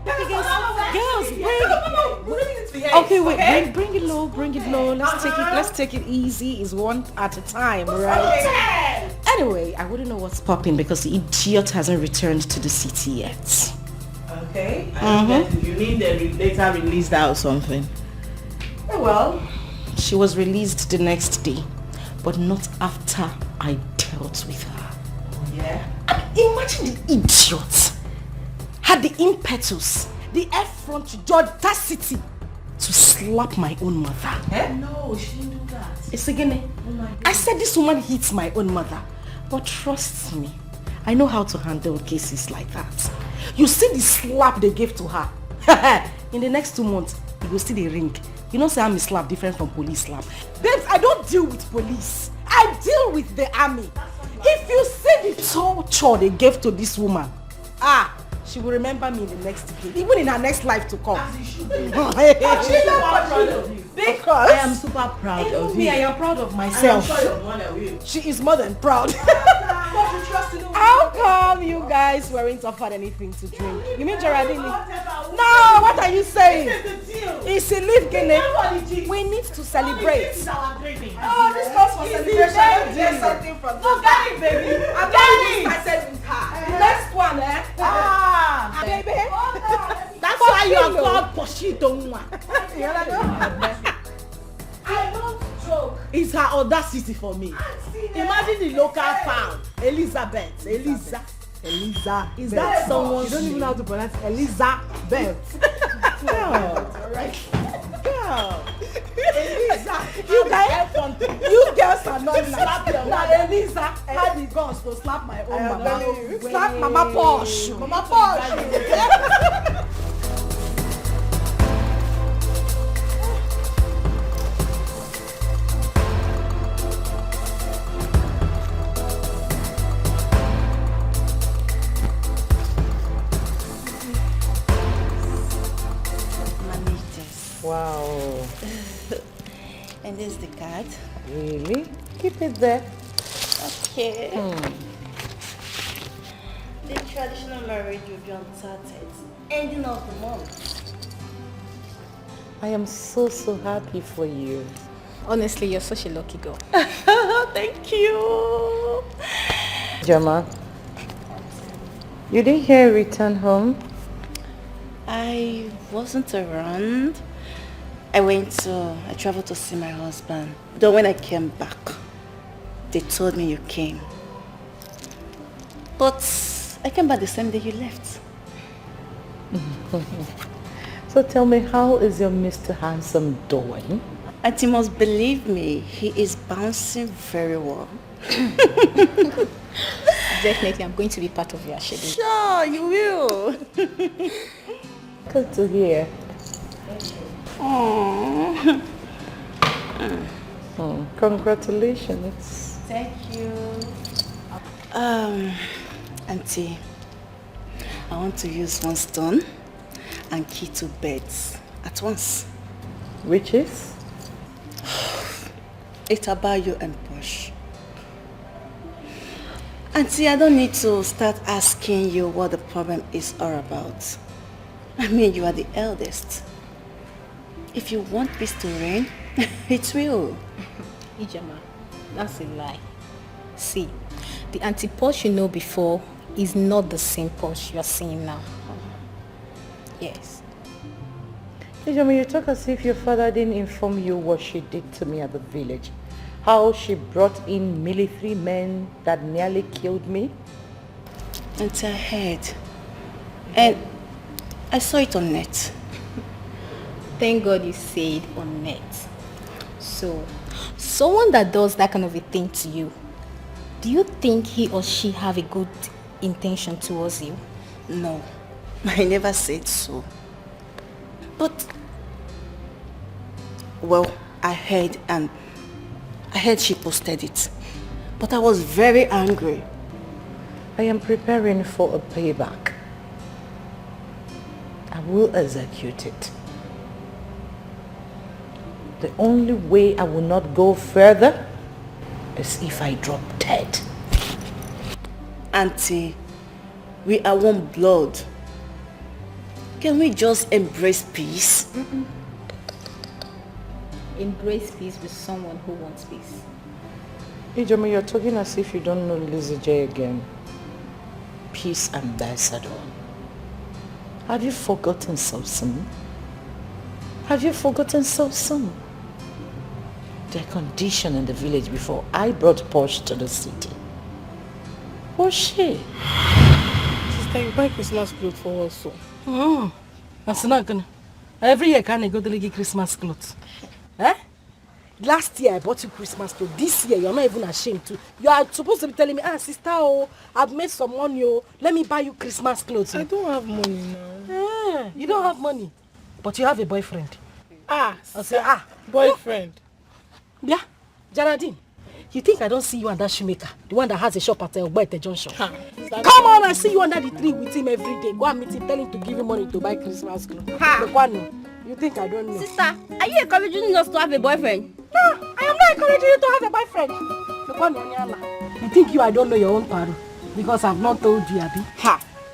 Okay, wait, bring it low. Let's take it easy. It's one at a time, right? Okay. Anyway, I wouldn't know what's popping because the idiot hasn't returned to the city yet. Okay. You mean they later released her or something? Oh, well, she was released the next day, but not after I dealt with her. Oh, yeah? Imagine the idiot had the impetus, the effrontery, the audacity to slap my own mother. No, she didn't do It's again. I said this woman hits my own mother. But trust me, I know how to handle cases like that. You see the slap they gave to her. In the next 2 months, you will see the ring. You know, say I'm a slap different from police slap. Babes, I don't deal with police. I deal with the army. If you see the torture they gave to this woman, she will remember me in the next decade, even in her next life to come. Because I am super proud of you. Me, I am proud of myself. I'm sure your mother will. She is more than proud. How come you guys weren't offered anything to drink? You mean Geraldine? No, what are you saying? It's a leaf Guinea. We need to celebrate. This calls for celebration. Get something from this. Get it, baby. I'm not started with her. Next one, eh? Baby. That's why you are called Poshito Nwa. I don't joke. It's her audacity for me. Imagine the local town. Elizabeth. Eliza. Is that someone? You don't even know how to pronounce Elizabeth. Girl. Girl. Eliza. You girls are not slap your mama. Eliza had the guns to slap my own mama. Slap Mama Posh. Mama Posh. Wow. And this is the card. Really? Keep it there. Okay. The traditional marriage will be on 30th, ending of the month. I am so happy for you. Honestly, you're such a lucky girl. Thank you. Jama, you didn't hear return home? I wasn't around. I traveled to see my husband. Though when I came back, they told me you came. But I came back the same day you left. So tell me, how is your Mr. Handsome doing? And you must believe me, he is bouncing very well. Definitely, I'm going to be part of your schedule. Sure, you will. Good to hear. Aww. Congratulations. Thank you. Auntie, I want to use one stone and key 2 beds at once. Which is? Itabayo and Posh. Auntie, I don't need to start asking you what the problem is all about. I mean, you are the eldest. If you want peace to reign, it will. Ijama, that's a lie. See, the Auntie Posh you know before is not the same Posh you are seeing now. Yes. Ijama, you talk as if your father didn't inform you what she did to me at the village. How she brought in military men that nearly killed me. Auntie, I heard. And I saw it on net. Thank God you said on net. So, someone that does that kind of a thing to you, do you think he or she have a good intention towards you? No, I never said so. But, well, I heard she posted it. But I was very angry. I am preparing for a payback. I will execute it. The only way I will not go further is if I drop dead. Auntie, we are one blood. Can we just embrace peace? Embrace peace with someone who wants peace. Ijoma, you're talking as if you don't know Lizzie J again. Peace ambassador. Have you forgotten so soon? Have you forgotten so soon? Their condition in the village before I brought Posh to the city. Was she? Sister, you buy Christmas clothes for us, so. That's not gonna. Every year, can I go to the Christmas clothes? Eh? Last year I bought you Christmas clothes. This year you're not even ashamed to. You are supposed to be telling me, sister, I've made some money, let me buy you Christmas clothes. I don't have money now. You don't have money, but you have a boyfriend. I say, boyfriend. Yeah, Geraldine. You think I don't see you and that shoemaker, the one that has a shop at Ogbete Junction? Come on, I see you under the tree with him every day. Go and meet him, tell him to give you money to buy Christmas clothes. You think I don't know? Sister, are you encouraging us to have a boyfriend? No, I am not encouraging you to have a boyfriend. You think I don't know your own paro? Because I've not told you, Abi.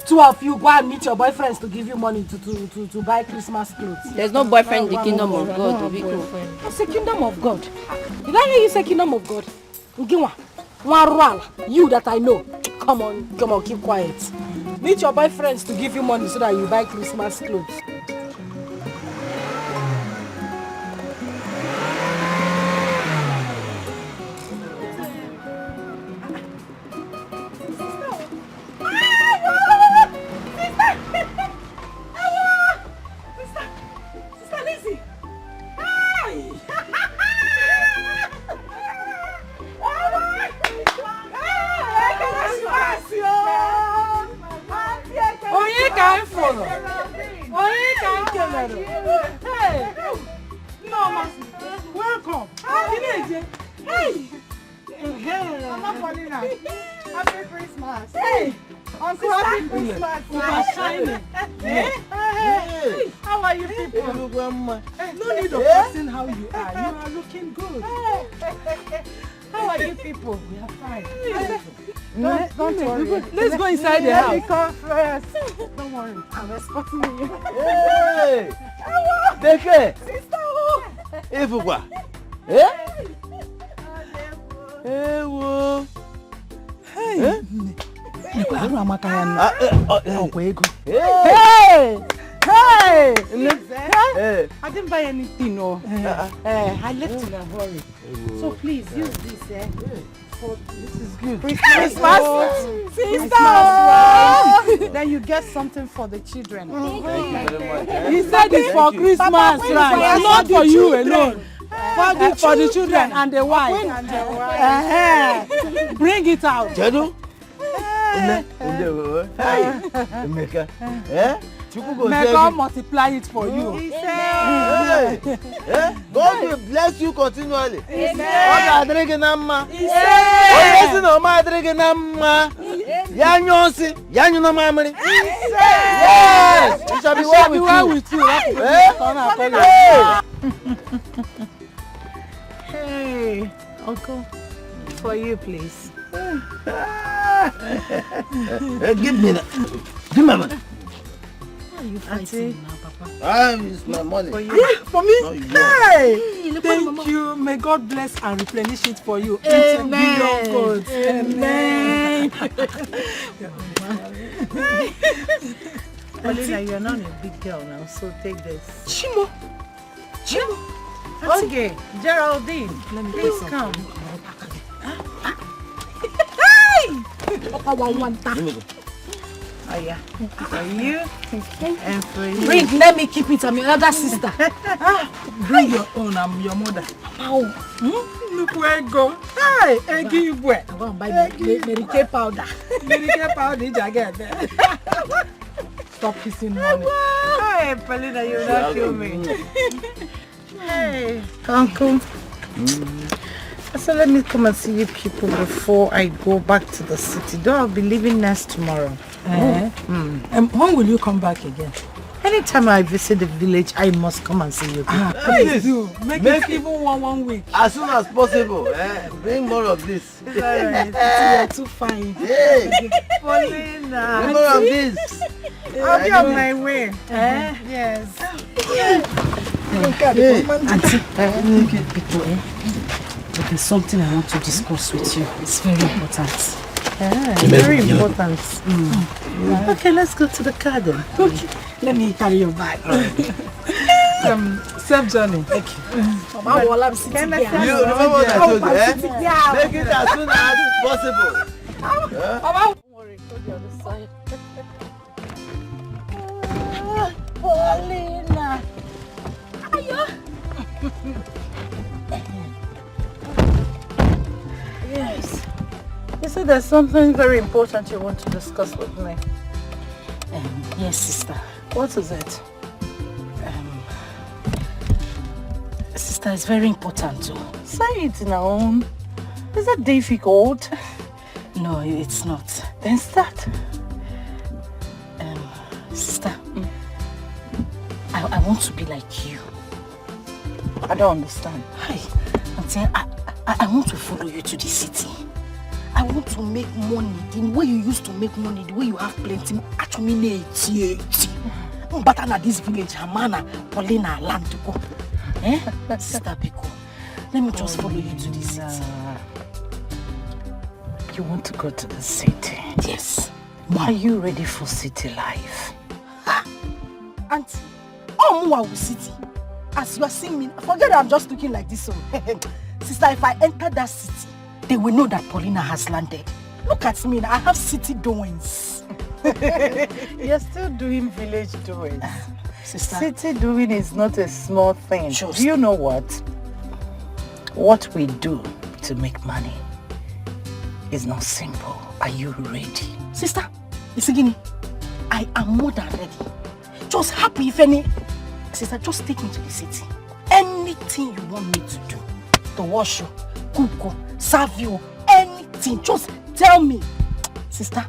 Two of you go and meet your boyfriends to give you money to buy Christmas clothes. There's no boyfriend in the kingdom of God. It's the kingdom of God. Did I hear you say kingdom of God? You that I know. Come on, keep quiet. Meet your boyfriends to give you money so that you buy Christmas clothes. Welcome. Hey. Mama Paulina. Happy Christmas. Hey. Uncle, happy Christmas. Hey. How are you people? No need of asking how you are. You are looking good. How are you people? We are fine. Don't worry. Let's go inside the house. Let me come first. Don't worry. I'm escorting you. Hey! Dike! Sister! Ifugwa! Ewo! Hey! Hey! I didn't buy anything, no. I left in a hurry. So please use this. This is good. Christmas, sister. Then you get something for the children. Thank you very much. He said it's for Christmas, right? Not for you alone. For the children and the wife. Bring it out. Jadu? May God multiply it for you. God will bless you continually. Yes. It shall be well with you. Hey, Uncle, for you, please. Give me that. Give me that. You fighting now, Papa? It's my money. For you? For me? Hey! Thank you. May God bless and replenish it for you. Amen. Amen. Paulina, you're not a big girl now, so take this. Chimo. Okay, Geraldine, please come. Oh yeah, for you and for you. Bring, let me keep it. I'm your elder sister. Bring your own. I'm your mother. Look where I go. Hey, I give you where. I want to buy Mary Kay powder. Mary Kay powder, I get there. Stop kissing money. Hey, Paulina, you'll not kill me. Hey, Uncle. So let me come and see you people before I go back to the city. Though I'll be leaving next tomorrow. When will you come back again? Anytime I visit the village, I must come and see you people. Please do. Make it even one week. As soon as possible. Bring more of this. It's alright. You're too fine. Hey. Paulina. Bring more of this. I'll be on my way. Yes. Auntie, there's something I want to discuss with you. It's very important. Very important. Okay, let's go to the garden. Okay. Let me carry your bag. Safe journey. Thank you. Mama, while I'm sitting here. You remember what I told you, Make it as soon as possible. Mama, don't worry. Go the other side. Paulina. Ayo. said there's something very important you want to discuss with me. Yes, sister. What is it? Sister, it's very important too. Say it now. Is that difficult? No, it's not. Then start. Sister, I want to be like you. I don't understand. Hi. I'm saying I want to follow you to the city. I want to make money the way you used to make money, the way you have plenty. Actually, but at this village, Hamana, Paulina, land to go. Sister Biko, let me just follow you to the city. You want to go to the city? Yes. Are you ready for city life? Auntie, Mwa will city. As you are seeing me, forget that I'm just looking like this. Sister, if I enter that city, they will know that Paulina has landed. Look at me, I have city doings. You're still doing village doings. Sister. City doing is not a small thing. Do you know what? What we do to make money is not simple. Are you ready? Sister, Isigini, I am more than ready. Just happy if any... Sister, just take me to the city. Anything you want me to do. To wash you, cook you, serve you, anything. Just tell me. Sister,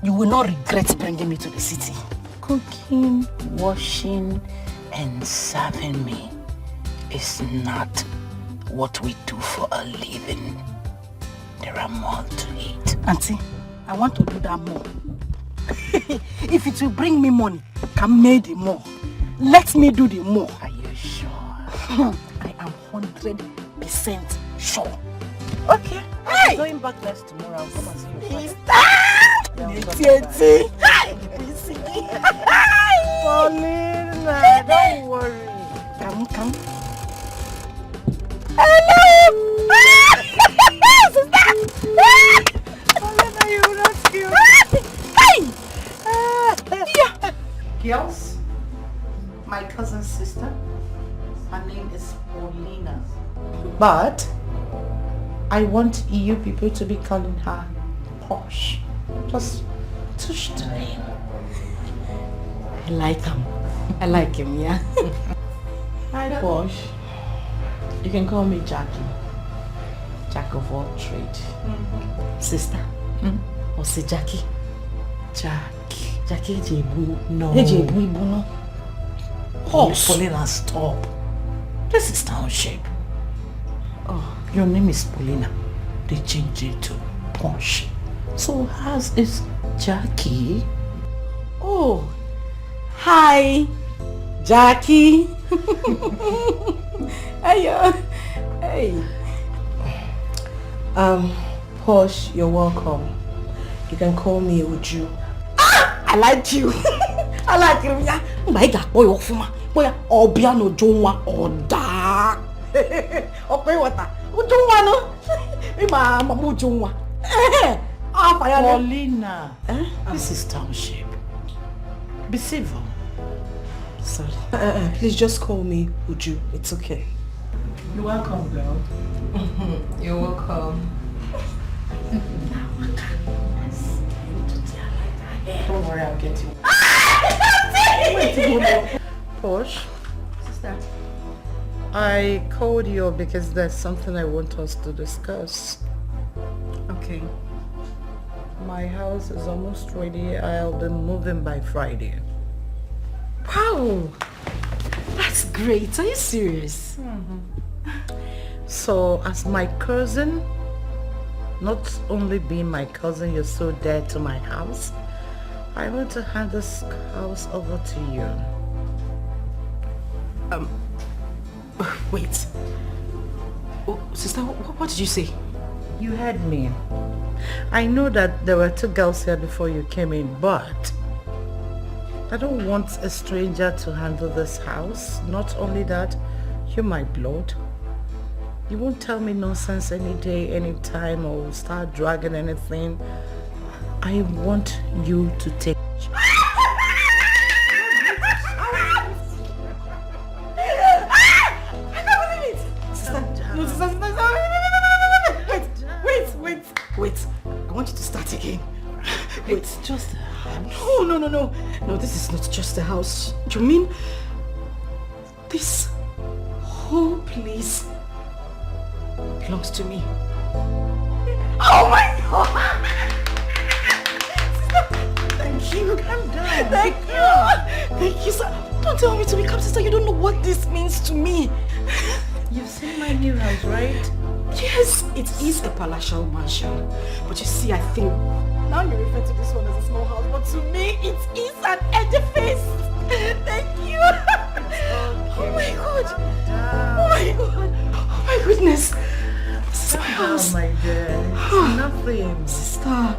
you will not regret bringing me to the city. Cooking, washing, and serving me is not what we do for a living. There are more to it. Auntie, I want to do that more. If it will bring me money, can make the more. Let me do the more. Are you sure? I am 100% sure. Okay. Hey! I'm going back next tomorrow. I'll come and see you. Paulina, don't worry. Come. Hello! Paulina, you will not kill me. Girls, my cousin's sister, her name is Paulina. But I want you people to be calling her Posh. Just touch the name. I like him. I like him, yeah. Hi, Posh. You can call me Jackie. Jack of all trade. Sister. Or say Jackie. Jackie Jebu. No. Jebu no. Posh. Paulina, stop. This is township. Oh, your name is Paulina. They changed it to Posh. So hers is Jackie. Oh, hi, Jackie. Hey. Posh, you're welcome. You can call me Uche. I like you. I like him, yeah. My God, boy, boy, Obiano Jonwa or da. Okay, what? Jonwa no. Mama Jonwa. Paulina, this is township. Be civil. Sorry. Please just call me Uju. It's okay. You're welcome, girl. You're welcome. Don't worry, I'll get you. Posh. Sister. I called you because there's something I want us to discuss. Okay. My house is almost ready. I'll be moving by Friday. Wow! That's great. Are you serious? So, as my cousin, not only being my cousin, you're so dear to my house, I want to hand this house over to you. Wait. Oh, sister, what did you say? You heard me. I know that there were 2 girls here before you came in, but I don't want a stranger to handle this house. Not only that, you're my blood. You won't tell me nonsense any day, any time, or start dragging anything. I want you to take... Wait. What again? It's just a house. No. No, this is not just a house. You mean this whole place belongs to me? Oh my God! Thank you. Calm down. Thank you, sir. Don't tell me to become sister. You don't know what this means to me. You've seen my new house, right? Yes, it is a palatial mansion. But you see, I think now you refer to this one as a small house, but to me, it is an edifice. Thank you. Oh my God. Oh my God. Oh my goodness. This is my house. Oh my dear. It's nothing. Sister,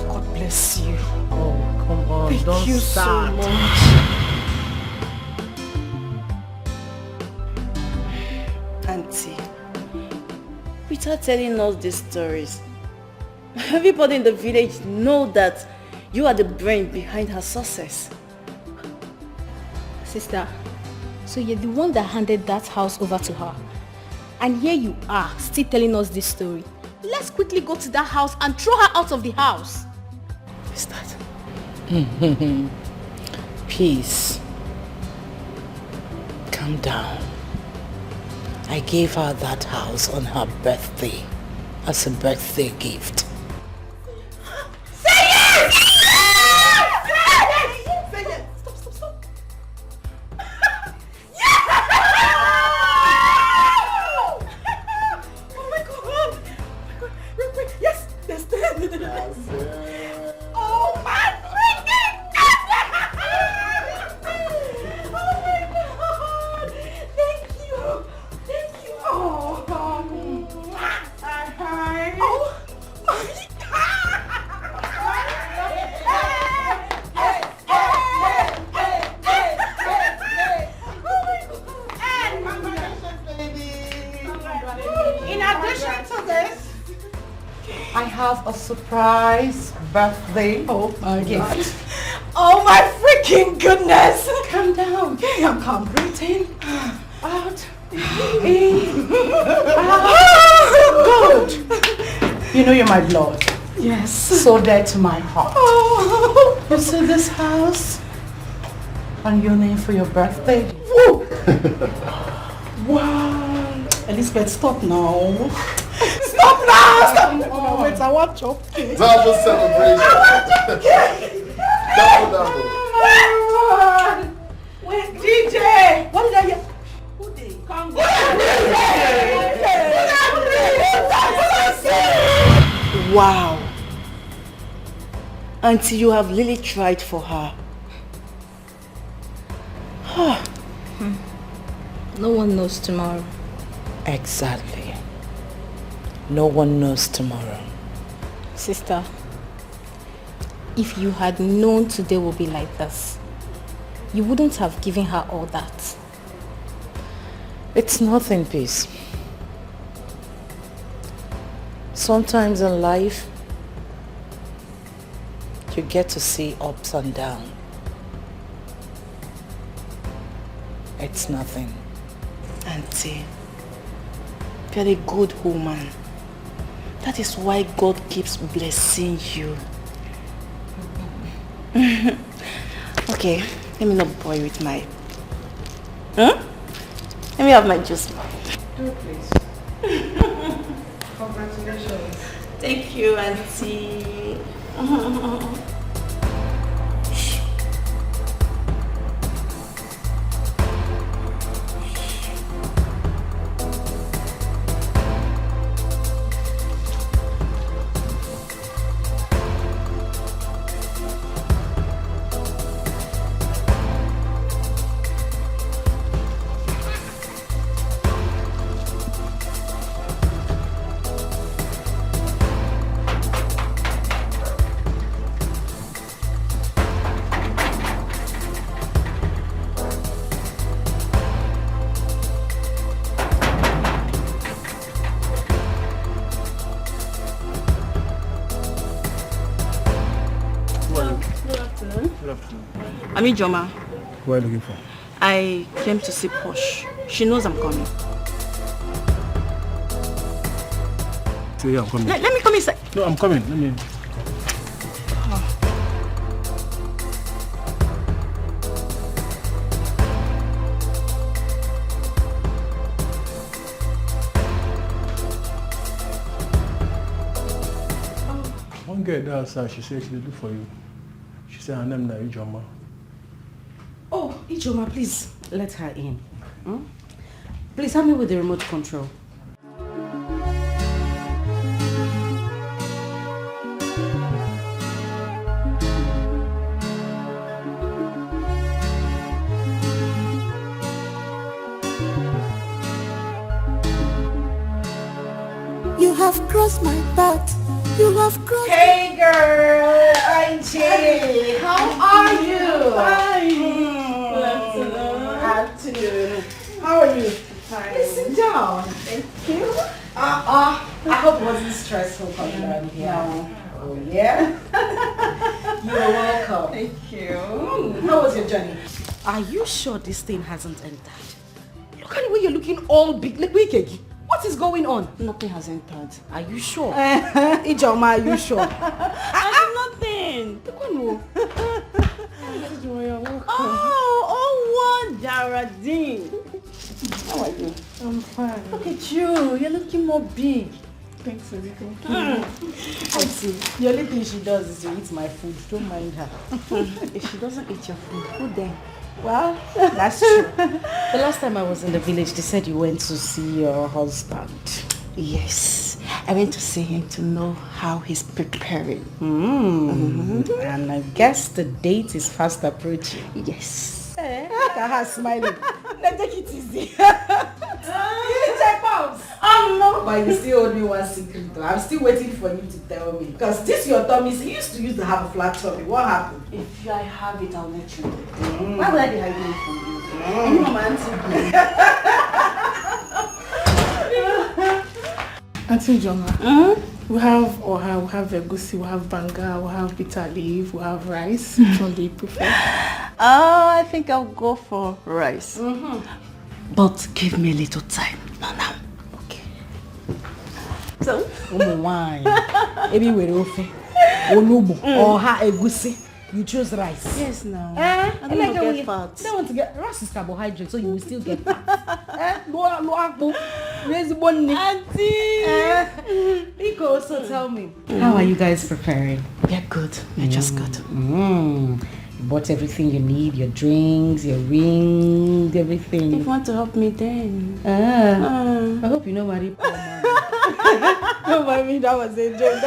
God bless you. Oh, come on. Thank Don't you start. so much. Auntie, without telling us these stories, everybody in the village know that you are the brain behind her success. Sister, so you're the one that handed that house over to her. And here you are, still telling us this story. Let's quickly go to that house and throw her out of the house. Is that? Peace. Calm down. I gave her that house on her birthday as a birthday gift. Say yes! Say yes! Stop. Yes! Oh my God! Wait. Yes! Oh my freaking God! Oh my God! Thank you! Oh, hi. Oh my In addition to this, I have a surprise birthday gift. Oh my freaking goodness! Calm down. Okay, I'm calm. Breathe in. Out. Good. You know you're my blood. Yes. So dear to my heart. Oh. You see this house and your name for your birthday. Woo. Wow. Elizabeth, stop now. Stop now! Oh, wait, I want your cake. Double celebration. Double. Wait, DJ! What did I hear? Who did? Wow. Auntie, you have really tried for her. No one knows tomorrow. Exactly. No one knows tomorrow. Sister, if you had known today would be like this, you wouldn't have given her all that. It's nothing, Peace. Sometimes in life, you get to see ups and downs. It's nothing. Auntie, you're a good woman. That is why God keeps blessing you. Okay, let me not bore you with my... Let me have my juice. Do please. Congratulations. Thank you, Auntie. I mean, Joma. Who are you looking for? I came to see Posh. She knows I'm coming. Say, yeah, I'm coming. Let me come inside. No, I'm coming. Let me... get that outside. She said she will do for you. She said her name is Ijoma. Oh, Ijoma, please let her in. Hmm? Please help me with the remote control. You have crossed my path. You have crossed. Hey girl, I'm Chidi. How are you? Fine. Good afternoon. How are you? Fine. Please sit down. Thank you. I hope it wasn't stressful coming around here. No. Oh yeah? You're welcome. Thank you. How was your journey? Are you sure this thing hasn't entered? Look at the way you're looking all big. What is going on? Nothing has entered. Are you sure? Ijoma, are you sure? Nothing. Oh, Jaradine. How are you? I'm fine. Look at you. You're looking more big. Thanks, Thank you. I see. The only thing she does is to eat my food. Don't mind her. If she doesn't eat your food, who then? Well, that's true. The last time I was in the village, they said you went to see your husband. Yes. I went to see him to know how he's preparing. And I guess the date is fast approaching. Yes. Look at her smiling. Now take it easy. But you still owe me one secret though. I'm still waiting for you to tell me. Because this your tummy, you used to have a flat tummy. What happened? If I have it, I'll let you know. Why would I be hiding it from you? And you know my auntie. Auntie Joma, we have oha, we have egusi, we have banga, we have bitter leaf, we have rice. Which one do you prefer? I think I'll go for rice. But give me a little time. Now. Okay. So? Wine. Maybe we're ofe. Onubu. Oha egusi. You chose rice. Yes, now. I don't want to get fat. You don't want to get rice is carbohydrate, so you will still get fat. Auntie! Rico, so tell me. How are you guys preparing? We're good. We're just good. You bought everything you need, your drinks, your ring, everything. If you want to help me then. I hope you know Marie Paul. No, I mean, that was a joke.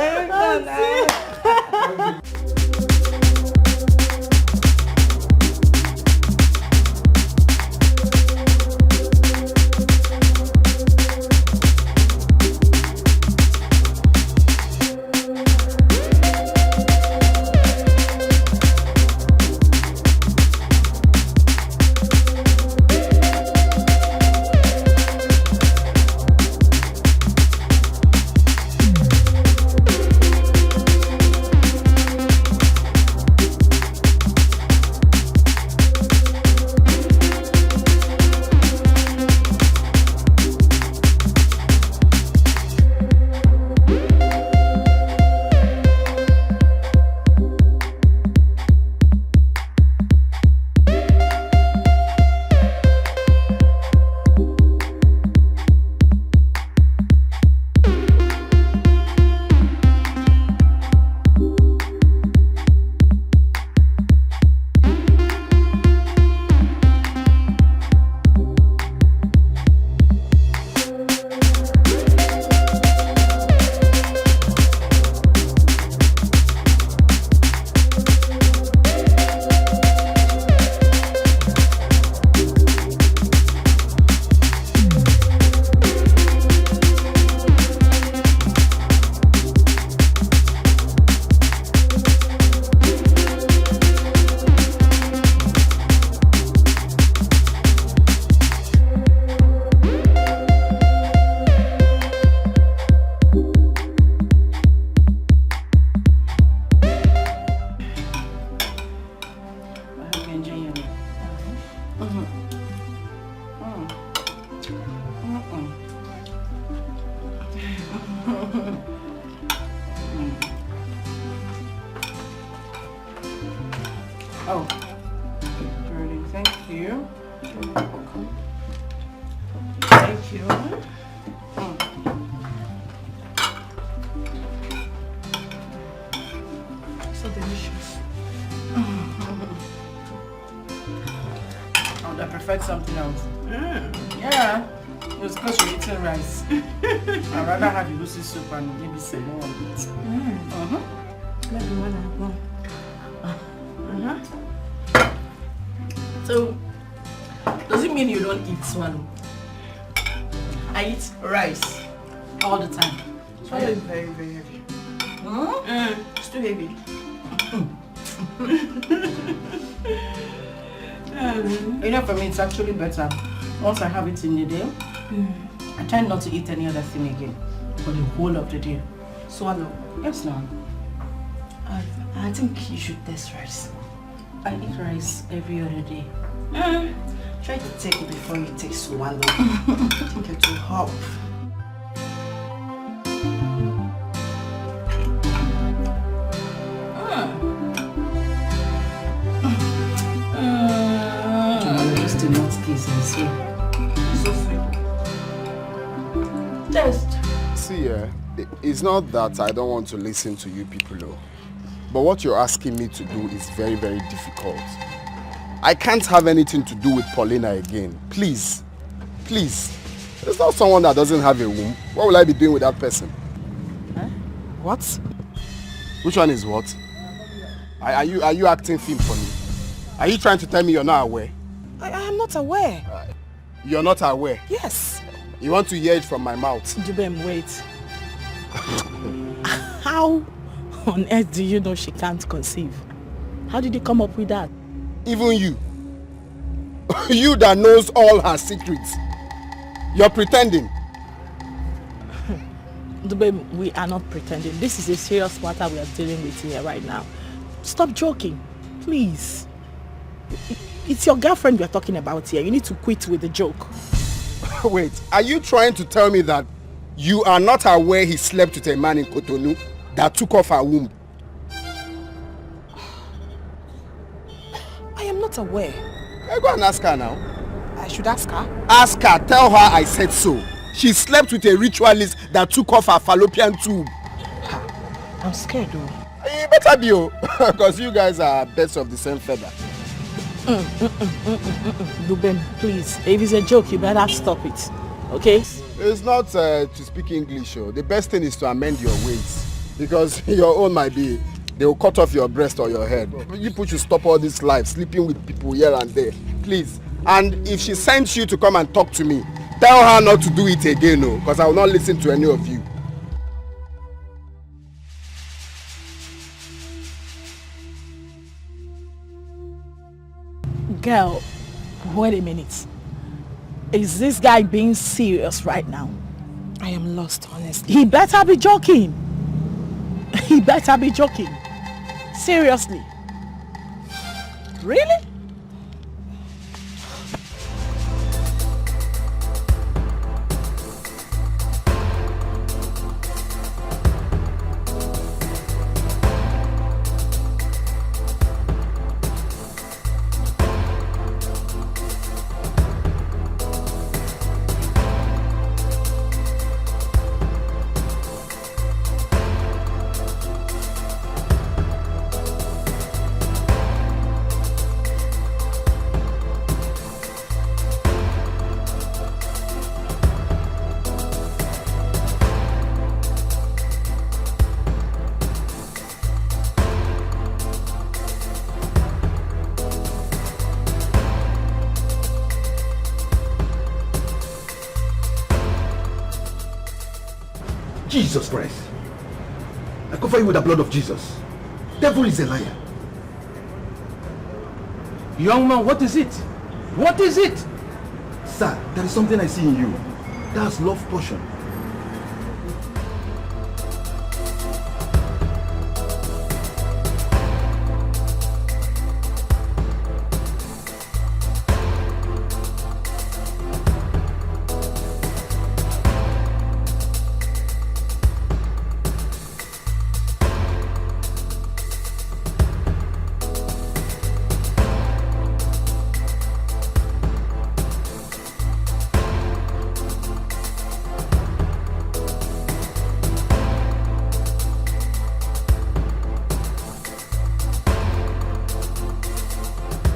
Oh, pretty. Thank you. Thank you. So delicious. I would have preferred something else. Yeah. It was because you're eating rice. I'd rather have egusi soup and maybe some more of it. Maybe one and one. So, does it mean you don't eat swallow? I eat rice all the time. Swallow is very, very heavy. It's too heavy. You know, for me, it's actually better. Once I have it in the day, I try not to eat any other thing again for the whole of the day. Swallow? Yes, no. I think you should test rice. I eat rice every other day. Try to take it before you take swallow. I think it will help. Just do not kiss and see. So sweet. Test. See, it's not that I don't want to listen to you people, though. But what you're asking me to do is very, very difficult. I can't have anything to do with Paulina again. Please. Please. It's not someone that doesn't have a womb. What will I be doing with that person? Huh? What? Which one is what? Are you acting film for me? Are you trying to tell me you're not aware? I am not aware. You're not aware? Yes. You want to hear it from my mouth? Dubem, wait. How on earth do you know she can't conceive? How did you come up with that? Even you. You that knows all her secrets. You're pretending. Dubem, we are not pretending. This is a serious matter we are dealing with here right now. Stop joking, please. It's your girlfriend we are talking about here. You need to quit with the joke. Wait, are you trying to tell me that you are not aware he slept with a man in Cotonou that took off her womb? I am not aware. Go and ask her now. I should ask her? Ask her, tell her I said so. She slept with a ritualist that took off her fallopian tube. I'm scared though. You better be, because you guys are birds of the same feather. Dubem, please. If it's a joke, you better stop it. Okay? It's not to speak English. The best thing is to amend your ways. Because your own might be, they will cut off your breast or your head. You people should stop all this life, sleeping with people here and there. Please. And if she sends you to come and talk to me, tell her not to do it again, because I will not listen to any of you. Girl, wait a minute. Is this guy being serious right now? I am lost, honestly. He better be joking. He better be joking. Seriously. Really? Jesus Christ. I cover you with the blood of Jesus. Devil is a liar. Young man, what is it? What is it? Sir, there is something I see in you. That's love portion.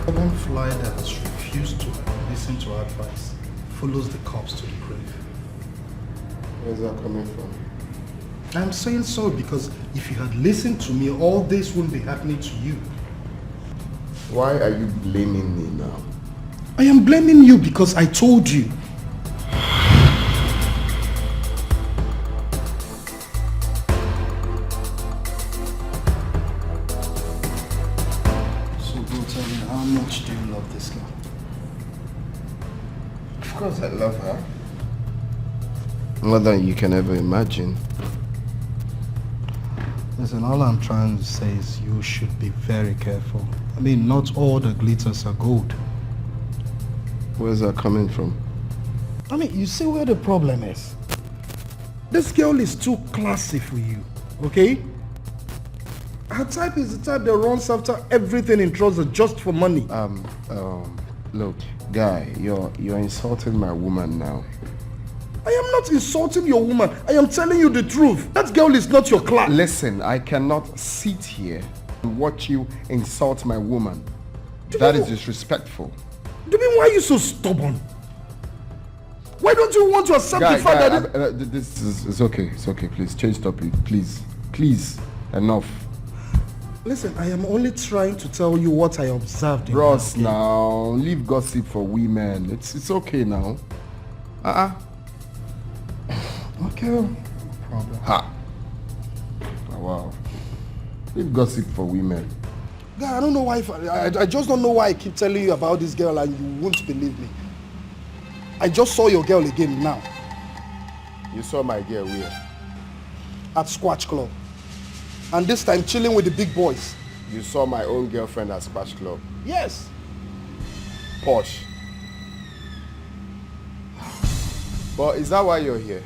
One fly that has refused to listen to advice follows the cops to the grave. Where's that coming from? I'm saying so because if you had listened to me, all this wouldn't be happening to you. Why are you blaming me now? I am blaming you because I told you. So go tell me, how much do you love this girl? Of course I love her. More than you can ever imagine. Listen, all I'm trying to say is you should be very careful. I mean, not all the glitters are gold. Where's that coming from? I mean, you see where the problem is. This girl is too classy for you, okay? Her type is the type that runs after everything in trousers just for money. Look, guy, you're insulting my woman now. I am not insulting your woman. I am telling you the truth. That girl is not your class. Listen, I cannot sit here and watch you insult my woman. That is disrespectful. Do you mean, why are you so stubborn? Why don't you want to accept the fact that... this is it's okay. It's okay. Please, change topic. Please. Please. Enough. Listen, I am only trying to tell you what I observed. Ross, now, leave gossip for women. It's okay now. Okay, no problem. Ha. Oh, wow. Leave gossip for women. God, I don't know why. I just don't know why I keep telling you about this girl and you won't believe me. I just saw your girl again now. You saw my girl where? At Squatch Club. And this time chilling with the big boys. You saw my own girlfriend at Squatch Club? Yes. Posh. But is that why you're here?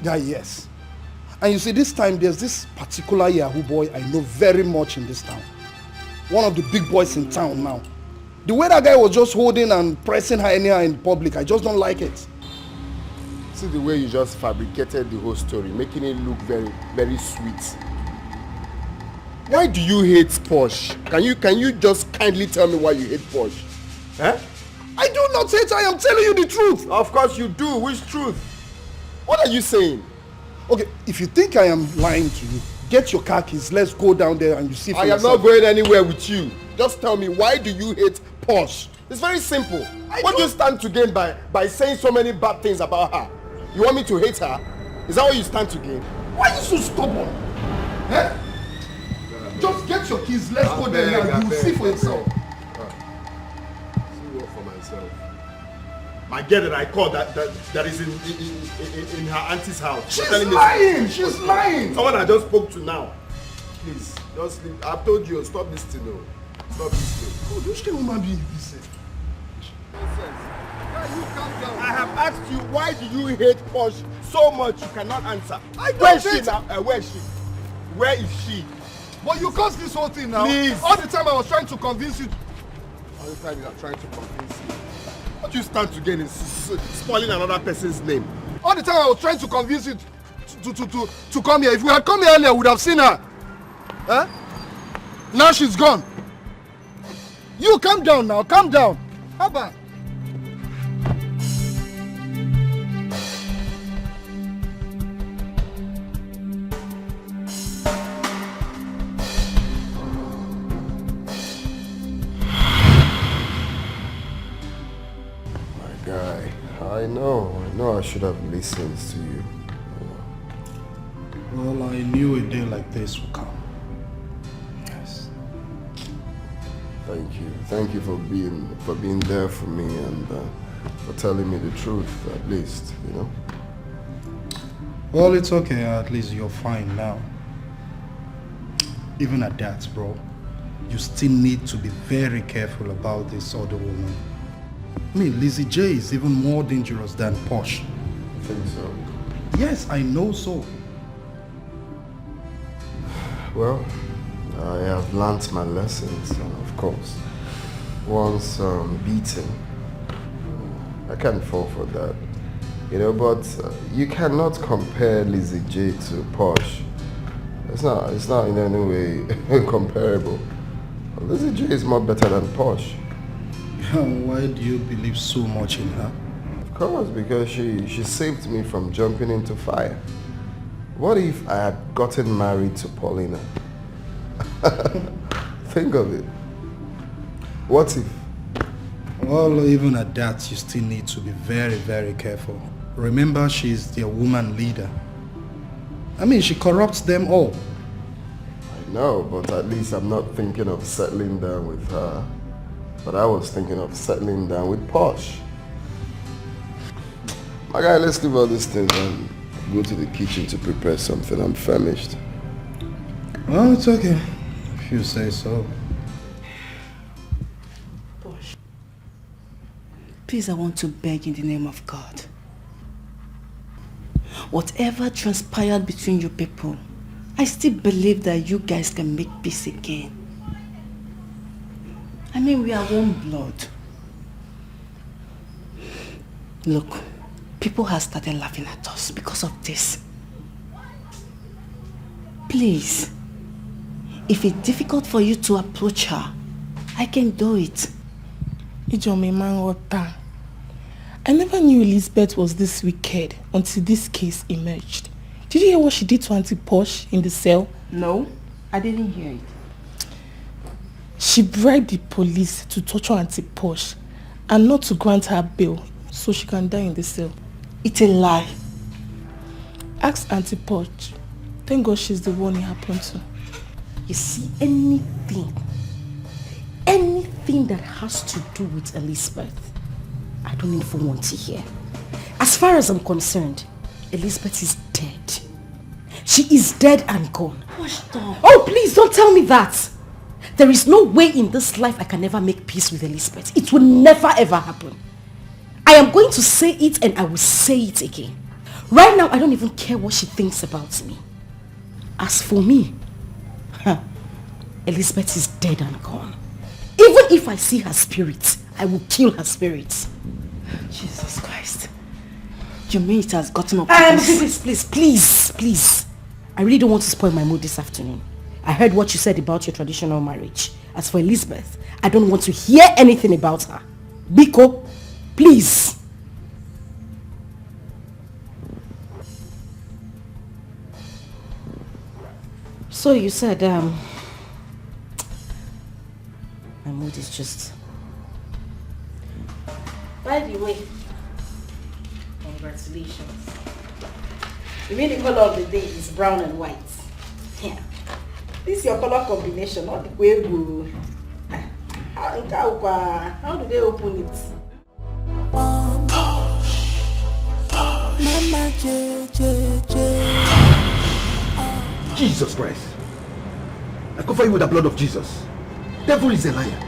Yeah, yes. And you see, this time there's this particular Yahoo boy I know very much in this town. One of the big boys in town now. The way that guy was just holding and pressing her anyhow in public, I just don't like it. See the way you just fabricated the whole story, making it look very, very sweet. Why do you hate Posh? Can you just kindly tell me why you hate Posh? Huh? I do not hate her, I am telling you the truth. Of course you do. Which truth? What are you saying? Okay, if you think I am lying to you, get your car keys, let's go down there and you see for yourself. I am not going anywhere with you. Just tell me, why do you hate Posh? It's very simple. What do you stand to gain by saying so many bad things about her? You want me to hate her? Is that what you stand to gain? Why are you so stubborn? Eh? Just get your keys, let's go there and you will see for yourself. See what for myself. My girl that I called that is in her auntie's house. She's lying! She's lying! Someone I just spoke to now. Please, just leave. I've told you, stop this thing now. Stop this thing. Oh, don't you woman be this? I have asked you, why do you hate Posh so much you cannot answer? Where is she now? Where is she? Where is she? But you caused this whole thing now. Please. All the time I was trying to convince you. All the time you are trying to convince me. What you stand to gain is spoiling another person's name. All the time I was trying to convince you to come here. If we had come here earlier, we would have seen her. Huh? Now she's gone. You calm down now, calm down. How about? Guy, I know I should have listened to you. Well, I knew a day like this would come. Yes. Thank you for being there for me and for telling me the truth, at least, you know. Well, it's okay, at least you're fine now. Even at that, bro, you still need to be very careful about this other woman. I mean, Lizzie J is even more dangerous than Posh. I think so. Yes, I know so. Well, I have learnt my lessons, of course. Once beaten, I can't fall for that. You know, but you cannot compare Lizzie J to Posh. It's not in any way comparable. Lizzie J is more better than Posh. Why do you believe so much in her? Of course, because she saved me from jumping into fire. What if I had gotten married to Paulina? Think of it. What if? Well, even at that, you still need to be very, very careful. Remember, she's their woman leader. I mean, she corrupts them all. I know, but at least I'm not thinking of settling down with her. But I was thinking of settling down with Posh. My guy, let's leave all these things and go to the kitchen to prepare something. I'm famished. Well, it's okay, if you say so. Posh, please, I want to beg in the name of God. Whatever transpired between you people, I still believe that you guys can make peace again. I mean, we are one blood. Look, people have started laughing at us because of this. Please, if it's difficult for you to approach her, I can do it. I never knew Elizabeth was this wicked until this case emerged. Did you hear what she did to Auntie Posh in the cell? No, I didn't hear it. She bribed the police to torture Auntie Posh and not to grant her bail so she can die in the cell. It's a lie. Ask Auntie Posh. Thank God she's the one it happened to. You see, anything that has to do with Elizabeth, I don't even want to hear. As far as I'm concerned, Elizabeth is dead. She is dead and gone. Oh, please don't tell me that. There is no way in this life I can ever make peace with Elizabeth. It will never ever happen. I am going to say it and I will say it again. Right now, I don't even care what she thinks about me. As for me, Elizabeth is dead and gone. Even if I see her spirit, I will kill her spirit. Jesus Christ. Your mate has gotten up to this. Please. I really don't want to spoil my mood this afternoon. I heard what you said about your traditional marriage. As for Elizabeth, I don't want to hear anything about her. Biko, please. So you said, my mood is just... By the way, congratulations. You mean the color of the day is brown and white? Yeah. This is your color combination, not the Ulaegbu. How do they open it? Jesus Christ. I cover you with the blood of Jesus. Devil is a liar.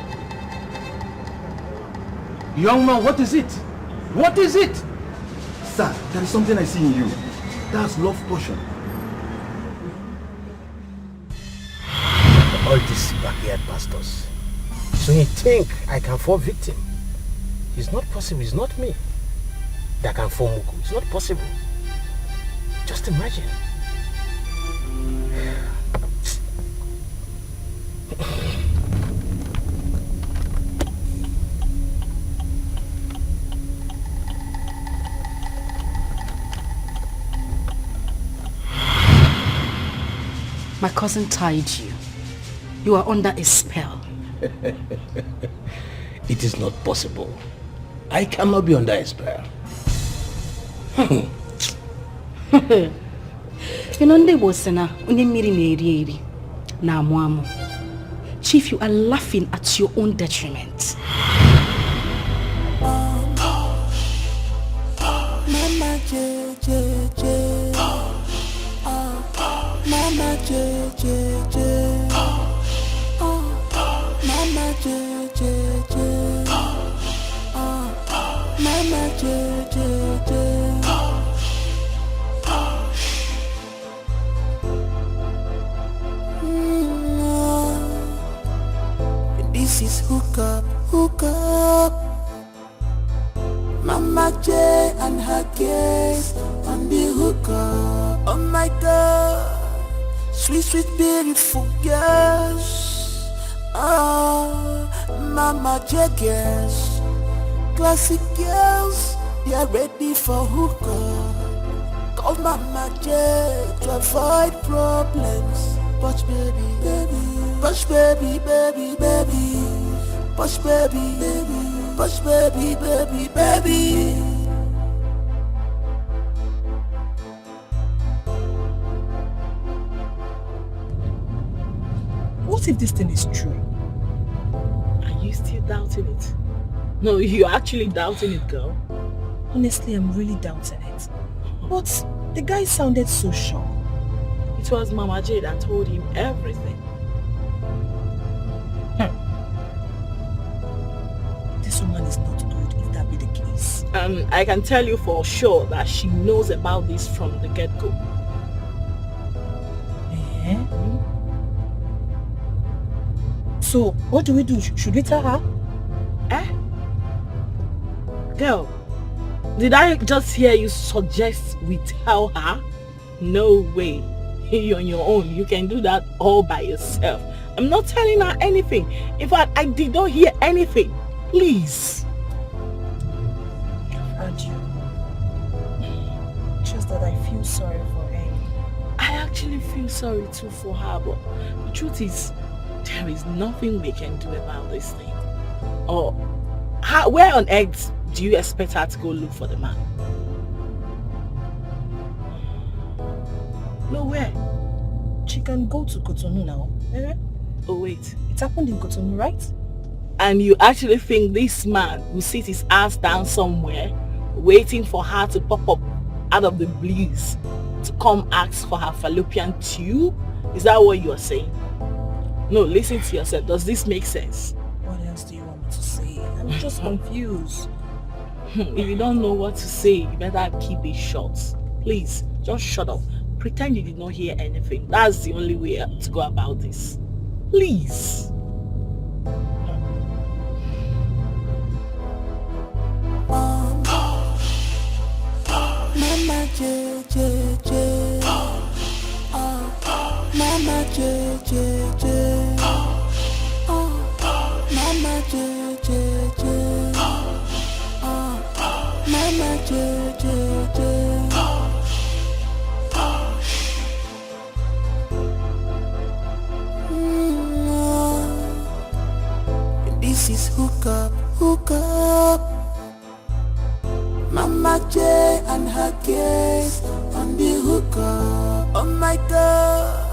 Young man, what is it? What is it? Sir, there is something I see in you. That's love potion. All these backyard pastors. So you think I can fall victim? It's not possible. It's not me that can fall muku. It's not possible. Just imagine. My cousin tied you. You are under a spell. It is not possible. I cannot be under a spell. Chief, you are laughing at your own detriment. Mama Mama This is hook up. Mama J and her case on the hookah. Oh my God, sweet, beautiful girls. Oh. Mama Jaggers, classic girls, they are ready for hookah. Call Mama J to avoid problems. Push baby, baby, push baby, baby, baby, push baby, baby, push baby, baby, baby. What if this thing is true? Are you still doubting it? No, you're actually doubting it, girl. Honestly, I'm really doubting it. But the guy sounded so sure. It was Mama J that told him everything. This woman is not good if that be the case. I can tell you for sure that she knows about this from the get-go. Eh? So, what do we do? Should we tell her? Girl, did I just hear you suggest we tell her? No way. You're on your own. You can do that all by yourself. I'm not telling her anything. In fact, I did not hear anything. Please. Adieu. Just that I feel sorry for her. I actually feel sorry too for her, but the truth is, there is nothing we can do about this thing. Or, where on earth do you expect her to go look for the man? Nowhere. She can go to Cotonou now. Oh wait. It happened in Cotonou, right? And you actually think this man will sit his ass down somewhere waiting for her to pop up out of the blues to come ask for her fallopian tube? Is that what you are saying? No, listen to yourself. Does this make sense? What else do you want me to say? I'm just confused. If you don't know what to say, you better keep it short. Please, just shut up. Pretend you did not hear anything. That's the only way to go about this. Please. Mama J, J, J. Mama J, J, J. Mama J, J, J. Mama J, J, J. This is hook up, hook up. Mama J and her case on the hook up. Oh my God,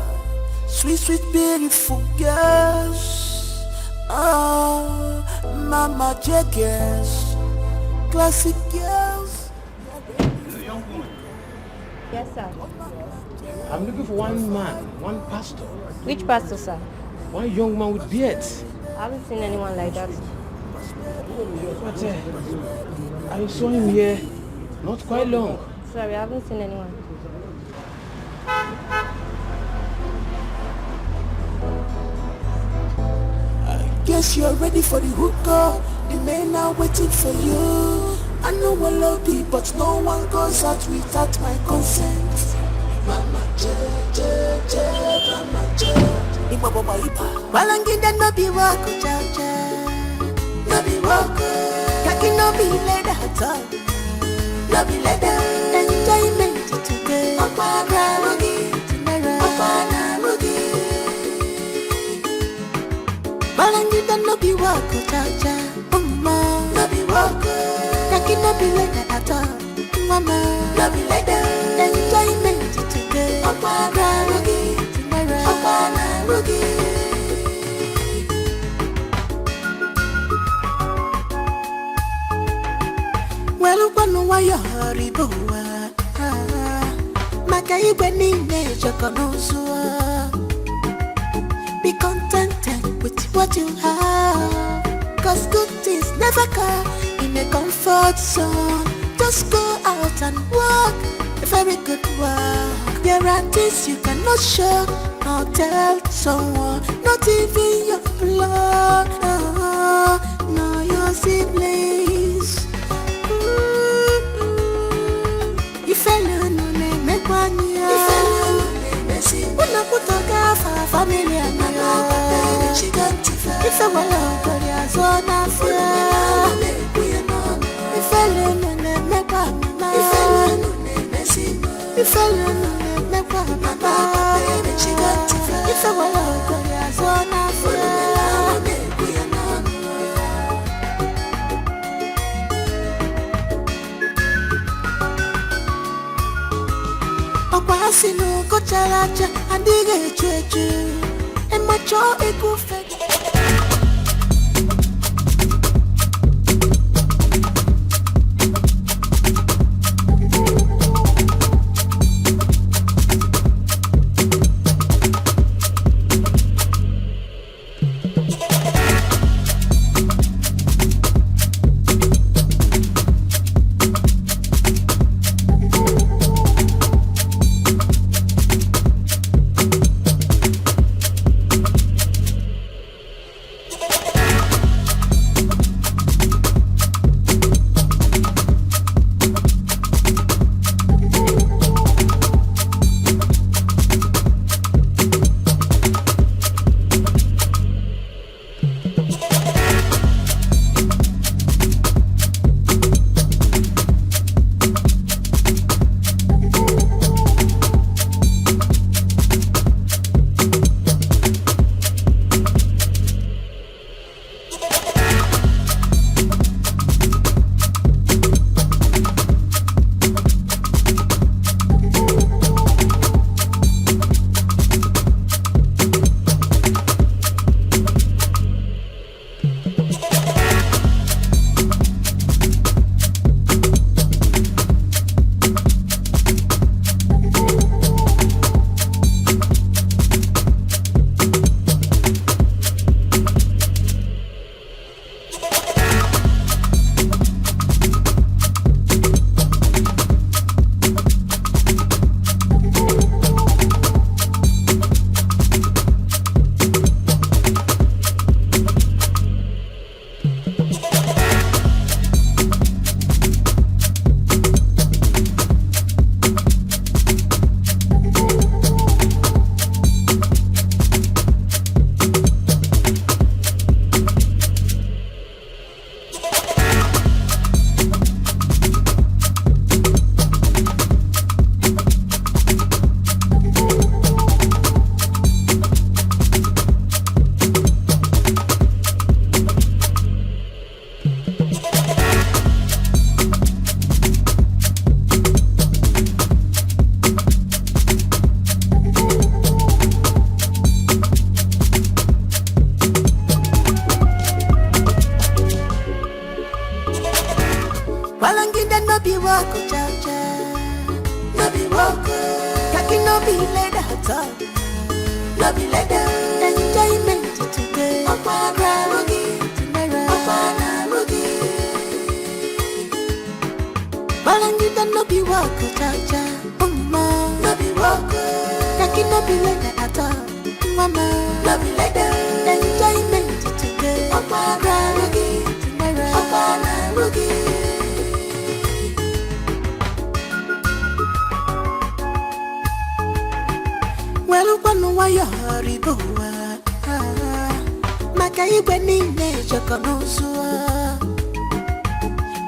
sweet, sweet, beautiful girls. Oh, Mama J girls, classic girls. Yes, sir. I'm looking for one man, one pastor. Which pastor, sir? One young man with beards. I haven't seen anyone like that. But I saw him here not quite long. Sorry, I haven't seen anyone. Guess you're ready for the hookah. The men are waiting for you. I know I love you, but no one goes out without my consent. Mama J, J, J, Mama J. Iba baba iba. Walangida no be wako cha cha. No be wako. Kaki no be leather at all. No be leather. Enjoyment today. Opana rugi. Opana rugi. Walangida no be wako cha cha. No be wako. Kaki no be leather at all. Mama. No be leather. Enjoyment today. Opana rugi. Opana rugi. Well, one way you're riboa. Maka igwe nine chokonozua. Be contented with what you have. Cause good things never come in a comfort zone. Just go out and walk a very good walk. There are things you cannot show or tell someone, not even your blood, no your siblings. If I no name make one year, una kutoka fa familia na if I want to go there, so na chalacha andige chwechu emacho ekufe.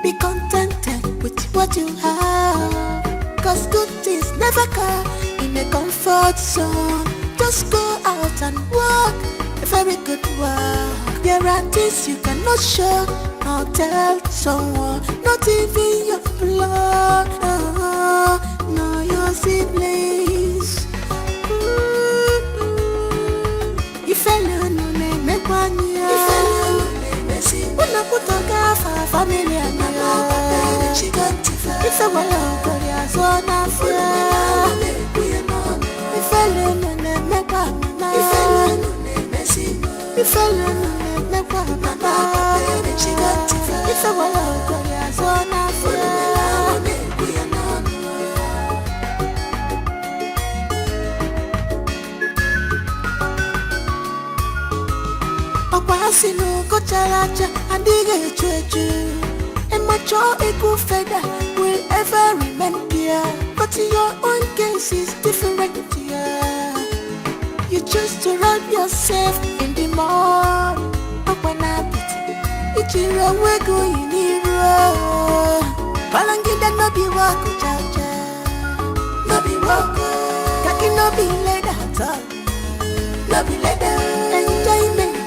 Be contented with what you have, 'cause good things never come in a comfort zone. Just go out and walk a very good walk. There are things you cannot show or tell someone, not even your blood, no your siblings. If alone no make one year, if alone no put a gafa family and if I want to go so na fear. If alone no make one, if alone no if alone no make one, if I want to go so na fear. Sinu ko chalacha andige chwechu emacho ekufeda will ever remain pure, but your own case is different, yeah. You choose to rub yourself in the mud. Okwana piti ichiro wego yiniro balangida no be wako chacha, no be wako kaki no be leda hata, no be leda enjoyment.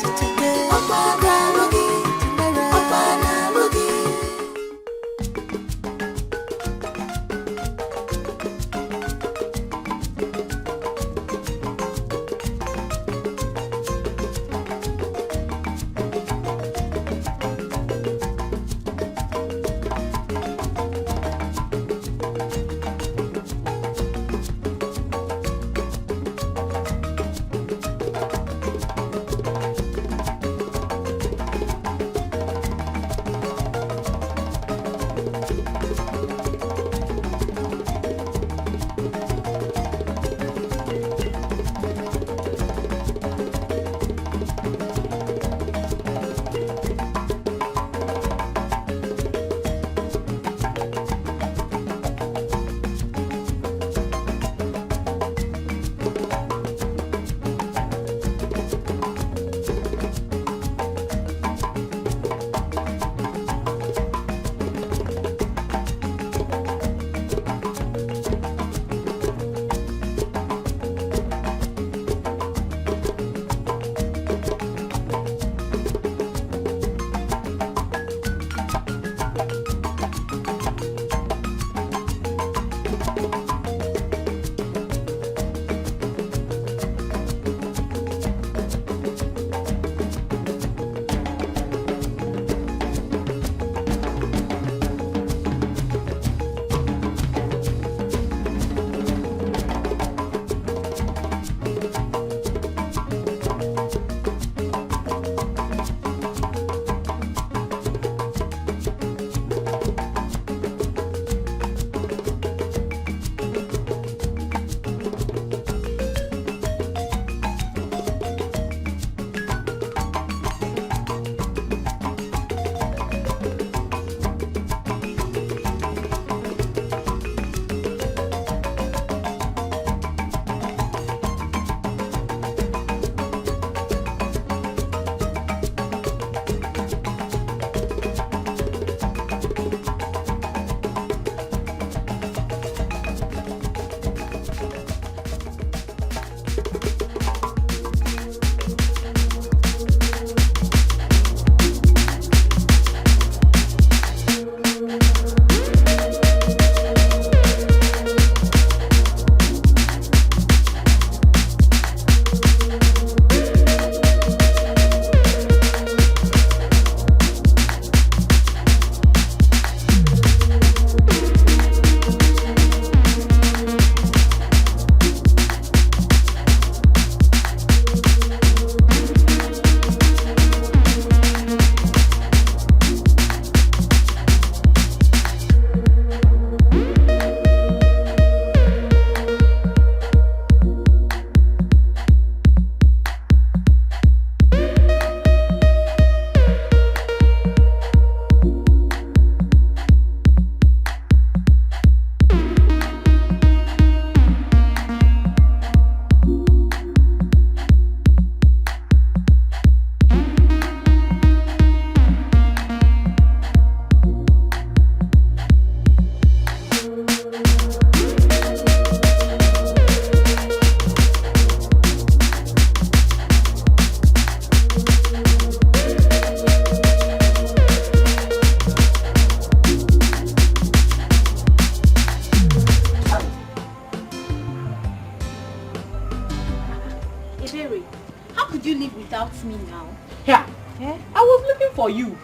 about me now? Here. Eh? I was looking for you.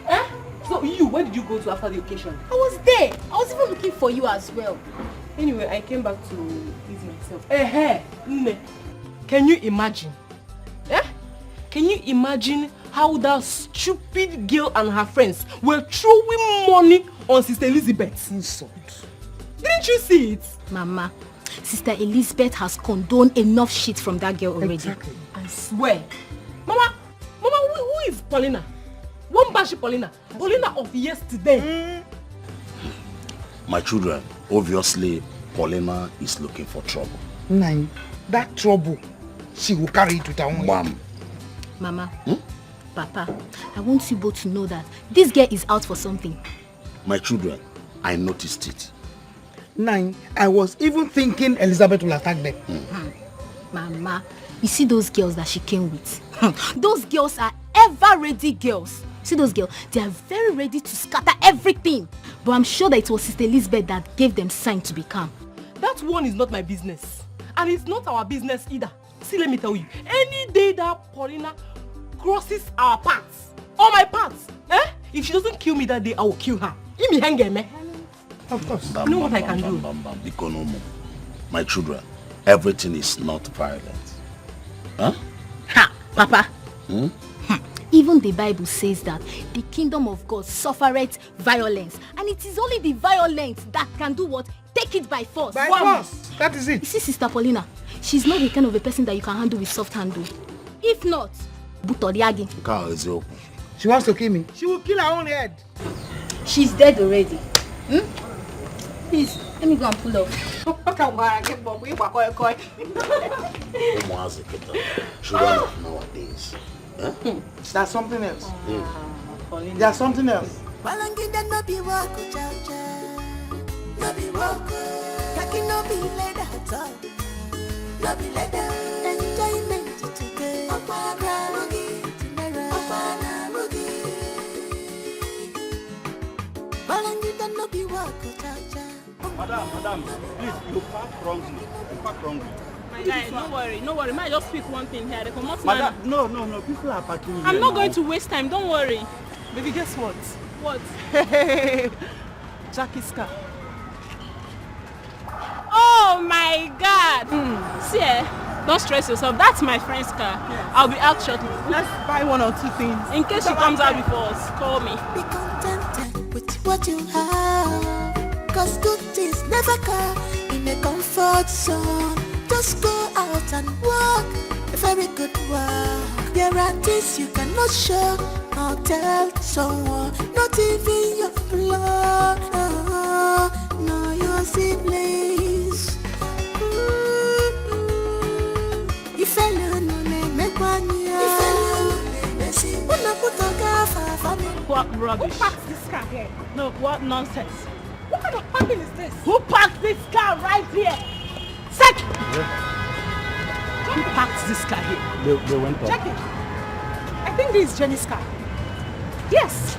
Eh? So where did you go to after the occasion? I was there. I was even looking for you as well. Anyway, I came back to ease myself. Nne, can you imagine? Eh? Can you imagine how that stupid girl and her friends were throwing money on Sister Elizabeth's insult? Didn't you see it? Mama, Sister Elizabeth has condoned enough shit from that girl already. Exactly. I swear. Mama, who is Paulina? One bashi Paulina. Paulina of yesterday. My children, obviously, Paulina is looking for trouble. Nine, that trouble, she will carry it with her own. Mom. Mama, Papa, I want you both to know that this girl is out for something. My children, I noticed it. Nine, I was even thinking Elizabeth will attack them. Mama, you see those girls that she came with? Those girls are ever-ready girls. See those girls? They are very ready to scatter everything. But I'm sure that it was Sister Elizabeth that gave them sign to be calm. That one is not my business. And it's not our business either. See, let me tell you. Any day that Paulina crosses our paths, or my paths, if she doesn't kill me that day, I will kill her. Of course. You know what I can do? My children, everything is not violent. Huh? Ha! Papa! Even the Bible says that the kingdom of God suffereth violence. And it is only the violent that can do what? Take it by force. By force! That is it. You see, Sister Paulina, she's not the kind of a person that you can handle with soft handle. If not, Butoriagi. She wants to kill me. She will kill her own head. She's dead already. Please, let me go and pull off. Children nowadays. There's something else. There's something else. Madam, please, you park wrongly. My guy, no worry. May I just speak one thing here? Madam, no, people are parking here. I'm not going to waste time, don't worry. Baby, guess what? What? Jackie's car. Oh my God! See, don't stress yourself. That's my friend's car. Yes. I'll be out shortly. Let's buy one or two things. In case she comes out before us, call me. Be contented with what you have, cause good things never come in a comfort zone. Just go out and walk a very good walk. There are things you cannot show or tell someone, not even your blood, no your siblings. If I learn make one year, what rubbish? Who parked this car here? No, what nonsense? What kind of parking is this? Who parked this car right here? Check! Who parked this car here? They went up. Check it. I think this is Jenny's car. Yes.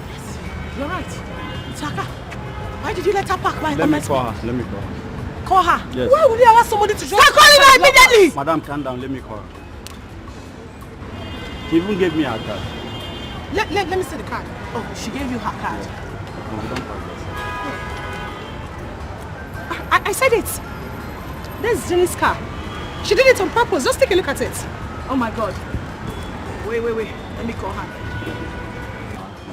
Yes, you're right. It's her car. Why did you let her park by Let me call her. Call her? Yes. Why would you allow somebody to just... Start calling her immediately! Madam, calm down. Let me call her. She even gave me her card. Let me see the card. Oh, she gave you her card. Yeah. No, we don't park I said it. There's Jenny's car. She did it on purpose. Just take a look at it. Oh my God. Wait. Let me call her.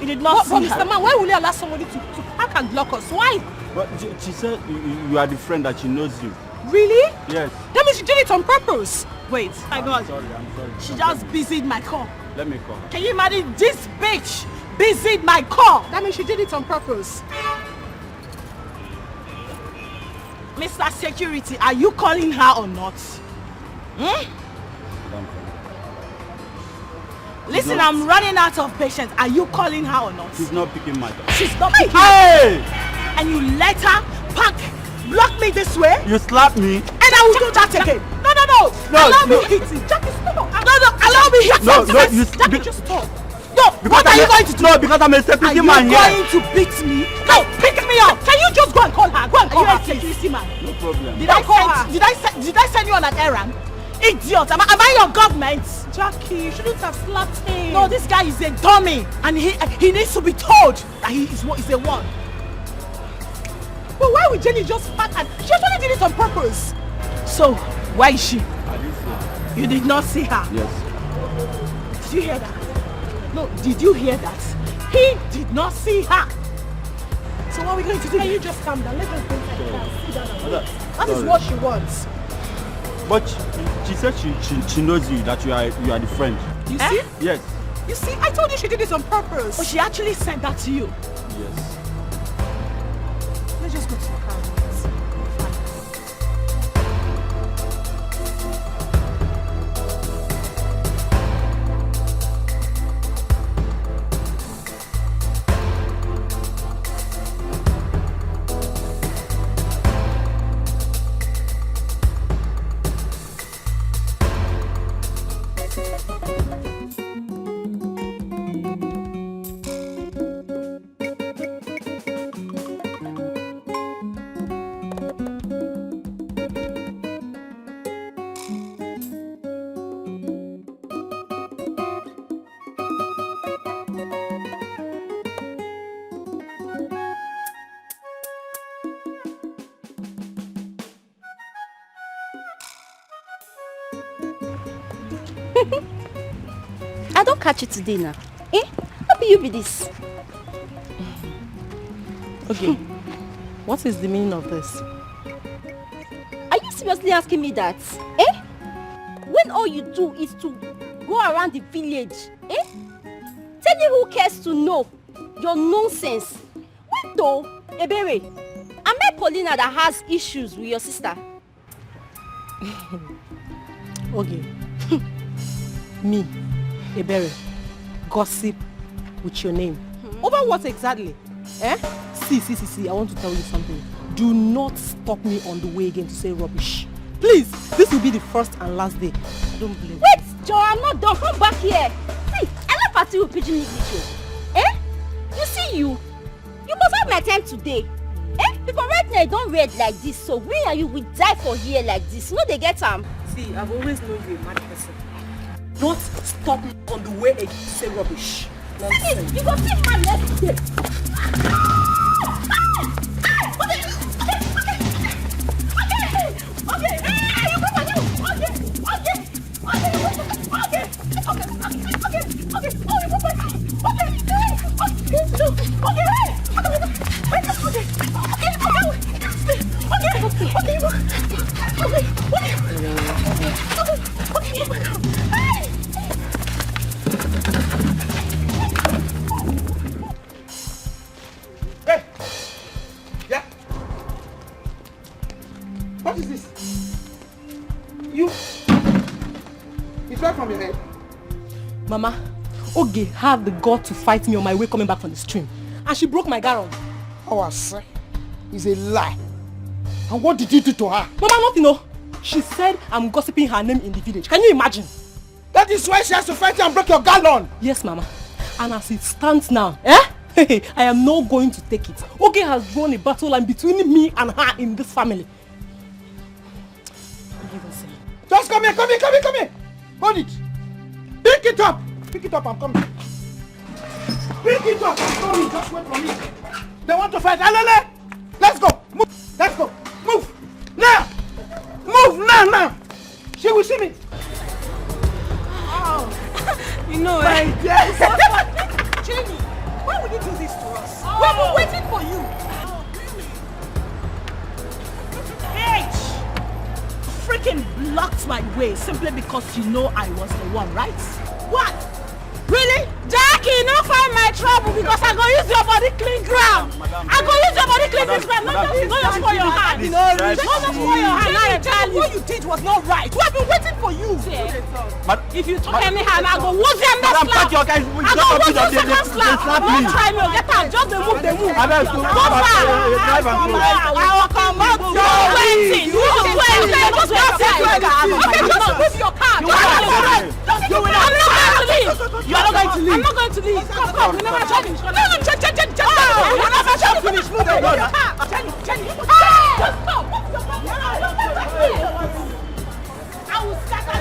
You did not see her. Mr. Man, why will you allow somebody to park and block us? Why? But she said you are the friend that she knows you. Really? Yes. That means she did it on purpose. Wait. My God. I'm sorry. She just busied my car. Let me call her. Can you imagine this bitch busied my car? That means she did it on purpose. Mr. Security, are you calling her or not? Listen, I'm running out of patience. Are you calling her or not? She's not picking my call. She's not picking. Hey! And you let her block me this way? You slapped me. And I will do that again. No. Allow me hit it. Jackie, stop. No. Allow me hit it. Jackie, just stop. No, what are you going to do? No, because I'm a security man here. Are you going to beat me? No, pick me up. Can you just go and call her? Go and call her, security man. No problem. Did I send you on an errand? Idiot! Am I your government? Jackie, you shouldn't have slapped him. No, this guy is a dummy, and he needs to be told that he is a one. But why would Jenny just spat and she actually did it on purpose? So, why is she? I didn't see her. You did not see her? Yes. Did you hear that? No, did you hear that? He did not see her. So what are we going to do? Can you just calm down? Let's just go inside the car. Sit down and wait. That is what she wants. But she said she knows you, that you are the friend. You see? Yes. You see, I told you she did it on purpose. But she actually said that to you. Yes. Let's just go to the car. I don't catch it today now. Eh? How be you be this? Okay. What is the meaning of this? Are you seriously asking me that? Eh? When all you do is to go around the village, eh? Tell you who cares to know your nonsense. Wait though, Ebere, am I Paulina that has issues with your sister? Okay. Me, Ebere, gossip with your name. Over what exactly? Eh? See, I want to tell you something. Do not stop me on the way again to say rubbish. Please, this will be the first and last day. I don't blame you. Wait, Joe, I'm not done. Come back here. See, I love party with Pigeon English. Eh? You see you must have my time today. Eh? Because right now you don't read like this, so when are you will die for here like this? You know they get See, I've always known you a mad person. Don't stop me on the way again to say rubbish. Nonsense. You go see my left here. Hey! Yeah? What is this? You? It's right from your head. Mama, Oge had the gut to fight me on my way coming back from the stream. And she broke my garron. Our son is a lie. And what did you do to her? Mama, nothing, no. She said I'm gossiping her name in the village. Can you imagine? That is why she has to fight you and break your gallon. Yes, Mama. And as it stands now, I am not going to take it. Oge has drawn a battle line between me and her in this family. Just come here. Hold it. Pick it up, I'm coming. Pick it up, I'm coming. Just wait for me. They want to fight. Alele! Let's go. Move. Let's go. Move. Now. Move now. She will see me. Oh. You know My it. dear. Jenny, why would you do this to us? Oh. We've been waiting for you. Hey! Freaking blocked my way simply because you know I was the one, right? What? Really? Jackie, no find my trouble because I go use your body clean ground. I go use your body clean this ground. Not just for your hand. Not just for your hand. I tell you. What you did was not right. We have been waiting for you. If you talk anyhow, I go who's your next slap? I go who's your second slap? Don't try me. Get out. Just the move. Go far. I will come out. You're waiting. You're waiting. Just go outside. Okay, just move your car. I'm not going to leave. I'm not going to leave. Come. We never finish. No, we never finish. Move your car. Jenny. Just stop. I will scatter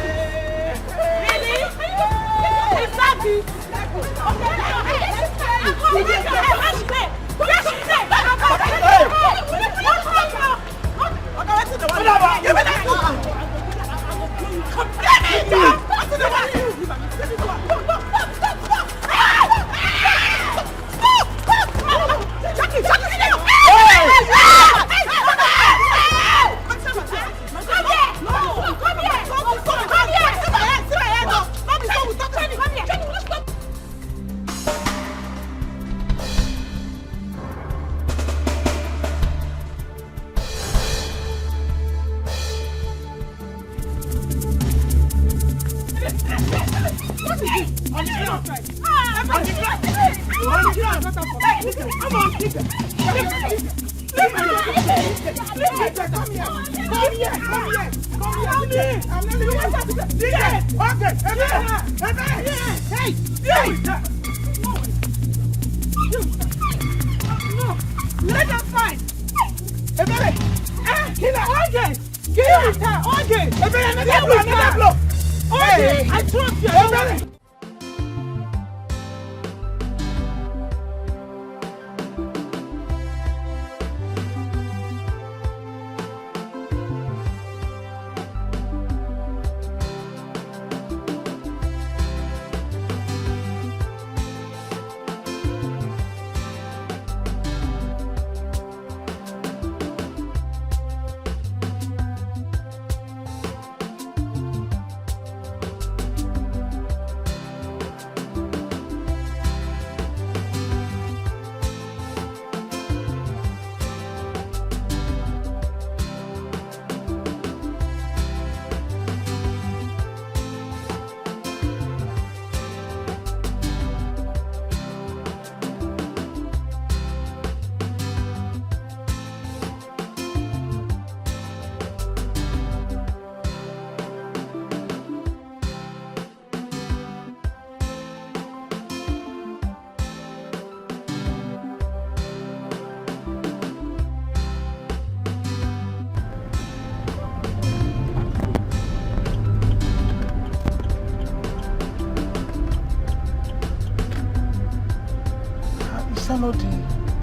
Is that not the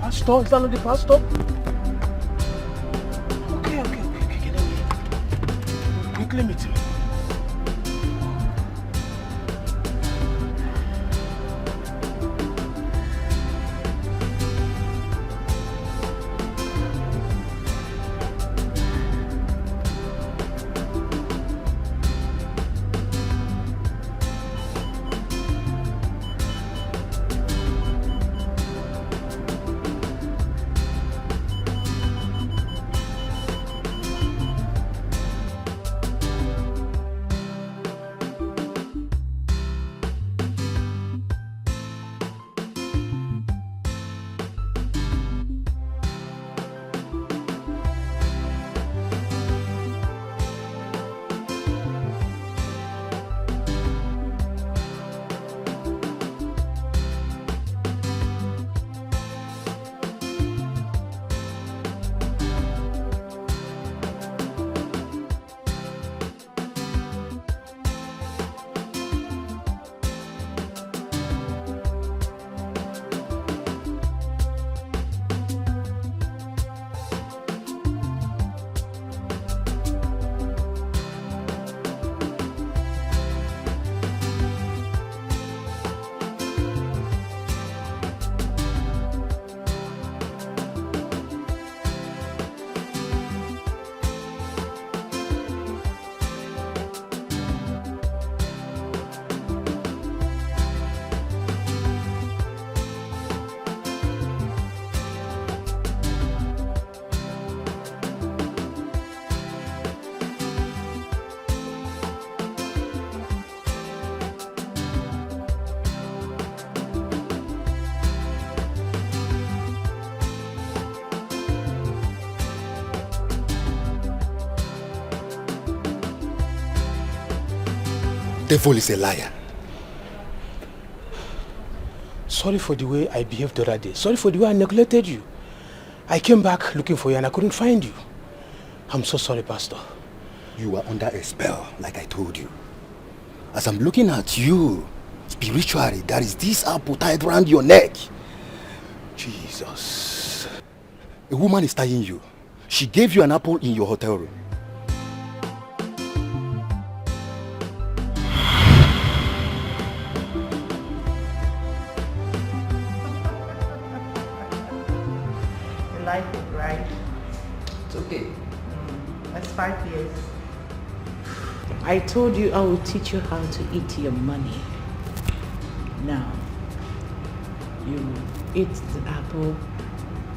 pastor? Is that not the pastor? Okay. Let me quickly meet him. Devil is a liar. Sorry for the way I behaved the other day. Sorry for the way I neglected you. I came back looking for you and I couldn't find you. I'm so sorry, Pastor. You are under a spell, like I told you. As I'm looking at you, Spiritually, there is this apple tied around your neck. Jesus. A woman is tying you. She gave you an apple in your hotel room. You like it, right? It's okay. That's 5 years. I told you I will teach you how to eat your money. Now, you eat the apple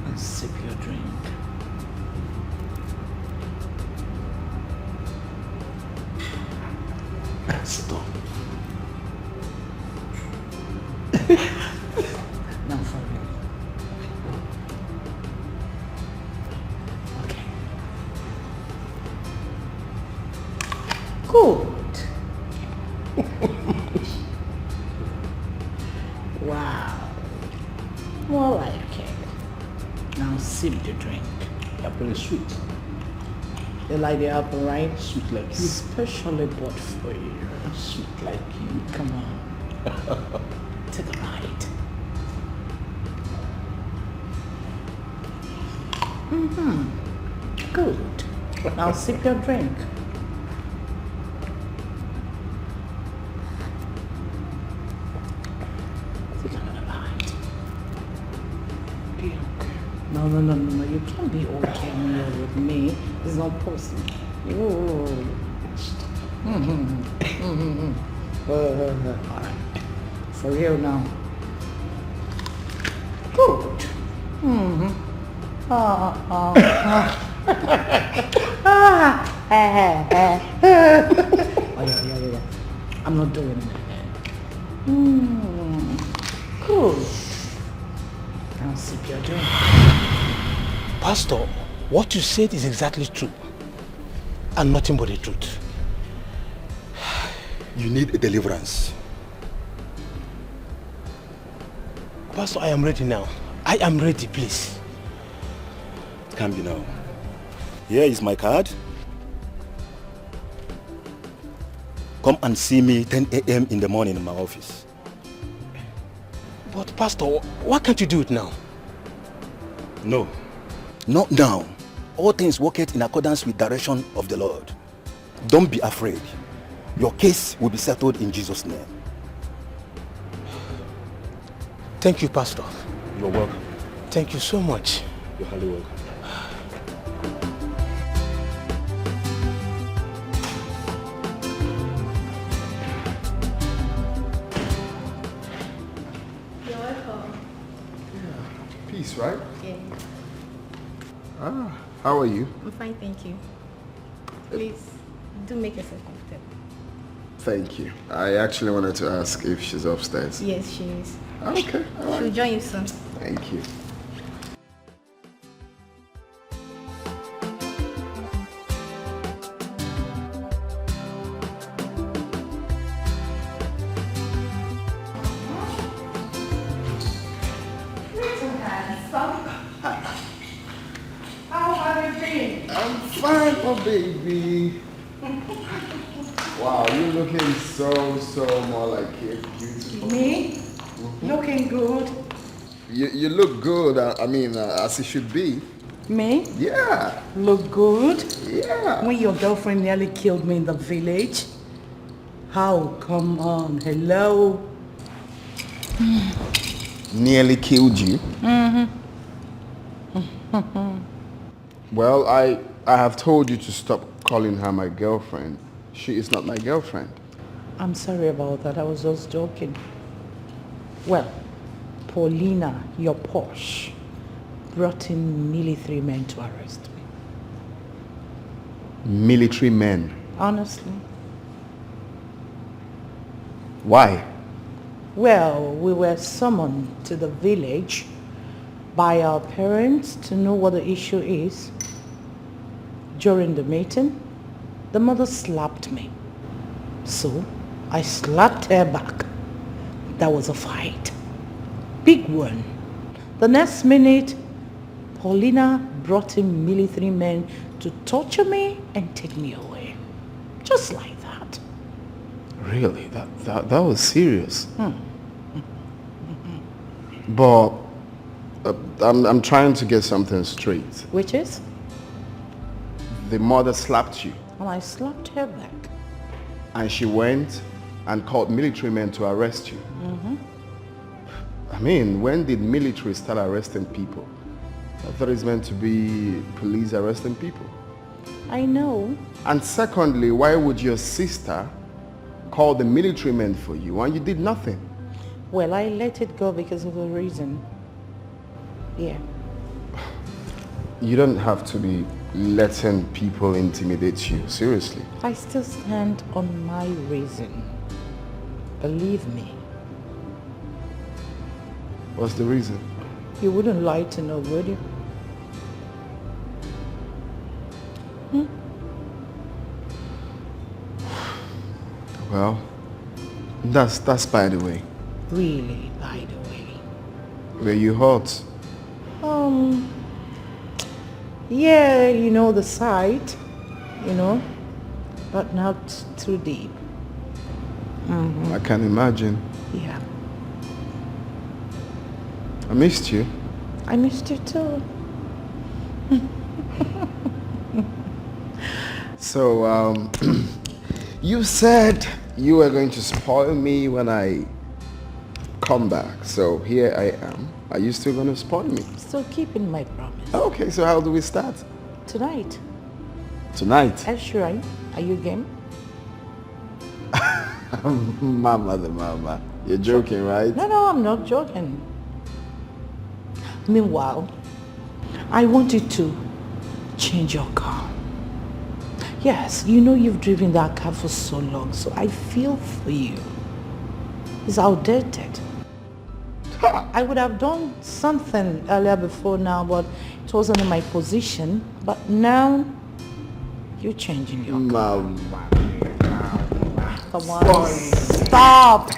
and sip your drink. Stop. Now for me. Okay. Good. Wow. More like it. Now sip the drink. The apple is sweet. You like the apple, right? Sweet like you. Specially bought for you. Sweet like you. Come on. Take a bite. Good. Now sip your drink. Take another bite. Be okay. No. You can't be okay when you're with me. It's not possible. Oh. All right. For real now. Good. Oh yeah. I'm not doing it. Good. Now sip your drink. Pastor, what you said is exactly true. And nothing but the truth. You need a deliverance. Pastor, I am ready now. I am ready, please. Calm you now. Here is my card. Come and see me 10 a.m. in the morning in my office. But Pastor, why can't you do it now? No. Not now. All things work in accordance with direction of the Lord. Don't be afraid. Your case will be settled in Jesus' name. Thank you, Pastor. You're welcome. Thank you so much. You're highly welcome. You're welcome. Peace, right? Yeah. How are you? I'm fine, thank you. Please, do make yourself comfortable. Thank you. I actually wanted to ask if she's upstairs. Yes, she is. Okay, all right. She'll join you soon. Thank you. How have you been? I'm fine, oh baby. Wow, you're looking so more like it. Beautiful. Me? Looking good. You look good, I mean, as it should be. Me? Yeah. Look good? Yeah. When your girlfriend nearly killed me in the village? How? Come on, hello? Nearly killed you? Well, I have told you to stop calling her my girlfriend. She is not my girlfriend. I'm sorry about that. I was just joking. Well, Paulina, your Porsche, brought in military men to arrest me. Military men? Honestly. Why? Well, we were summoned to the village by our parents to know what the issue is. During the meeting, the mother slapped me. So, I slapped her back. That was a fight. Big one. The next minute, Paulina brought in military men to torture me and take me away. Just like that. Really? That was serious. But I'm trying to get something straight. Which is? The mother slapped you. And I slapped her back. And she went and called military men to arrest you. Mm-hmm. I mean, when did military start arresting people? I thought it's meant to be police arresting people. I know. And secondly, why would your sister call the military men for you and you did nothing? Well, I let it go because of a reason. Yeah. You don't have to be letting people intimidate you, seriously. I still stand on my reason. Believe me. What's the reason? You wouldn't lie to know, would you? Well, that's by the way. Really, by the way. Were you hurt? Yeah, you know, the side, you know, but not too deep. Mm-hmm. I can imagine. Yeah. I missed you. I missed you too. So, you said you were going to spoil me when I come back. So here I am. Are you still going to spoil me? Still keeping my promise. Okay, so how do we start? Tonight. Tonight? Sure. Are you game? Mama the mama. You're joking, right? No, I'm not joking. Meanwhile, I want you to change your car. Yes, you know you've driven that car for so long, so I feel for you. It's outdated. I would have done something earlier before now, but it wasn't in my position. But now, you're changing your car. Come on, stop.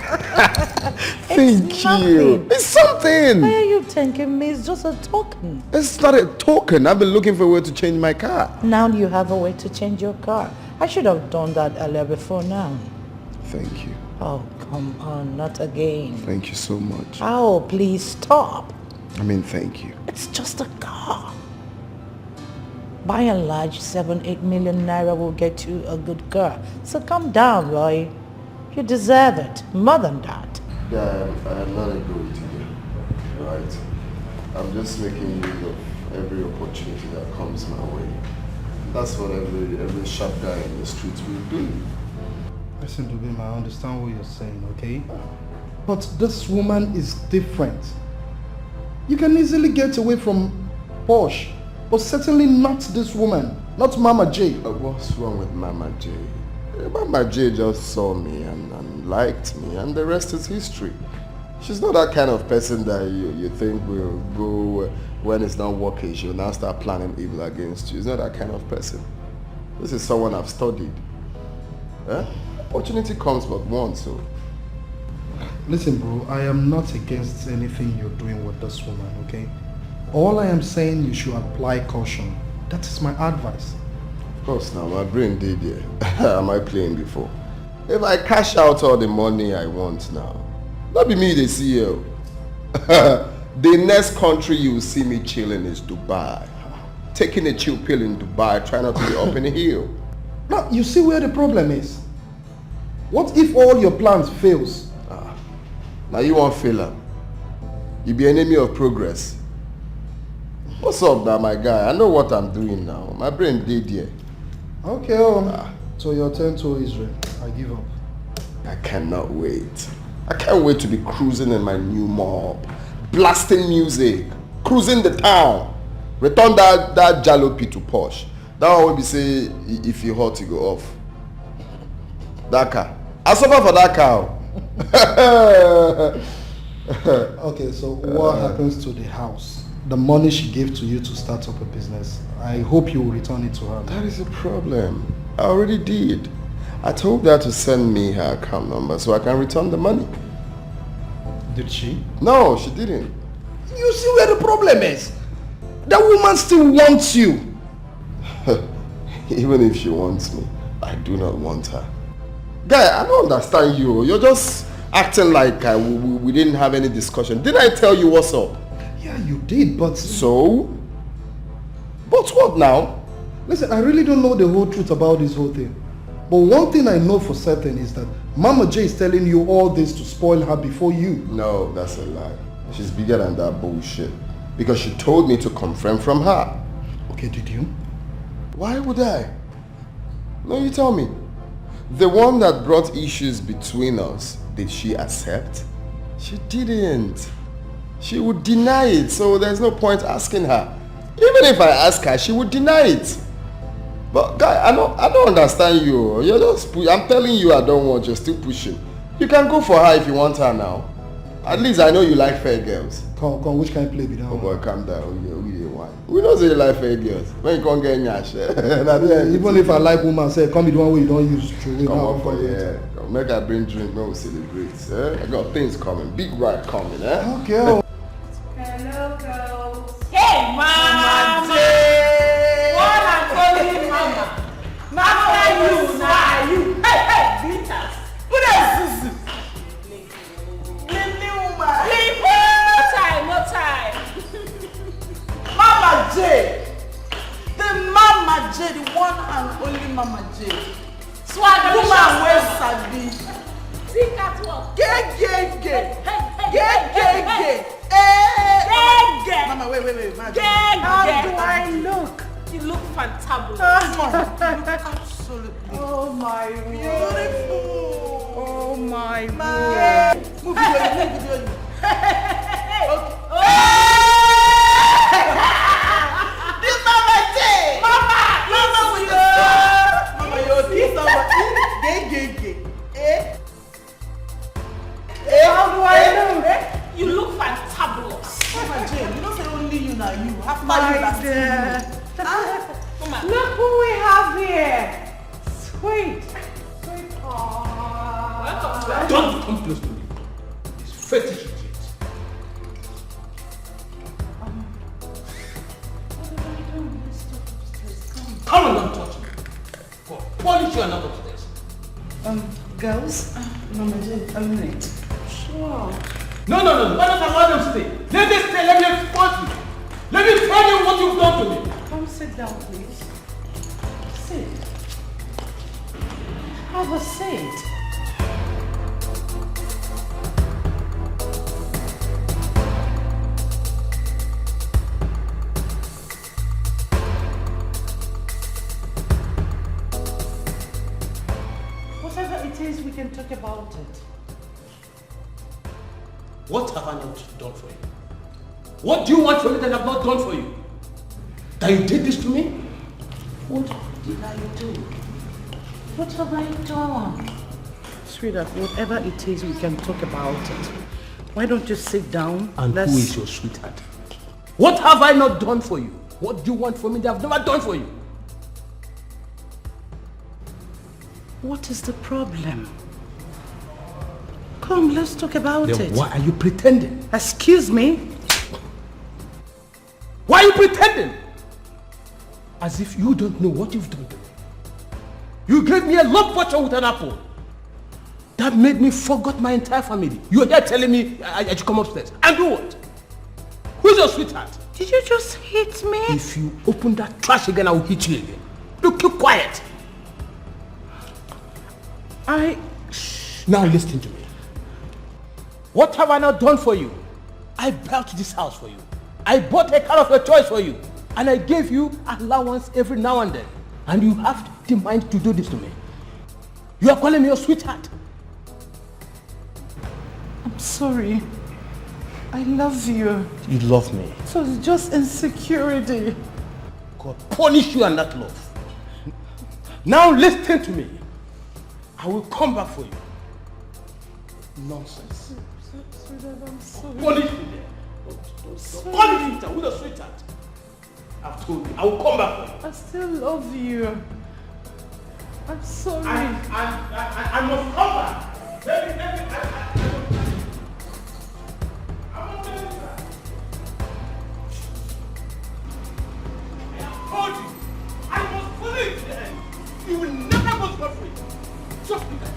Thank you. It's something. Why are you thanking me? It's just a token. It's not a token. I've been looking for a way to change my car. Now you have a way to change your car. I should have done that earlier before now. Thank you. Oh, come on, not again. Thank you so much. Oh, please stop. I mean, thank you. It's just a car. By and large, 7-8 million naira will get you a good car. So calm down, Roy. You deserve it. More than that. Yeah, I'm not agree with you. Right. I'm just making use of every opportunity that comes my way. That's what every sharp guy in the streets will do. Listen, Dubim, I understand what you're saying, okay? But this woman is different. You can easily get away from Posh, but certainly not this woman, not Mama J. What's wrong with Mama J? Mama J just saw me and liked me, and the rest is history. She's not that kind of person that you think will go when it's not working. She'll now start planning evil against you. She's not that kind of person. This is someone I've studied. Opportunity comes but once, so. Listen, bro, I am not against anything you're doing with this woman, okay? All I am saying, you should apply caution. That is my advice. Of course, now my brain did it. Am I playing before? If I cash out all the money I want now, not be me the CEO. The next country you will see me chilling is Dubai. Taking a chill pill in Dubai, trying not to be up in the hill. Now, you see where the problem is? What if all your plans fails? Now you won't fail them. You be enemy of progress. What's up now, my guy? I know what I'm doing now. My brain did here. Okay, so your turn to Israel. I give up. I cannot wait. I can't wait to be cruising in my new mob. Blasting music. Cruising the town. Return that jalopy to Posh. That one will be say, if you hot, you go off. That car. I suffer for that car. Okay, so what happens to the house? The money she gave to you to start up a business. I hope you will return it to her. That is a problem. I already did. I told her to send me her account number so I can return the money. Did she? No, she didn't. You see where the problem is? That woman still wants you. Even if she wants me, I do not want her. Guy, I don't understand you. You're just acting like we didn't have any discussion. Didn't I tell you what's up? Yeah, you did, but... So? But what now? Listen, I really don't know the whole truth about this whole thing. But one thing I know for certain is that Mama J is telling you all this to spoil her before you. No, that's a lie. She's bigger than that bullshit. Because she told me to confront from her. Okay, did you? Why would I? No, you tell me. The one that brought issues between us, did she accept? She didn't. She would deny it, so there's no point asking her. Even if I ask her, she would deny it. But guy, I don't understand you. You're just I'm telling you I don't want, you're still pushing. You can go for her if you want her now. At least I know you like fair girls. Come, which kind of play be that? Oh boy, calm down. We don't say you like fair girls. When you can't get nyash. Even if I like woman, say come be the one way you don't use to. Come on for Come make her bring drink, no we celebrate. I got things coming. Big ride coming, Okay. Hello, girls. Hey, Mama! What I'm calling Mama? Mama, you. Hey, Vitas. What else is it? No time. Mama J. The Mama J, the one and only Mama J. Swag woman wey sabi. See cat walk. Gay. Mama, wait. How do I look? You look fantabulous. Absolutely. Oh my beautiful. Oh my God. Move video. This Mama J. Mama with the Mama, you're somebody. Gay. How do I look? You look fantabulous. Mama J, you don't say only you now. You have My dear. Look who we have here. Sweet. Don't come close to me. It's fetish. Come on, don't touch me. Go. Polish you and not upstairs. Girls, Mama J, a minute. Sure. No. Why not allow them stay? Let them stay. Let me expose you. Let me tell you what you've done to me. Come sit down, please. Sit. Have a seat. Whatever it is, we can talk about it. What have I not done for you? What do you want from me that I have not done for you? That you did this to me? What did I do? What have I done? Sweetheart, whatever it is, we can talk about it. Why don't you sit down? And who is your sweetheart? What have I not done for you? What do you want from me that I have never done for you? What is the problem? Come, let's talk about it. Then why are you pretending? Excuse me? Why are you pretending? As if you don't know what you've done to me. You gave me a love potion with an apple. That made me forget my entire family. You're here telling me I should come upstairs. And do what? Who's your sweetheart? Did you just hit me? If you open that trash again, I will hit you again. Look, keep quiet. Now listen to me. What have I not done for you? I built this house for you. I bought a car of your choice for you. And I gave you allowance every now and then. And you have the mind to do this to me. You are calling me your sweetheart. I'm sorry. I love you. You love me. So it's just insecurity. God punish you and not love. Now listen to me. I will come back for you. Nonsense. I'm sorry. Punish me there. Punish me with a sweetheart. I've told you. I will come back for you. I still love you. I'm sorry. I must come back. Let me. I'm not doing that. I have told you. I must punish them. You will never go for free. Just look at it.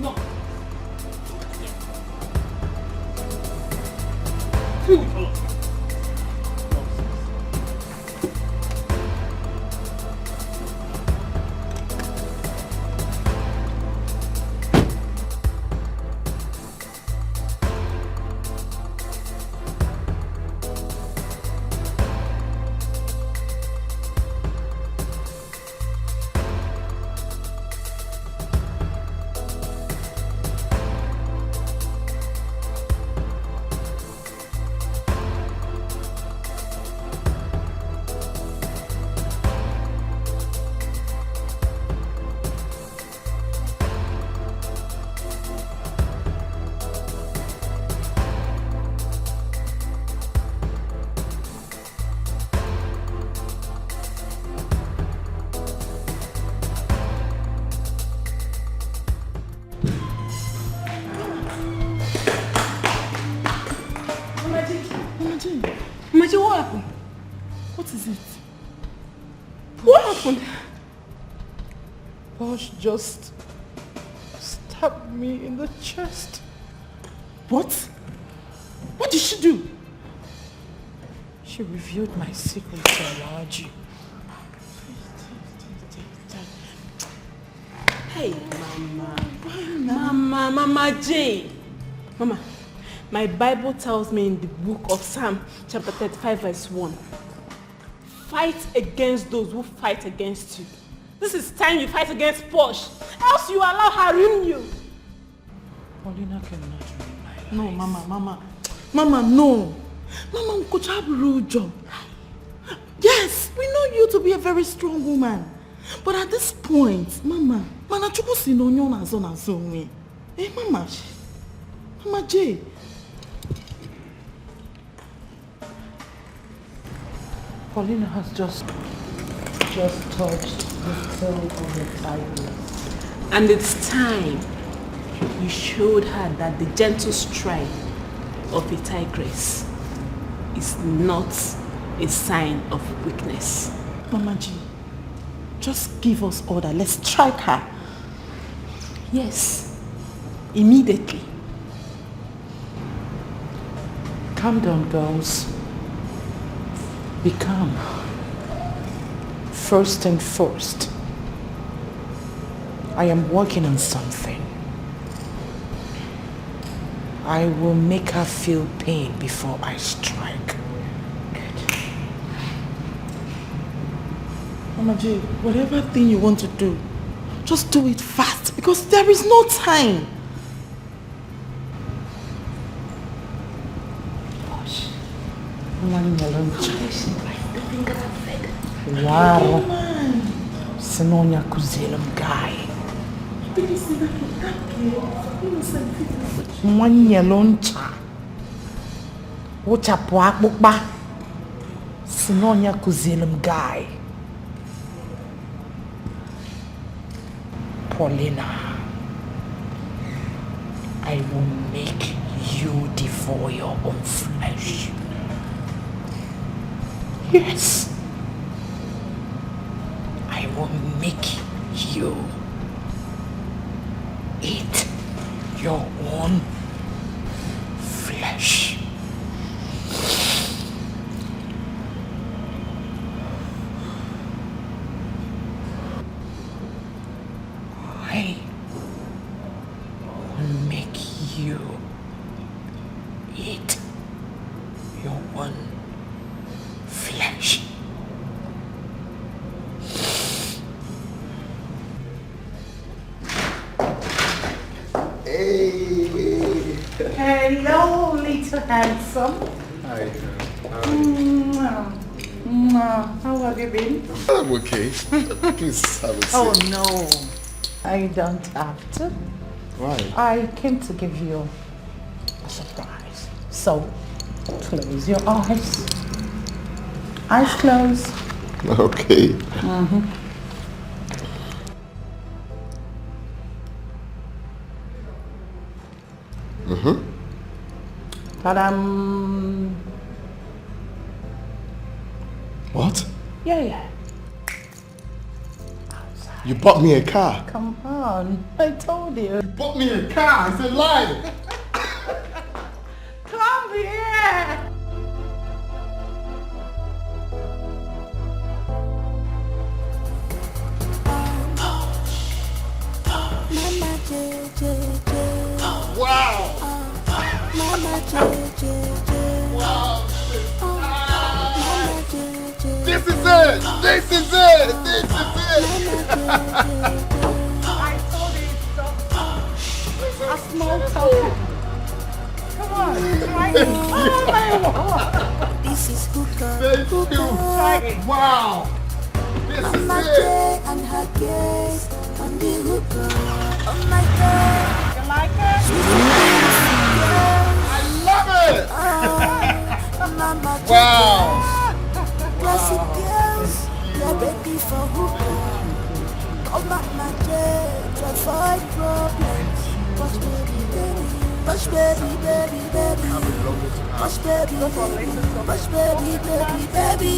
No. Imagine what happened? What is it? What happened? Bosch just stabbed me in the chest. What? What did she do? She revealed my secret to Ulaegbu. Hey, Mama J. Mama, my Bible tells me in the book of Psalm chapter 35 verse 1. Fight against those who fight against you. This is time you fight against Posh. Else you allow her ruin you. Paulina cannot ruin my life. No, Mama, no. Mama, could have a real job. Yes, we know you to be a very strong woman. But at this point, Mama, Manachuku si no nyo na zo na zo we. Eh, Mama J. Paulina has just touched the tail of the tigress. And it's time you showed her that the gentle stride of a tigress is not a sign of weakness. Mama G, just give us order. Let's strike her. Yes, immediately. Calm down, girls. Be calm. First and first, I am working on something. I will make her feel pain before I strike. Mama J, whatever thing you want to do, just do it fast because there is no time. Wow. Sinonya kuzilam guy. Mwanya loncha. Uchapu akbukba. Sinonya kuzilam guy. Paulina, I will make you devour your own flesh. Yes. I will make you eat your own flesh. I will make you eat your own flesh. Hello, little handsome. Hi. How have you been? I'm okay. Please have a seat. Oh no, I don't have to. Why? I came to give you a surprise. So, close your eyes. Eyes closed. Okay. Ta-dam. What? Yeah. You bought me a car. Come on, I told you. You bought me a car. It's a lie. Come here. Mama JJ. Wow. Mama JJ. Wow. Mama JJ. This is it. This is it. This is it. I told you it's a small token. Come on, try it. This is hookah. Thank you. Wow. This Mama is J it. and her gaze on the hookah. Oh my God. You like it? I love it. Mama J. Wow. Classic girls, they're ready for hookah. Oh Mama J, to avoid problems. Watch baby, baby. Watch baby, baby, baby. Watch baby, baby. Watch baby, baby, baby.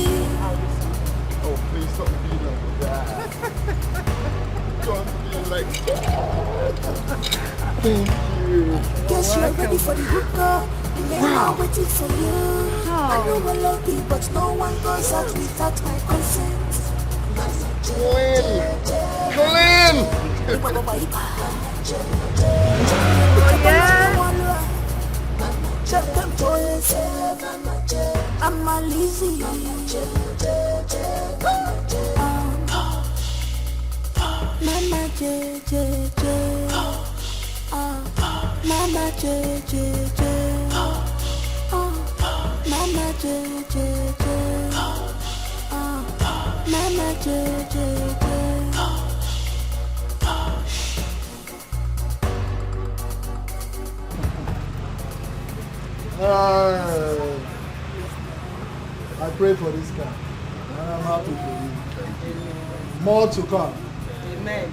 Oh, please don't be like that. Don't be like that. Thank you. Guess you're ready for the hookah. The men are waiting for you. I know we're lucky, but no one goes out without my consent. Glenn! I'm a lazy. Mama J J J. Mama J J J. Mama J J J. Mama J J J. I pray for this car. And I'm happy for you. More to come. Amen.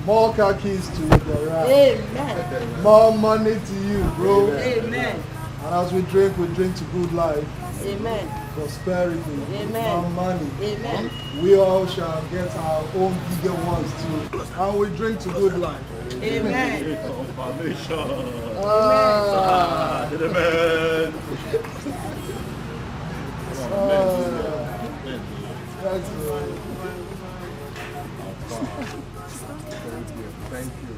More car keys to your garage. Amen. More money to you, bro. Amen. And as we drink to good life. Amen. Prosperity. Amen. More money. Amen. We all shall get our own bigger ones too. And we drink to good life. Amen. Confrontation. Ah. Amen. That's good. Thank you.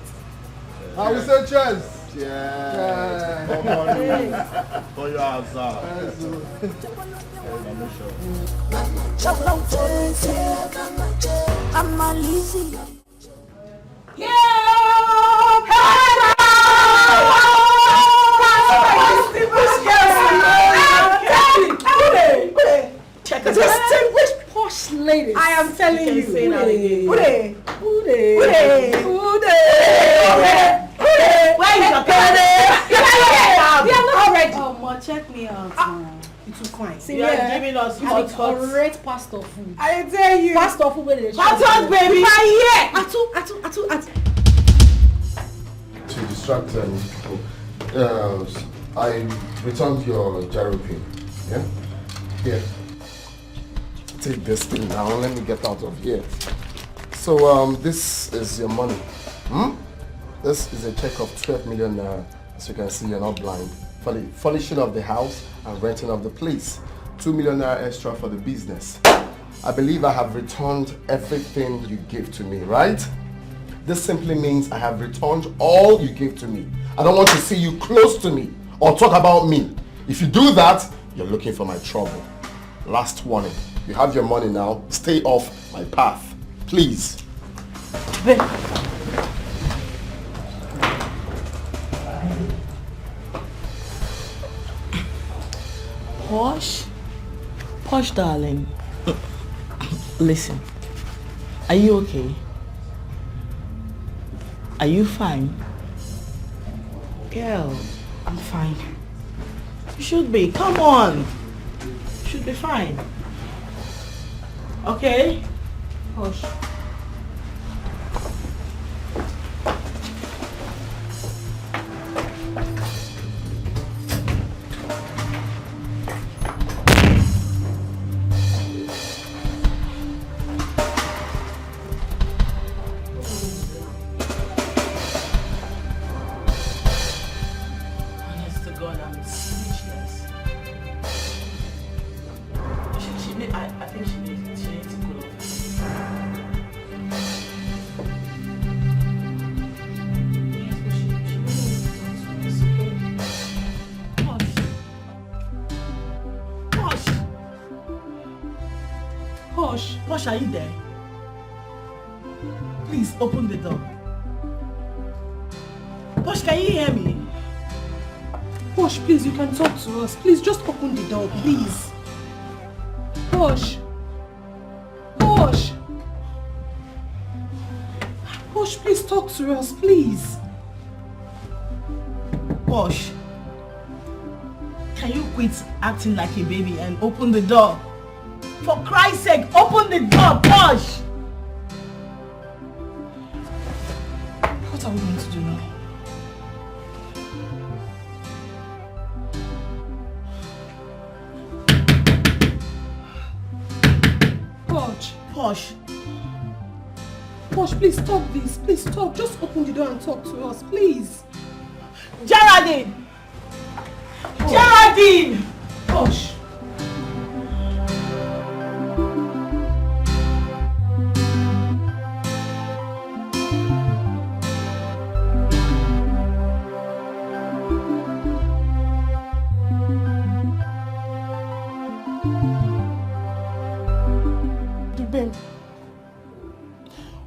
I will say cheers. Cheers. More money for your answer. I'm a lazy. Distinguished posh ladies. I am telling you. Say that again. Uche. Where is your pen? They are not ready. Oh, ma, check me out. It's too fine. You are giving us hot great pastor food. I tell you. Pastor food where they hot baby. Atu. To distract people, I returned your gyro pin. Yeah? Here. Take this thing now. Let me get out of here. So, this is your money. This is a check of 12 million naira. As you can see, you're not blind. For the furnishing of the house and renting of the place. 2 million naira extra for the business. I believe I have returned everything you gave to me, right? This simply means I have returned all you gave to me. I don't want to see you close to me or talk about me. If you do that, you're looking for my trouble. Last warning. You have your money now. Stay off my path. Please. Posh darling. Listen. Are you okay? Are you fine? Girl, I'm fine. you should be. Come on. You should be fine. Okay? Posh. Posh, are you there? Please open the door. Posh, can you hear me? Posh, please, you can talk to us. Please, just open the door, please. Posh. Posh. Posh, please talk to us, please. Posh. Can you quit acting like a baby and open the door? For Christ's sake, open the door, Posh! What are we going to do now? Posh! Posh! Posh, please stop this. Please stop. Just open the door and talk to us, please. Geraldine! Geraldine! Posh! Dubem,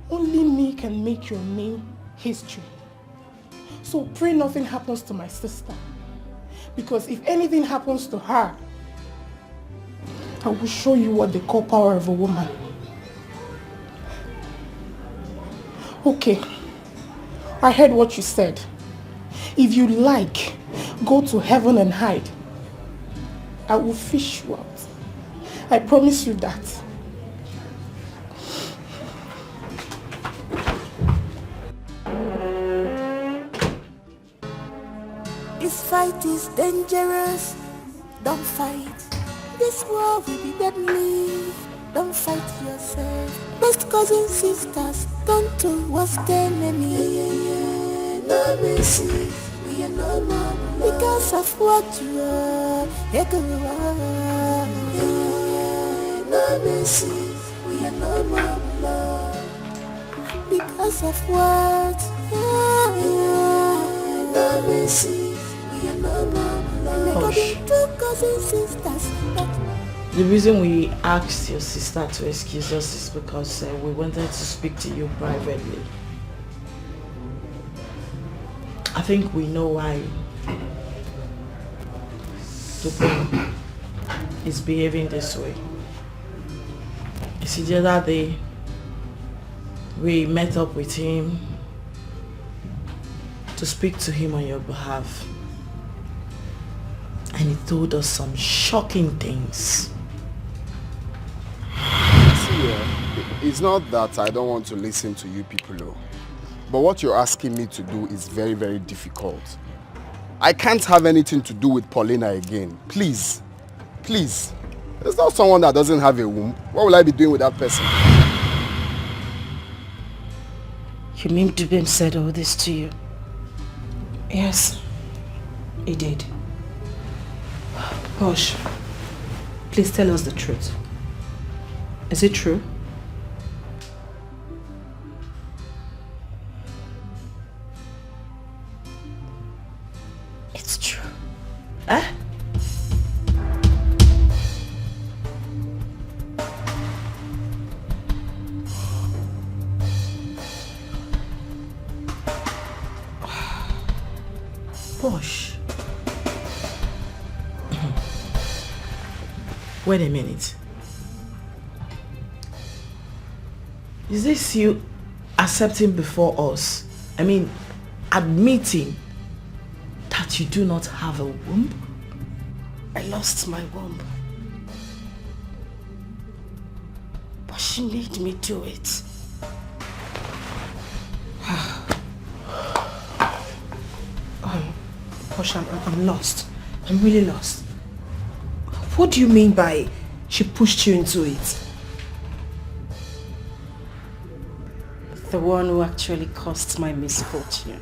only me can make your name history. So pray nothing happens to my sister. Because if anything happens to her, I will show you what they call power of a woman. Okay, I heard what you said. If you like, go to heaven and hide. I will fish you out. I promise you that. This fight is dangerous. Don't fight. This war will be deadly. Don't fight yourself. Best cousins, sisters, turn towards the enemy. No mercy, we are no more. Because of what you are. No mercy, we are no more. Because of what? No mercy. The reason we asked your sister to excuse us is because we wanted to speak to you privately. I think we know why Dubem is behaving this way. You see, the other day we met up with him to speak to him on your behalf. And he told us some shocking things. See, it's not that I don't want to listen to you people, though. But what you're asking me to do is very, very difficult. I can't have anything to do with Paulina again. Please. Please. There's not someone that doesn't have a womb. What will I be doing with that person? You mean Dubem said all this to you? Yes, he did. Posh, please tell us the truth. Is it true? It's true. Eh? Posh. Wait a minute. Is this you accepting before us? I mean, admitting that you do not have a womb? I lost my womb. But she made me do it. Posh, I'm lost. I'm really lost. What do you mean by she pushed you into it? The one who actually caused my misfortune.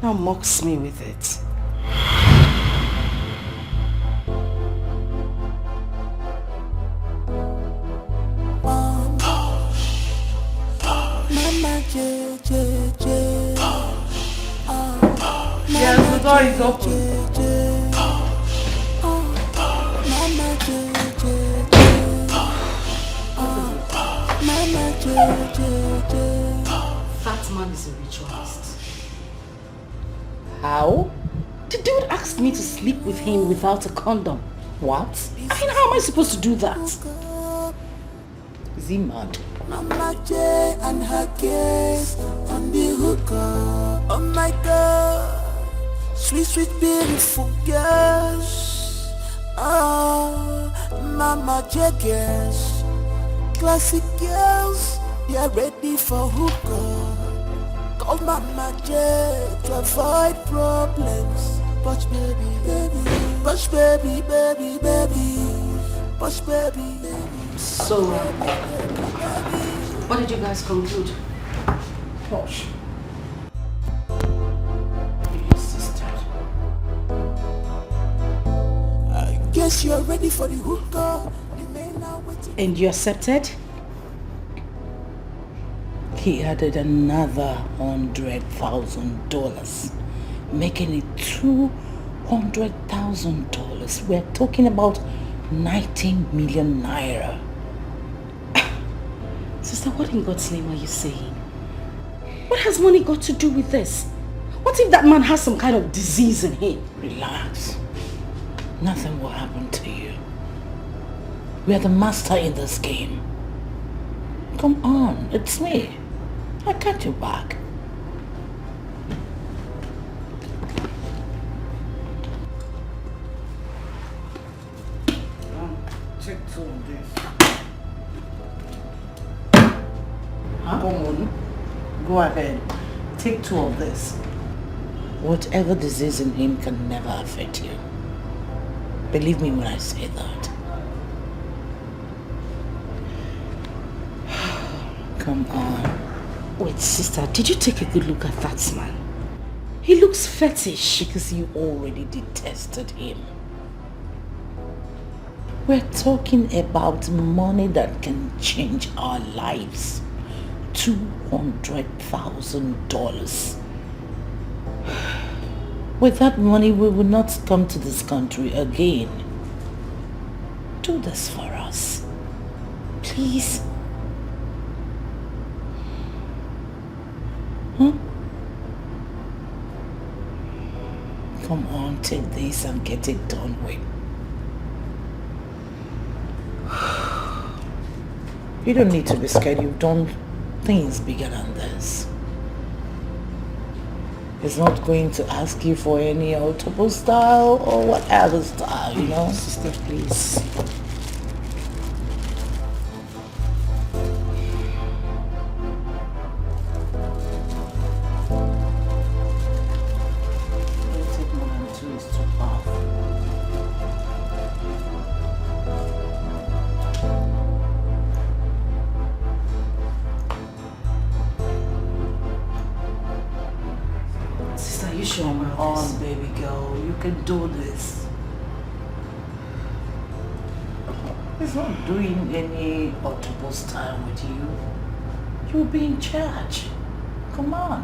Now mocks me with it. Mama J, J, J. Yes, the door is open. Mama J, J, J. That man is a ritualist. How? The dude asked me to sleep with him without a condom. What? I mean, how am I supposed to do that? Is he mad? Mama J and her kiss on the hookah. Oh my God, sweet, sweet, beautiful girls. Oh, Mama J girls, classic girls, they are ready for hookah. Call Mama J to avoid problems. Push baby, baby, push baby, baby, baby, push baby, baby. So, what did you guys conclude? Posh. I guess you're ready for the hookah. And you accepted? He added another $100,000, making it $200,000. We're talking about 19 million naira. Sister, what in God's name are you saying? What has money got to do with this? What if that man has some kind of disease in him? Relax. Nothing will happen to you. We are the master in this game. Come on, it's me. I got your back. Take two of this. Huh? Come on. Go ahead. Take two of this. Whatever disease in him can never affect you. Believe me when I say that. Come on. Wait, sister, did you take a good look at that man? He looks fetish. Because you already detested him. We're talking about money that can change our lives. $200,000. With that money, we will not come to this country again. Do this for us. Please. Huh? Come on, take this and get it done with. You don't need to be scared. You've done things bigger than this. He's not going to ask you for any autobus style or whatever style, you know? Sister, please. On, baby girl, you can do this. He's not doing any autobus time with you. You'll be in charge. Come on.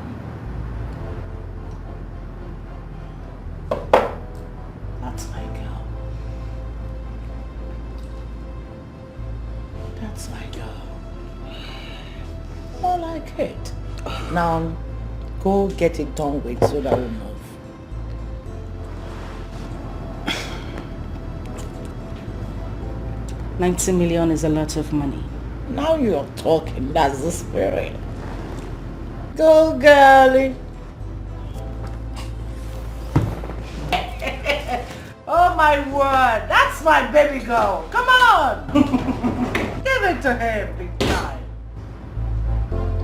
That's my girl. That's my girl. I like it. Now, go get it done with so that we move. 90 million is a lot of money. Now you're talking. That's the spirit. Go, girlie. Oh my word, that's my baby girl. Come on. Give it to him, big time.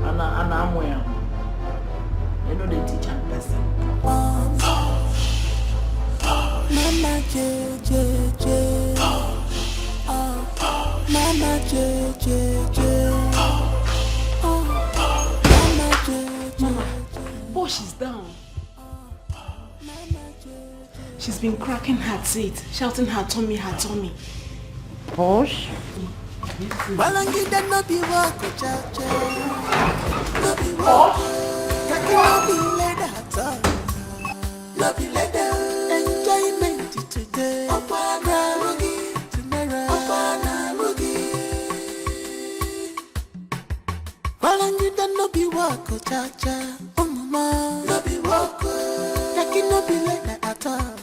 And I'm well. You know they teach a person. Mama J. Mama J. Mama J. Mama, Posh is down. She's been cracking her teeth, shouting her tummy, her tummy. Posh? Balangida no be walk, cha-cha. No be walk. Kaka no be leda hata. No be leda. Enjoyment today. Opana rugi. Tomorrow. Opana rugi. oh cha-cha, oh mama. No be walk, like it no be like that at all.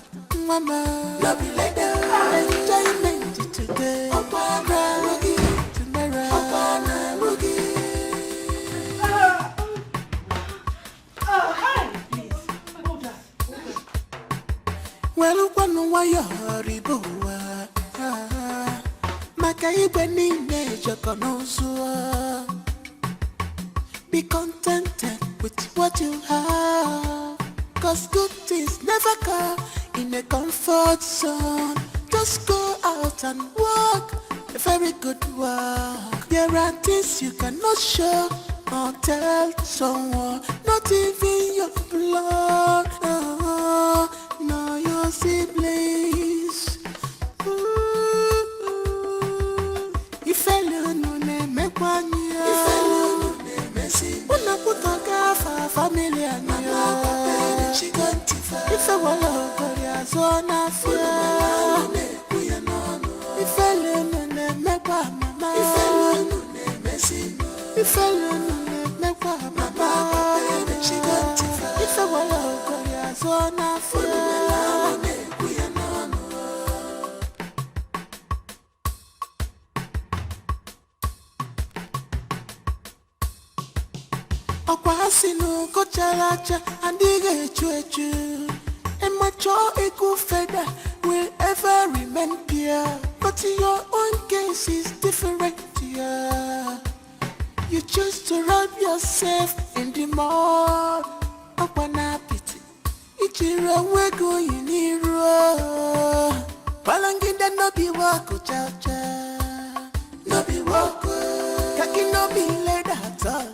Mama, no be like that. Enjoyment today, Opana Rugi, tomorrow, Opana Rugi. Well, one why you're horrible. Maka ibe nine jokonosua. Be contented with what you have, 'cause good things never come in a comfort zone. Just go out and walk a very good walk. There are things you cannot show or tell someone, not even your blood, no your siblings. If alone ne mekwanya, if alone ne messy, una kutoka family anya. She got to fight. If I walk Korea zona fear. If alone ne mekwa mama, if alone ne messy, if alone ne mekwa mama. She got to fight. If I walk Korea zona fear. Okwasinu kocharacha andige chuechu. And my jaw equal feather will ever remain pure. But your own case is different, yeah. You choose to rub yourself in the mud. Okwana pity. Ichiro wego yiniro. Palangida no be wako cha-cha. No be wako. Kaki no be leda at all.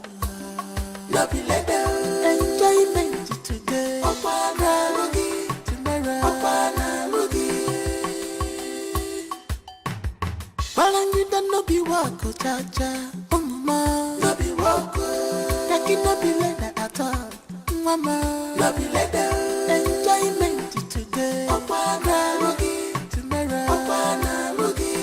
No be like that. Enjoyment today. Opana Rugi, tomorrow. Opana Rugi. Palangida no be wako cha-cha. Oh mama, no be wako. Kaki no be like that at all. Mama, no be like that. Enjoyment today. Opana Rugi, tomorrow. Opana Rugi.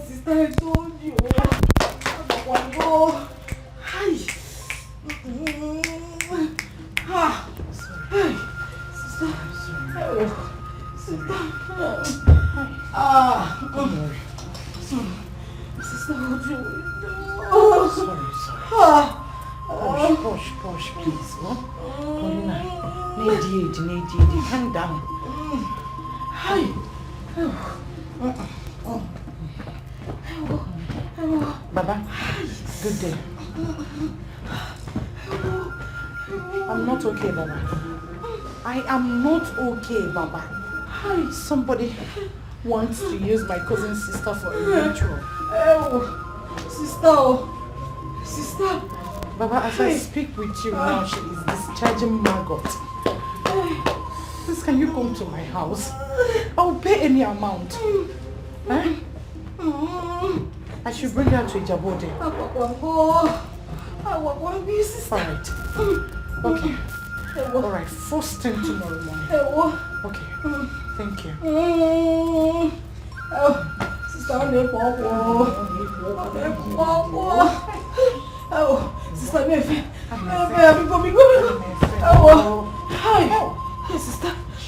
Sister, I told you. One go. Hi. Hey, sister. Oh, sister. Don't worry. Sister, what do you do? Oh, sorry. Push, please. Paulina, need calm down. Hi. Baba, good day. I'm not okay, Baba. I am not okay, Baba. Somebody wants to use my cousin's sister for a ritual. Sister. Baba, as I speak with you now, she is discharging maggot. Please, can you come to my house? I'll pay any amount. I should bring her to Ijabode. Alright. Okay. Alright, first thing tomorrow morning. Okay. Thank you. Sister,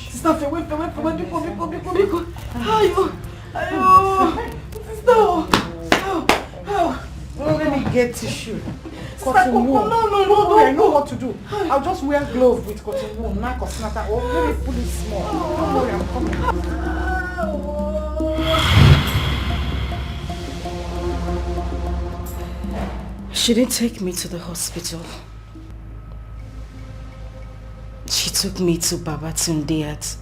Sister, let me get tissue. Cotton wool. No, I know what to do. I'll just wear gloves with cotton wool. Not cosmata. Or maybe put it small. Don't worry, I'm coming. She didn't take me to the hospital. She took me to Babatunde at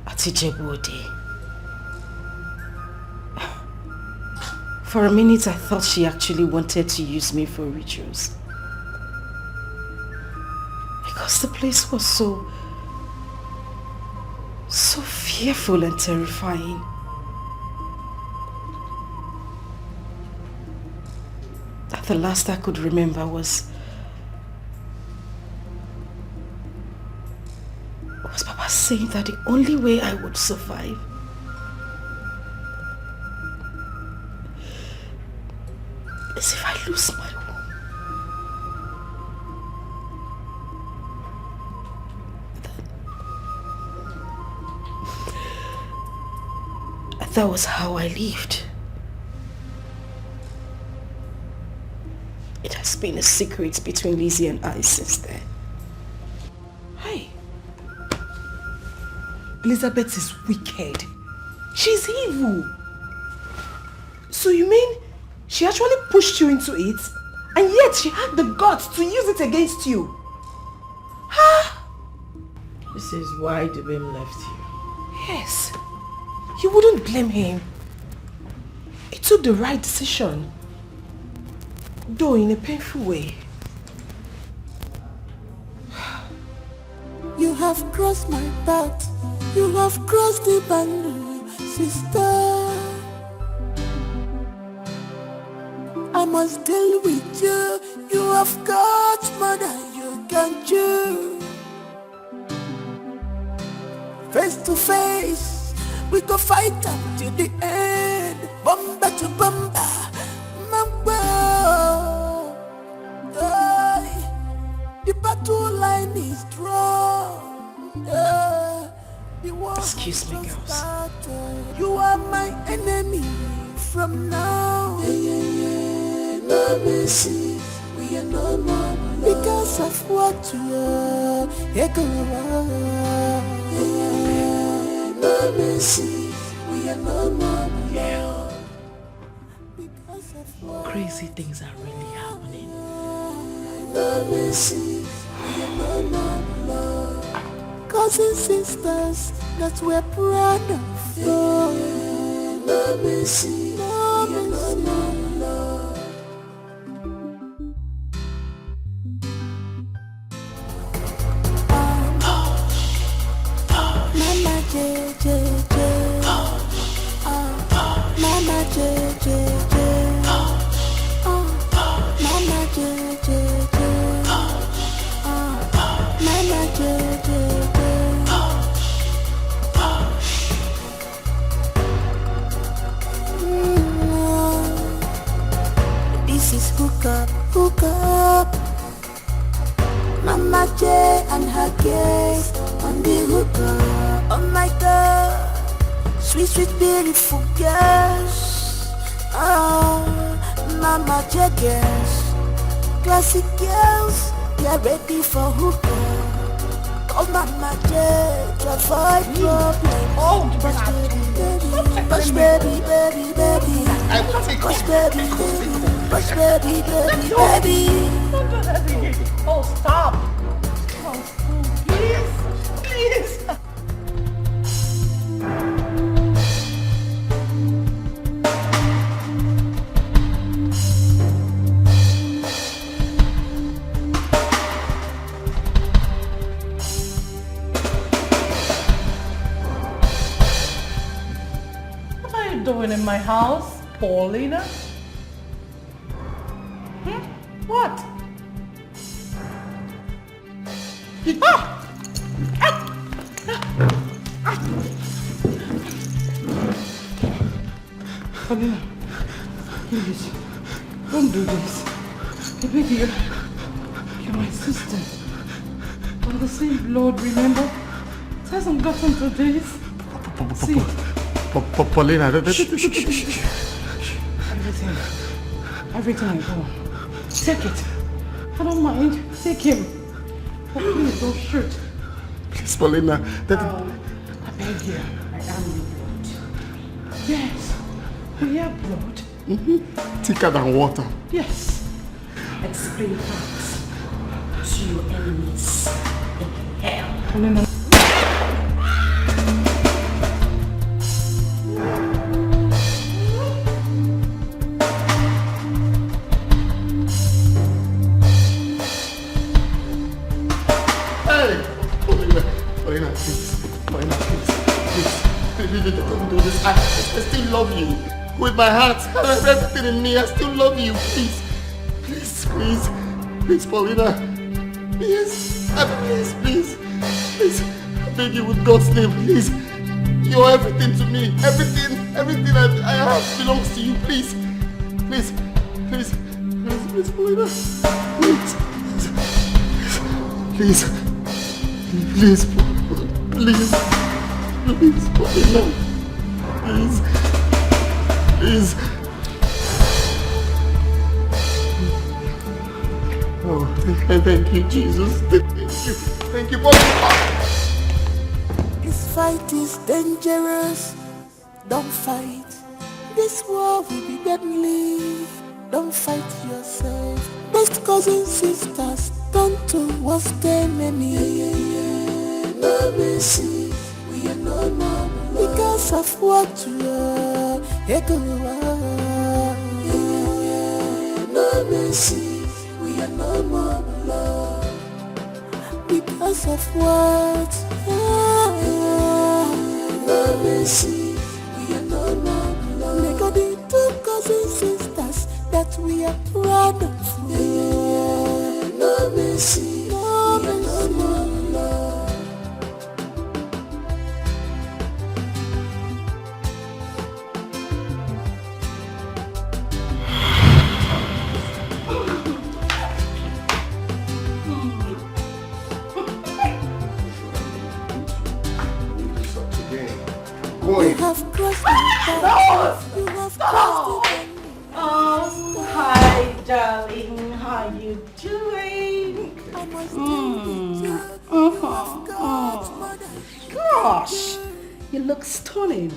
Ijebode. For a minute, I thought she actually wanted to use me for rituals. Because the place was so fearful and terrifying. That the last I could remember was Papa saying that the only way I would survive is if I lose my home. That was how I lived. It has been a secret between Lizzie and I since then. Hey, Elizabeth is wicked. She's evil. So you mean she actually pushed you into it, and yet she had the guts to use it against you? Huh? This is why Dubem left you. Yes. You wouldn't blame him. He took the right decision, though in a painful way. You have crossed my path. You have crossed the boundary, sister. I must deal with you. You have got more than you can chew. Face to face, we go fight up till the end. Bomba to bomba, mamba. The battle line is drawn. Excuse me, girls. You are my enemy from now. No mercy, we are no more because of what you are. No mercy, we are no more. Crazy things are really happening. No mercy, we are no more. Cousins, sisters that we're proud of. No mercy, no mercy. Mama J J J, Mama J J J, Mama J J J, Mama J J J. This is hook up. Mama J and her gaze on the hookah. Oh my God, sweet, sweet, beautiful girls. Oh, Mama J girls, classic girls, they are ready for hookah. Oh Mama J, to avoid problem. Oh, push baby, baby, baby. I will take push baby, baby, push baby, baby, baby. Oh, stop! Oh, please, please! What are you doing in my house, Paulina? What? Paulina, please, don't do this. Baby, you're my sister. We're the same blood, remember? It hasn't gotten to this. See? Paulina, Everything I go. Take it. I don't mind. Take him. But please don't shoot. please, Paulina. I beg you. I am your blood. Yes. We are blood. Thicker than water. Yes. Explain facts to your enemies in hell. Paulina. Paulina, please. Paulina, please. Please. please, don't do this. I still love you. With my heart, everything in me, I still love you. Please, please, please, please, Paulina. Please, please, I beg you with God's name, please. You're everything to me. Everything I have belongs to you. Please, please, please, please, Paulina. Please, please, please, please, please, Paulina. Please, please. Oh, thank you, Jesus. Thank you, Paulina. This fight is dangerous. Don't fight. This war will be deadly. Don't fight yourself. Best cousins, sisters, turn towards the enemy. No mercy, we are no more because of what you are. No mercy, we are no more love because of what. No mercy, we are no more love. Make all the two cousins, sisters that we are proud of. No mercy, no more love. You have crossed the You have crossed the Oh, hi, darling. How you doing? Gosh, you look stunning.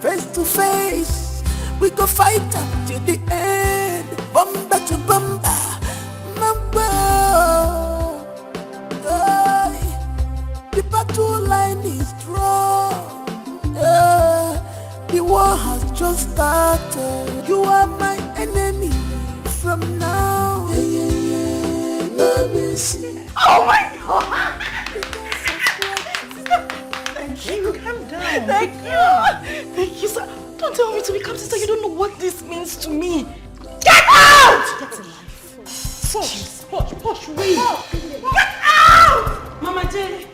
Face to face, we go fight up till the end. Bumper to bumper, the battle line is strong. The war has just started. You are my enemy from now. No mercy. Oh my God! Thank you. Calm down. Thank you. Thank you, sir. Don't tell me to become sister. You don't know what this means to me. Get out! Get a life. Push, wait. Get out! Mama J.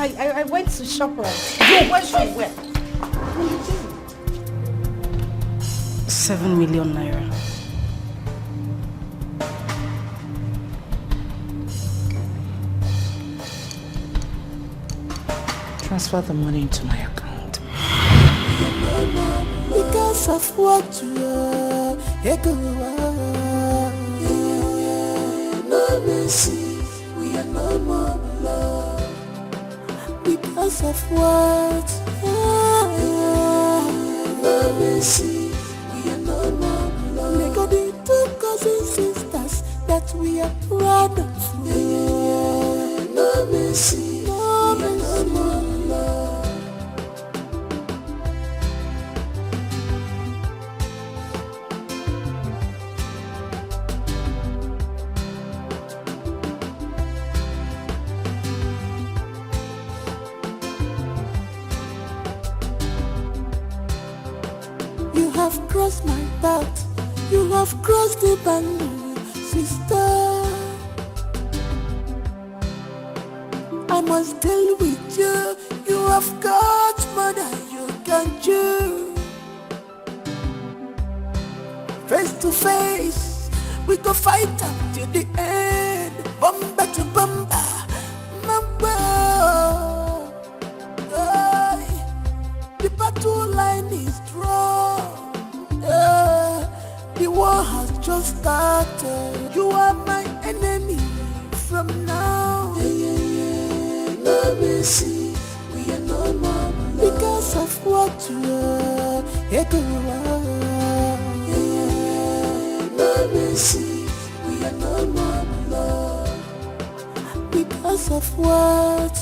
I went to ShopRite. Yeah, where? 7 million naira. Transfer the money into my account. Because of what you are. No mercy, we are no more love. Because of what? No mercy, we are no more love. Make all the two cousins, sisters that we are proud of. No mercy, no more love. You have crossed my path. You have crossed the boundary, sister. I must deal with you. You have got more than you can chew. Face to face, we go fight up till the end. Bumper to bumper, the battle line is strong. The war has just started. You are my enemy from now. No mercy, we are no more because of what you are. No mercy, we are no more love because of what?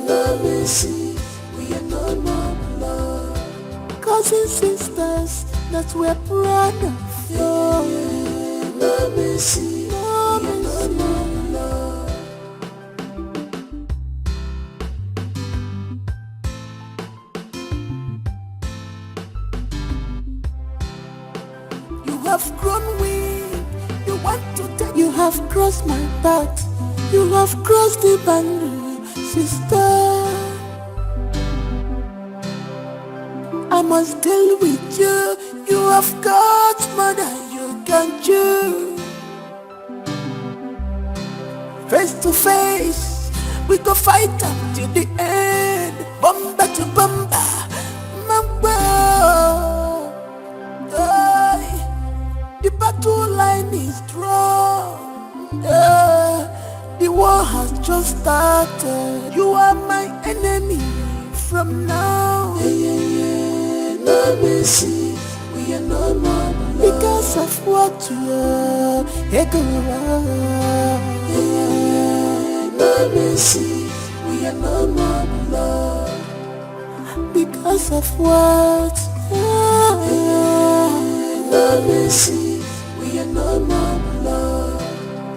No mercy, we are no more love. Cousins, sisters that we're proud of. No mercy, no more love. have grown weak. You want to take. You have crossed my path. You have crossed the boundary, sister. I must deal with you. You have got more than you can chew. Face to face, we go fight up till the end. Bumper to bumper, mamba. The battle line is drawn. The war has just started. You are my enemy from now. No mercy, we are no more because of what you are. No mercy, we are no more blood because of what. No mercy, we are no more blood.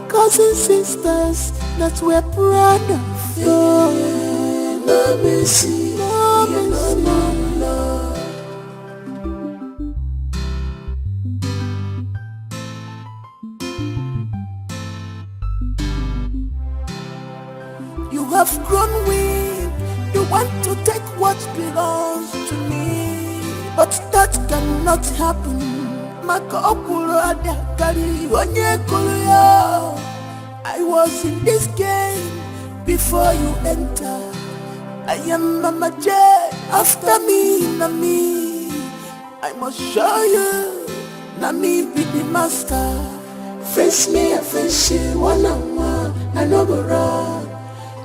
Cousins, sisters that we're proud of. No mercy, no mercy. You have grown weak. You want to take what belongs to me, but that cannot happen. I was in this game before you enter. I am Mama J. After me, Nami. I must show you. Nami be the master. Face me, I face you. One on one, I no go wrong.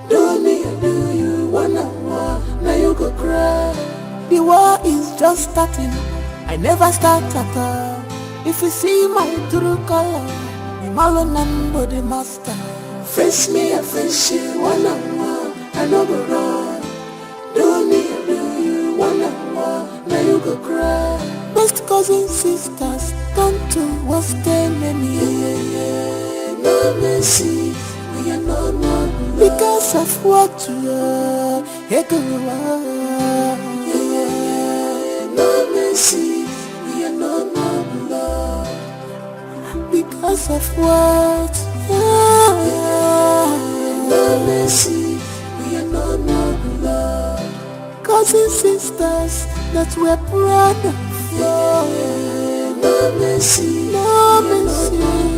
Do me, I do you. One on one, now you go cry. The war is just starting. I never start at all. If you see my true color, you malo number the master. Face me, I face you. One on one, I no go run. Do me, I do you. One on one, now you go cry. Best cousins, sisters, come to what's enemy. No mercy, we are no more because of what you are. No mercy, we are no more blood because of what. No mercy, we are no more blood. Cousins, sisters that we're proud of. No mercy, no mercy.